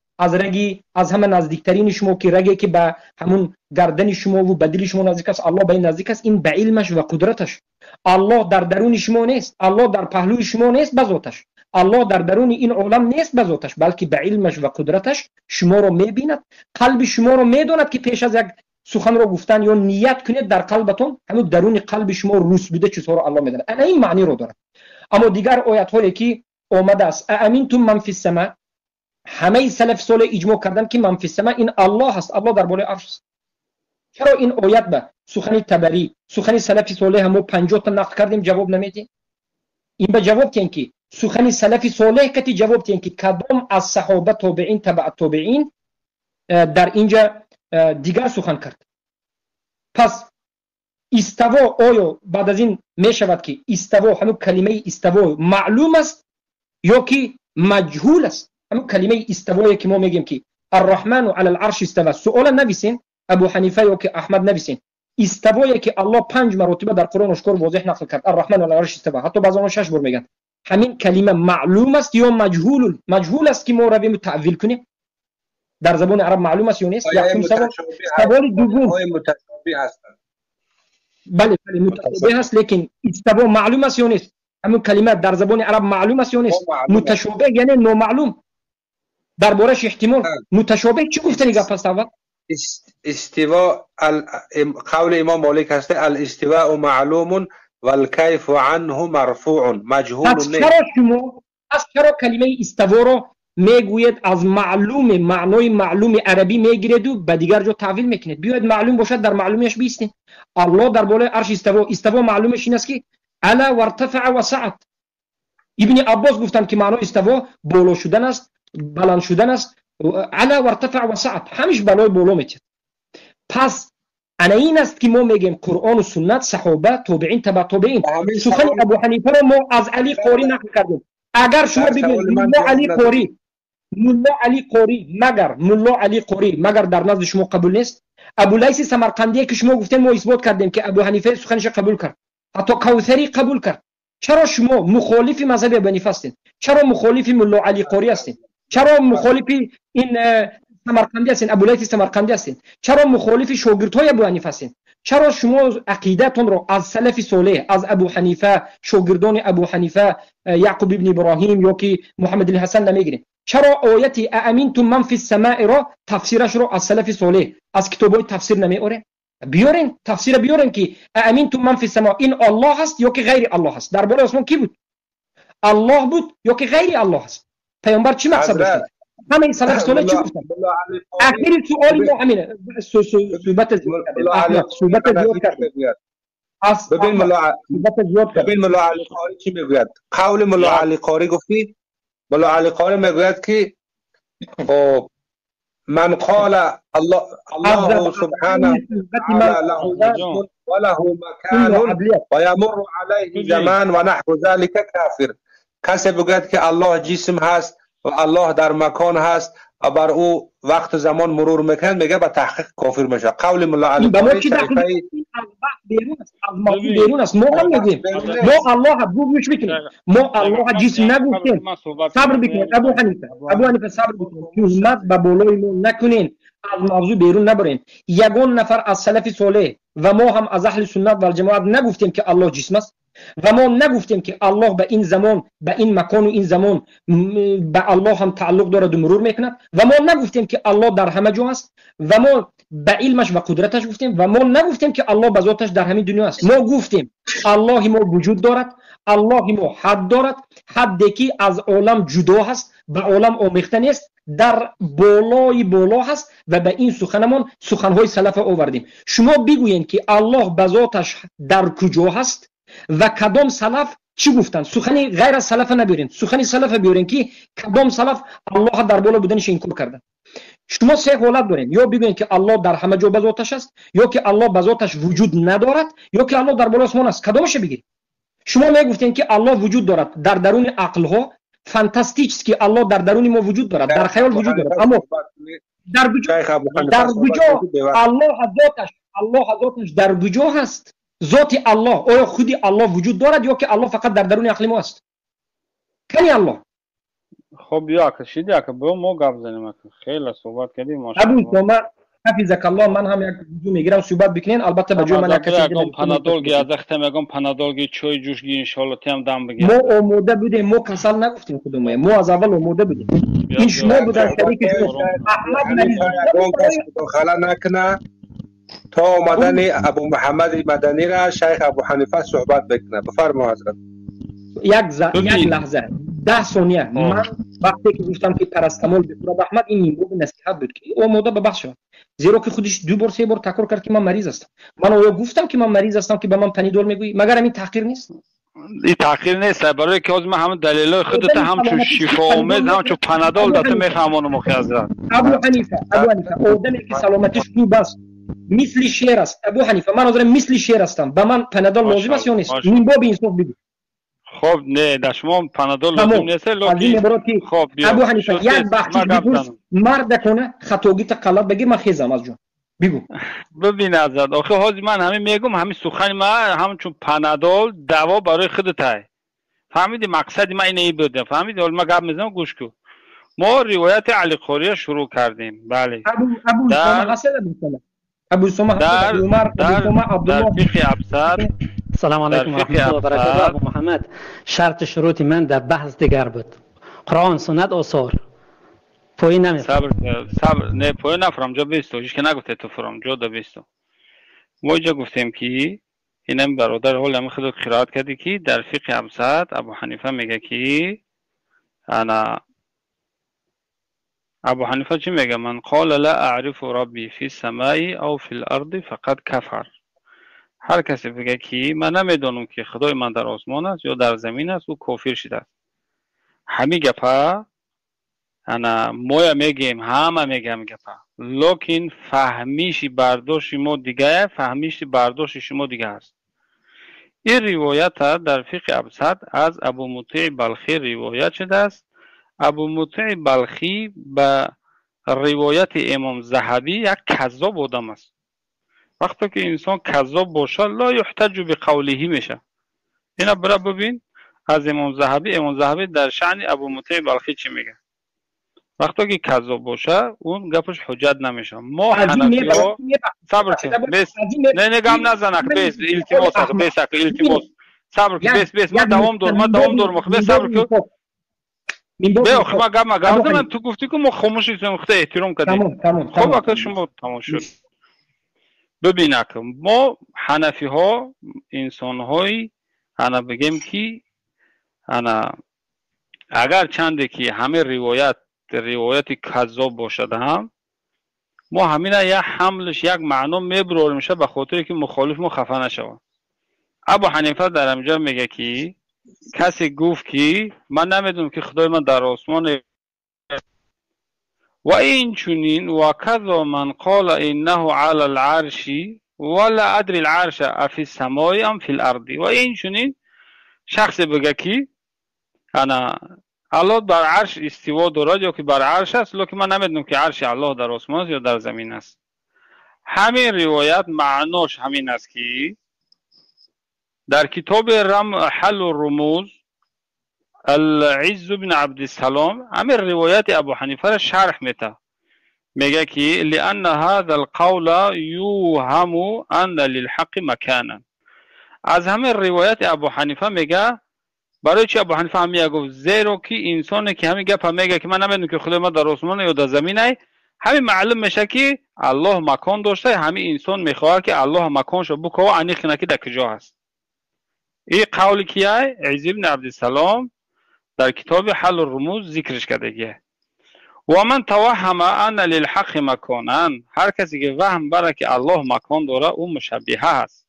از همه نزدیکترین شما که رگی که به همون گردن شما و بدل شما نزدیک است، الله به این نزدیک است. این به علمش و قدرتش. الله در درون شما نیست، الله در پهلوی شما نیست به ذاتش، الله در درون این عالم نیست به ذاتش، بلکه به علمش و قدرتش شما رو میبیند، قلب شما رو میداند که پیش از یک سخن رو گفتن یا نیت کنید در قلبتون همون درون قلب شما روس بوده چطور الله میداند. انا این معنی رو دارد. اما دیگر آیات هایی که آمده است امنتم من فی السماء، همه سلف صالح اجماع کردن که من فی السماء این الله هست، الله در بالای عرش است. چرا این آیات به سخن تبری سخن سلف صالح هم 50 تا نقل کردیم جواب نمیدین؟ این به جواب تین که سخن سلف صالح کتی جواب تین که کدام از صحابه تابعین تبع تابعین در اینجا دیگر سخن کرد. پس استوا آیا بعد از این می شود که استوا همون کلمه استوا معلوم است یا که مجهول است؟ همون کلمه استوایی که ما میگیم که الرحمن علی العرش استوا، سوال نویسین ابو حنیفه یا که احمد نویسین. استوایی که الله 5 مرتبه در قرآن اشکار واضح نقل کرد الرحمن علی العرش استوا، حتی بعضا 6 بار میگن. همین کلمه معلوم است یا مجهول است که ما رویم تعویل کنیم؟ در زبان عرب معلوم است یا نیست؟ سوال دوم متشابه هستند. بله متشابه است، لیکن استوا معلوم است یا نیست؟ همون کلمه در زبان عرب معلوم است یا نیست؟ متشابه یعنی نامعلوم، دربارش احتمال. متشابه چی گفتنی گپ است؟ اول استوا قول امام مالک هست الاستواء معلوم والکیف عنه مرفوع مجهول نیست. از چرا کلمه استوا رو میگوید از معلوم معنای معلوم عربی میگیرید و به دیگر جا تعویل میکنید؟ بیاید معلوم باشد در معلومیش بیستین. الله در بالای عرش استوا معلومش این است که علا و ارتفع و سعد. ابن عباس گفتن که معنای استوا بالا شدن است، بلند شدن است. علا و ارتفع و سعد، همیش بالای بالا میتید. پس انا این است که ما میگیم قرآن و سنت، صحابه، تابعین، تبع تابعین. سخن ابو حنیفه رو ما از علی قاری نقل کردیم. اگر شما بگید ملا علی قاری مگر در نزد شما قبول نیست؟ ابو لیث سمرقندی که شما گفتین ما اثبات کردیم که ابو حنیفه سخنش قبول کرد، حتی کوثری قبول کرد. چرا شما مخالف مذهب ابو حنیفه هستین؟ چرا مخالف ملا علی قاری هستین؟ چرا مخالف این سمرقندی هستین، ابو لیث سمرقندی هستین؟ چرا مخالف شاگردهای ابو حنیفه هستین؟ چرا شما عقیدتون رو از سلف صالح، از ابو حنیفه، شاگردان ابو حنیفه، یعقوب ابن ابراهیم یا که محمد الحسن نمیگیرین؟ چرا آیت امنتم من فی السماء را تفسیرش رو از سلف صالح از کتابای تفسیر نمیاره؟ بیارین تفسیر بیارین که امنتم من فی السماء این الله هست یا که غیر الله هست؟ در بالای آسمان کی بود؟ الله بود یا که غیر الله هست؟ پیامبر چی مقصد داشت؟ همه این سلف صالح چی گفتن؟ آخرین سوالی ما همینه. صحبت زیاد کرد. ببین ملا علی قاری چی میگوید؟ قول ملا علی قاری گفتی؟ ملا علی قاری میگوید که من قال الله سبحانه وتعالى له وجه وله مكان ويمر عليه زمان ونحو ذلك كافر. کسی بگوید که الله جسم هست و الله در مکان هست و بر او وقت زمان مرور میکنه، میگه به تحقیق کافر میشه. قول ملا علی قاری شریفه بیرون است. ما هم میگیم ما الله گوش میکنیم، ما الله جسم نگفتیم. صبر بکنید ابو حنیفه صبر بکنید، همت به بالای ما نکنین، از موضوع بیرون نبرین. یگان نفر از سلف صالح و ما هم از اهل سنت و الجماعت نگفتیم که الله جسم است و ما نگفتیم که الله به این زمان، به این مکان و این زمان به الله هم تعلق دارد و مرور میکند و ما نگفتیم که الله در همه جا است و ما به علمش و قدرتش گفتیم و ما نگفتیم که الله به ذاتش در همین دنیا است. ما گفتیم الله ما وجود دارد، الله ما حد دارد، حدی که از عالم جدا هست، به عالم آمیخته نیست، در بالای بالا هست و به این سخنمان سخنهای سلف آوردیم. شما بگوین که الله به ذاتش در کجا هست و کدام سلف چی گفتن؟ سخنی غیر از سلف نبیارین، سخنی سلف بیارین که کدام سلف الله در بالا بودنش انکار کردن. شما سه حالت دارین، یا بگوین که الله در همه جا به ذاتش است، یا که الله به ذاتش وجود ندارد، یا که الله در بالا آسمان است. کدامش بگید؟ شما میگفتین که الله وجود دارد در درون عقل ها، فانتاستیک است که الله در درون ما وجود دارد، در خیال وجود دارد، اما در کجا الله ذاتش در کجا هست؟ ذات الله آیا خودی الله وجود دارد یا که الله فقط در درون عقل ما است؟ کنی الله خب یا کشیدی که با ما گپ زنیم، خیلی صحبت کردیم ماشاءالله. ابو سوما حفظک الله، من هم یک ویدیو میگیرم صحبت بکنین، البته به جای من یک کسی دیگه پنادول گی از اختم میگم پنادول گی چای جوش گی ان شاء الله تیم دم بگیر. ما آماده بودیم، ما کسل نگفتیم خودمون، ما از اول آماده بودیم. این شما بودن شریک احمد مریض دخل نکنه تا آمدن ابو محمد مدنی را شیخ ابو حنیفه صحبت بکنه. بفرما حضرت. یک لحظه 10 ثانیه. من وقتی که گفتم که پرستمال بخورد احمد، این نیمبو نصیحت بود که آماده به بخش شد، زیرا که خودش 2 بار 3 بار تکرار کرد که من مریض هستم. من آیا گفتم که من مریض هستم که به من پنیدول میگویی؟ مگر این تحقیر نیست؟ این تحقیر نیست، برای که از من همون دلایل خودت همچون شفا آمد همچون پنادول داده میفهمونم حضرت. ابو حنیفه آدمی که سلامتیش خوب است مثل شیر است. ابو حنیفه من حاضرم مثل شیر هستم، به من پنادول لازم است یا نیست؟ نیمبو به انصاف بگو. خب نه در شما پنادول لازم نیست. خب ابو حنیفه یک وقتی بپرس مرد کنه خطاگیت غلط بگی، من خیزم از جون بگو. ببین حضرت آخه حاضر من همین میگم، همین سخن من همچون پنادول دوا برای خودت. فهمیدی مقصد من اینه بوده؟ فهمیدی؟ حالا ما گپ میزنم گوش کن. ما روایت علی قاری شروع کردیم. بله ابو سوما عمر عبدالله فقه ابصر. سلام علیکم و رحمت الله و برکاته. ابو محمد شرط شروط من در بحث دیگر بود، قرآن سنت آثار پوی نمیفهم. صبر نه پوی نفرم جا بیستو هیچ که نگفته تو فرام جا دا بیستو. ما اینجا گفتیم که اینم برادر حال همه خودت قرائت کردی که در فقه ابصر ابو حنیفه میگه که انا ابو حنیفه چی میگه؟ من قال لا اعرف ربی فی السماء او فی الارض فقد کفر. هر کسی بگه که من نمیدونم که خدای من در آسمان است یا در زمین است، او کافر شده است. همین گپا انا ما میگیم همه میگم گپا، لکن فهمیش برداشت ما دیگه، فهمیش برداشت شما دیگه است. این روایت در فقه ابسط از ابو مطیع بلخی روایت شده است. ابو مطیع بلخی به روایت امام ذهبی یک کذاب آدم است. وقتی که انسان کذاب باشه لا یحتج بقوله میشه. اینا برای ببین از امام ذهبی در شأن ابو مطیع بلخی چی میگه. وقتی که کذاب باشه اون گپش حجت نمیشه. ما حنفی ها صبر کن بس نه گام نزنک بس التماس بس التماس صبر کن بس من دوام دور بس صبر کن بیا خب گام من تو گفتی که ما خاموش هستیم خود احترام کردیم. خب اگه شما تمام شد ببین که ما حنفی ها انسان های انا بگیم که انا اگر چنده که همه روایت کذاب باشد هم ما همینا یک حملش یک معنا میبرور میشه به خاطر که مخالف ما خفه نشود. ابو حنیفه در اینجا میگه که کسی گفت که من نمیدونم که خدای من در آسمان و این چنین و کذا من قال انه علی العرش ولا ادري العرش افی السماء ام فی الارض. و این چنین شخص بگه که انا الله بر عرش استوا دارد یا که بر عرش است، لکن من نمیدونم که عرش الله در آسمان است یا در زمین است. همین روایت معناش همین است که در کتاب حل الرموز العز بن عبدالسلام همین روایت ابو حنیفه را شرح میده. میگه که لان هذا القول یوهم ان للحق مکانا. از همین روایت ابو حنیفه میگه برای چی ابو حنیفه هم گفت زیرا که انسانی که همین گپ میگه که من نمیدونم که خدای ما در آسمان یا در زمین است، همین معلوم میشه که الله مکان داشته. همین انسان میخواد که الله مکانشو بکوه انیخ نکی در کجا هست. این قولی که عز بن عبدالسلام در کتاب حل الرموز ذکرش کرده. و من توهم ان للحق مکانا، هر کسی که وهم بره که الله مکان داره او مشبهه است.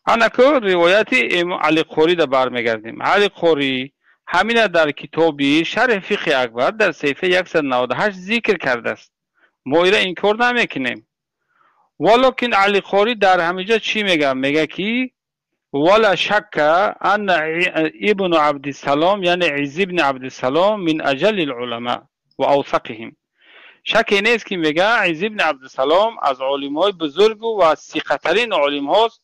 انا که روایت علی قوری در برمیگردیم. علی قوری همین در کتابی شرح فقه اکبر در صفحه 198 ذکر کرده است. ما ایره انکار نمیکنیم. ولکن علی قوری در همینجا چی میگه؟ میگه که ولا شک ان ابن عبدالسلام یعنی عز ابن عبدالسلام من اجل العلماء و اوثقهم. شکی نیست که میگه عز ابن عبدالسلام از علمای بزرگ و ثقترین علم هاست.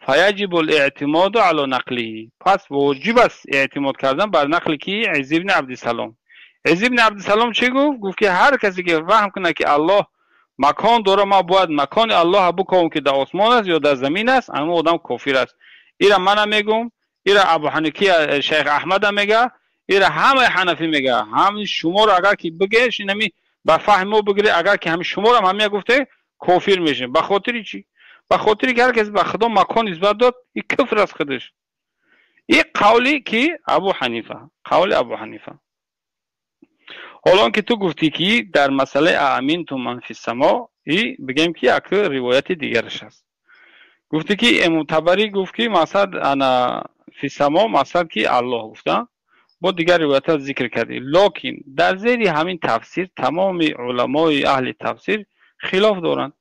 فیجب الاعتماد علی نقله، پس واجب است اعتماد کردن بر نقل کی عز ابن عبدالسلام. عز ابن عبدالسلام چی گفت؟ گفت که هر کسی که فهم کنه که الله مکان داره ما باید مکان الله بکنم که در آسمان است یا در زمین است، اما آدم کافر است. ایرا من میگم، ایرا ابو حنیفه شیخ احمد میگه، ایرا همه حنفی میگه. همین شما رو اگر که بگیش نمی با فهمو بگیری، اگر که همین شما رو هم گفته کافر میشه. به خاطر چی؟ به خاطر که هر کس به خدا مکان نسبت داد این کفر است خودش. این قولی که ابو حنیفه، قول ابو حنیفه. حالا که تو گفتی که در مسئله امینتم من فی السما، بگیم که یک روایت دیگرش است. گفتی که امام طبری گفت که مقصد انا فی السما مقصد که الله گفته، با دیگر روایت ذکر کردی. لکن در زیر همین تفسیر تمام علمای اهل تفسیر خلاف دارند.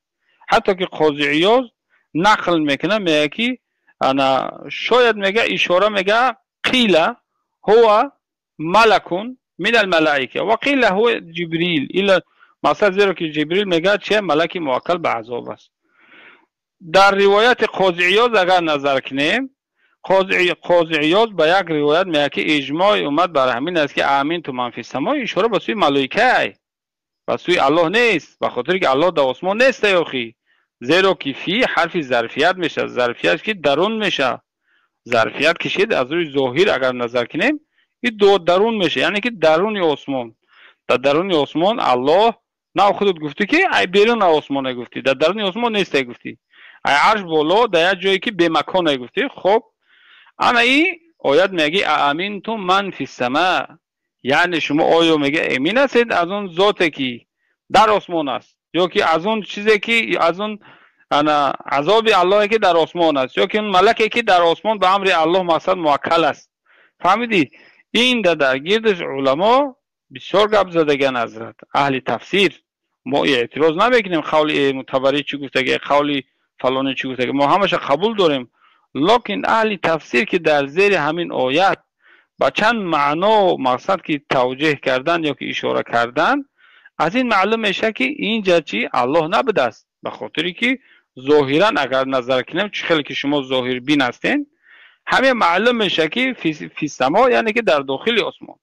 حتی که قاضی عیاض نقل میکنه میگه که انا شاید میگه اشاره میگه قیل هو ملکون من الملائکه و قیل هو جبریل. الا مثلا زیرا که جبریل میگه چه ملک موکل به عذاب است. در روایت قاضی عیاض اگر نظر کنیم، قاضی عیاض به یک روایت میگه که اجماع اومد بر همین است که امین تو من فی السما اشاره به سوی ملائکه، به سوی الله نیست. به خاطر که الله در آسمان نیست اخی. زیرا که فی حرف ظرفیت میشه، ظرفیت که درون میشه. ظرفیت کشید از روی ظاهر اگر نظر کنیم این دو درون میشه، یعنی که درون آسمان. در درون آسمان الله نه خودت گفتی که ای بیرون آسمان گفتی، در درون آسمان نیست گفتی. ای عرش بالا در یک جایی که به مکان گفتی. خب اما این آیت میگه امینتم من فی السما، یعنی شما آیا میگه امین هستید از اون ذاتی که در آسمان است، یا که از اون چیزی که از اون انا عذاب الله که در آسمان است، یا که اون ملکی که در آسمان به امر الله مقصد موکل است. فهمیدی؟ این در گردش علما بسیار گپ زدگان حضرت اهل تفسیر. ما اعتراض نمیکنیم قول متبری چی گفته، قول فلانی چی گفته، ما همش قبول داریم. لکن اهل تفسیر که در زیر همین آیت با چند معنا و مقصد که توجیه کردن یا که اشاره کردن، از این معلوم میشه که اینجا چی الله نبوده است. به خاطری که ظاهرا اگر نظر کنیم خیلی که شما ظاهر بین هستین، همه معلوم میشه که فی سما یعنی که در داخل آسمان.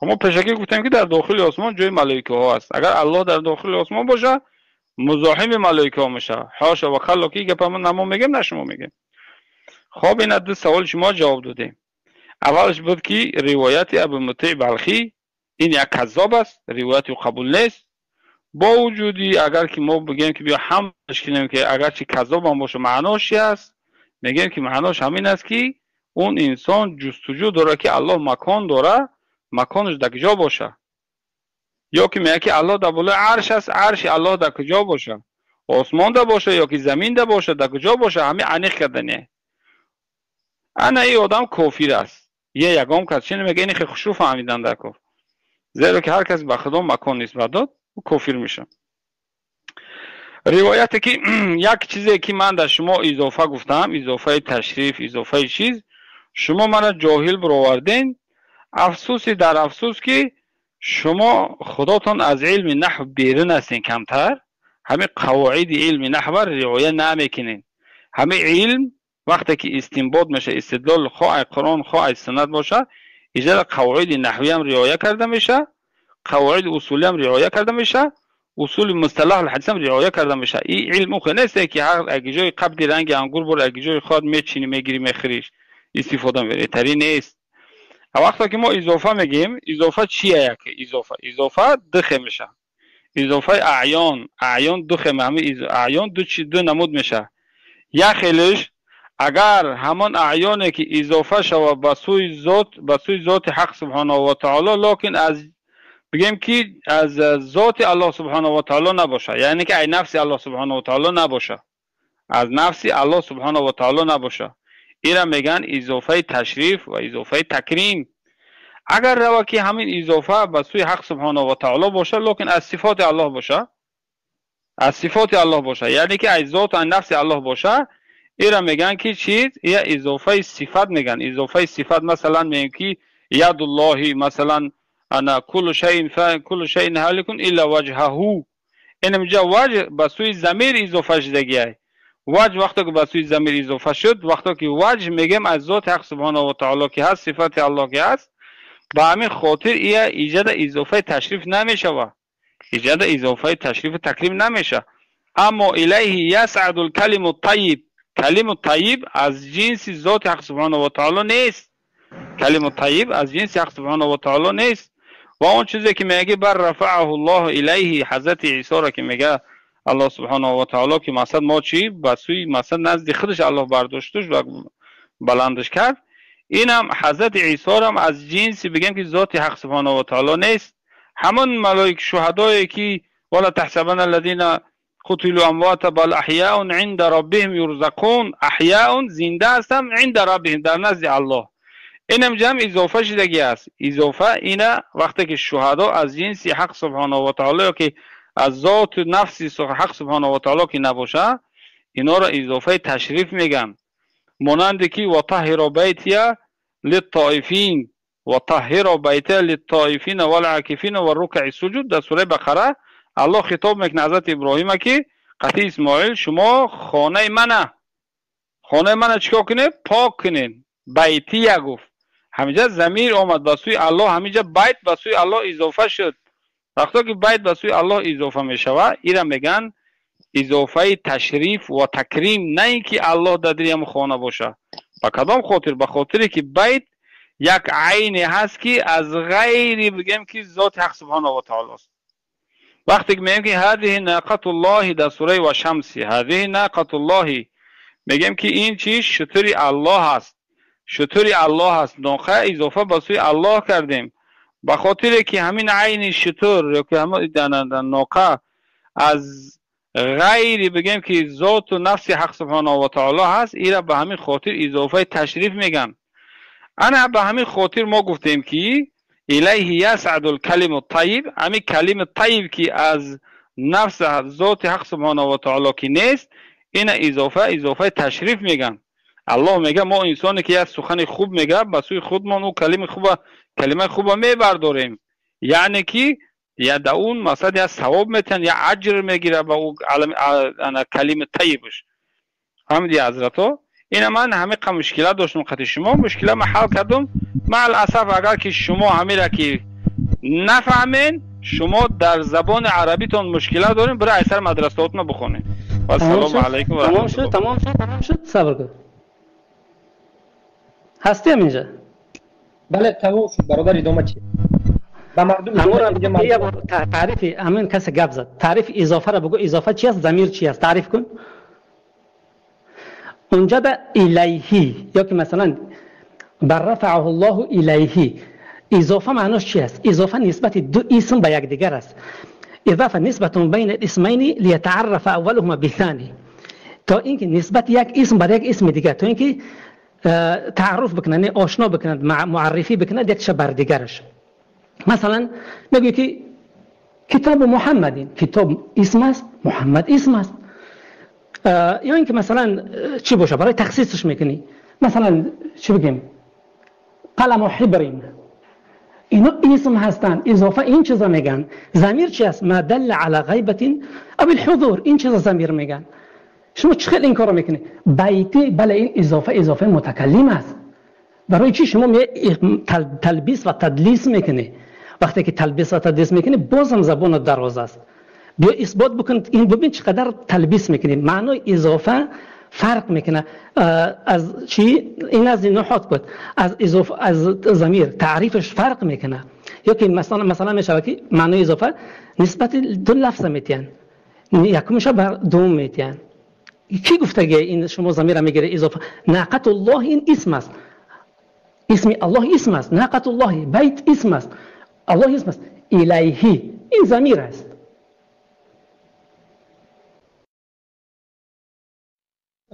ما پیشکی گفتیم که در داخل آسمان جای ملائکه ها است. اگر الله در داخل آسمان باشه مزاحم ملائکه ها میشه. حاشا و کلا که گپ ما نما میگیم، نه شما میگیم. خب این دو سوال شما جواب دادیم. اولش بود که روایت ابو مطیع بلخی این یک کذاب است، روایت قبول نیست. با وجودی اگر که ما بگیم که بیا همش کنیم که اگر چی کذاب هم باشه معناش چی است، میگیم که معناش همین است که اون انسان جستجو داره که الله مکان داره، مکانش در کجا باشه. یا که میگه که الله در بالای عرش است، عرش الله در کجا باشه، آسمان در باشه یا که زمین در باشه، در کجا باشه، همه عنیق کردنه. انا این آدم کافر است. یگام کس چی نمیگه این خیلی خوشو فهمیدن در کفر، زیرا که هر کس به خدا مکان نسبت داد او کافر میشه. روایت که یک چیزی که من در شما اضافه گفتم، اضافه تشریف، اضافه چیز، شما من جاهل برآوردین. افسوس در افسوس که شما خداتون از علم نحو بیرون هستین کمتر، همه قواعد علم نحو رعایت نمیکنین. همه علم وقتی که استنباط میشه، استدلال خواه قرآن خواه سنت باشه، اینجا قواعد نحوی هم رعایت کرده میشه، قواعد اصولی هم رعایت کرده میشه، اصول مصطلح الحدیث هم رعایت کرده میشه. این علم اون نیست که هر اگه جای قبل رنگ انگور بر اگه جای خود میچینی میگیری میخریش استفاده میبری، تری نیست. وقتی که ما اضافه میگیم، اضافه چیه؟ که اضافه دخه میشه. اضافه اعیان دخه همه اعیان دو نمود میشه. یا خیلیش اگر همان اعیانی که اضافه شود به سوی ذات حق سبحانه و تعالی، لکن از بگیم که از ذات الله سبحانه و تعالی نباشه، یعنی که ای نفس الله سبحانه و تعالی نباشه، از نفس الله سبحانه و تعالی نباشه، اینا میگن اضافه تشریف و اضافه تکریم. اگر روا که همین اضافه به سوی حق سبحانه و تعالی باشه، لکن از صفات الله باشه، از صفات الله باشه، یعنی که از ذات و نفس الله باشه، اینا میگن که چیز یا اضافه صفت میگن. اضافه صفت مثلا میگن که ید الله، مثلا انا کل شیء هالک الا وجهه، این میگه وجه به سوی ضمیر اضافه شدگیه. وجه وقتی که به سوی ضمیر اضافه شد، وقتی که وجه میگیم از ذات حق سبحانه و تعالی که هست، صفات الله که هست، با همین خاطر ایجاد اضافه تشریف نمیشه و ایجاد اضافه تشریف تکریم نمیشه. اما الیه یصعد الکلم الطیب، کلم الطیب از جنس ذات حق سبحانه و تعالی نیست. کلم الطیب از جنس حق سبحانه و تعالی نیست. و اون چیزی که میگه بر رفعه الله الیه، حضرت عیسی را که میگه الله سبحانه و تعالی که مثلا ما چی بسوی مثلا نزد خودش الله برداشتش و بلندش کرد، اینم حضرت عیسی هم از جنسی بگیم که ذات حق سبحانه و تعالی نیست. همون ملائکه شهدایی که ولا تحسبن الذين قتلوا امواتا بل احیاء عند ربهم یرزقون، احیاء زنده هستن عند ربهم در نزد الله. اینم جمع اضافه شدگی است. اضافه اینا وقتی که شهدا از جنس حق سبحانه و تعالی که از ذات نفس حق سبحانه و تعالی که نباشه، اینا را اضافه تشریف میگن. مانند که و طهر بیتی للطائفین و طهر بیتی للطائفین والعاکفین والرکع السجود، در سوره بقره الله خطاب میکنه حضرت ابراهیم که قطعی اسماعیل شما خانه منه چیکار کنه؟ پاک کنین. بیتیه گفت، همینجا ضمیر آمد به سوی الله، همینجا بیت به سوی الله اضافه شد. وقتی که بیت به سوی الله اضافه میشود، اینا میگن اضافه تشریف و تکریم، نه اینکه الله در دریم خانه باشه. با کدام خاطر؟ به خاطری که بیت یک عین هست که از غیری بگیم که ذات حق سبحانه و تعالی است. وقتی که میگیم که هذه ناقة الله در سوره و شمس، هذه ناقة الله، میگیم که این چیز شتر الله هست، شتر الله هست، ناقه اضافه به سوی الله کردیم. به خاطر که همین عین شتر یا که همین ناقه از غیری بگیم که ذات و نفس حق سبحانه و تعالی هست، اینا به همین خاطر اضافه تشریف میگن. انا به همین خاطر ما گفتیم که الیه یسعد الکلم الطیب، همین کلم طیب که از نفس ذات حق سبحانه و تعالی که نیست، این اضافه تشریف میگن. الله میگه ما انسانی که از سخن خوب میگه به سوی خودمان او کلمه خوب میبرداریم، یعنی که یا در اون مثلا یا ثواب میتن یا اجر میگیره با او کلمه طیبش. همین حضرت ها این من همه مشکلات داشتم خاطر شما، مشکلات ما حل کردم. مع الاسف اگر که شما همین را که نفهمین، شما در زبان عربیتون مشکلات دارین، برای اکثر مدرسهاتون بخونین. و السلام علیکم و رحمت الله. تمام شد صبر کن. هستیم اینجا؟ بله تمام شد برادر، ادامه چی؟ با مردم تعریف همین کسی گپ زد، تعریف اضافه را بگو. اضافه چی است؟ ضمیر چی است؟ تعریف کن. اونجا به الیهی یا که مثلا برفعه الله الیهی، اضافه معناش چی است؟ اضافه نسبت دو اسم به یکدیگر است. اضافه نسبت بین الاسمین لیتعرف اولهما بالثانی، تا اینکه نسبت یک اسم بر یک اسم دیگر، تا اینکه تعرف بکنند، آشنا بکنند، معرفی بکنند یک بر دیگرش. مثلا میگوی که کتاب محمدین، کتاب اسم است، محمد اسم است. یا اینکه مثلا چی باشه برای تخصیصش میکنی، مثلا چی بگیم قلم و حبرین، اینا اسم هستن، اضافه این چیزا میگن. ضمیر چی است؟ ما دل علی غیبت او الحضور، این چیزا ضمیر میگن. شما چه خیلی این کارو میکنی؟ بیتی، بله این اضافه متکلم است. برای چی شما تلبیس و تدلیس میکنی؟ وقتی که تلبیس و تدلیس میکنی بازم زبان دراز است. بیا اثبات بکن، این ببین چقدر تلبیس میکنی. معنای اضافه فرق میکنه از چی؟ این از نحات بود، از اضافه، از ضمیر تعریفش فرق میکنه. یا که مثلا میشه که معنای اضافه نسبت دو لفظ میتین، یکمش بر دوم میتین. کی گفته که این شما ضمیر میگیره اضافه؟ ناقت الله این اسم است، اسم الله اسم است. ناقت الله بیت اسم است، الله اسم است. الیهی این ضمیر است.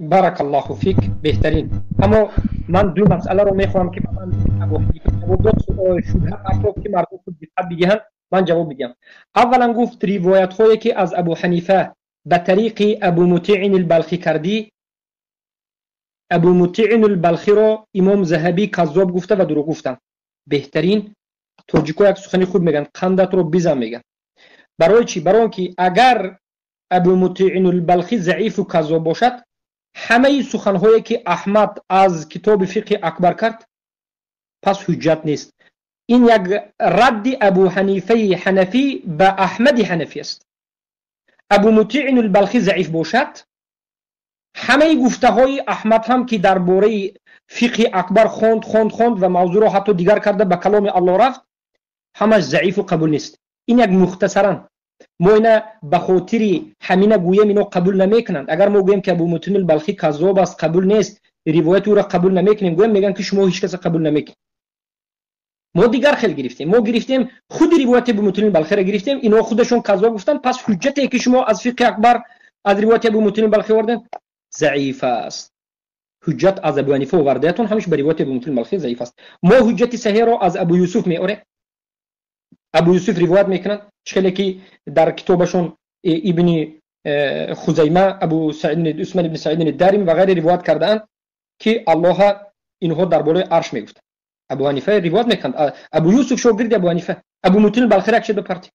بارک الله فیک. بهترین. اما من دو مسئله رو میخوام که من ابو حنیفه جواب داد، شبهه اطراف که مردم خود دقت بگیرن من جواب میدم. اولا گفت روایت هایی که از ابو حنیفه به طریق ابو مطیع البلخی کردی، ابو مطیع البلخی رو امام ذهبی کذاب گفته و دروغ گفتن. بهترین توجیه یک سخنی خود میگن، قندت رو بزن میگن. برای چی؟ برای اینکه اگر ابو مطیع البلخی ضعیف و کذاب باشد، همه سخنهایی که احمد از کتاب فقه اکبر کرد پس حجت نیست. این یک رد ابو حنیفه حنفی به احمد حنفی است. ابو مطیع البلخی ضعیف باشد، همه گفته های احمد هم که درباره فقه اکبر خوند و موضوع رو حتی دیگر کرده به کلام الله رفت، همش ضعیف و قبول نیست. این یک مختصرا ما اینا به خاطر همینه گویم اینو قبول نمیکنند. اگر ما گویم که ابو مطیع البلخی کذاب است، قبول نیست، روایت او را قبول نمیکنیم، گویم میگن که شما هیچ کس قبول نمیکنید. ما دیگر خیلی گرفتیم، ما گرفتیم خود روایت ابو مطیع البلخی را گرفتیم، اینا خودشون کذاب گفتن، پس حجتی که شما از فقه اکبر از روایت ابو مطیع البلخی آوردن ضعیف است. حجت از ابو حنیفه آوردهتون همش به روایت ابو مطیع البلخی ضعیف است. ما حجت صحیح را از ابو یوسف میاره. ابو یوسف روایت میکنن چخیلی که در کتابشون ابن خزیمه، ابو سعید عثمان ابن سعید الدارمی و غیره روایت کردن که الله اینها در بالای عرش میگفتن. ابو حنیفه روایت میکنند. ابو یوسف شاگرد ابو حنیفه، ابو مطیع البلخی را چه پرتی.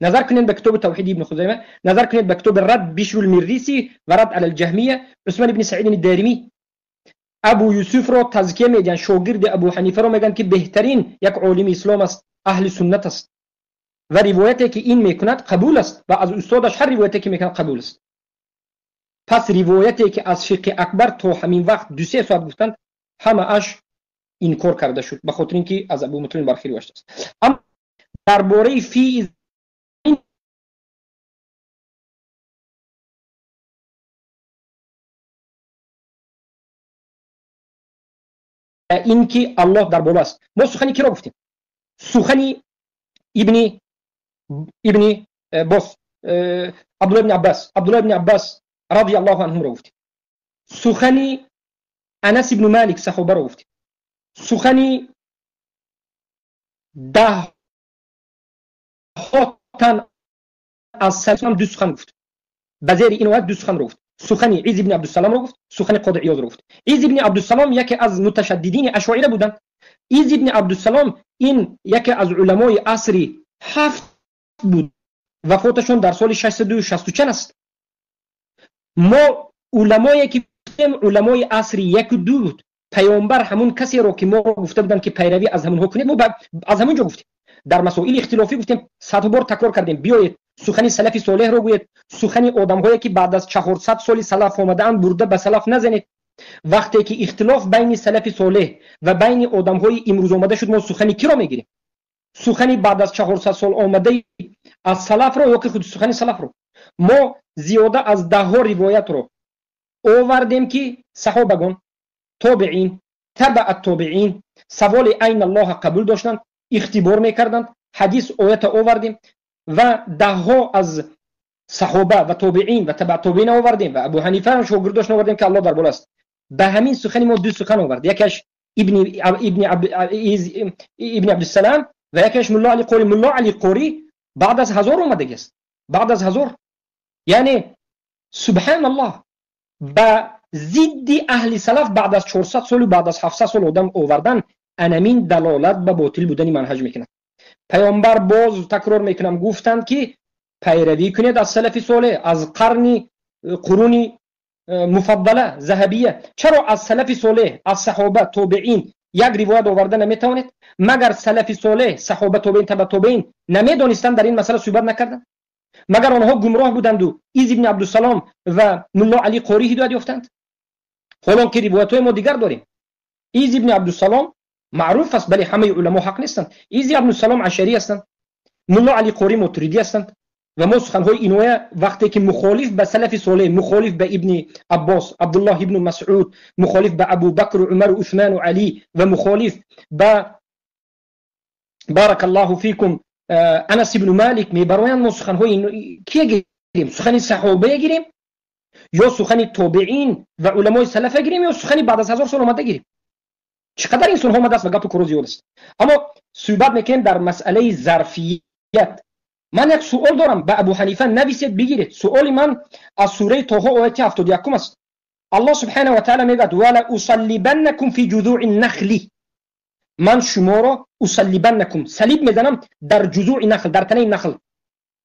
نظر کنید به کتاب توحید ابن خزیمه، نظر کنید به کتاب رد بشر المریسی و رد علی الجهمیه عثمان ابن سعید الدارمی. ابو یوسف را تزکیه میگن، شاگرد ابو حنیفه را میگن که بهترین یک عالم اسلام است، اهل سنت است و روایتی که این میکند قبول است و از استادش هر روایتی که میکند قبول است. پس روایتی که از فقه اکبر تا همین وقت 2-3 ساعت گفتند همه اش انکار کرده شد به خاطر اینکه از ابو مطیع البلخی روایت است. اما درباره فی اینکه الله در بالا است، ما سخنی کی را گفتیم؟ سخنی ابن باس عبدالله بن عباس رضی الله عنهم را گفتیم. سخنی انس بن مالک صحابه را گفتیم. سخنی ده ها تن از سلام دو سخن گفت. بزیر این وقت دو سخن رو گفت. سخن عیسی ابن عبدالسلام رو گفت، سخن قاضی عیاض رو گفت. عیسی ابن عبدالسلام یکی از متشددین اشاعره بودند. عیسی ابن عبدالسلام این یکی از علمای عصری 7 بود. وفاتشون در سال 664 است. ما علمایی که علمای عصری 1 و 2 بود. پیامبر همون کسی رو که ما گفته بودن که پیروی از همون کنید، ما از همونجا گفتیم. در مسائل اختلافی گفتیم، 100 بار تکرار کردیم. بیایید سخن سلف صالح رو گویید، سخن آدم‌هایی که بعد از 400 سال سلف آمدن برده به سلف نزنید. وقتی که اختلاف بین سلف صالح و بین آدم‌های امروز آمده شد، ما سخن کی رو میگیریم؟ سخن بعد از 400 سال آمده از سلف رو یا که خود سخن سلف رو؟ ما زیاده از 10 روایت رو آوردیم که صحابگان، تابعین، تبع التابعین سوال عین الله قبول داشتند، اختبار میکردند. حدیث آیت آوردیم و 10 از صحابه و تابعین و تبع تابعین آوردیم و ابو حنیفه هم شاگرداش آوردیم که الله در بالا است. به همین سخن ما 2 سخن آورد، یکیش ابن عبدالسلام و یکیش ملا علی قوری. ملا علی قوری بعد از 1000 اومده است، بعد از 1000. یعنی سبحان الله با ضد اهل سلف بعد از 400 سال و بعد از 700 سال آدم آوردن، انمین دلالت به باطل بودن منهج میکنه. پیامبر باز تکرار میکنم گفتند که پیروی کنید از سلف صالح، از قرون مفضله ذهبیه. چرا از سلف صالح، از صحابه، تابعین یک روایت آوردن نمیتوانید؟ مگر سلف صالح، صحابه، تابعین، تبع تابعین نمیدونستند در این مسئله صحبت نکردند؟ مگر آنها گمراه بودند و عیسی ابن عبدالسلام و ملا علی قوری هدایت یافتند؟ حالا که روایت‌های ما دیگر داریم. عیسی ابن عبدالسلام معروف است، ولی همه علما حق نیستند. عیسی ابن عبدالسلام اشعری هستند، ملا علی قوری ماتریدی هستند و ما سخن‌های اینها وقتی که مخالف به سلف صالح، مخالف به ابن عباس، عبدالله ابن مسعود، مخالف به ابو بکر و عمر و عثمان و علی و مخالف به بارک الله فیکم انس ابن مالک میبرویند، ما سخن‌های کی گیریم؟ سخن صحابه گیریم یا سخن تابعین و علمای سلف گیریم یا سخن بعد از 1000 سال اومده گیریم؟ چقدر این سنها اومده است و گپ کرو زیاد است. اما صحبت میکنیم در مسئله ظرفیت. من یک سوال دارم، به ابو حنیفه نویسید بگیرید. سوال من از سوره طه آیه 71 است. الله سبحانه و تعالی میگه ولا اصلبنکم فی جذوع النخل، من شما را اصلبنکم صلیب میزنم در جذوع نخل، در تنه نخل.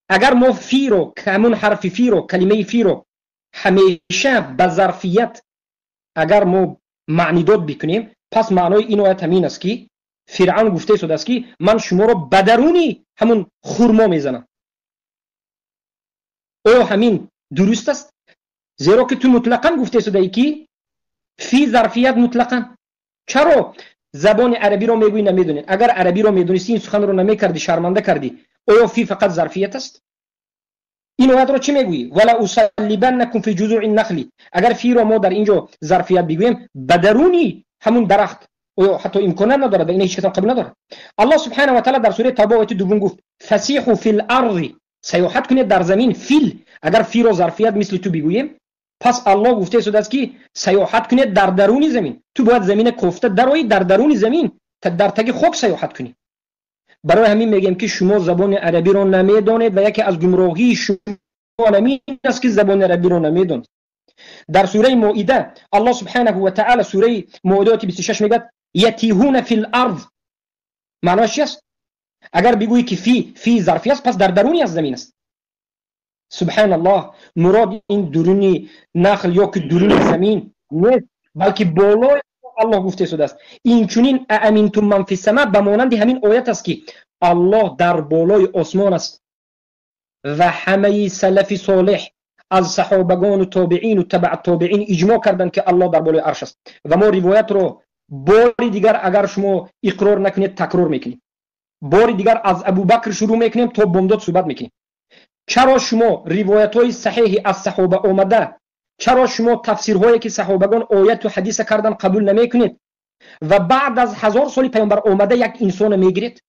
اگر ما فی رو، همون حرف فی رو، کلمه فی رو همیشه به ظرفیت اگر ما معنی داد بکنیم، پس معنای این آیت همین است که فرعون گفته شده است که من شما را به درونی همون خرما میزنم. او همین درست است؟ زیرا که تو مطلقاً گفته شده ای که فی ظرفیت مطلقاً. چرا زبان عربی رو میگویی نمیدونید؟ اگر عربی رو میدونستی این سخن رو نمیکردی، شرمنده کردی. آیا فی فقط ظرفیت است؟ این آیت رو چی میگویی؟ ولا اصلبنکم فی جذوع النخل. اگر فی رو ما در اینجا ظرفیت بگوییم، به درونی همون درخت، او حتی امکان نداره، در این هیچ کتاب قبول نداره. الله سبحانه و تعالی در سوره توبه آیه دوم گفت فسیحوا فی الارض، سیاحت کنید در زمین. فیل اگر فی رو ظرفیت مثل تو بگوییم، پس الله گفته شده است که سیاحت کنید در درون زمین. تو باید زمین کوفته درایی در درون زمین در تگ خاک سیاحت کنید. برای همین میگم که شما زبان عربی رو نمیدونید و یکی از گمراهی شما همین است که زبان عربی رو نمیدونید. در سوره مائده الله سبحانه و تعالی سوره مائده 26 میگه یتیهون فی الارض. معناش چی است؟ اگر بگویی که فی ظرفی است، پس در درونی از زمین است. سبحان الله، مراد این درونی نخل یا که درونی زمین نیست، بلکه بالای الله گفته شده است. این چنین امنتم من فی السماء به مانند همین آیت است که الله در بالای آسمان است و همه سلف صالح از صحابگان و تابعین و تبع تابعین اجماع کردند که الله در بالای عرش است. و ما روایت رو باری دیگر اگر شما اقرار نکنید تکرار میکنیم. باری دیگر از ابوبکر شروع میکنیم تا بامداد صحبت میکنیم. چرا شما روایت‌های صحیح از صحابه آمده، چرا شما تفسیرهایی که صحابگان آیت و حدیث کردن قبول نمیکنید و بعد از 1000 سال پیامبر آمده یک انسان میگیرید؟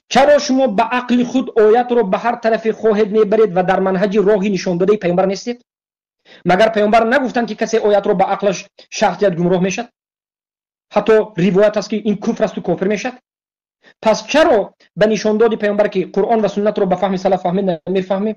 چرا شما به عقل خود آیت رو به هر طرف خواهید میبرید و در منهج راهی نشان داده پیامبر نیستید؟ مگر پیامبر نگفتند که کسی آیت رو به عقلش شخصیت گمراه میشد؟ حتی روایت است که این کفر است و کافر میشد. پس چرا به نشان داد پیامبر که قرآن و سنت رو به فهم سلف فهمید نمیفهمه؟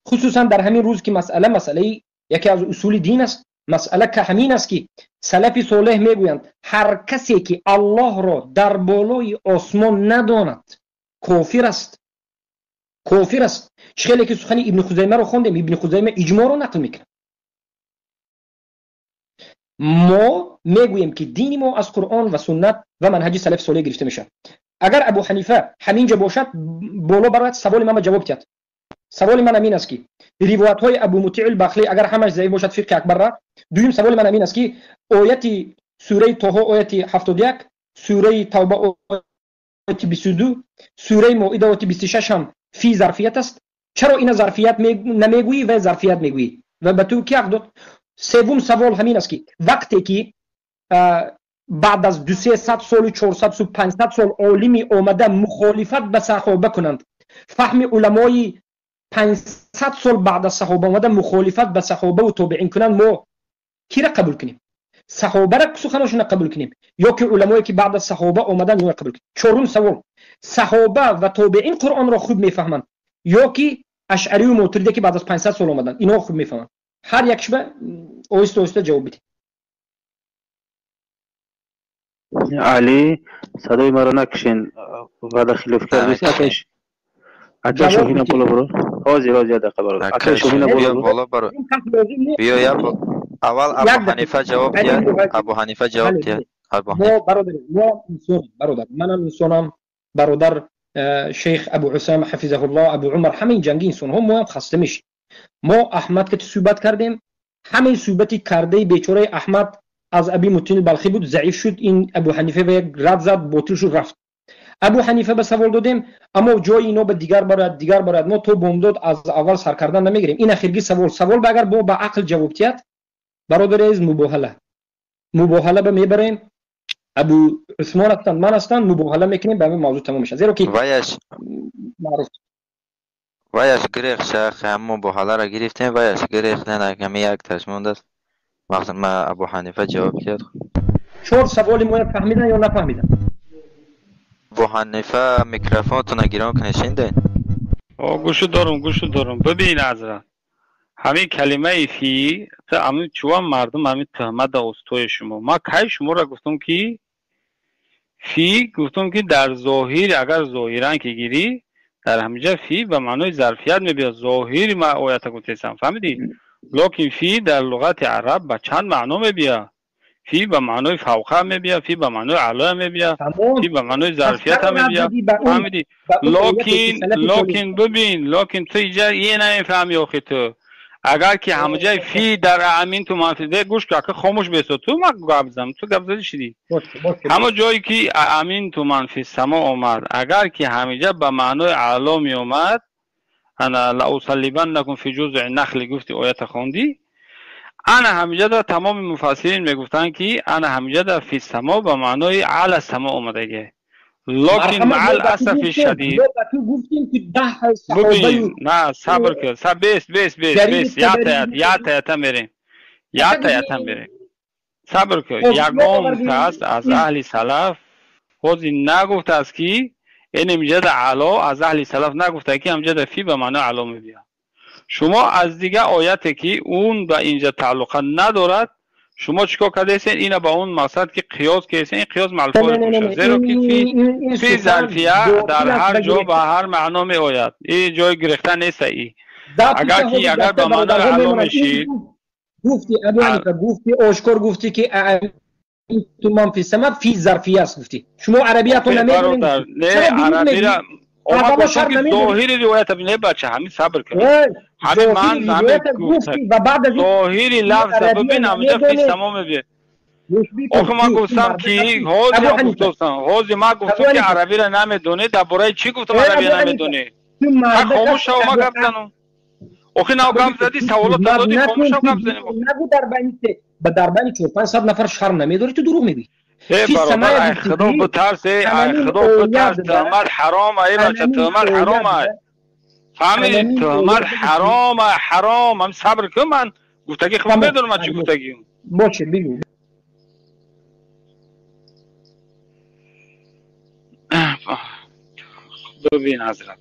خصوصا در همین روز که مسئله یکی از اصول دین است، مسئله که همین است که سلف صالح میگویند هر کسی که الله را در بالای آسمان نداند کافر است. کافر است. خیلی که سخن ابن خزیمه رو خوندیم، ابن خزیمه اجماع رو نقل میکنه. ما میگوییم که دین ما از قرآن و سنت و منهج سلف صالح گرفته میشه. اگر ابو حنیفه همینجا باشد بالا برات سوال من جواب کرد. سوال من امین است که روایت های ابو مطیع البخلی اگر همش ضعیف باشد فقه اکبر را. دویم سوال من امین است که آیت سوره طه آیت 71، سوره توبه آیت 22، سوره مائده آیت 26 هم فی ظرفیت است. چرا این ظرفیت نمیگویی و ظرفیت میگویی؟ و به تو کی حق داد؟ سوم سوال همین است که وقتی که بعد از 200 سال و 400 سال 500 سال عالمی آمده مخالفت به صحابه کنند، فهم علمای 500 سال بعد از صحابه آمده مخالفت به صحابه و تابعین کنند، ما کی را قبول کنیم؟ صحابه را سخنشون قبول کنیم یا که علمایی که بعد از صحابه آمدن یا قبول کنیم؟ چهارم سوال، صحابه و تابعین قرآن را خوب میفهمند یا که اشعری و ماتریدی که بعد از 500 سال آمدن اینا خوب میفهمند؟ هر یکش به آهسته آهسته جواب بدید. علی صدای مرا نکشین وعده خلاف کردی اتش اتش شوهینا بالا برو حاضر دقیقه برو اتش شوهینا بالا برو بیا یا اول ابو حنیفه جواب داد. ابو حنیفه جواب داد. ما برادر منم انسانم، برادر شیخ ابو حسام حفظه الله، ابو عمر، همین جنگی انسان هم خسته میشیم. ما احمد که صحبت کردیم همین صحبتی کرده بیچاره احمد از ابی متین بلخی بود، ضعیف شد، این ابو حنیفه به یک رد زد، باطل شد رفت. ابو حنیفه به سوال دادیم اما جای اینا به دیگر براد ما تو بومداد از اول سر کردن نمیگیریم. این اخیرگی سوال به اگر با عقل جواب تیت برادر از مباهله به میبریم. ابو عثمان هستند من هستند مباهله میکنیم به همین موضوع تمام میشه. زیرا که معروف وایش گریخ شیخ هم مباهله را گرفتیم وایش گریخ نه کمی یک تاش مونده است. وقتی ما ابو حنیفه جواب داد چهار سوال ما فهمیدن یا نفهمیدن؟ ابو حنیفه میکروفونتون گیران کنشینده. گوشو دارم ببین حضرت همین کلمه فی همین چوان مردم همین تهمت از توی شما. ما کی شما را گفتم که فی گفتم که در ظاهر اگر ظاهرا که گیری در همینجا فی به معنای ظرفیت میبید. ظاهری ما آیت گفتم فهمیدی؟ لکن فی در لغت عرب به چند معنا میبید. فی به معنای فوقه میبید، فی به معنای علا میبید، فی به معنای ظرفیت میبید. فهمیدی؟ لکن ببین لکن تو اینجا یه نمیفهمی آخه تو اگر که همه جای فی در امین تو منفیده گوش که خاموش بیستو تو ما گبزم تو گبزدی شدی همه جایی که امین تو منفی سما اومد اگر که همه جا به معنای علا می اومد انا لأصلبنکم فی جذع النخل گفتی آیت خوندی انا همه جا تمام مفسرین میگفتن که انا همه جا فی سما به معنای علی سما اومده لکن مع الاسف الشدید ببین نه صبر کن بیس یاتم بریم صبر کن یکم هست از اهل سلف خود نگفته است که این امجد علا از اهل سلف نگفته که امجد فی به معنی علا میبید. شما از دیگه آیتی که اون به اینجا تعلق ندارد شما چیکار کردین اینا با اون مقصد که قیاس کردین این قیاس ملفوظ میشه زیرا که فی ظرفیه در هر جا به هر معنا می آید. این جای گرفتن نیست. اگر به معنی علا میشید گفتی ابو حنیفه گفتی آشکار گفتی که تو منفی سما فی ظرفیه است گفتی شما عربیاتون نمیدونید. نه عربی را اوما گفتم که ظاهری روایت نه بچه همین صبر کن همین من همین گفتی ظاهری لفظ ببین همینجا فی سما میبید. آخه من گفتم که حوزی ما گفتم که عربی را نمیدونه در برای چی گفتم عربی نمیدونه خاموش شو ما گفت زنم آخه نو گفت زدی سوالات دادی خاموش شو گفت زنم نگو در بین 400 نفر شرم نمیداری تو دروغ میگی. برابر خدا بترس خدا بترس تهمت حرام ای بچه تهمت حرام ای فهمیدی تهمت حرام هم صبر کن من گفتگی خب بدونم من چی گفتگی باشه بگو. ببین حضرت،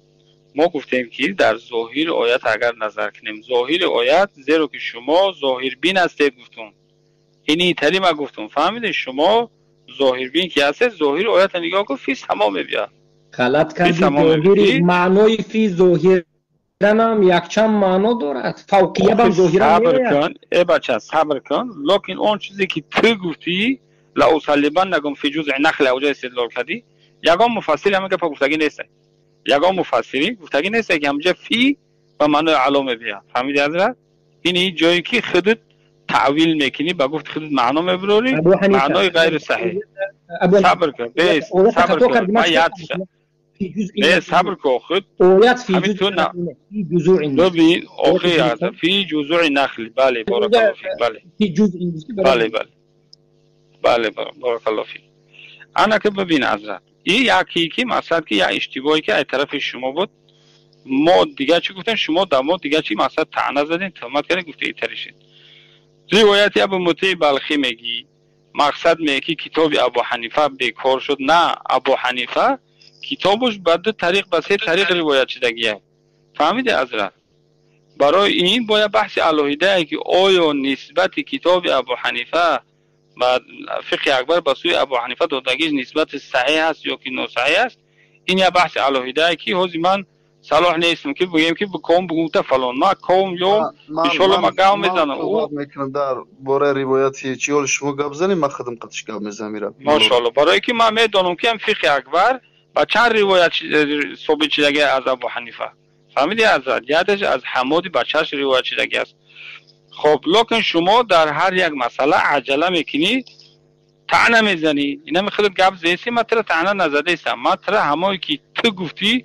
ما گفتیم که در ظاهر آیت اگر نظر کنیم، ظاهر آیت زیرا که شما ظاهر بین هستید گفتم، اینی تری ما گفتم، فهمیدید؟ شما ظاهر بین که هست، ظاهر آیت نگاه کن، فی تمام بیا. غلط کردی. ظاهر معنای فی ظاهر هم یک چند معنا دارد، فوقیه هم ظاهر صبر کن ای بچه، صبر کن. لکن اون چیزی که تو گفتی لا اصلبن نگم فی جزء نخل اوجه استدلال کردی، یگان مفسری همه که گفتگی نیست، یگان مفسری گفتگی نیست که همجا فی و معنای علامه بیا. فهمیدی حضرت؟ این جایی که خودت تعویل میکنی با گفت خودت معنا میبری، معنای غیر صحیح. صبر کن بیس، صبر کن، ما یاد شد. نه صبر کن خود همین تو نه ببین آخی هست فی جزء نخل. بله بارک الله فیک. بله بله بله بله بارک الله فیک. انا که ببین حضرت، این یکی که مقصد که یا اشتباهی که از طرف شما بود، ما دیگه چی گفتن، شما در ما دیگه چی مقصد طعنه زدین، تهمت کردین، گفته ایتری شد. روایت ابو مطیع بلخی میگی مقصد میگه که کتاب ابو حنیفه بیکار شد. نه، ابو حنیفه کتابش بعد دو طریق به سه طریق روایت شدگیه. فهمیدی حضرت؟ برای این باید بحث علیحده که آیا نسبت کتاب ابو حنیفه و فقه اکبر به سوی ابو حنیفه دادگیش نسبت صحیح است یا که ناصحیح است، این یه بحث علیحده که حاضی من صلاح نیستم که بگیم که بکوم بگم تا فلان، ما کوم یا انشالله ما گام میزنم. او میکنم در باره روایتی چیول شما گپ زنیم، ما خودم قطعش گپ میزنم. ماشاءالله، برای که من میدونم که فقه اکبر با چند روایت ثابت شده از ابو حنیفه. فهمیدی حضرت؟ یادش از حمودی بچه‌اش روایت شده است. خب لکن شما در هر یک مسئله عجله میکنی، طعنه میزنی. اینا میخواد گپ زیسی، من ترا طعنه نزده ایستم، من ترا همایی که تو گفتی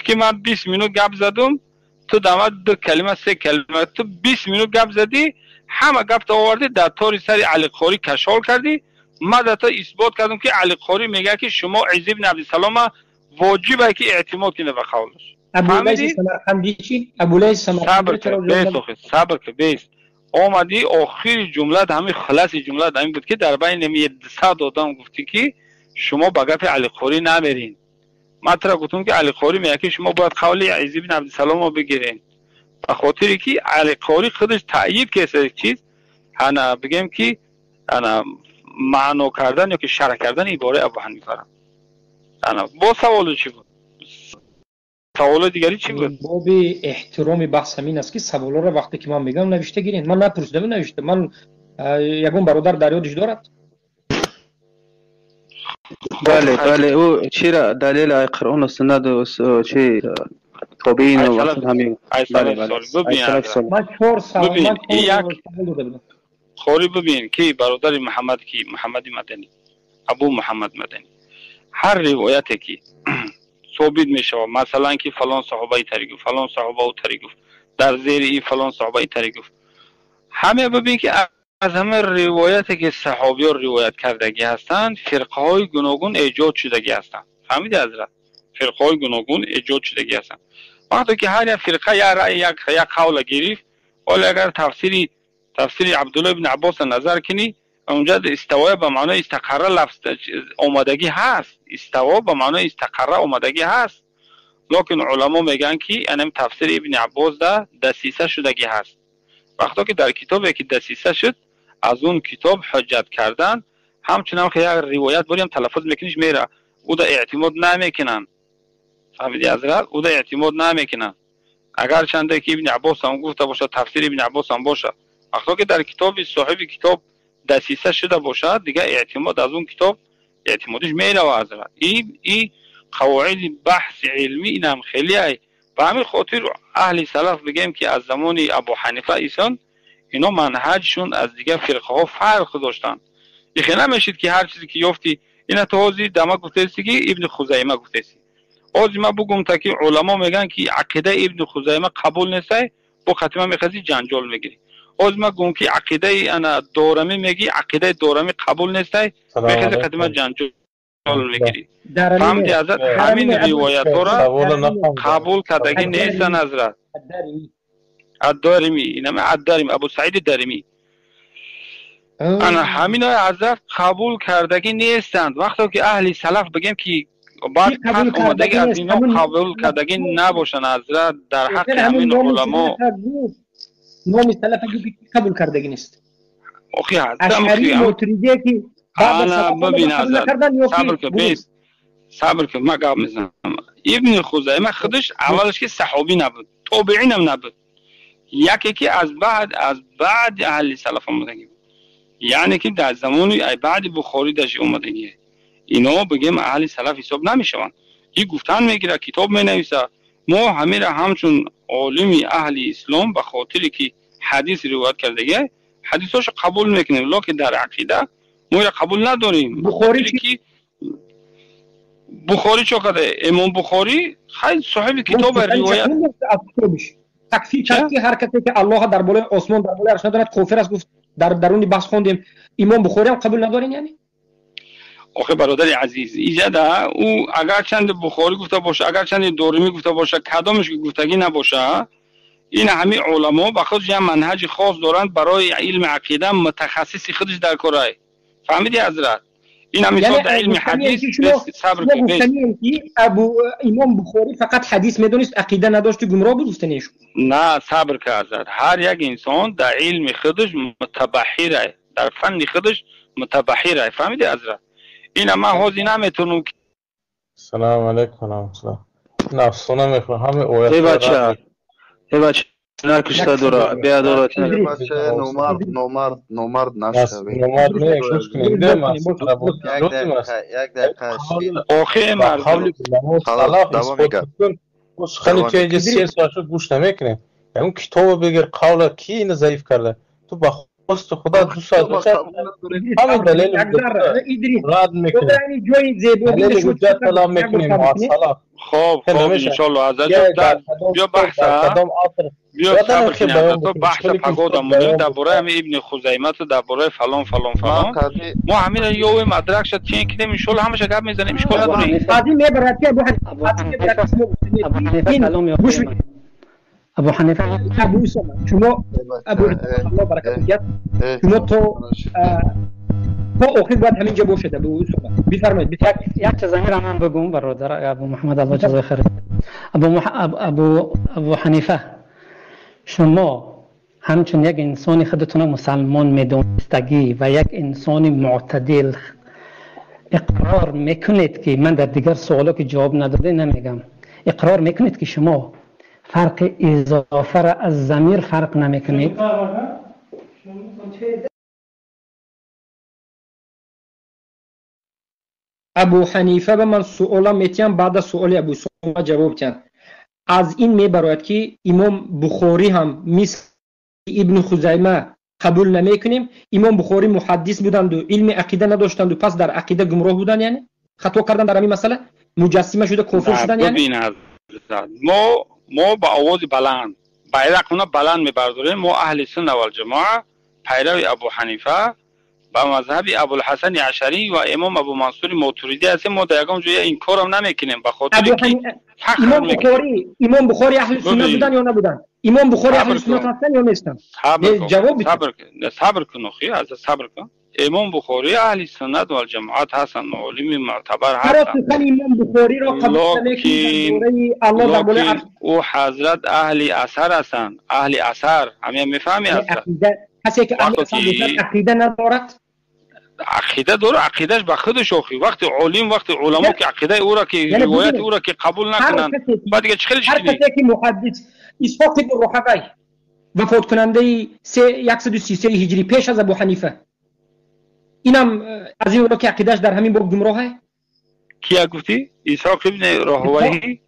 که من 20 منوت گپ زدم، تو داماد 2 کلمه 3 کلمه، تو 20 منوت گپ زدی، همه گپ تو آوردی در طور سری علی قاری کشال کردی. من در تا اثبات کردم که علی قاری میگه که شما عیسی ابن عبدالسلام واجبه که اعتماد کنه به قولش. ابولیس سمرقندی چی؟ ابولیس سمرقندی صبر که بیس آمدی آخر جمله همین خلاص جمله همین بود که در بین 100 آدم گفتی که شما به گپ علی قاری نمیرین. من ترا گفتم که علی قاری میگه که شما باید قول عیسی ابن عبدالسلام رو بگیرین، به خاطری که علی قاری خودش تأیید کرده چیز انا بگم که انا معنا کردن یا که شرح کردن عباره ابو حنیفه را. انا با سوال چی بود؟ سوال دیگری چی بود؟ باب احترام بحث همین است که سوالا را وقتی که من میگم نوشته گیرین. من نپرسیدم، نوشته. من یگون برادر در یادش دارد. بله بله، او چرا دلیل اقران و سند و چی تابعین و وقت همین. بله بله من 4 سال خوری ببین که برادر محمد کی محمد مدنی، ابو محمد مدنی، هر روایتی که ثابت میشه مثلا که فلان صحابه طریق فلان صحابه او طریق در زیر این فلان صحابه طریق، همه ببین که از همه روایتی که صحابیان روایت کردگی هستند فرقه های گوناگون ایجاد شدگی هستند. فهمیدی حضرت؟ فرقه های گوناگون ایجاد شدگی هستند. وقتی که هر یک فرقه یا رأی یک قول گرفت، ولی اگر تفسیر عبدالله ابن عباس نظر کنی، اونجا استوا به معنای استقرار لفظ اومدگی هست، استوا به معنای استقرار اومدگی هست، لکن علما میگن که انم تفسیر ابن عباس ده دسیسه شدگی هست. وقتی که در کتابی که دسیسه شد از اون کتاب حجت کردن، همچنان که یک روایت بریم تلفظ میکنیش میره، او ده اعتماد نمیکنن. فهمیدی حضرت؟ او ده اعتماد نمیکنن. اگر چنده که ابن عباس هم گفته باشه، تفسیر ابن عباس هم باشه، وقتی که در کتاب صاحب کتاب دسیسه شده باشه، دیگه اعتماد از اون کتاب اعتمادش میره. و حضرت این قواعد بحث علمی اینم خیلی ای. و همین خاطر اهل سلف بگیم که از زمان ابو حنیفه ایسان اینا منهجشون از دیگه فرقه ها فرق داشتن. یخی نمیشید که هر چیزی که یافتی اینا توضیح دما گفته‌ای که ابن خزیمه گفته‌ای. از ما بگم تا که علما میگن که عقیده ابن خزیمه قبول نیست، با ختمه میخواستی جنجال میگیری. از ما گم که عقیده انا دورمی میگی، عقیده دورمی قبول نیست، میخواستی ختمه جنجال میگیری. فهمیدی حضرت؟ همین روایت ها را قبول کردگی نیستن حضرت. الدارمی، اینم الدارمی، ابو سعید دارمی، انا همین های حضرت قبول کردگی نیستند. وقتی که اهل سلف بگیم که بعد پس اومدگی از اینا قبول کردگی نباشن حضرت در حق همین علما نام سلف قبول کردگی نیست. اوکی اشعری ماتریدی که انا ببین حضرت صبر کن ما قبل میزنم. ابن خزیمه خودش اولش که صحابی نبود، تابعین هم نبود، یکی که از بعد اهل سلف اومدگی، یعنی که در زمان بعد بخاری داشت اومدگی. اینا بگیم اهل سلف حساب نمیشوند. این گفتن میگیره، کتاب مینویسه. ما همه را همچون عالمی اهل اسلام به خاطری که حدیث روایت کردگی حدیثاش قبول میکنیم، لکن در عقیده ما را قبول نداریم. بخاری چه قدر؟ امام بخاری خیلی صاحب کتاب روایت تکفیر کرد که هر کسی که الله در بالای آسمان در بالای عرش نداند کافر است. گفت در درون بحث خوندیم امام بخاری هم قبول ندارین. یعنی آخه برادر عزیز ایجاده او اگر چند بخاری گفته باشه، اگر چند دارمی گفته باشه، کدامش که گفتگی نباشه، این همه علما به خودش یه منهج خاص دارند برای علم عقیده متخصصی خودش در کاره. فهمیدی حضرت؟ این هم مثال در علم حدیث صبر کنید. ابو امام بخاری فقط حدیث میدونست، عقیده نداشت، گمراه بود گفتنیش. نه صبر کن حضرت، هر یک انسان در علم خودش متبحره، در فن خودش متبحره. فهمیدی حضرت؟ این ما حاضی نمیتونم. سلام علیکم و رحمت الله. نفس نمیخوام همه اویت. ای بچه نه کشته دورا بیا دورا ای بچه نومرد نشوی. نومرد نه گوش کنید. یک دقیقه آخه مردم دوام میگم. خیلی توی اینجا 30 ساعت گوش نمیکنه. اون کتاب بگیر قول کی اینو ضعیف کرده. تو با خواست خدا 2 ساعت همین دلیل رد میکنه. دلیل حجت سلام میکنیم مواصلات. خب ان شاء الله حضرت بیا بحث بیا صبر کنید تو بحث پگودا مونیم درباره همین ابن خزیمه تو درباره فلان ما همین یو مدرک شد چین کنیم ان شاء الله همش گپ میزنیم اشکال نداره. قاضی میبرد که ابو حنیفه ابو اسامه شما ابو الله برکت بیاد شما تو آخر باید همینجا باشه. ابو اسامه بفرمایید. یک چیز هم بگم برادر ابو محمد الله جزای خیر. ابو حنیفه شما همچون یک انسانی خودتون مسلمان میدونستگی و یک انسانی معتدل اقرار میکنید که من در دیگر سوالا که جواب نداده نمیگم، اقرار میکنید که شما فرق اضافه را از ضمیر فرق نمیکنید؟ ابو حنیفه به من سوالا میتیم بعد از سوال ابو اسامه جواب تیم. از این میبراید که امام بخاری هم مثل ابن خزیمه قبول نمیکنیم. امام بخاری محدث بودند و علم عقیده نداشتند و پس در عقیده گمراه بودند، یعنی خطا کردن در این مسئله، مجسمه شده کافر شدن. یعنی ما با آواز بلند بیرقونه بلند میبرداریم. ما اهل سنت و الجماعه پیرو ابو حنیفه با مذهب ابوالحسن اشعری و امام ابو منصور ماتوریدی هستیم. ما در یکم جای این کارم نمیکنیم به خاطر اینکه امام بخاری اهل سنت بودن یا نبودن؟ امام بخاری اهل سنت هستن یا نیستن؟ جواب صبر کن اخی از صبر کن. امام بخاری اهل سنت و الجماعت هستن، علم معتبر هستن. امام بخاری را قبول نمیکنید الله در بالای عرش. او حضرت اهل اثر هستن، اهل اثر همین میفهمی هستن. کسی که اهل اثر عقیده ندارد، عقیده داره، عقیدهش به خودش اخی. وقتی علم وقتی علما که عقیده او را که روایت او را که قبول نکنن بعد دیگه چه هر کسی که محدث اسحاق بن راهوی وفات کننده 133 هجری پیش از ابو حنیفه، اینم از این رو که عقیدهش در همین باب گمراهه. کیا گفتی؟ اسحاق ابن راهوی.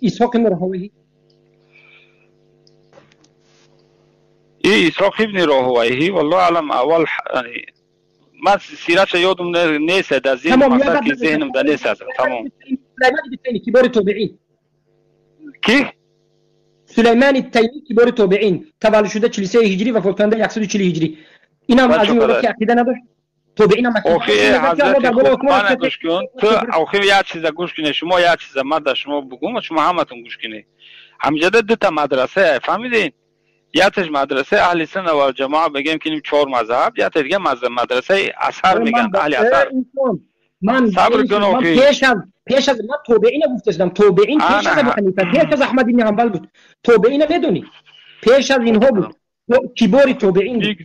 اسحاق ابن راهوی اسحاق ابن راهوی والله علم اول ما سیرتش یادم نیست، در ذهن مثلا که ذهنم در نیست. تمام. سلیمان التیمی کبار تابعین. کی؟ سلیمان التیمی کبار تابعین، تولد شده 43 هجری و فوت کننده 140 هجری. اینم از این رو که عقیده نداشت. تابعین هم اوکی حضرت من گوش کن. تو اوکی یه چیز گوش کن. شما یه چیز من شما بگم، شما همتون گوش کنید. همجده دو تا مدرسه فهمیدین؟ یاتش مدرسه اهل سنت و الجماعه بگیم که 4 مذهب، یا دیگه مدرسه اثر میگن اهل اثر. من صبر کن من اوکی. پیش از من توبعین گفتم، توبعین پیش از ابو حنیفه، پیش از احمد بن حنبل بود. توبعین بدونی پیش از اینها بود. کبار توبعین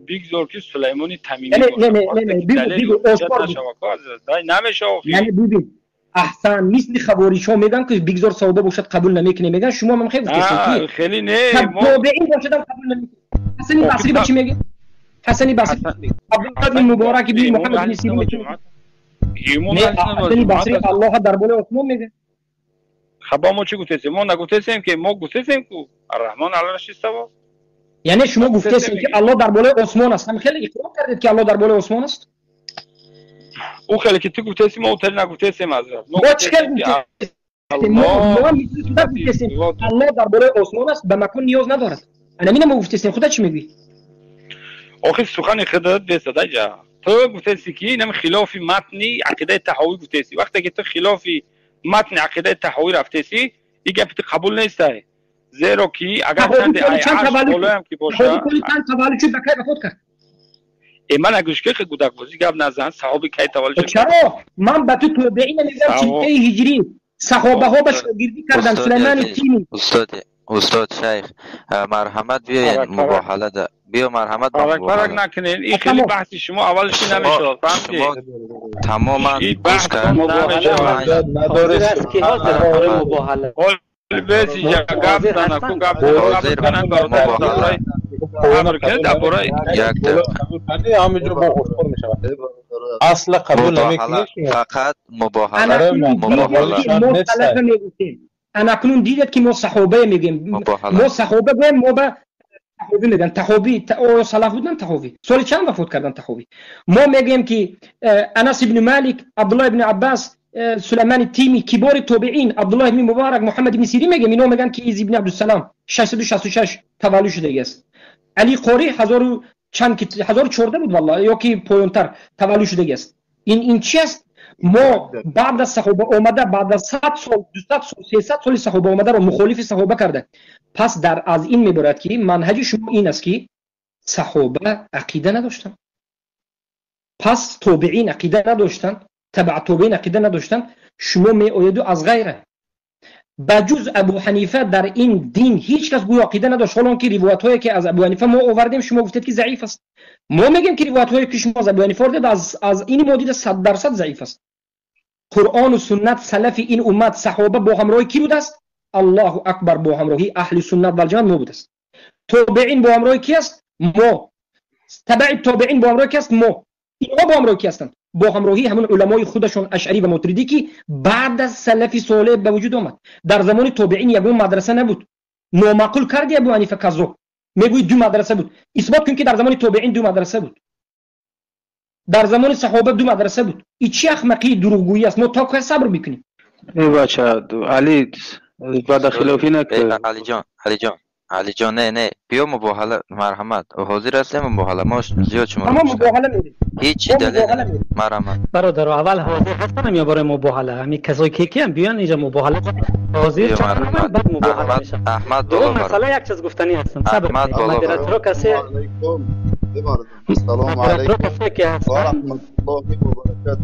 بیگزور که سلیمانی تمیمی نه بگو اسپار نمیشه. یعنی ببین احسن مثل خباریشا میگن که بیگزار صحابه باشد قبول نمیکنه، میگن شما من خیلی گفتید خیلی نه توبعین باشد قبول نمیکنه. حسن بصری به چی میگه؟ حسن بصری عبدالله بن مبارک بن محمد بن سیرین حسن بصری الله در باره عثمان میگه. خب ما چی گفتیم؟ ما نگفتیم که ما گفتیم که الرحمن علی العرش استوى. یعنی شما گفتید که الله در بالای عثمان است. هم خیلی اقرار کردید که الله در بالای عثمان است. او خیلی که تو گفتید ما اوتر نگفتیم حضرت. ما چه گفتیم؟ ما میگیم الله در بالای عثمان است، به مکان نیاز ندارد. انا میگم گفتید خدا چی میگی؟ آخه سخن خودت بساده جا. تو گفتید که اینم خلاف متنی عقیده تحوی گفتید. وقتی که تو خلاف متن عقیده تحوی رفتیسی، دیگه قبول نیست. زیرا کی اگر چند عرش بالا هم که باشه کلی چند تولد شد بکای خود کرد. من اگرش که گودک بازی گپ نزن صحابه کی تولد شد. چرا من به تو توبعین میگم چه هجری صحابه ها به شاگردی کردن. سلیمان تیمی استاد شیخ مرحمت بیاین مباهله ده بیا مرحمت با مباهله نکنین. این خیلی بحث شما اولش نمیشد فهمیدید؟ تماما بحث مباهله نداره که حاضر مباهله بسی یا گپ دارن کو گپ دارن برای امریکا درباره یک دقیقه همینجور با خودخور میشه. اصلا قبول نمیکنه فقط مباهله انا کنون دیدید که ما صحابه میگیم، ما صحابه بگیم، ما به تحوی میگن. تحوی او صلاح بودن تحوی سال چند وفات کردن تحوی. ما میگیم که انس بن مالک، عبدالله بن عباس، سلیمان تیمی، کبار توبعین، عبدالله بن مبارک، محمد بن سیرین میگیم. اینا میگن که ایزی بن عبدالسلام 666 تولد شده است. علی قاری 1014 بود والله یا که پایانتر تولد شده است. این چی است؟ ما بعد از صحابه اومده، بعد از 100 سال 200 سال 300 سال صحابه اومده رو مخالف صحابه کرده. پس در از این میبرد که منهج شما این است که صحابه عقیده نداشتن، پس توبعین عقیده نداشتن، تبع توبعین عقیده نداشتن. شما می آیدو از غیره بجز ابو حنیفه در این دین هیچ کس گویا عقیده نداشت. حالا که روایت هایی که از ابو حنیفه ما آوردیم شما گفتید که ضعیف است. ما میگیم که روایت هایی که شما از ابو حنیفه آوردید از این مودید 100% ضعیف است. قرآن و سنت سلف این امت صحابه با همراهی کی بود است؟ الله اکبر، با همراهی اهل سنت و الجماعت ما بود است. توبعین با همراهی کی است؟ ما. تبع توبعین با همراهی کی است؟ ما. اینا با همراهی کی هستند؟ با همراهی همون علمای خودشون اشعری و ماتریدی که بعد از سلف صالح به وجود آمد. در زمان توبعین یگون مدرسه نبود. نامعقول کردی ابو حنیفه کذاب میگوی دو مدرسه بود. اثبات کن که در زمان توبعین دو مدرسه بود، در زمان صحابه دو مدرسه بود. این چه احمقی دروغگویی است؟ ما تا که صبر میکنیم. ای بچه علی بعد خلافی نکن. علی جان نه بیا مباهله مرحمت حاضر هستیم مباهله ما زیاد شما ما مباهله میدیم هیچ دلیل مرحمت برادر اول حاضر هستم یا برای مباهله؟ همین کسایی که هم بیان اینجا مباهله حاضر چند بعد مباهله میشه. احمد دو مسئله یک چیز گفتنی هستم. صبر مدرسه کسی السلام علیکم و رحمت الله و برکاته.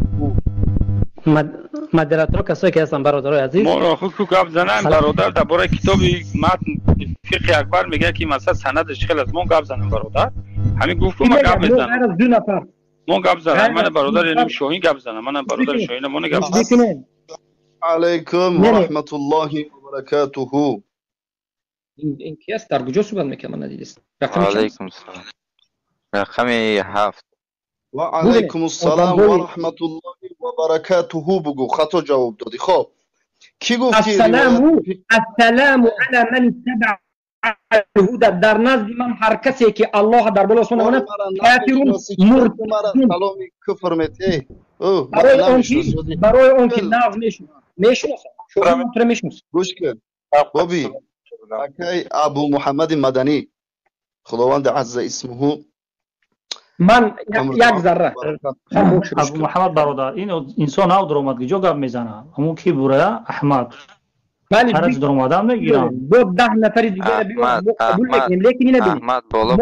مدراتور کسایی که هستن برادرای عزیز ما خود کو گپ زنن برادر درباره کتابی متن فقه اکبر میگه که مثلا سندش خیلی از ما گپ زنن برادر. همین گفتم ما گپ بزنم. ما گپ زنم من برادر یعنی شاهین گپ زنم. من برادر شاهین من گپ زنم. علیکم و رحمت الله و برکاته. این کی است؟ در کجا صحبت میکنه؟ من ندیدم. علیکم السلام. رقم 7 و علیکم السلام و رحمت الله و برکاته. بگو خطا جواب دادی. خب کی گفتی؟ السلام علی من اتبع الهدى. در نزد من هر کسی که الله در بالا سبحانه و تعالی سلام کفر میته. برای اون که ناز میشناسه شما مطرح میشناسه. گوش کن بابی اکی ابو محمد مدنی خداوند عز اسمه من یک ذره ابو محمد برادر این انسان او در اومد که جو گپ میزنه همون کی بوره احمد هر از در اومدم نگیرم دو 10 نفر دیگه بیان قبول نکنیم. لیکن اینو ببین احمد بالا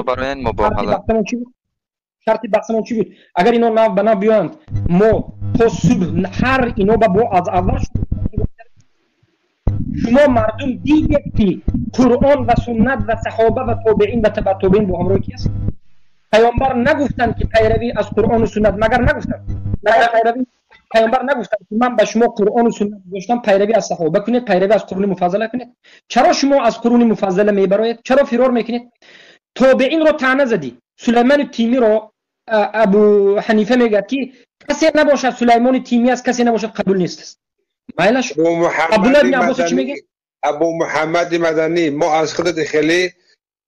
برای این مباهله شرط بحثمون چی بود؟ اگر اینا ناو بنا بیاند ما تا صبح هر اینا با از اول شما مردم دیدید که قرآن و سنت و صحابه و تابعین و تبع تابعین با همراه کی است؟ پیامبر نگفتند که پیروی از قرآن و سنت، مگر نگفتند؟ پیامبر نگفتند که من به شما قرآن و سنت گفتم پیروی از صحابه کنید، پیروی از قرون مفضله کنید. چرا شما از قرون مفضله میبرید؟ چرا فرار میکنید؟ تابعین رو طعنه زدی. سلیمان تیمی رو ابو حنیفه میگه که کسی نباشد سلیمان تیمی است، کسی نباشد قبول نیست است. مایلش عبدالله بن عباس چی میگه؟ ابو محمد مدنی ما از خودت خیلی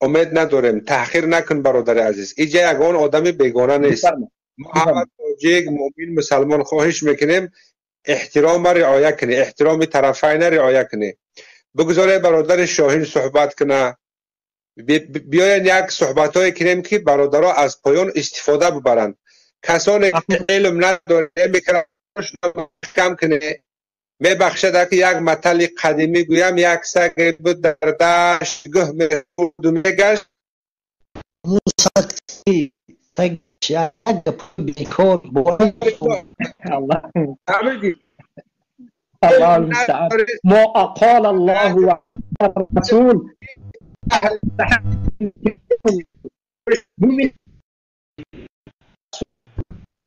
امید نداریم، تحقیر نکن برادر عزیز. اینجا یگان آدم بیگانه نیست. ما همه یک مؤمن مسلمان خواهش میکنیم احترام رعایت کنه، احترام طرفین رعایت کنه. بگذاره برادر شاهین صحبت کنه، بیاین یک صحبتایی کنیم که برادرها از پایان استفاده ببرند. کسانی که علم نداره میکنه کم کنه. میبخشد که یک مطل قدیمی گویم یک سگ بود در دشت گه میخورد و میگشت الله المستعان. ما قال الله والرسول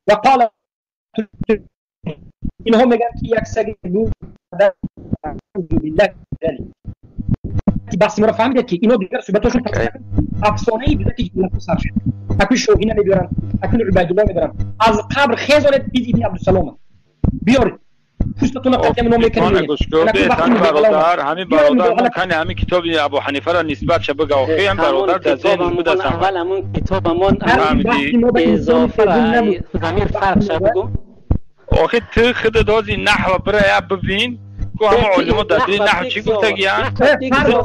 وقال اینها میگن که یک سگ بود بالله بس مرا فهمیدید که اینا دیگر صحبتاشون افسانه‌ای بوده که اینا سر شد. اكو شوهینه میبرن، اكو عبیدالله میبرن، از قبر خیزانت بید ابن عبدالسلام بیارید پوستتون قطعه منو میکنید. برادر همین برادر ممکنه همین کتاب ابو حنیفه را نسبت شه بگه آخه هم برادر در ذهن بود است. اول همون کتابمون اضافه زمین فرق شه بگو. آخه تو خود دازی نحو برای ببین که همه علما در دین نحو چی گفته گیان؟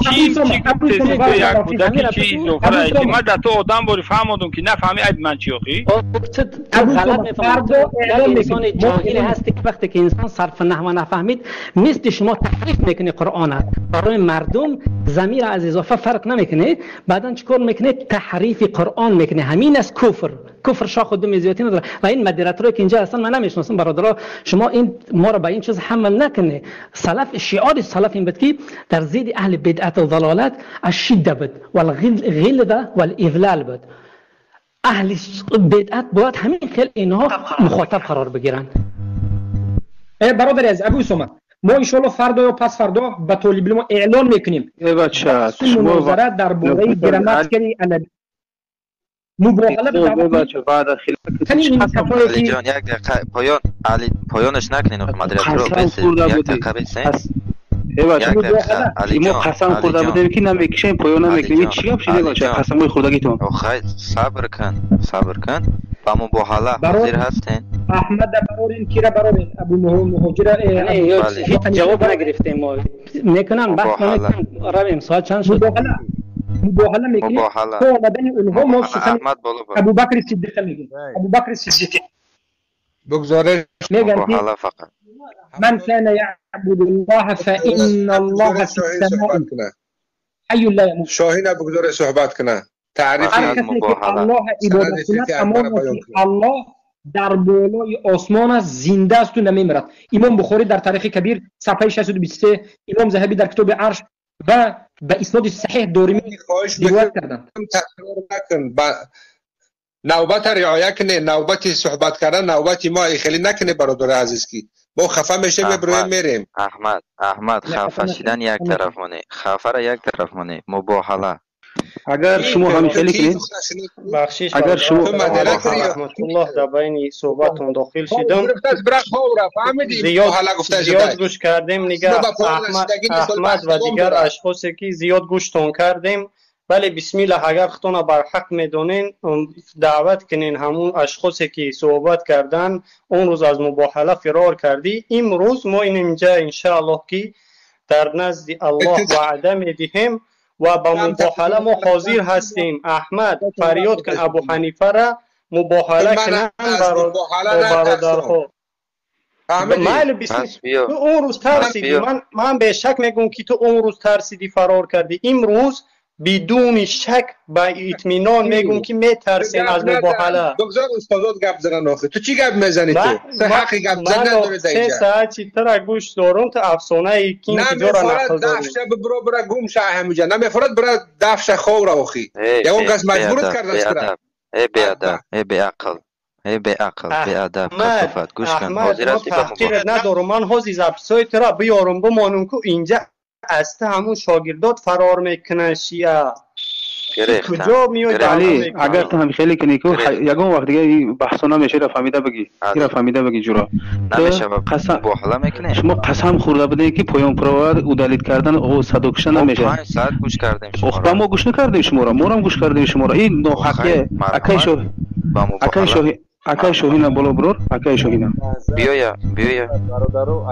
چی گفته سیده یک بوده که چی اضافه رایی که من در تو آدم باری فهمادم که نفهمی اید من چی آخی؟ تو غلط میفهمید. یک انسان جاهلی هستی که وقتی که انسان صرف نحو نفهمید مثل شما تحریف میکنی قرآن برای مردم ضمیر از اضافه فرق نمیکنه. بعدا چیکار میکنه؟ تحریف قرآن میکنه. همین است کفر شاخ خودم زیادی نداره. و این مدیریتورایی که اینجا هستن من نمیشناسم برادرها، شما این ما رو به این چیز حمل نکنه. سلف شعار سلف این بود که در ضد اهل بدعت و ضلالت الشده بود والغلظه والاذلال بود. اهل بدعت باید همین خیلی اینها مخاطب قرار بگیرن. برادر از ابو اسامه ما ان شاء الله فردا یا پس فردا به طالب علم اعلان میکنیم بچه مناظره در باره گراماتیکلی ادبی مباهله بچه بعد علی جان یک دقیقه پایانش نکنین مدرسه رو بسید یک دقیقه بسید. ما قسم خورده بودیم که نمیکشیم پایان نمیکنیم. چی هم شده بچه قسم خوردگیتون؟ خیلی صبر کن با مباهله حاضر هستین؟ احمد برورین کیره برورین ابو مهاجر هیچ جواب نگرفتیم ما میکنن بحث نمیکنن. رویم ساعت چند شد؟ مباهله میکنیم تو آمدن اونها ما سخن ابو بکر صدیق میگیم. ابو بکر صدیق بگذاره مباهله فقط من كان يعبد الله فإن الله في السماء حي لا يموت. شاهین بگذاره صحبت کنه. تعریف الله عبادت کند اما الله در بالای آسمان است، زنده است و نمیمیرد. امام بخاری در تاریخ کبیر صفحه 623، امام ذهبی در کتاب عرش و به اسناد صحیح دارمی روایت کردند. نوبت رعایت کنه، نوبت صحبت کردن نوبت ما خیلی نکنه برادر عزیز کی ما خفه میشه میبرویم میریم. احمد خفه شدن یک طرف مونه، خفه را یک طرف مونه. مباهله اگر شما همیشه کنید بخشش اگر شما رحمت الله در بین صحبتون داخل شدم زیاد گوش کردیم نگه احمد و دیگر اشخاصی که زیاد گوشتون کردیم. ولی بسم الله اگر خودتون بر حق میدونین دعوت کنین همون اشخاصی که صحبت کردن اون روز از مباهله فرار کردی. امروز ما اینجا ان شاء الله که در نزد الله وعده میدیم و با مباهله ما حاضر هستیم. احمد فریاد کن ابو حنیفه را مباهله کنن برادرها. مال بسم تو اون روز ترسیدی. من به شک میگم که تو اون روز ترسیدی فرار کردی. امروز بدون شک با اطمینان میگم که میترسیم از مباهله. بگذار استادات گپ زنن آخه. تو چی گپ میزنی تو؟ تو حق گپ زدن نداری اینجا. 3 ساعت چی تر گوش دارم تو افسانه ای که اینجا را نقل داری. دفشه برو گم شه همینجا. نمیفرد برو دفشه خور آخی. یکم کس مجبورت کرده است. ای بی عقل. ای به عقل به ادب کفافت گوش کن حاضرتی به تحقیر ندارم من حاضی زبسای ترا بیارم بمانم که اینجا است همون شاگردات فرار میکنن شیعه کجا میاد علی اگر تو هم خیلی کنی که یگون وقت دیگه بحثا نمیشه را فهمیده بگی جورا نمیشه قسم بوحلا میکنه شما قسم خورده بودین که پایان پرور او دلیل کردن او صدوکشن نمیشه 5 ساعت گوش کردیم شما را ما گوش نکردیم شما را ما هم گوش کردیم شما را این نو حقه اکای شوهینا بالا برور اکای شوهینا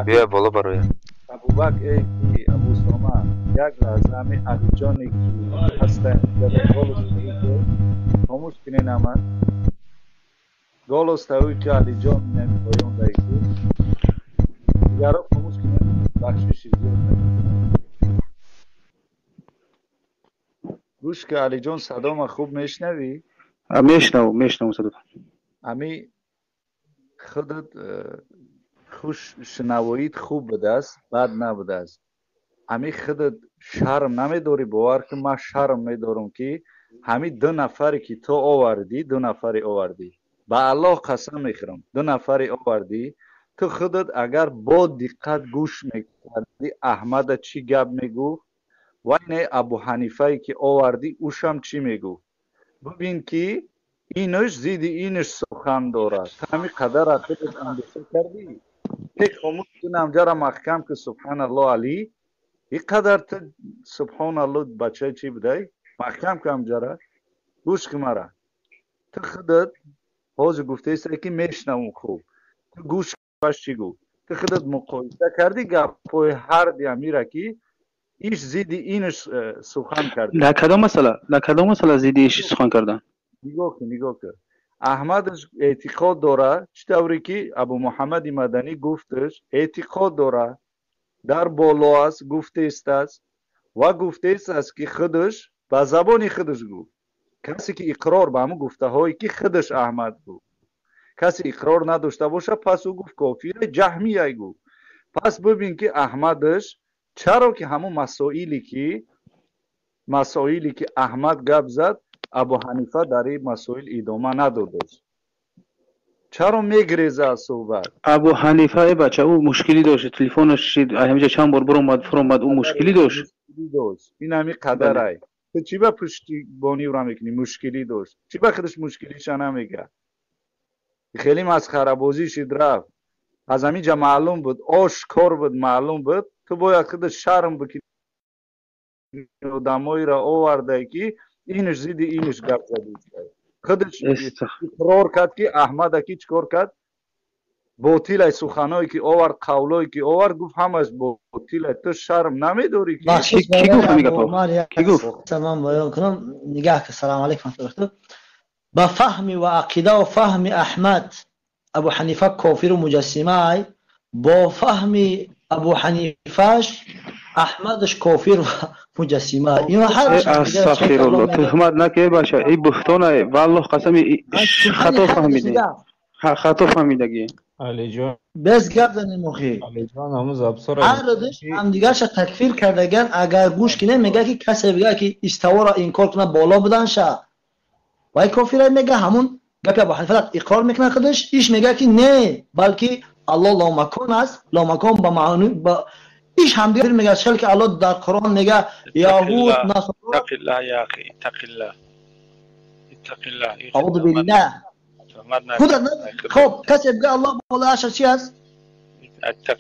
بیا بالا برو ابوبکر ای ابو ساما یک لحظه همین علی جانی که هستن در گلستوی که خاموش کنین امن گلستوی که علی جان نمی پایون دایی که دیگر رو خاموش کنین بخششی زیاد گوش که علی جان صدا ما خوب میشنوی؟ میشنو صدا امی خودت خوش شنواییت خوب بوده است بد نبوده است امی خودت شرم نمیداری باور که من شرم میدارم که همین 2 نفری که تو آوردی 2 نفری آوردی با الله قسم میخورم 2 نفری آوردی تو خودت اگر با دقت گوش میکردی احمد چی گپ میگو و این ابو حنیفه که آوردی اوشم چی میگو ببین که اینش زیدی اینش سخن دارد همین قدر خودت اندیشه کردی یک خاموش کنم جرا محکم که سبحان الله علی یک قدر سبحان الله بچه چی بدهی محکم کم جرا گوش که مرا تو خودت حاضر گفته ایسته که میشنم خوب تو گوش باش چی گو تو خودت مقایسه کردی گپای هر دیمیره که ایش زیدی اینش سخن کردی لکدام مثلا زیدی ایش سخن کردن نگاه که احمدش اعتقاد داره چطوری که ابو محمد مدنی گفتش اعتقاد داره در بالا است گفته است و گفته است که خودش به زبان خودش گفت کسی که اقرار به همون گفته هایی که خودش احمد گفت کسی اقرار نداشته باشه پس او گفت کافر جهمیه گفت پس ببین که احمدش چرا که همون مسائلی که احمد گپ زد ابو حنیفه در این مسائل ادامه ندادش چرا میگریزه از صحبت ابو حنیفه بچه او مشکلی داشت تلفنش همینجا چند بار برآمد او مشکلی داشت این همین قدره تو چی به پشتیبانی رو میکنی مشکلی داشت چی به خودش مشکلیش نمیگه خیلی مسخره بازی شد رفت از همینجا معلوم بود آشکار بود معلوم بود تو باید خودش شرم بکنی آدمایی را آورده که اینش زیدی اینش گپ زدی خودش اقرار کرد که احمد کی چیکار کرد باطل سخنایی که آورد قولایی که آورد گفت همش باطل تو شرم نمیداری کی گفت تمام بیان کنم نگاه که سلام علیکم با فهم و عقیده و فهم احمد ابو حنیفه کافر و مجسمه با فهم ابو حنیفهش احمدش کافر و مجسمه این هر استغفر الله تهمت نکه باشه این بهتانه والله قسمی خطا فهمیدگی علی جان بس گپ زنیم مخی علی جان همون ابصار عرضش هم دیگه ش تکفیر کردگن اگر گوش کنه میگه که کسی بگه که استوا را انکار کنه بالا بدن شه وای کافر میگه همون گپ ابو حنیفه اقرار میکنه خودش ایش میگه که نه بلکه الله لا مکان است لا مکان به معنی با ایش هم دیگه میگه شل که الله در قرآن میگه یهود نصارا اتق الله یا اخی اتق الله اعوذ بالله خب کسی بگه الله بالا عرش چی است اتق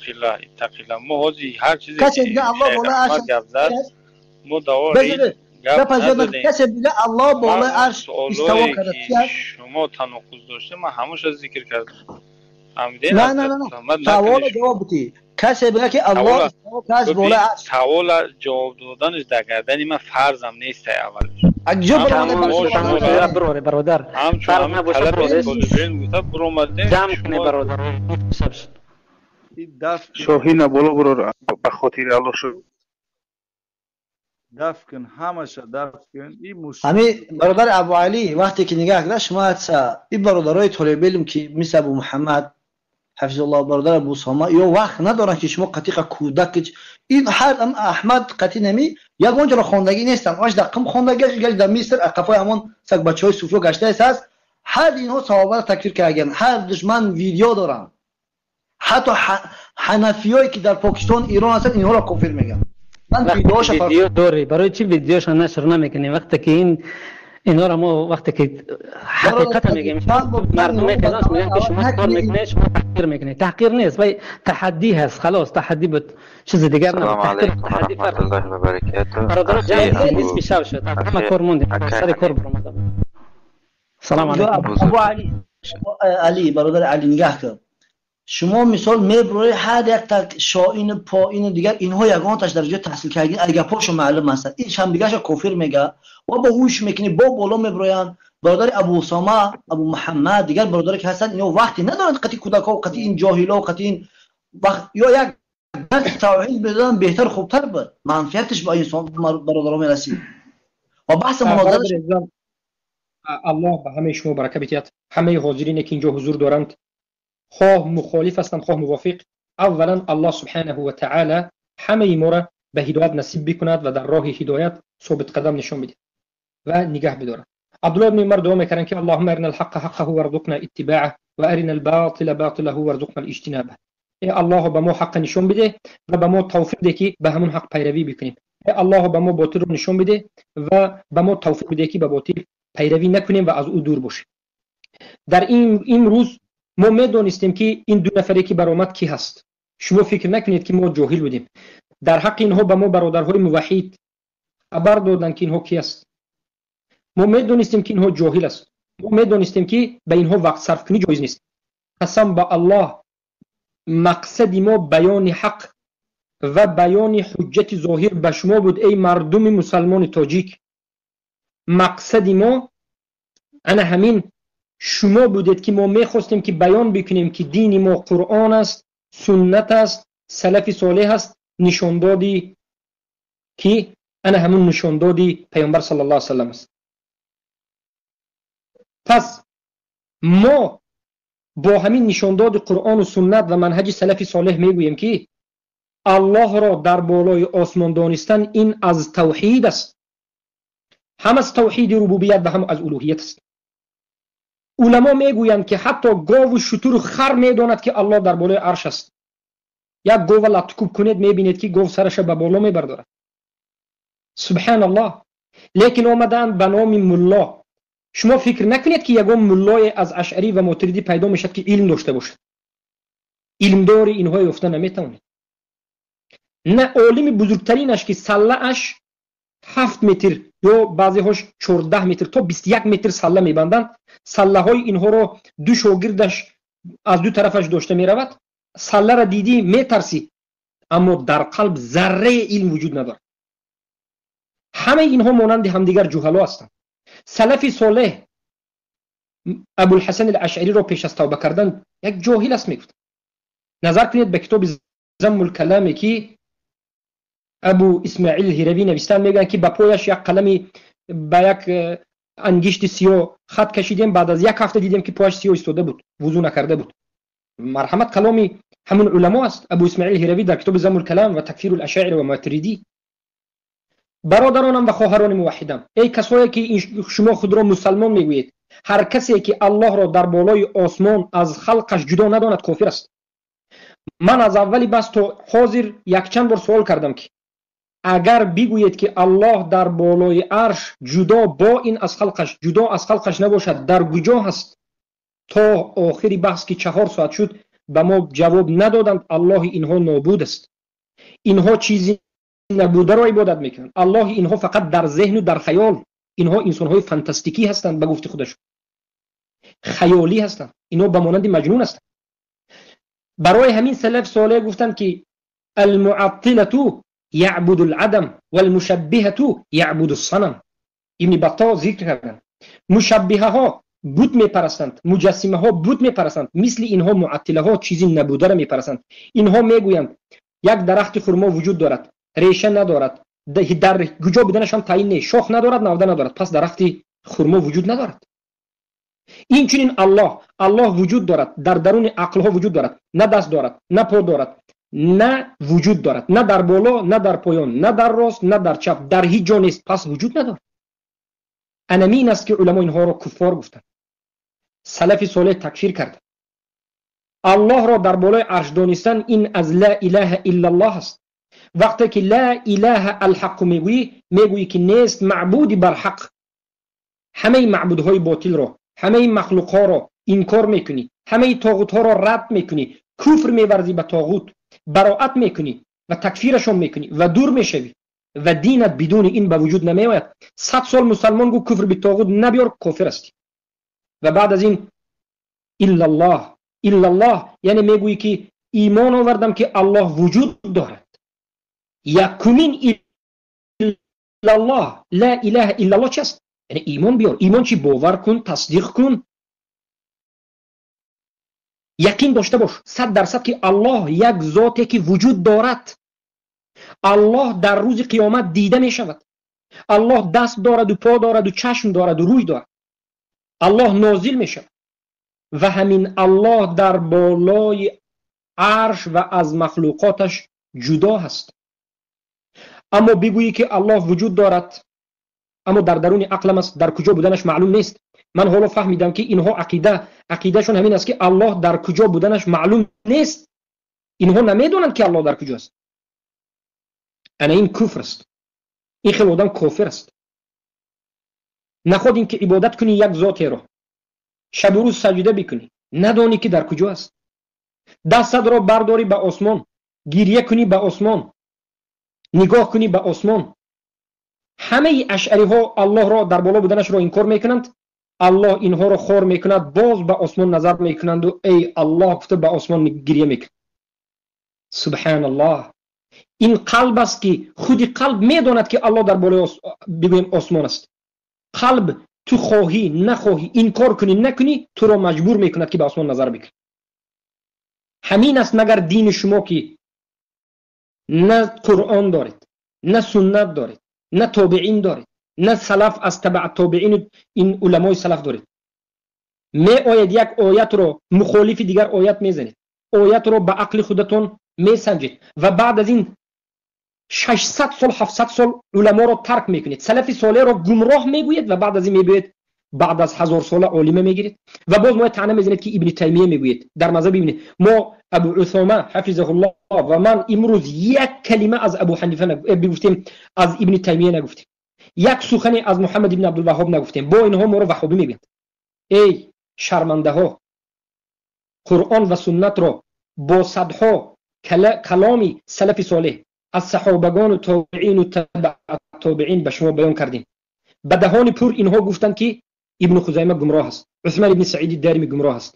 الله موضوع هر چیزی کسی بگه الله بالا عرش مو دواری کسی بگه الله بالا عرش استوا کرده چی است شما تناقض داشته من همش ذکر کردم نه سوال جواب بدی کسی بگه که الله استوا کرده بالا عرش سوال جواب دادنش در گردن من فرضم نیست اولش اجاب برادر همچون طلب کلبرین گفته برآمده جمع برادر شاهین بالا برو به خاطر الله شو دفع کن، همش دفع کن. این مشکل همین برادر ابو علی وقتی که نگاه کردن شما حدثا این برادرای طالب علم که مثل ابو محمد حفظ الله برادر ابو ساما یا وقت ندارن که شما قطیق کودک این هر احمد قطی نمی یک اونجا رو خواندگی نیستن واش دقم خواندگی گل در مصر اقفای همون سگ بچهای صوفی گشته است هر اینها صحابه تکفیر کردن هر دشمن ویدیو دارن حتی حنفیایی که در پاکستان ایران هستن اینها را کافر میگن من ویدیو داری برای چی ویدیوش نشر نمیکنی وقتی که اینا را ما وقتی که حقیقت میگیم مردم خلاص میگن که شما کار میکنید شما تحقیر میکنید تحقیر نیست ولی تحدی هست خلاص تحدی بود چیز دیگر نه تحدی فرق الله و برکاته برادر جان نیست شب شد همه کار موندیم سر کار برام سلام علیکم ابو علی برادر علی نگاه کن شما مثال میبروی هر یک تک شاین پایین دیگر اینها یگان تاش درجه تحصیل کردن اگه پاشو معلم هستن این هم دیگهش کافر میگه و با هوش میکنی با بالا میبروین برادر ابو اسامه ابو محمد دیگر برادر که هستن اینا وقتی ندارن قطعی کودکا و قطعی این جاهلا و قطعی این وقت یا یک درس توحید بدن بهتر خوبتر بود منفعتش با انسان برادرها میرسید و بحث مناظره الله به همه شما برکت بدهد همه حاضرین که اینجا حضور دارند خواه مخالف هستند خواه موافق اولا الله سبحانه و تعالی همه ما را به هدایت نصیب بکند و در راه هدایت ثابت قدم نشان بده و نگاه بدارد عبدالله بن عمر دعا میکنن که اللهم ارنا الحق حقه وارزقنا اتباعه و ارنا الباطل باطله وارزقنا الاجتنابه ای الله به ما حق نشان بده و به ما توفیق ده که به همون حق پیروی بکنیم ای الله به ما باطل رو نشان بده و به ما توفیق بده که به باطل پیروی نکنیم و از او دور باشیم در این روز ما میدونستیم که این دو نفری که برآمد کی هست شما فکر نکنید که ما جاهل بودیم در حق اینها به ما برادرهای موحد خبر دادن که اینها کی است ما میدونستیم که اینها جاهل است ما میدونستیم که به اینها وقت صرف کنی جایز نیست قسم به الله مقصد ما بیان حق و بیان حجت ظاهر به شما بود ای مردم مسلمان تاجیک مقصد ما انا همین شما بودید که ما میخواستیم که بیان بکنیم که دین ما قرآن است سنت است سلف صالح است نشاندادی که انا همون نشاندادی پیامبر صلی الله علیه و سلم است پس ما با همین نشانداد قرآن و سنت و منهج سلف صالح میگوییم که الله را در بالای آسمان دانستن این از توحید است هم از توحید ربوبیت و هم از الوهیت است علما میگویند که حتی گاو و شتر و خر میداند که الله در بالای عرش است یک گاو لطکوب کنید میبینید که گاو سرش به بالا میبردارد سبحان الله لیکن آمدن به نام ملا شما فکر نکنید که یگان ملای از اشعری و ماتریدی پیدا میشد که علم داشته باشد علم داری اینها یافته نمیتونید نه عالم بزرگترینش که سله اش 7 متر یا بعضی هاش 14 متر تا 21 متر سله میبندند سله های اینها رو دو شاگردش از دو طرفش داشته میرود سله را دیدی میترسی اما در قلب ذره علم وجود ندارد همه اینها مانند همدیگر جهلا هستند سلف صالح ابوالحسن الاشعری را پیش از توبه کردن یک جاهل است میگفت نظر کنید به کتاب ذم الکلامی که ابو اسماعیل هروی نوشتن میگن که با پایش یک قلمی با یک انگشت سیاه خط کشیدیم بعد از یک هفته دیدیم که پایش سیاه ایستاده بود وضو نکرده بود مرحمت کلامی همون علما است ابو اسماعیل هروی در کتاب ذم الکلام و تکفیر الاشاعره و ماتریدی برادرانم و خواهران موحدم ای کسایی که شما خود را مسلمان میگویید هر کسی که الله را در بالای آسمان از خلقش جدا نداند کافر است من از اولی بس تا حاضر یک چند بار سوال کردم که اگر بگویید که الله در بالای عرش جدا با این از خلقش جدا از خلقش نباشد در کجا هست تا آخری بحث که 4 ساعت شد به ما جواب ندادند الله اینها نابود است اینها چیزی نبوده را عبادت میکنند الله اینها فقط در ذهن و در خیال اینها انسان‌های فانتاستیکی هستند به گفت خودشون خیالی هستند اینها به مانند مجنون هستند برای همین سلف صالح گفتند که المعطلة یعبد العدم والمشبهة یعبد الصنم ابن بطال ذکر کردند مشبهه ها بت میپرستند مجسمه ها بت میپرستند مثل اینها معطله ها چیزی نبوده را میپرستند اینها میگویند یک درخت خرما وجود دارد ریشه ندارد در کجا بودنش هم تعیین نیست. شاخ ندارد، نوده ندارد، پس درختی خرما وجود ندارد. این چنین الله وجود دارد، در درون عقل ها وجود دارد، نه دست دارد، نه پا دارد، نه وجود دارد، نه در بالا، نه در پایان، نه در راست، نه در چپ، در هیچ جا نیست، پس وجود ندارد. این است که علما اینها را کفار گفتند. سلف صالح تکفیر کرد. الله را در بالای عرش دانستن این از لا اله الا الله است. وقتی که لا اله الحق میگویی که نیست معبودی بر حق، همه معبودهای باطل را، همه مخلوق ها را انکار میکنی، همه طاغوت ها را رد میکنی، کفر میورزی به طاغوت، براءت میکنی و تکفیرشون میکنی و دور میشوی و دینت بدون این به وجود نمیآید. 100 سال مسلمان گو کفر به طاغوت نبیار، کافر استی. و بعد از این الا الله یعنی میگویی که ایمان آوردم که الله وجود دارد. یکمین الا الله، لا اله الا الله چی است؟ یعنی ایمان بیار. ایمان چی؟ باور کن، تصدیق کن، یقین داشته باش 100% که الله یک ذاتی که وجود دارد. الله در روز قیامت دیده می شود. الله دست دارد و پا دارد و چشم دارد و روی دارد. الله نازل می شود و همین الله در بالای عرش و از مخلوقاتش جدا هست. اما بگویی که الله وجود دارد اما در درون عقلم است، در کجا بودنش معلوم نیست. من حالا فهمیدم که اینها عقیدهشون همین است که الله در کجا بودنش معلوم نیست. اینها نمیدونند که الله در کجا است. این کفر است. این خیلی آدم کافر است. نخواد این که عبادت کنی یک ذاتی را، شب و روز سجده بکنی، ندانی که در کجا است. دستت را برداری به آسمان، گریه کنی به آسمان، نگاه کنی به آسمان. همه اشعری ها الله را در بالا بودنش را انکار میکنند. الله اینها را خور میکند، باز به آسمان نظر میکنند و ای الله گفته به آسمان گریه میکند. سبحان الله. این قلب است که خودی قلب میداند که الله در بالای بگویم آسمان است. قلب تو خواهی نخواهی، انکار کنی نکنی، تو را مجبور میکند که به آسمان نظر بکنی. همین است مگر دین شما که نه قرآن دارید، نه سنت دارید، نه تابعین دارید، نه سلف از تبع تابعین این علمای سلف دارید. می آید یک آیت رو مخالف دیگر آیت میزنید، آیت رو به عقل خودتون میسنجید و بعد از این 600 سال 700 سال علما رو ترک میکنید، سلف صالح رو گمراه میگویید و بعد از این میگویید بعد از 1000 سال عالم میگیرید و باز ما طعنه میزنید که ابن تیمیه میگوید در مذهب ابن. ما ابو عثامه حفظه الله و من امروز یک کلمه از ابو حنیفه نگفتیم، از ابن تیمیه نگفتیم، یک سخنی از محمد ابن عبدالوهاب نگفتیم. با اینها ما رو وهابی میگوید. ای شرمنده ها، قرآن و سنت را با صدها کلامی سلف صالح از صحابگان و تابعین و تبع تابعین به شما بیان کردیم. به دهان پر اینها گفتند که ابن خزیمه گمراه است، عثمان ابن سعید الدارمی گمراه است،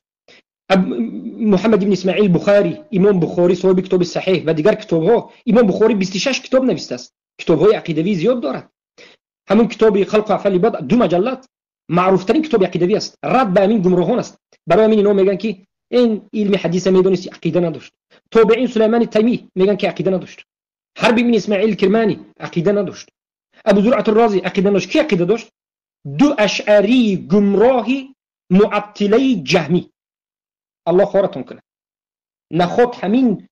محمد ابن اسماعیل بخاری، امام بخاری صاحب کتاب صحیح و دیگر کتاب ها. امام بخاری 26 کتاب نوشته است، کتاب های عقیدوی زیاد دارد. همون کتاب خلق و افعال عباد 2 مجلد معروف ترین کتاب عقیدوی است، رد به همین گمراهان است. برای همین اینا میگن که این علم حدیث میدونست، عقیده نداشت. تابعین سلیمان تیمی میگن که عقیده نداشت. حرب ابن اسماعیل کرمانی عقیده نداشت. ابو زرعة الرازی عقیده نداشت. کی عقیده داشت؟ 2 اشعری گمراهی معطلی جهمی. الله خورتون کنه. نخواد همین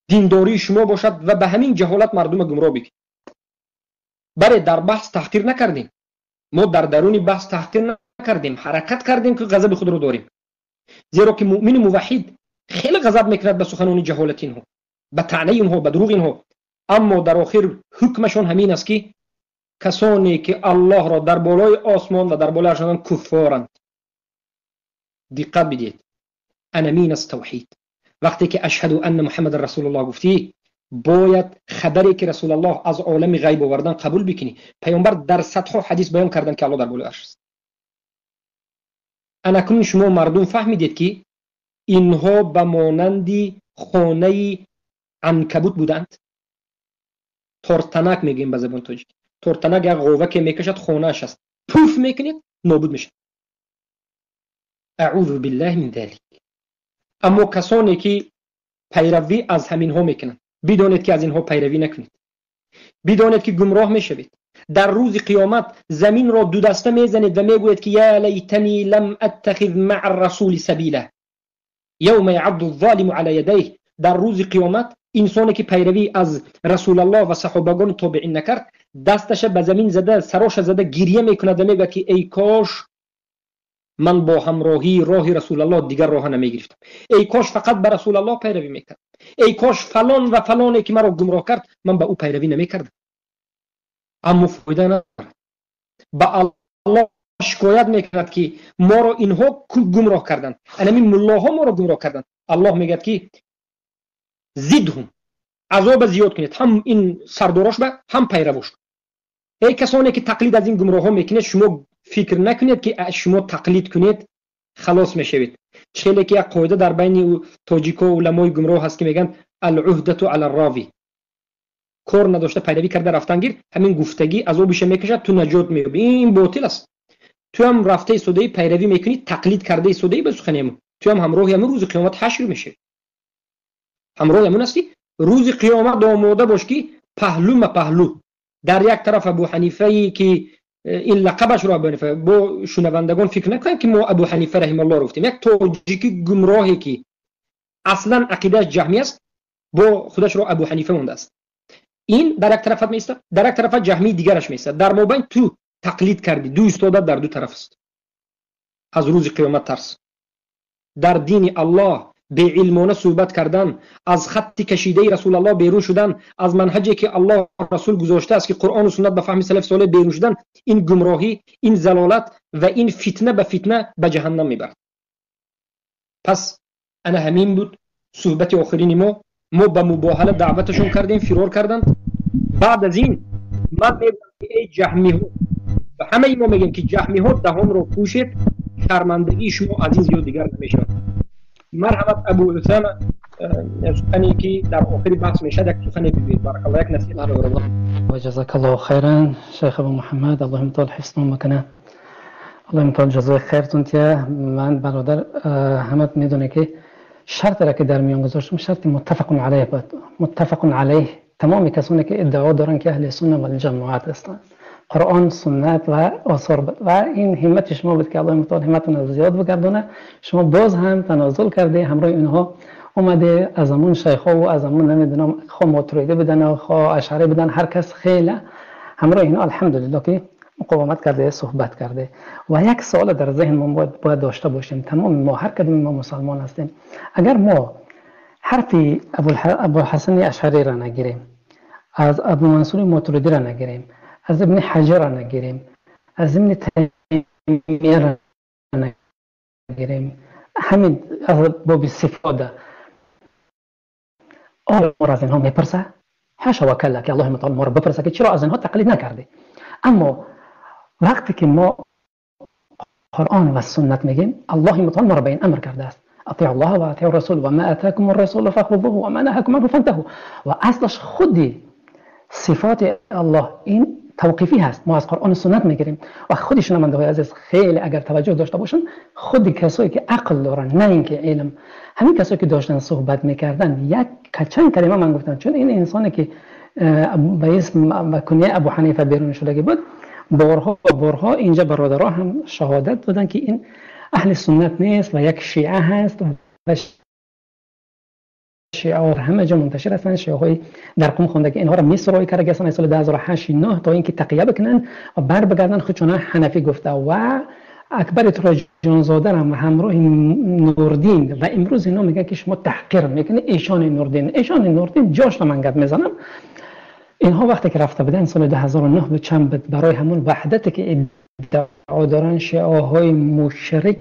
دینداری شما باشد و به همین جهالت مردم گمراه بگید. برای در بحث تحقیر نکردیم. ما در درون بحث تحقیر نکردیم، حرکت کردیم که غضب خود رو داریم. زیرا که مؤمن موحد خیلی غضب میکند به سخنان جهالت اینها، به طعنه اینها، به دروغ اینها. اما در آخر حکمشون همین است که کسانی که الله را در بالای آسمان و در بالای عرش کفارند. دقت بدید. انمین است توحید. وقتی که اشهد ان محمد رسول الله گفتی، باید خبری که رسول الله از عالم غیب آوردن قبول بکنی. پیامبر در صدها حدیث بیان کردن که الله در بالای عرش است. اکنون شما مردم فهمیدید که اینها به مانندی خانه عنکبوت بودند. تورتنک میگیم به زبان تاجیک. تورتنک یک قوه که میکشد خانه‌اش است، پوف میکنید نابود میشه. اعوذ بالله من ذلک. اما کسانی که پیروی از همین ها میکنند، بدونید که از اینها پیروی نکنید. بدانید که گمراه میشوید. در روز قیامت زمین را دو دسته میزنید و میگوید که یا لیتنی لم اتخذ مع الرسول سبیله یوم یعض الظالم علی یدیه. در روز قیامت انسانی که پیروی از رسول الله و صحابگان تابعین نکرد دستش به زمین زده، سراش زده گریه میکند و میگه که ای کاش من با همراهی راه رسول الله دیگر راه نمیگرفتم، ای کاش فقط به رسول الله پیروی میکردم، ای کاش فلان و فلانی که مرا گمراه کرد من به او پیروی نمیکردم. اما فایده ندارد. به الله شکایت میکند که ما را اینها گمراه کردند، همین ملاها ما را گمراه کردند. الله میگه که زدهم، عذاب زیاد کنید، هم این سرداراش به هم پیروش. ای کسانی که تقلید از این گمراه ها میکنید شما فکر نکنید که شما تقلید کنید خلاص میشوید. چه که یک قاعده در بین تاجیکا و علمای گمراه هست که میگن العهدة علی الراوی، کار نداشته پیروی کرده رفتن گیر، همین گفتگی عذابش میکشد، تو نجات مییابی. این باطل است. تو هم رفته سودی پیروی میکنی، تقلید کرده سودی به سخنمون، تو هم همراه همون روز قیامت حشر میشه. همراه همون هستی روز قیامت آماده باش که پهلو ما پهلو. در یک طرف ابو حنیفه ای که این لقبش رو ابو حنیفه، با شنوندگان فکر نکنید که ما ابو حنیفه رحمه الله رفتیم، یک تاجیکی گمراهی که اصلا عقیدهش جهمی است با خودش رو ابو حنیفه مونده است. این در یک طرف میسته، در یک طرف جهمی دیگرش میسته. در مابین تو تقلید کردی، دو استاد در دو طرف است. از روز قیامت ترس. در دین الله به علمانه صحبت کردن، از خط کشیده رسول الله بیرون شدن، از منهجی که الله رسول گذاشته است که قرآن و سنت به فهم سلف صالح بیرون شدن، این گمراهی، این ضلالت و این فتنه به جهنم میبرد. پس انا همین بود صحبت آخرین ما به مباهله دعوتشون کردیم، فرار کردن. بعد از این من میگم که ای جهمی ها، و همه ما میگیم که جهمی ها دهان رو پوشید، شرمندگی شما از این زیاد دیگر نمیشه. مرحمت ابو اسامه سخنی که در آخر بحث میشه یک سخنی بگوید. بارک الله، یک نصیحت علی الله و جزاک الله خیرا شیخ ابو محمد، اللهم طال حفظتون مکنه، اللهم طال جزای خیرتون. که من برادر همت میدونه که شرط را که در میان گذاشتم شرط متفق علیه بود. متفق علیه تمام کسانی که ادعا دارن که اهل سنت و الجماعت هستند، قرآن، سنت و آثار بود. و این همت شما بود که الله متعال همتون زیاد بگردونه. شما باز هم تنازل کرده، همراه اینها اومده از همون شیخا و از همون نمیدونم خو ماتریدی بدن، خو اشعری بدن، هر کس خیلی همراه اینا الحمدلله که مقاومت کرده، صحبت کرده. و یک سوال در ذهن ما باید داشته باشیم، تمام ما هر کدوم ما مسلمان هستیم، اگر ما حرفی ابو حسن اشعری را نگیریم، از ابو منصور ماتریدی را نگیریم، از ابن حجر را نگیریم، از ابن تیمیه را نگیریم، همین از باب صفات آیا ما از اینها میپرسه؟ حاشا و کلا که الله متعال ما را بپرسه که چرا از اینها تقلید نکردی. اما وقتی که ما قرآن و سنت میگیم، الله متعال ما را به این امر کرده است: اطیعوا الله و اطیعوا الرسول و ما اتاکم الرسول فخذوه و ما نهاکم عنه فانتهوا. و اصلش خودی صفات الله این توقیفی هست. ما از قرآن و سنت میگیریم و خودی شنونده های عزیز خیلی اگر توجه داشته باشن، خودی کسایی که عقل دارن نه اینکه علم، همین کسایی که داشتن صحبت میکردن یک چند کلمه من گفتم، چون این انسانی که به اسم و کنیه ابو حنیفه بیرون شده بود، بارها اینجا برادرها هم شهادت دادن که این اهل سنت نیست و یک شیعه هست و شیعه همه جا منتشر هستن. شیعه های در قم خونده که اینها را میسرایی کرده اصلا سال 2008 9 تا اینکه تقیه بکنن و بر بگردن خودشون حنفی گفته. و اکبر تراجانزاده هم همراه نوردین و امروز اینا میگن که شما تحقیر میکنید ایشان نوردین جاش من گپ میزنم. اینها وقتی که رفته بودن سال 2009 به چند برای همون وحدت که ادعا دارن شیعه های مشرک،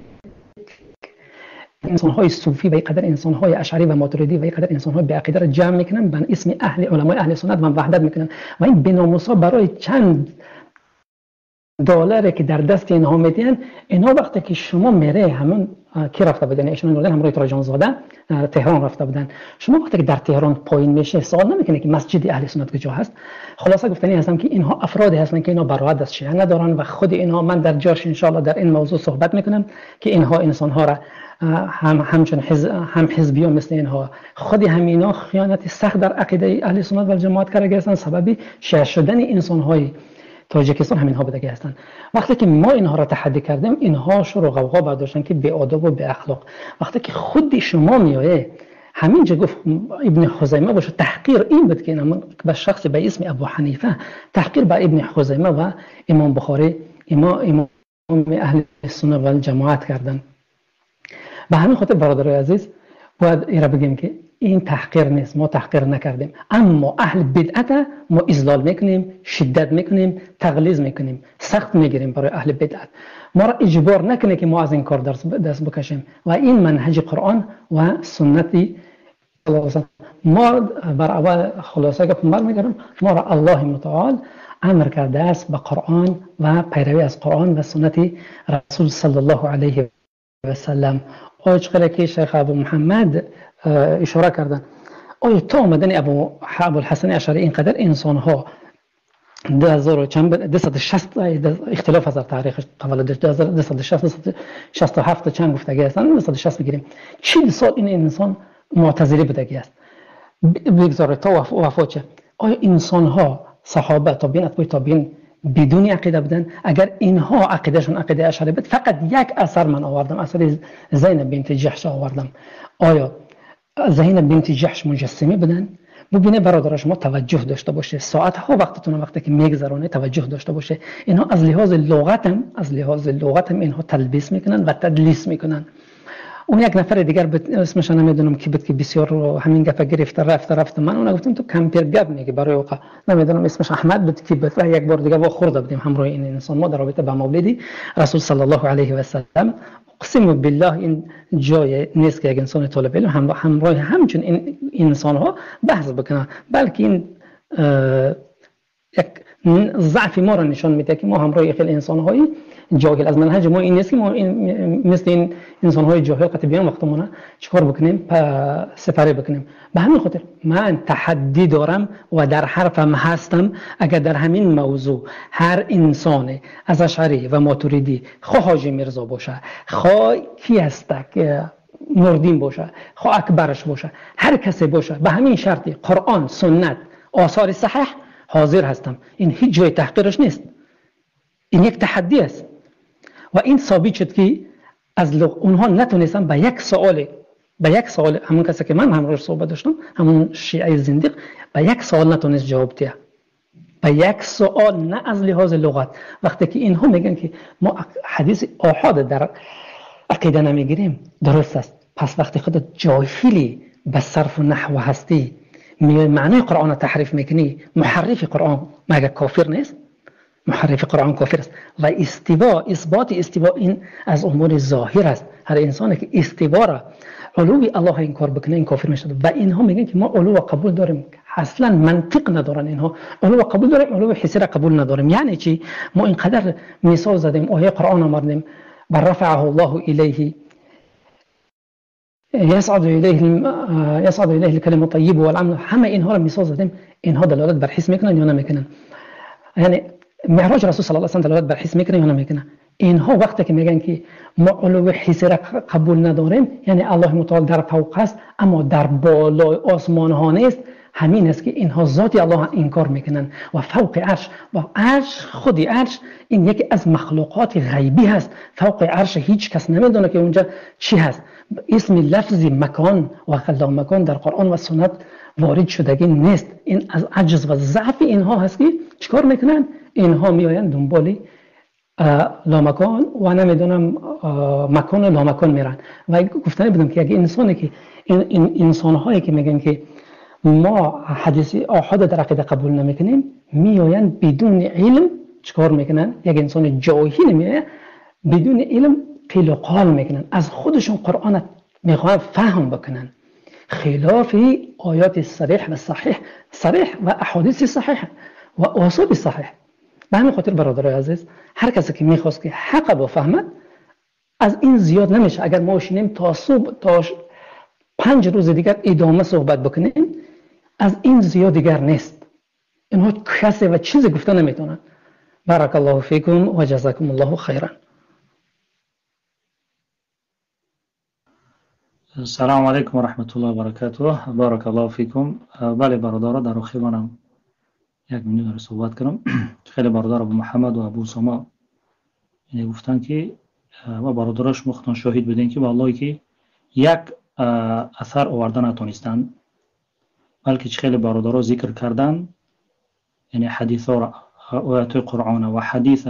انسان‌های صوفی و اینقدر انسان‌های اشعری و ماتریدی و اینقدر انسان‌های به عقیده را جمع میکنن به اسم علمای اهل سنت و وحدت میکنن. و این بناموسا برای چند دلاری که در دست اینها میدین، اینها وقتی که شما میره همون کی رفته بودن، ایشون بودن همراه تراجان زاده تهران رفته بودن، شما وقتی که در تهران پایین میشه سوال نمیکنه که مسجد اهل سنت کجا هست. خلاصه گفتنی هستم که اینها افرادی هستن که اینا برآمد از شیعه ندارن و خود اینها، من در جاش ان شاء الله در این موضوع صحبت میکنم که اینها انسان ها را همچون هم حزبی ها مثل اینها خود همینا خیانت سخت در عقیده اهل سنت و جماعت کرده هستن، سببی شیعه شدن انسان های تاجیکستان همین ها بوده هستند. وقتی که ما اینها را تحدی کردیم، اینها شروع غوغا برداشتن که بی آداب و بی اخلاق. وقتی که خود شما میایه همینجا گفت ابن خزیمه باشه، تحقیر این بود که به شخص به اسم ابو حنیفه تحقیر به ابن خزیمه و امام بخاری امام اهل سنت و جماعت کردن. به همین خاطر برادرای عزیز باید ایرا بگیم که این تحقیر نیست، ما تحقیر نکردیم، اما اهل بدعت ما اذلال میکنیم، شدت میکنیم، تغلیظ میکنیم، سخت میگیریم برای اهل بدعت. ما را اجبار نکنه که ما از این کار دست بکشیم و این منهج قرآن و سنتی ما بر اول خلاصه گفتم میگم ما را الله متعال امر کرده است به قرآن و پیروی از قرآن و سنت رسول صلی الله علیه و سلم. آیه که شیخ ابو محمد اشاره کردن، آیا تا آمدن ابو الحسن اشعری اینقدر انسان ها 260 اختلاف از تاریخ تولدش 267 چند گفتگی هستن، 260 بگیریم 40 سال این انسان معتزلی بودگی است بگذاره تا وفات شه. آیا انسان ها صحابه تابعین اتباع تابعین بدون عقیده بودن؟ اگر اینها عقیدهشون عقیده اشعری بود، فقط یک اثر من آوردم، اثر زینب بنت جحش آوردم. آیا زینب بنت جحش مجسمه بودن؟ ببینه برادر شما توجه داشته باشه، ساعت ها وقتتون وقتی که میگذرونه توجه داشته باشه. اینها از لحاظ لغت هم اینها تلبیس میکنن و تدلیس میکنن. اون یک نفر دیگر اسمش نمیدونم کی بود که بسیار همین گپ گرفت رفت من اون گفتم تو کمپیر گپ میگه برای اوقا نمیدونم اسمش احمد بود کی بود، یک بار دیگه وا خورده بودیم همراه این انسان ما در رابطه با مولد رسول صلی الله علیه و سلم. اقسم بالله این جای نیست که یک انسان طالب علم همراه همچون این انسان ها بحث بکنه، بلکه این یک ضعف ما را نشان میده که ما همراه خیلی انسان های جاهل از منهج ما این نیست که ما مثل این انسان های جاهل قطع بیان وقتمونه چیکار بکنیم سپری بکنیم. به همین خاطر من تحدی دارم و در حرفم هستم، اگر در همین موضوع هر انسان از اشعری و ماتوریدی خواه حاجی میرزا باشه، خواه کی هست که نوردین باشه، خواه اکبرش باشه، هر کسی باشه، به همین شرطی قرآن سنت آثار صحیح حاضر هستم. این هیچ جای تحقیرش نیست، این یک تحدی است و این ثابت شد که از اونها نتونستن به یک سوال همون کسی که من همراهش صحبت داشتم، همون شیعه زندیق، به یک سوال نتونست جواب ده، به یک سوال، نه از لحاظ لغت. وقتی که اینها میگن که ما حدیث آحاد در عقیده نمیگیریم، درست است. پس وقتی خودت جاهلی به صرف و نحو هستی، معنی قرآن تحریف میکنی، محرف قرآن مگه کافر نیست؟ محرف قرآن کافر است. و اثبات استوا این از امور ظاهر است. هر انسانی که استوا را علوی الله این کار بکنه این کافر میشه. و اینها میگن که ما علو قبول داریم، اصلا منطق ندارن اینها. علو قبول داریم، علو حسی را قبول نداریم. یعنی چی؟ ما اینقدر مثال زدیم، آیه قرآن آوردیم، بر رفعه الله الیه يصعد إليه الكلم الطيب والعمل. همه اینها را مثال زدیم. اینها دلالت بر حس میکنن یا نمیکنن؟ یعنی معراج رسول صلی الله علیه و سلم دلالت بر حس میکنه یا نمیکنه؟ اینها وقتی که میگن که ما علو حسی را قبول نداریم، یعنی الله متعال در فوق است اما در بالای آسمان ها نیست، همین است که اینها ذات الله انکار میکنن. و فوق عرش، و عرش، خودی عرش این یکی از مخلوقات غیبی هست. فوق عرش هیچ کس نمیدونه که اونجا چی هست. اسم لفظی مکان و خلا مکان در قرآن و سنت وارد شدگی نیست. این از عجز و ضعف اینها هست که چیکار میکنن؟ اینها میآیند دنبالی لامکان و نمیدونم مکان و لامکان میرن. و گفتنی بودم که اگه انسانی که این انسان‌هایی که میگن که ما حدیث آحاد در عقیده قبول نمیکنیم، میآیند بدون علم چیکار میکنن؟ یک انسان جاهل میآید بدون علم قیل و قال میکنن، از خودشون قرآن میخوان فهم بکنن خلاف آیات صریح و صحیح و احادیث صحیح و آثار صحیح. به همین خاطر برادرای عزیز هر کسی که میخواست که حق بفهمد از این زیاد نمیشه. اگر ما شینیم تا صبح تا 5 روز دیگر ادامه صحبت بکنیم از این زیاد دیگر نیست. اینها کسی و چیزی گفته نمیتونن. بارک الله فیکم و جزاکم الله خیرا. سلام علیکم و رحمت الله و برکاته. بارک الله فیکم. بله برادران در آخر منم 1 مینوت رو صحبت کنم. خیلی برادر ابو محمد و ابو اسامه گفتن که و برادراش مختن شاهد بودن که والله که یک اثر آوردن نتونستن، بلکه خیلی برادرها ذکر کردن، یعنی حدیثا و آیات قرآن و حدیث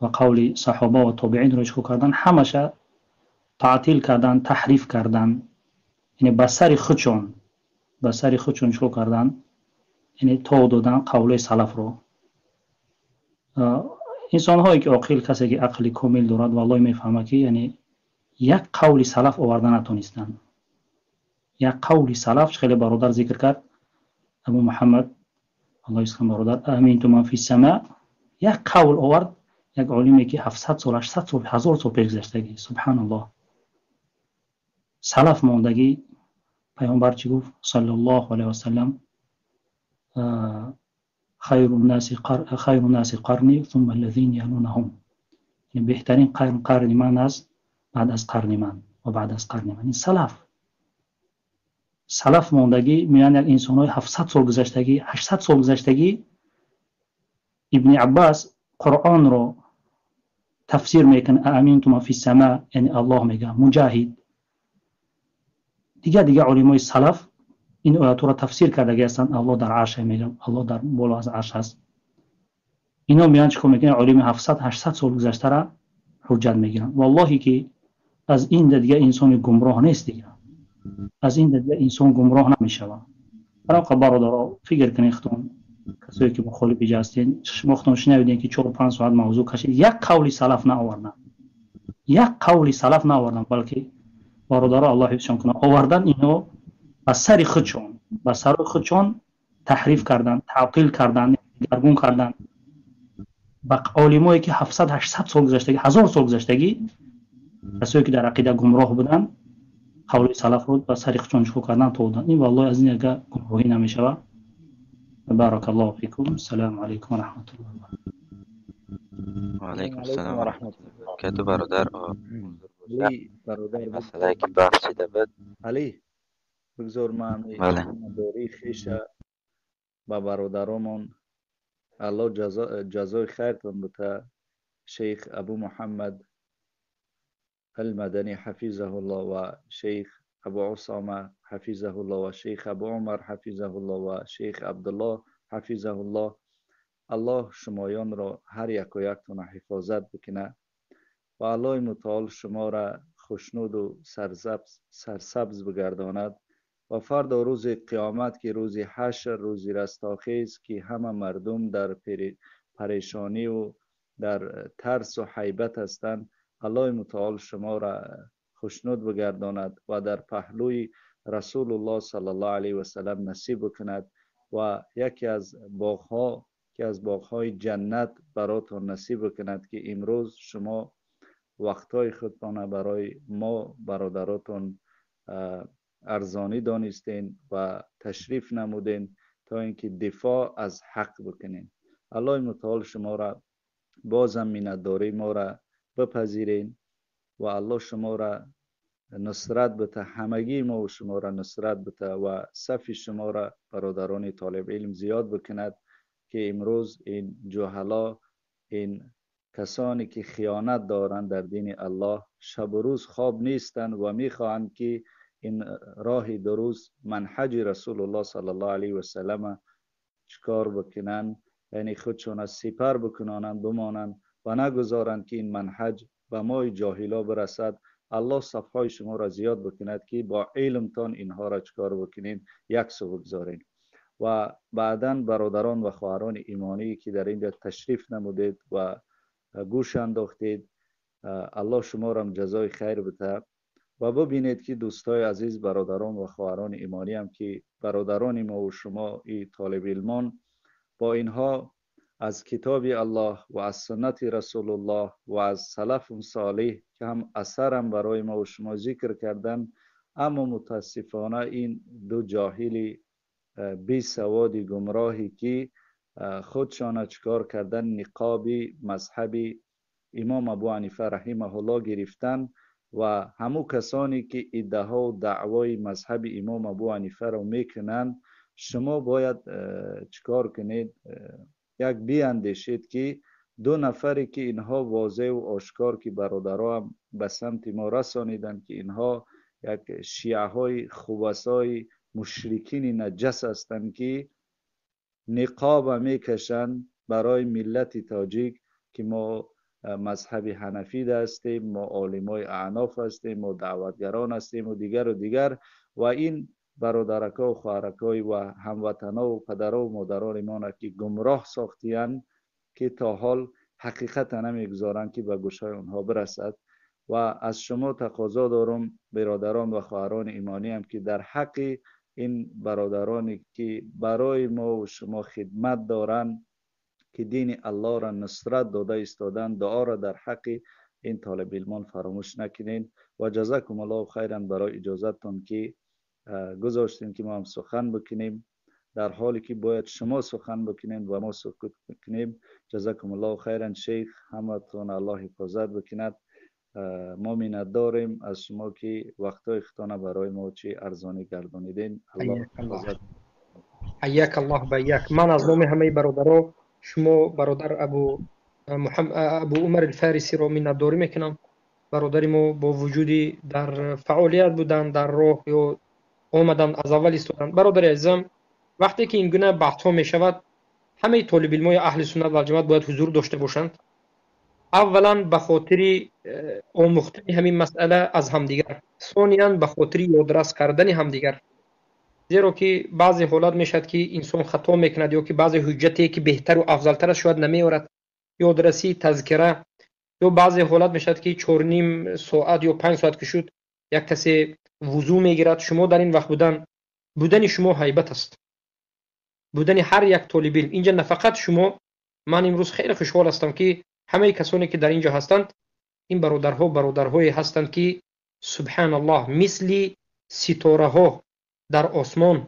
و قول صحابه و تابعین رو چکو کردن، همشه تعطیل کردن، تحریف کردن، یعنی بسر خودشون چکو کردن، یعنی تو دادن قول سلف رو. انسان هایی که عاقل، کسی که عقل کامل دارد والله میفهمه که یعنی یک قول سلف آوردن نتونستن. یک قول سلف خیلی برادر ذکر کرد، ابو محمد الله یسلم برادر، امینتم من فی السماء، یک قول آورد، یک عالمی که 700 سال 800 سال 1000 سال پیش گذشتگی، سبحان الله. سلف موندگی پیامبر چی گفت صلی الله علیه و سلم؟ خیر الناس قرنی ثم الذین یلونهم، یعنی بهترین قرن من است، بعد از قرن من و بعد از قرن من. این سلف موندگی میان یک انسانای 700 سال گذشتگی 800 سال گذشتگی. ابن عباس قرآن رو تفسیر میکنه امینتم فی السماء، یعنی الله میگه. مجاهد دیگه علمای سلف این آیات رو تفسیر کرده هستند، الله در عرش میگه، الله در بالا از عرش است. اینا میان چیکار میکنن؟ علم 700 800 سال گذشته را حجت میگیرن. والله که از این دیگه انسان گمراه نیست دیگه، از این دیگه انسان گمراه نمیشوه. برای برادرها فکر کنید، خودتون کسایی که مخالف هستین، شما خودتون شنیدین که 4 5 ساعت موضوع کشید، یک قول سلف نآوردن، بلکه برادرها الله حفظشون کنه آوردن، اینو بسر خودشون تحریف کردن، تعطیل کردن، دگرگون کردن. با علمایی که 700 800 سال گذشتگی 1000 سال گذشتگی، کسایی که در عقیده گمراه بودن، قول سلف رو بسر خودشون چکو کردن تو بودن. این والله از این اگه گمراهی نمیشه. بارک الله فیکم. السلام علیکم و رحمت الله و علیکم السلام و رحمت الله و برکاته. برادر مسئله که بحث شده بود علی بگذار من دوری خیشه با برادرامون الله جزای خیرتون بده. شیخ ابو محمد المدنی حفظه الله و شیخ ابو عصامه حفظه الله و شیخ ابو عمر حفظه الله و شیخ عبدالله حفظه الله. الله شمایان را هر یک و یکتون حفاظت بکنه و الله متعال شما را خوشنود و سرسبز بگرداند و فردا روز قیامت که روز حشر، روز رستاخیز که همه مردم در پریشانی و در ترس و حیبت هستند، الله متعال شما را خوشنود بگرداند و در پهلوی رسول الله صلی الله علیه و سلم نصیب بکند و یکی از باغهای جنت براتون نصیب بکند که امروز شما وقتای خودتان برای ما برادراتون ارزانی دانستین و تشریف نمودین تا اینکه دفاع از حق بکنین. الله متعال شما را بازم منتداری ما را بپذیرین و الله شما را نصرت بده، همگی ما و شما را نصرت بده و صف شما را برادران طالب علم زیاد بکند که امروز این جهلا، این کسانی که خیانت دارند در دین الله، شب و روز خواب نیستند و میخواهند که این راه درست منهج رسول الله صلی الله علیه و سلم چکار بکنن، یعنی خودشون از سپر بکنانند بمانند و نگذارند که این منهج به ما جاهلا برسد. الله صفهای شما را زیاد بکند که با علمتان اینها را چکار بکنین، یک سو بگذارین. و بعداً برادران و خواهران ایمانی که در اینجا تشریف نمودید و گوش انداختید، الله شما را جزای خیر بده و ببینید که دوستای عزیز برادران و خواهران ایمانی هم که برادران ما و شما ای طالب علمان، با اینها از کتاب الله و از سنت رسول الله و از سلف صالح که هم اثرم برای ما و شما ذکر کردن. اما متاسفانه این دو جاهل بی سواد گمراهی که خودشان چکار کردن نقاب مذهب امام ابو حنیفه رحمه الله گرفتن و همو کسانی که ادعا و دعوای مذهب امام ابو حنیفه رو میکنن، شما باید چکار کنید؟ یک بیاندیشید که دو نفری که اینها واضح و آشکار که برادرها هم به سمت ما رسانیدن که اینها یک شیعه های خبثای مشرکین نجس هستند که نقاب میکشن برای ملت تاجیک که ما مذهب حنفی هستیم، ما عالمای اعناف هستیم، ما دعوتگران هستیم و دیگر و این برادرکا و خواهرکای و هموطنا و پدرها و مادران ما که گمراه ساختیان که تا حال حقیقتا نمیگذارن که به گوشهای اونها برسد. و از شما تقاضا دارم برادران و خواهران ایمانی هم که در حق این برادرانی که برای ما و شما خدمت دارن که دین الله را نصرت داده ایستادن، دعا را در حق این طالب علمان فراموش نکنین. و جزاکم الله خیرا برای اجازتون که گذاشتیم که ما هم سخن بکنیم در حالی که باید شما سخن بکنین و ما سکوت بکنیم. جزاکم الله خیرا شیخ، همتون الله حفاظت بکند. ما منت داریم از شما که وقتای اختانه برای ما چی ارزانی گردانیدین. الله حفاظت. حیاک الله بیاک. من از نام همه برادرها شما برادر ابو عمر الفارسی رو منت داری میکنم. برادری ما با وجودی در فعالیت بودن، در راه یا آمدن از اول ایستادن. برادر عزیزم، وقتی که این گونه بحث ها می شود، همه طالب علمای اهل سنت و جماعت باید حضور داشته باشند. اولا به خاطر آموختن همین مسئله از همدیگر، ثانیاً به خاطر یادرس کردن همدیگر. زیرا که بعضی حالات میشد که انسان خطا میکند یا که بعضی حجتی که بهتر و افضلتر شاید نمیارد، یادرسی، تذکره، یا بعضی حالات میشد که 4.5 ساعت یا 5 ساعت که شد یک کسی وضو میگیرد. شما در این وقت بودن شما هیبت است، بودن هر یک طالب علم اینجا. نه فقط شما، من امروز خیلی خوشحال هستم که همه کسانی که در اینجا هستند این برادرهایی هستند که سبحان الله مثل ستاره ها در آسمان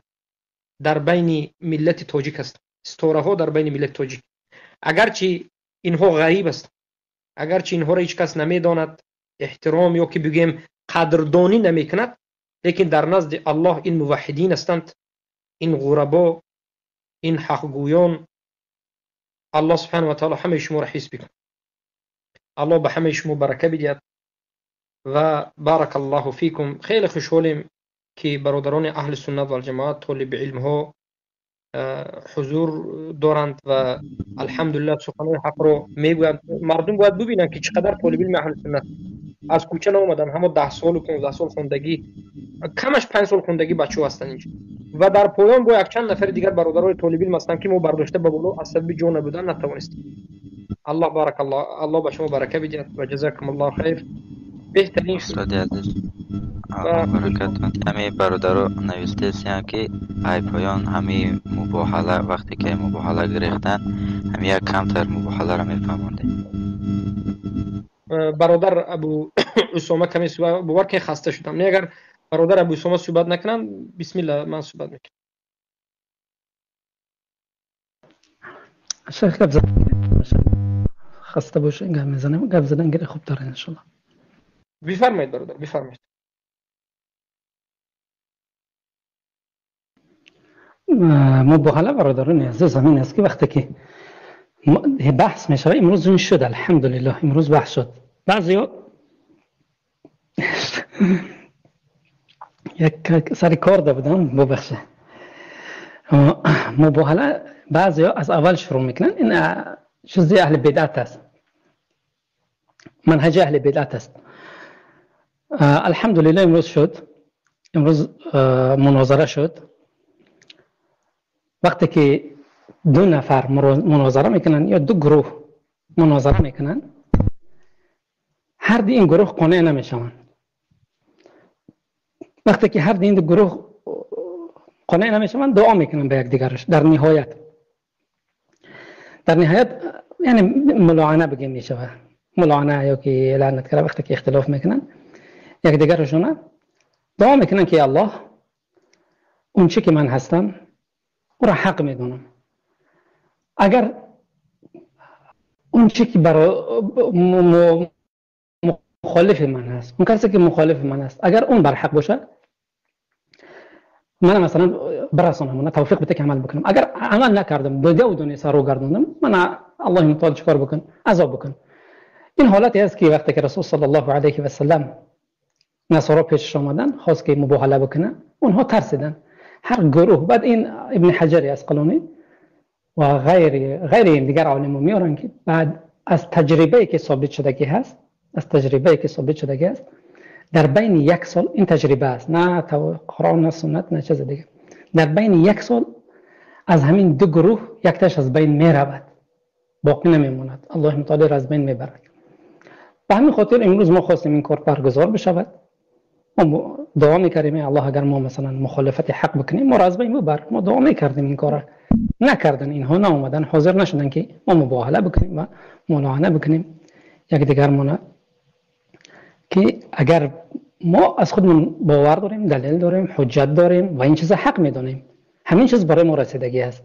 در بین ملت تاجیک است. ستاره ها در بین ملت تاجیک، اگرچه اینها غریب است، اگرچه اینها را هیچ کس نمیداند، احترام یا که بگیم قدردانی نمیکند، لیکن در نزد الله این موحدین هستند، این غربا، این حقگویان. الله سبحانه و تعالی همه شما را حفظ بکند. الله به همه شما برکت بدهد و بارک الله فیکم. خیلی خوشحالیم که برادران اهل سنت و جماعت طالب علم ها حضور دارند و الحمدلله سخنان حق رو میگویند. مردم باید ببینن که چقدر طالب علم اهل سنت از کوچه نآمدن، همه 10 سال و 15 سال خوندگی، کمش 5 سال خوندگی بچه‌ها هستن اینجا. و در پایان با یک چند نفر دیگر برادرای طالب علم هستن که ما برداشته به بالا از سبب جان بودن نتوانستیم. الله بارک الله، الله به شما برکت بدهد و جزاکم الله خیر. بهترین استاد عزیز الله برکتون. همه برادرها نوشته سیان که ای پایان همه مباحله وقتی که مباحله گرفتن همه یک کمتر مباحله را میفهمونده. برادر ابو اسامه کمی صحبت باور که خسته شدم. نه اگر برادر ابو اسامه صحبت نکنن بسم الله من صحبت میکنم. شیخ گپ زدن خسته باشین گپ میزنم، گپ زدن گره خوب داره ان شاء الله. بفرمایید برادر بفرمایید. مباحله برادران عزیز همین است که وقتی که بحث میشه، امروز این شد الحمدلله، امروز بحث شد. بعضیا یک سر کار ده بودم ببخشه، مباحله بعضیا از اول شروع میکنن. این چیزی اهل بدعت است، منهج اهل بدعت است. الحمدلله امروز شد، امروز مناظره شد. وقتی که دو نفر مناظره میکنن یا دو گروه مناظره میکنن، هر دی این گروه قانع نمیشون. وقتی که هر دی این دو گروه قانع نمیشون دعا میکنن به یک دیگرش. در نهایت در نهایت یعنی ملاعنه بگیم میشه، ملاعنه یا که لعنت کرده وقتی که اختلاف میکنن یک دیگرشون دعا میکنن که الله اون چی که من هستم او را حق میدونم، اگر اون چی که برای مخالف من هست، اون کسی که مخالف من هست اگر اون بر حق باشه من مثلا برسونم، من توفیق بده که عمل بکنم. اگر عمل نکردم دیگه و دنیا سر رو گردوندم، من الله متعال چیکار بکن؟ عذاب بکن. این حالتی است که وقتی که رسول صلی الله علیه و سلم نصارا پیشش آمدن خواست که مباهله بکنن، اونها ترسیدن. هر گروه بعد این ابن حجر اسقلانی و غیر این دیگر علما میارن که بعد از تجربه‌ای که ثابت شدگی هست، در بین یک سال، این تجربه است نه قرآن نه سنت نه چیز دیگه، در بین یک سال از همین دو گروه یکتاش از بین می رود، باقی نمیموند، الله متعال از بین میبرد. به همین خاطر امروز ما خواستیم این کار برگزار بشود، ما دعا میکردیم الله اگر ما مثلا مخالفت حق بکنیم ما را از بین ببر، ما دعا میکردیم این کار نکردن، اینها ناومدن، حاضر نشدن که ما مباهله بکنیم و ملاعنه بکنیم یک دیگرمون. که اگر ما از خودمون باور داریم، دلیل داریم، حجت داریم و این چیز حق میدونیم، همین چیز برای ما رسیدگی است.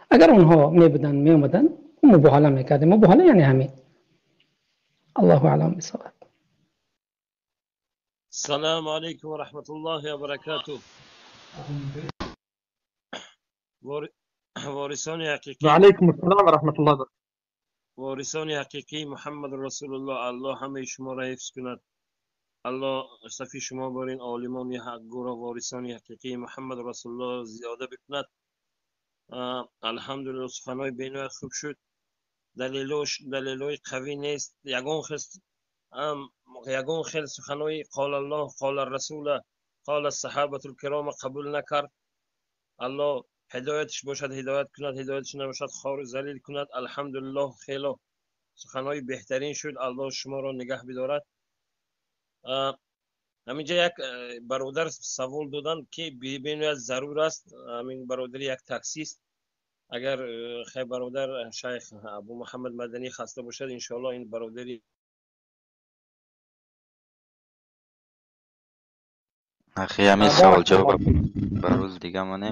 اگر اونها میبودن میومدن مباهله میکردیم، مباهله یعنی همین. الله اعلم بالصواب. السلام علیکم و رحمت الله و برکاته. وارثان حقیقی. و علیکم السلام و رحمت الله. وارثان حقیقی محمد رسول الله، الله همه شما را حفظ کند. الله صفی شما برین عالمان حق گورا وارثان حقیقی محمد رسول الله زیاده بکند. الحمدلله سخنهای بینای خوب شد، دلیلوی قوی نیست، یگان خیل سخنهای قال الله قال الرسول قال الصحابه الکرام قبول نکرد. الله هدایتش باشد هدایت کند، هدایتش نباشد خار ذلیل کند. الحمدلله خیلی سخنهای بهترین شد، الله شما را نگه بدارد. همینجا یک برادر سوال دادن که ببینید ضرور است، همین برادر یک تاکسی است، اگر خیلی برادر شیخ ابو محمد مدنی خواسته باشد انشاءالله این برادری اخی همین سوال جواب بروز دیگه منه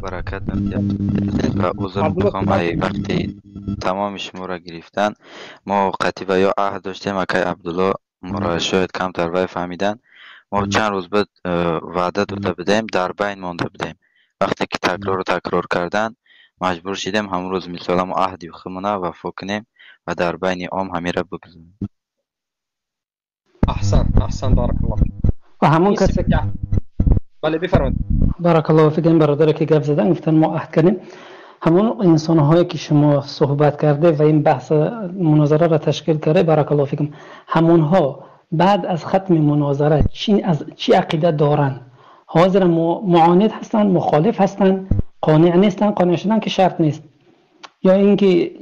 برکت و عذر میخوام وقتی تمام شما را گرفتن ما قطیبه یا عهد داشتیم که عبدالله مرا شاید کمتر وای فهمیدن، ما چند روز بعد وعده داده بدیم در بین مانده بدیم، وقتی که تکرار کردن مجبور شدیم همون روز مثلا ما عهدی خودمونه وفا کنیم و در بین عام همین را بگذاریم. احسن بارک الله. و همون کسی که بله بفرمایید. بارک الله فیکم. برادر که گفت زدن گفتن ما عهد کردیم، همون انسان هایی که شما صحبت کرده و این بحث مناظره را تشکیل کرده بارک الله فیکم، همون ها بعد از ختم مناظره چی عقیده دارن؟ حاضر معاند هستن، مخالف هستن، قانع نیستن؟ قانع شدن که شرط نیست. یا اینکه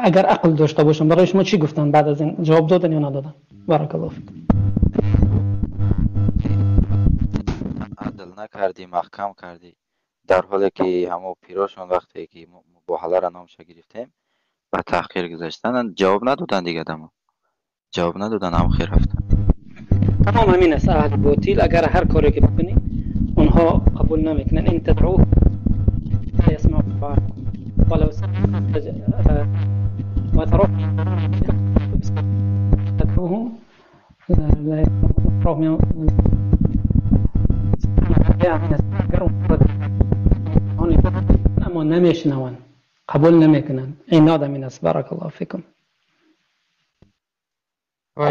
اگر عقل داشته باشن برای شما چی گفتن بعد از این؟ جواب دادن یا ندادن؟ بارک الله فیکم. عدل نکردی، محکم کردی، در حالی که همه پیراشون وقتی که مباهله را نامش گرفتیم و تحقیر گذاشتن جواب ندادن دیگه، جواب ندادن، هم خیر رفتن. تمام همین است. اهل باطل اگر هر کاری که بکنی اونها قبول نمیکنن. این تدعوه لا يسمع ولو تدعوهم لا يسمعهم اما نمیشنون، قبول نمیکنن. این آدم این است. بارک الله فیکم. و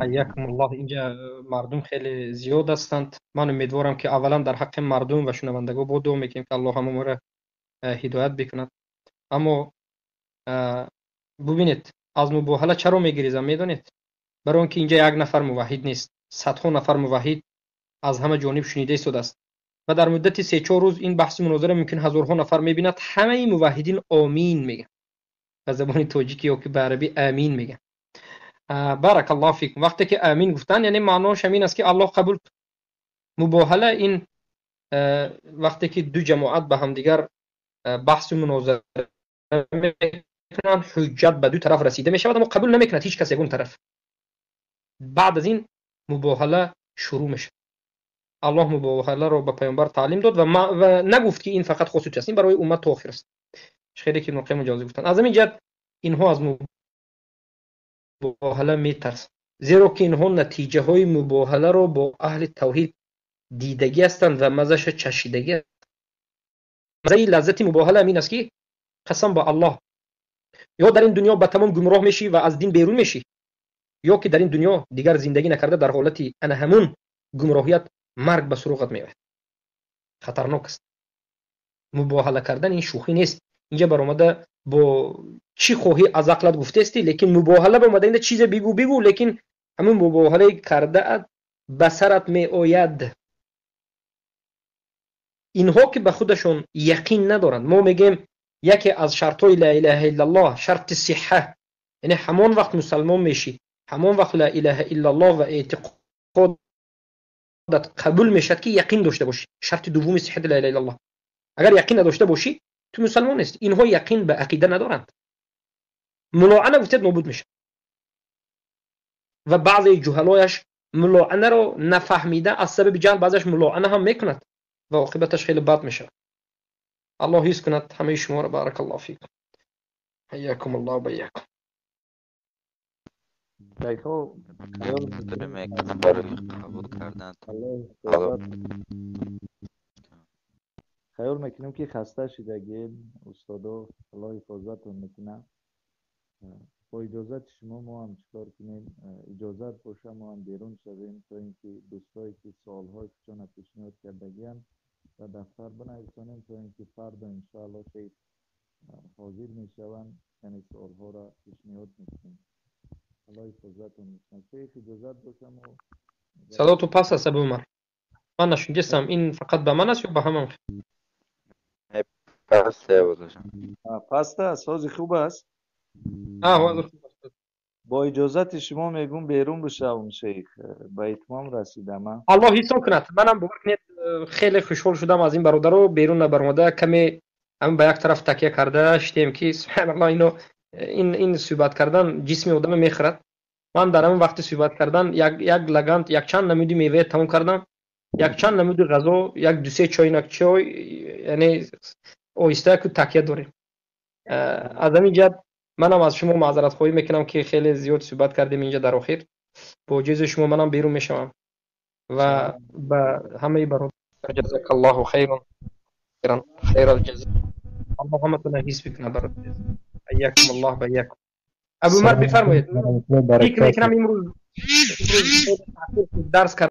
حیاکم الله. اینجا مردم خیلی زیاد هستند. من امیدوارم که اولا در حق مردم و شنوندگان با دعا میکنیم که الله همه ما را هدایت بکند. اما ببینید از مباهله چرا میگریزم میدونید؟ برای اینکه اینجا یک نفر موحد نیست، صدها نفر موحد از همه جانب شنیده شده است و در مدت 3-4 روز این بحث مناظره ممکن هزارها نفر میبیند. همه این موحدین آمین میگن، به زبان تاجیکی یا که به عربی آمین میگن. بارک الله فیکم. وقتی که آمین گفتن یعنی معناش همین است که الله قبول. مباهله این وقتی که دو جماعت به هم دیگر بحث و مناظره میکنن، حجت به دو طرف رسیده میشه و اما قبول نمیکنه هیچ کس یگون طرف. بعد از این مباهله شروع میشه. الله مباهله رو به پیامبر تعلیم داد و نگفت که این فقط خصوصی است، این برای امت تا آخر است. خیلی که ابن القیم مجازی گفتن. از همین جهت اینها از مباهله میترسن، زیرا که اینها نتیجه های مباهله رو با اهل توحید دیدگی هستند و مزهش چشیدگی است. مزه لذت مباهله همین است که قسم با الله یا در این دنیا به تمام گمراه میشی و از دین بیرون میشی، یا که در این دنیا دیگر زندگی نکرده در حالت انا همون گمراهیت مرگ به سراغت میاد. خطرناک است. مباهله کردن این شوخی نیست. اینجا برآمده با چی خواهی از عقلت گفته استی، لیکن مباهله به اومده این چیز بگو لیکن همون مباهله کرده به سرت می آید. اینها که به خودشون یقین ندارند، ما میگیم یکی از شرطای لا اله الا الله شرط صحه، یعنی همون وقت مسلمان میشی، همون وقت لا اله الا الله و اعتقادت قبول میشد که یقین داشته باشی. شرط دوم صحت لا اله الا الله. اگر یقین نداشته باشی تو مسلمان نیست. اینها یقین به عقیده ندارند. ملاعنه گفتید نابود میشه و بعضی جهلایش ملاعنه رو نفهمیده از سبب جهل بعضیش ملاعنه هم میکند و عاقبتش خیلی بد میشه. الله حفظ کند همه شما رو. بارک الله فیکم. حیاکم الله و بیاکم. شیخو برای قبول کردن. خیال میکنیم که خسته شدگین استادا، الله حفاظتون میکنه. با اجازت شما ما هم چکار کنیم، اجازت باشه ما هم بیرون شدیم تا اینکه دوستایی که سوال‌های چون پیشنهاد کردگین و دفتر بنویسونیم تا اینکه فردا انشاءالله شیخ حاضر میشوند، یعنی سوال‌ها را پیشنهاد میکنیم. الله حفاظتون میکنه. شیخ اجازت باشه ما صلاتو پس است ابو عمر. من نشنیدم این فقط به من است یا به همه؟ پسته ساز خوب است. با اجازت شما میگم بیرون بشوم شیخ، به اتمام رسیدم. الله حساب کند. منم باور کنید خیلی خوشحال شدم از این برادر رو بیرون نبرموده کمی هم به یک طرف تکیه کرده شدیم که سبحان الله اینو این صحبت کردن جسم آدم میخرد. من در همون وقت صحبت کردن یک لگند یک چند نمودی میوه تمام کردم، یک چند نمودی غذا، یک دو سه چاینک چای، یعنی آهسته که تکیه داریم. از همین جهت منم از شما معذرت خواهی میکنم که خیلی زیاد صحبت کردیم اینجا در آخر. با اجازه شما منم بیرون میشم و به همه برادر جزاک الله خیرا خیر الجزاء. الله همتون حفظ بکنه برادر. حیاکم الله و حیاکم. ابو عمر بفرمایید. فکر میکنم امروز درس